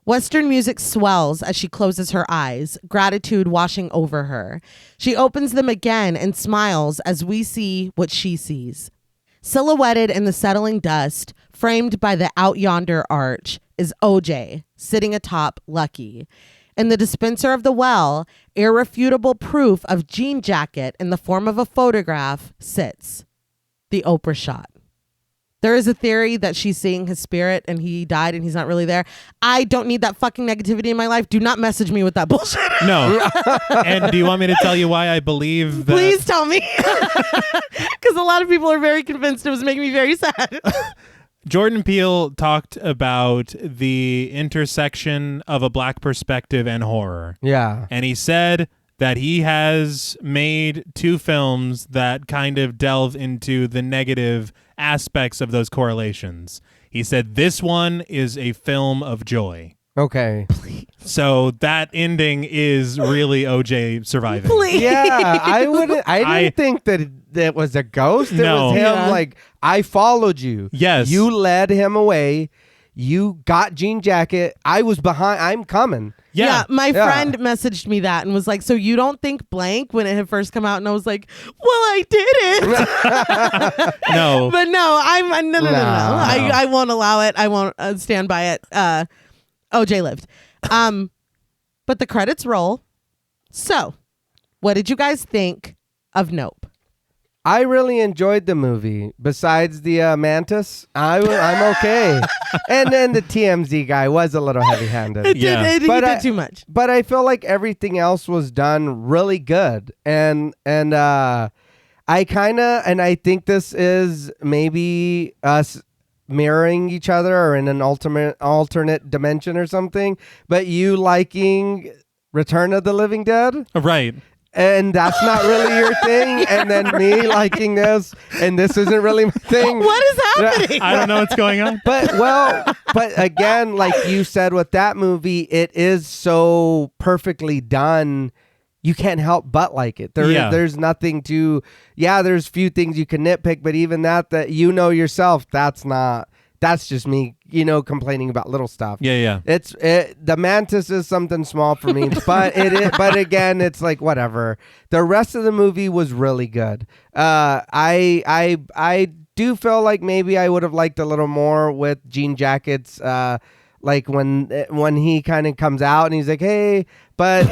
Western music swells as she closes her eyes, gratitude washing over her. She opens them again and smiles as we see what she sees. Silhouetted in the settling dust, framed by the out yonder arch, is OJ, sitting atop Lucky. In the dispenser of the well, irrefutable proof of jean jacket in the form of a photograph sits. The Oprah shot. There is a theory that she's seeing his spirit and he died and he's not really there. I don't need that fucking negativity in my life. Do not message me with that bullshit. No. And do you want me to tell you why I believe that? Please tell me. Because a lot of people are very convinced. It was making me very sad. Jordan Peele talked about the intersection of a black perspective and horror. Yeah. And he said that he has made 2 films that kind of delve into the negative aspects of those correlations. He said this one is a film of joy. Okay. So that ending is really OJ surviving. Please. Yeah, I didn't think that it was a ghost. It No. was him. Yeah. Like, I followed you. Yes. You led him away. You got jean jacket. I was behind. I'm coming. Yeah. My friend messaged me that and was like, so you don't think blank when it had first come out? And I was like, well, I didn't. No. But no, no. I won't allow it. I won't stand by it. OJ lived. But the credits roll. So, what did you guys think of Nope? I really enjoyed the movie. Besides the mantis, I'm okay. And then the TMZ guy was a little heavy-handed. Yeah. He did too much. But I feel like everything else was done really good. And I think this is maybe us mirroring each other or in an alternate dimension or something. But you liking Return of the Living Dead? Right. And that's not really your thing, and then me liking this, and this isn't really my thing. What is happening? I don't know what's going on. But again, like you said with that movie, it is so perfectly done. You can't help but like it. There's nothing to. Yeah, there's few things you can nitpick, but even that you know yourself, that's just me, complaining about little stuff. Yeah. The mantis is something small for me, but again, it's like whatever. The rest of the movie was really good. I do feel like maybe I would have liked a little more with jean jackets. Like when he kind of comes out and he's like, hey, but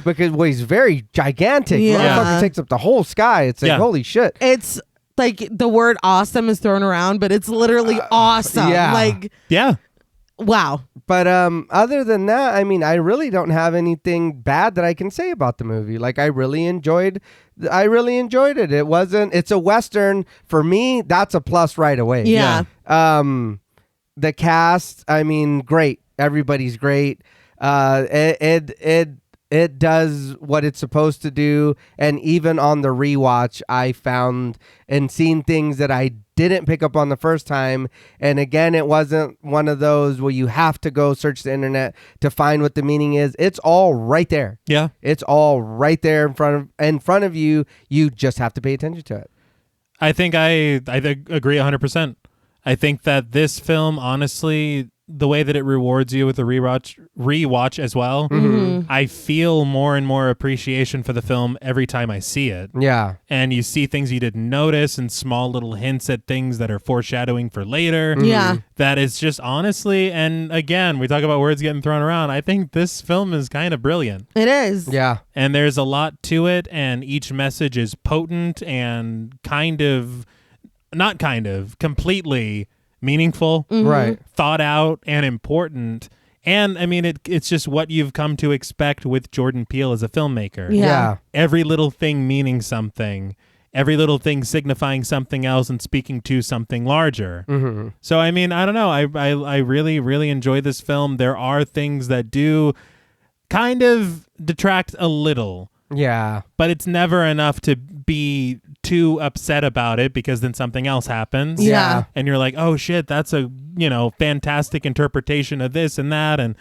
because he's very gigantic. Yeah. Motherfucker takes up the whole sky. It's like holy shit. It's like the word awesome is thrown around, but it's literally awesome. yeah. Like, Yeah. wow. But other than that, I mean, I really don't have anything bad that I can say about the movie. Like, I really enjoyed it. It's a Western. For me, that's a plus right away. Yeah. The cast, I mean, great. Everybody's great. It does what it's supposed to do. And even on the rewatch, I found and seen things that I didn't pick up on the first time. And again, it wasn't one of those where you have to go search the internet to find what the meaning is. It's all right there. Yeah. It's all right there in front of you. You just have to pay attention to it. I think I agree 100%. I think that this film, honestly, the way that it rewards you with a rewatch as well, I feel more and more appreciation for the film every time I see it. Yeah. And you see things you didn't notice and small little hints at things that are foreshadowing for later. Yeah. That is just honestly, and again, we talk about words getting thrown around. I think this film is kind of brilliant. It is. Yeah. And there's a lot to it, and each message is potent and completely meaningful, Right. thought out, and important. And I mean, it's just what you've come to expect with Jordan Peele as a filmmaker. Yeah. Every little thing meaning something, every little thing signifying something else and speaking to something larger. Mm-hmm. So, I mean, I don't know. I really, really enjoy this film. There are things that do kind of detract a little. Yeah. But it's never enough to be too upset about it because then something else happens. Yeah. And you're like, oh shit, that's a, fantastic interpretation of this and that. And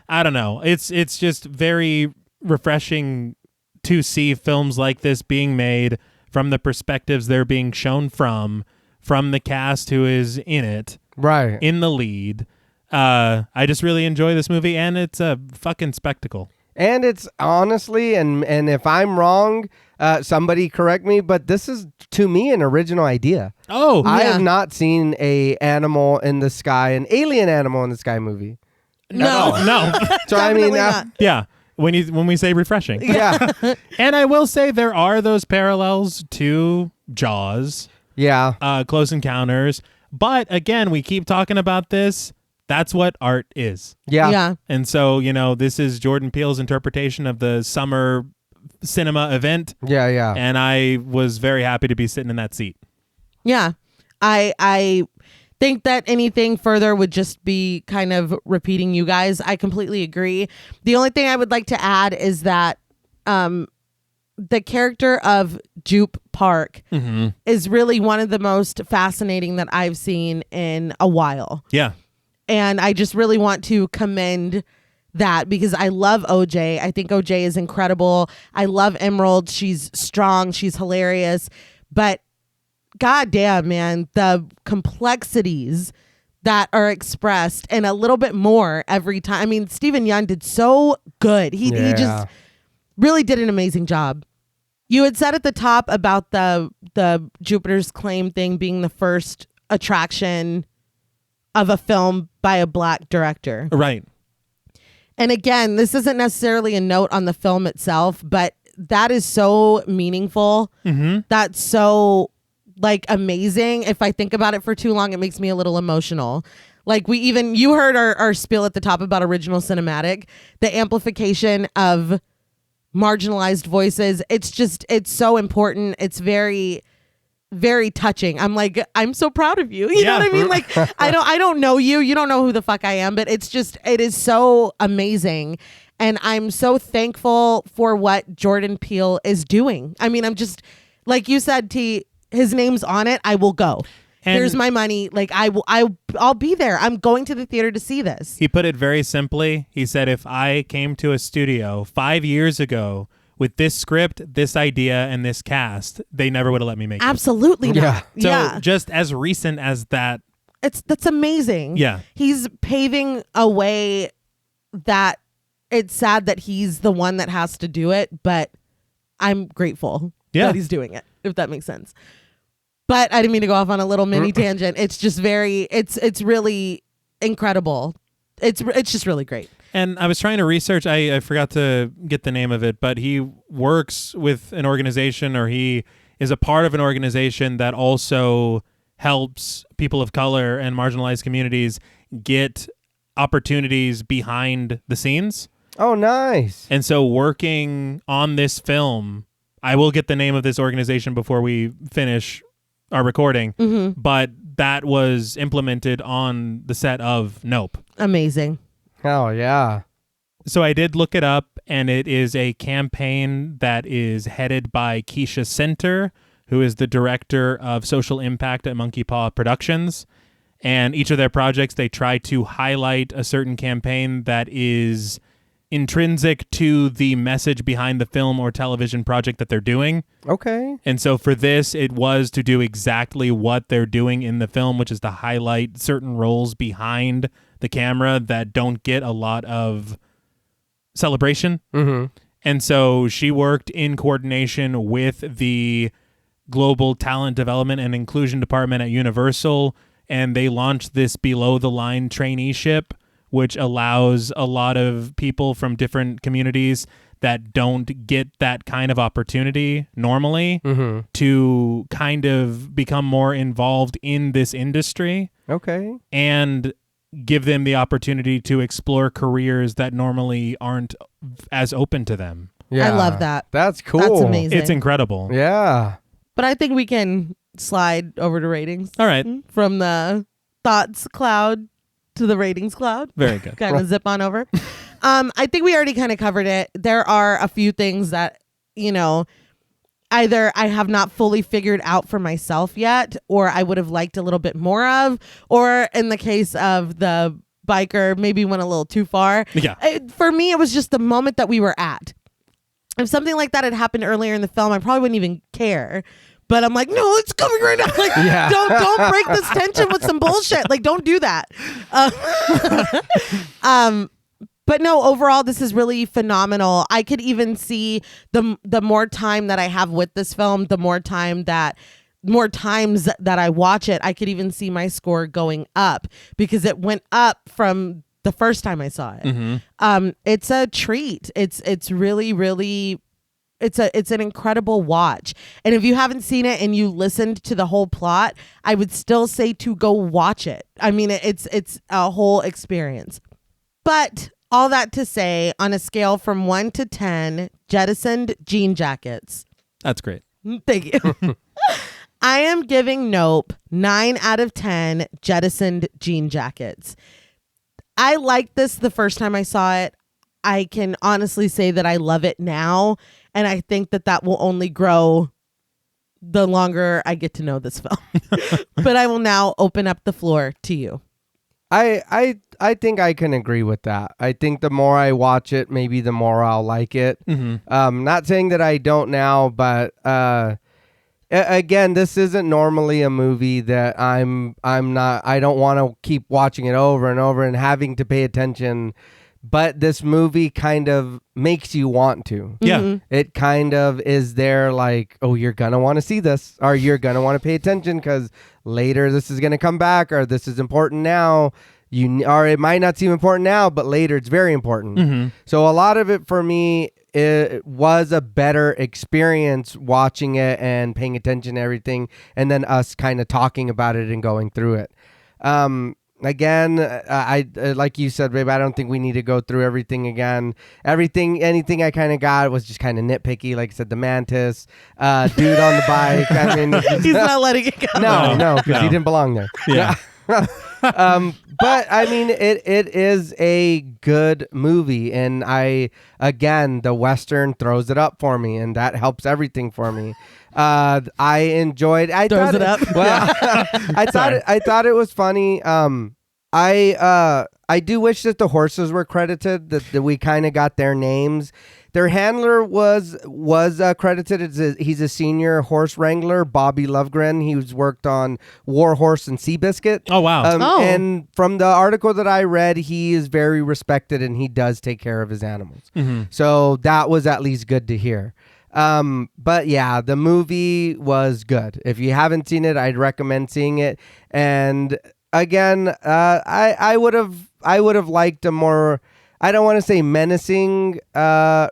I don't know. It's just very refreshing to see films like this being made from the perspectives they're being shown from the cast who is in it, Right. in the lead. I just really enjoy this movie, and it's a fucking spectacle. And it's honestly, and if I'm wrong, somebody correct me, but this is, to me, an original idea. Oh, I Yeah. have not seen an animal in the sky, an alien animal in the sky movie. No. no. So I mean, Definitely not. Yeah. When we say refreshing. yeah, And I will say there are those parallels to Jaws, yeah, Close Encounters. But again, we keep talking about this. That's what art is. yeah, Yeah. And so, this is Jordan Peele's interpretation of the summer cinema event. yeah. And I was very happy to be sitting in that seat. Yeah. I think that anything further would just be kind of repeating you guys. I completely agree. The only thing I would like to add is that the character of Jupe Park is really one of the most fascinating that I've seen in a while. Yeah. And I just really want to commend that because I love OJ. I think OJ is incredible. I love Emerald. She's strong. She's hilarious. But goddamn, man, the complexities that are expressed and a little bit more every time. I mean, Stephen Yeun did so good. He just really did an amazing job. You had said at the top about the Jupiter's Claim thing being the first attraction of a film by a black director. Right. And again, this isn't necessarily a note on the film itself, but that is so meaningful. That's so amazing. If I think about it for too long, it makes me a little emotional. You heard our spiel at the top about original cinematic, the amplification of marginalized voices. It's so important. It's very, very touching. I'm so proud of you. You know what I mean? I don't know you. You don't know who the fuck I am, but it is so amazing. And I'm so thankful for what Jordan Peele is doing. I mean, I'm just, like you said, T, his name's on it. I will go. And here's my money. I'll be there. I'm going to the theater to see this. He put it very simply. He said, if I came to a studio 5 years ago with this script, this idea, and this cast, they never would have let me make it. Absolutely not. So just as recent as that. That's amazing. Yeah. He's paving a way that it's sad that he's the one that has to do it, but I'm grateful that he's doing it, if that makes sense. But I didn't mean to go off on a little mini tangent. It's just it's really incredible. It's just really great. And I was trying to research, I forgot to get the name of it, but he works with an organization, or he is a part of an organization that also helps people of color and marginalized communities get opportunities behind the scenes. Oh, nice. And so working on this film, I will get the name of this organization before we finish our recording, but that was implemented on the set of Nope. Amazing. Oh, yeah. So I did look it up, and it is a campaign that is headed by Keisha Center, who is the director of social impact at Monkey Paw Productions. And each of their projects, they try to highlight a certain campaign that is intrinsic to the message behind the film or television project that they're doing. Okay. And so for this, it was to do exactly what they're doing in the film, which is to highlight certain roles behind the camera that don't get a lot of celebration. And so she worked in coordination with the Global Talent Development and Inclusion Department at Universal, and they launched this below-the-line traineeship, which allows a lot of people from different communities that don't get that kind of opportunity normally to kind of become more involved in this industry. Okay. And give them the opportunity to explore careers that normally aren't as open to them. Yeah. I love that. That's cool. That's amazing. It's incredible. Yeah. But I think we can slide over to ratings. All right. From the thoughts cloud to the ratings cloud. Very good. Kind of zip on over. I think we already kind of covered it. There are a few things that, either I have not fully figured out for myself yet, or I would have liked a little bit more of, or in the case of the biker, maybe went a little too far. Yeah. For me, it was just the moment that we were at. If something like that had happened earlier in the film, I probably wouldn't even care. but I'm like, no, it's coming right now. Like, don't break this tension with some bullshit. Like, don't do that. But no, overall, this is really phenomenal. I could even see the more time that I have with this film, the more times that I watch it, I could even see my score going up because it went up from the first time I saw it. Mm-hmm. It's a treat. It's really, really, it's an incredible watch. And if you haven't seen it and you listened to the whole plot, I would still say to go watch it. I mean, it's a whole experience. But all that to say, on a scale from 1 to 10, jettisoned jean jackets. That's great. Thank you. I am giving Nope 9 out of 10 jettisoned jean jackets. I liked this the first time I saw it. I can honestly say that I love it now. And I think that will only grow the longer I get to know this film. But I will now open up the floor to you. I think I can agree with that. I think the more I watch it, maybe the more I'll like it. Mm-hmm. Not saying that I don't now, but again, this isn't normally a movie that I don't want to keep watching it over and over and having to pay attention. But this movie kind of makes you want to. Yeah. Mm-hmm. It kind of is there like, oh, you're going to want to see this, or you're going to want to pay attention because later this is going to come back, or this is important now. Or it might not seem important now, but later it's very important. Mm-hmm. So a lot of it for me, it was a better experience watching it and paying attention to everything, and then us kind of talking about it and going through it. Again, I like you said, babe, I don't think we need to go through everything again. Anything I kind of got was just kind of nitpicky. Like I said, the mantis, dude on the bike. I mean, He's not letting it go. No, because he didn't belong there. Yeah. But I mean, it is a good movie, and the Western throws it up for me, and that helps everything for me. I enjoyed. I Throws thought it up. Well, I thought it was funny. I do wish that the horses were credited. That we kind of got their names. Their handler was credited. He's a senior horse wrangler, Bobby Lovegren. He's worked on War Horse and Seabiscuit. Oh, wow. And from the article that I read, he is very respected and he does take care of his animals. Mm-hmm. So that was at least good to hear. But yeah, the movie was good. If you haven't seen it, I'd recommend seeing it. And again, I would have liked a more, I don't want to say menacing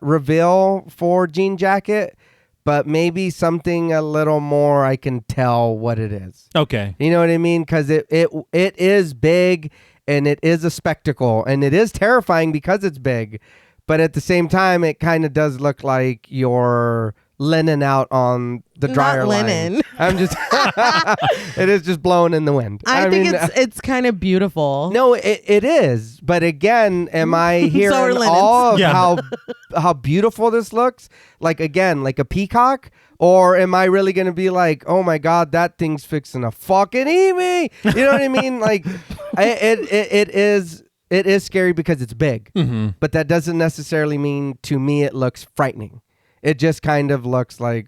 reveal for Jean Jacket, but maybe something a little more I can tell what it is. Okay. You know what I mean? Because it is big and it is a spectacle and it is terrifying because it's big. But at the same time, it kind of does look like you're linen out on the dryer Not linen. line. I'm just, it is just blowing in the wind. I think it's kind of beautiful. No, it is. But again, am I hearing all of how beautiful this looks? Like, again, like a peacock? Or am I really going to be like, oh my God, that thing's fixing to fucking eat me? You know what I mean? Like, it is scary because it's big. Mm-hmm. But that doesn't necessarily mean, to me, it looks frightening. It just kind of looks like,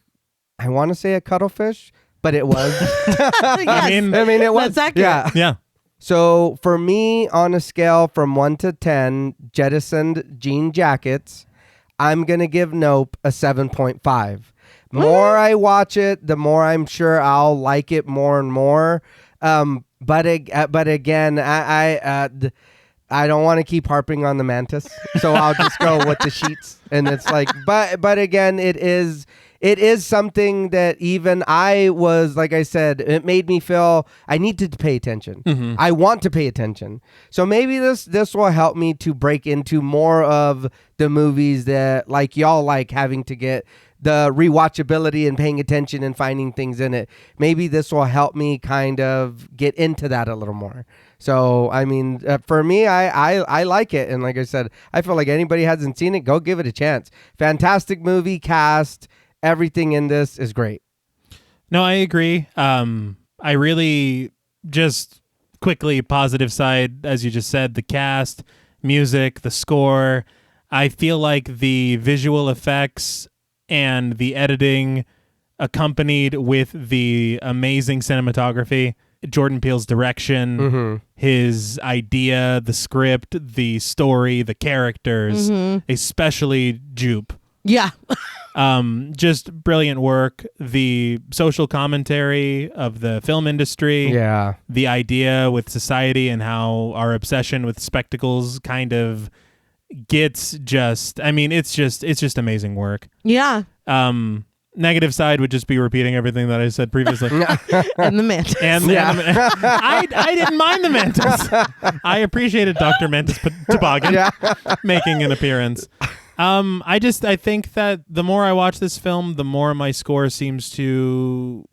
I want to say a cuttlefish, but it was. Yes. I mean, it was. That's accurate. Yeah. So for me, on a scale from 1 to 10, jettisoned jean jackets, I'm going to give Nope a 7.5. More I watch it, the more I'm sure I'll like it more and more. But again, I don't want to keep harping on the mantis, so I'll just go with the sheets. And it's like, but again, it is something that even I was, like I said, it made me feel I needed to pay attention. Mm-hmm. I want to pay attention. So maybe this will help me to break into more of the movies that, like y'all like, having to get the rewatchability and paying attention and finding things in it. Maybe this will help me kind of get into that a little more. So, I mean, for me, I like it. And like I said, I feel like anybody hasn't seen it, go give it a chance. Fantastic movie, cast, everything in this is great. No, I agree. I really just quickly positive side, as you just said, the cast, music, the score. I feel like the visual effects and the editing accompanied with the amazing cinematography, Jordan Peele's direction, his idea, the script, the story, the characters, especially Jupe. Yeah. Just brilliant work. The social commentary of the film industry. Yeah. The idea with society and how our obsession with spectacles kind of gets just, I mean, it's just amazing work. Yeah. Negative side would just be repeating everything that I said previously. And the mantis. I didn't mind the mantis. I appreciated Dr. Mantis Toboggan making an appearance. I think that the more I watch this film, the more my score seems to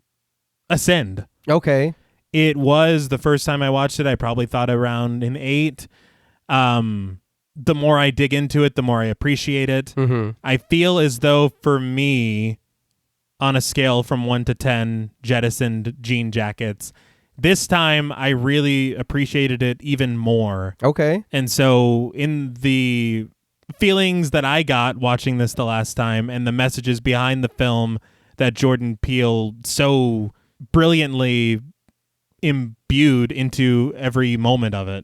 ascend. Okay. It was the first time I watched it, I probably thought around an 8. The more I dig into it, the more I appreciate it. I feel as though for me, on a scale from 1 to 10 jettisoned jean jackets, this time I really appreciated it even more. Okay. And so in the feelings that I got watching this the last time and the messages behind the film that Jordan Peele so brilliantly imbued into every moment of it,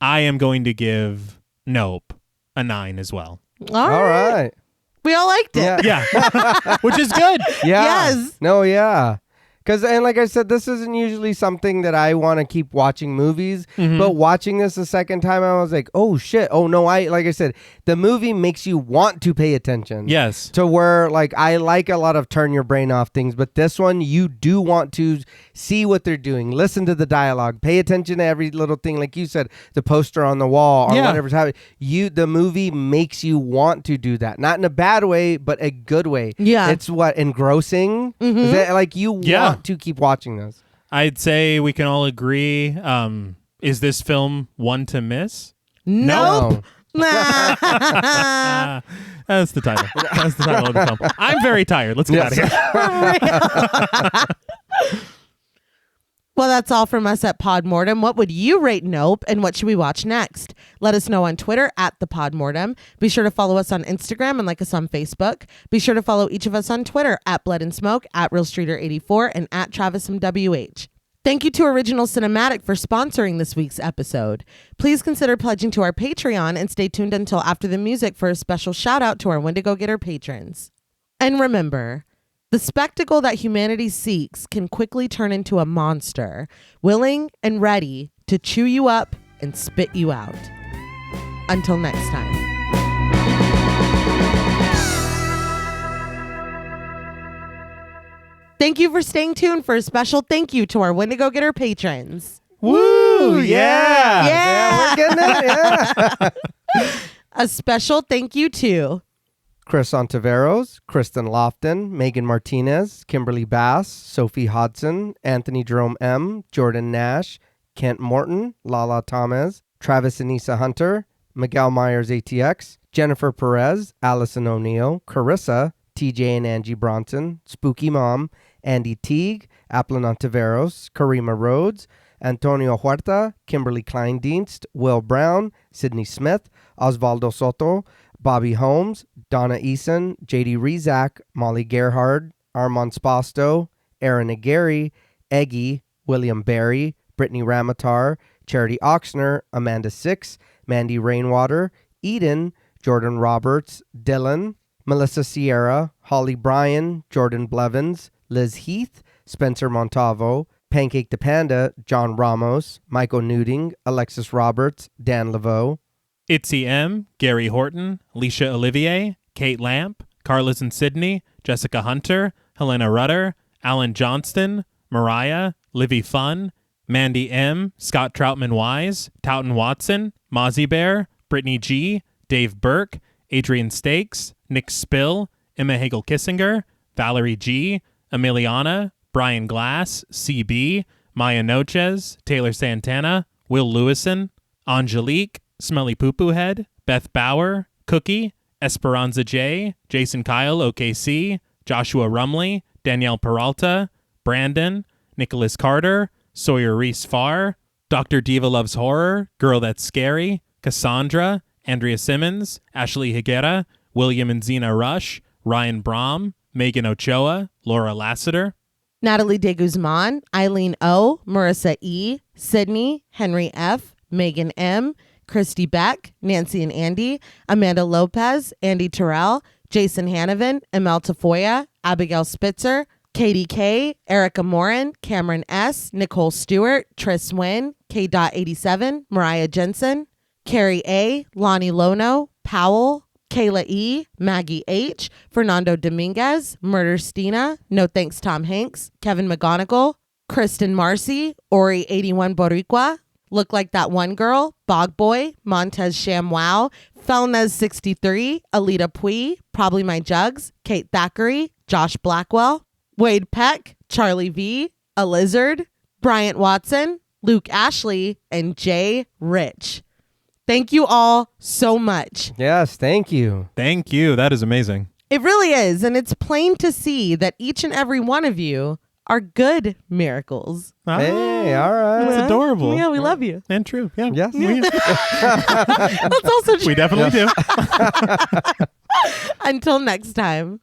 I am going to give Nope a 9 as well. All right. We all liked it. Yeah. Which is good. Yeah. Yes. No, yeah. And like I said, this isn't usually something that I want to keep watching movies, but watching this a second time, I was like, oh shit. Oh no, like I said, the movie makes you want to pay attention. Yes. To where, like, I like a lot of turn your brain off things, but this one, you do want to see what they're doing, listen to the dialogue, pay attention to every little thing. Like you said, the poster on the wall or whatever's happening. The movie makes you want to do that. Not in a bad way, but a good way. Yeah. It's engrossing. Is that, like, you want to keep watching this. I'd say we can all agree. Is this film one to miss? Nope. That's the title. That's the title of the film. I'm very tired. Let's get out of here. Well, that's all from us at Podmortem. What would you rate Nope, and what should we watch next? Let us know on Twitter at the Podmortem. Be sure to follow us on Instagram and like us on Facebook. Be sure to follow each of us on Twitter at Blood and Smoke, at RealStreeter84, and at TravisMWH. Thank you to Original Cinematic for sponsoring this week's episode. Please consider pledging to our Patreon and stay tuned until after the music for a special shout out to our Wendigo Getter patrons. And remember, the spectacle that humanity seeks can quickly turn into a monster, willing and ready to chew you up and spit you out. Until next time. Thank you for staying tuned for a special thank you to our Wendigo Getter patrons. Woo! Yeah! Yeah! We're getting it. Yeah. A special thank you to Chris Ontiveros, Kristen Lofton, Megan Martinez, Kimberly Bass, Sophie Hodson, Anthony Jerome M., Jordan Nash, Kent Morton, Lala Thomas, Travis Anissa Hunter, Miguel Myers ATX, Jennifer Perez, Allison O'Neill, Carissa, TJ and Angie Bronson, Spooky Mom, Andy Teague, Applin Ontiveros, Karima Rhodes, Antonio Huerta, Kimberly Kleindienst, Will Brown, Sydney Smith, Osvaldo Soto, Bobby Holmes, Donna Eason, JD Rezak, Molly Gerhard, Armand Spasto, Aaron Aguirre, Eggy, William Barry, Brittany Ramatar, Charity Oxner, Amanda Six, Mandy Rainwater, Eden, Jordan Roberts, Dylan, Melissa Sierra, Holly Bryan, Jordan Blevins, Liz Heath, Spencer Montavo, Pancake the Panda, John Ramos, Michael Nuding, Alexis Roberts, Dan Laveau, Itzy M, Gary Horton, Alicia Olivier, Kate Lamp, Carlos and Sydney, Jessica Hunter, Helena Rutter, Alan Johnston, Mariah, Livy Fun, Mandy M, Scott Troutman Wise, Towton Watson, Mozzie Bear, Brittany G, Dave Burke, Adrian Stakes, Nick Spill, Emma Hagel Kissinger, Valerie G, Emiliana, Brian Glass, CB, Maya Noches, Taylor Santana, Will Lewison, Angelique, Smelly Poo Poo Head, Beth Bauer, Cookie, Esperanza J, Jason Kyle OKC, Joshua Rumley, Danielle Peralta, Brandon, Nicholas Carter, Sawyer Reese Farr, Dr. Diva Loves Horror, Girl That's Scary, Cassandra, Andrea Simmons, Ashley Higuera, William and Xxena Rush, Ryan Brom, Megan Ochoa, Laura Lassiter, Natalie De Guzman, Eileen O, Marissa E, Sydney, Henry F, Megan M, Christy Beck, Nancy and Andy, Amanda Lopez, Andy Terrell, Jason Hanovan, Emel Tafoya, Abigail Spitzer, Katie K, Erica Morin, Cameron S, Nicole Stewart, Tris Wynn, K.87, Mariah Jensen, Carrie A, Lonnie Lono, Powell, Kayla E, Maggie H, Fernando Dominguez, Murder Stina, No Thanks Tom Hanks, Kevin McGonigal, Kristen Marcy, Ori 81 Boricua, Look Like That One Girl, Bog Boy, Montez ShamWow, Felnez 63, Alita Pui, Probably My Jugs, Kate Thackeray, Josh Blackwell, Wade Peck, Charlie V, A Lizard, Bryant Watson, Luke Ashley, and Jay Rich. Thank you all so much. Yes, thank you. Thank you. That is amazing. It really is. And it's plain to see that each and every one of you are good miracles. Hey, all right. That's adorable. Yeah, we love you. And true. Yeah. Yes. That's also true. We definitely do. Until next time.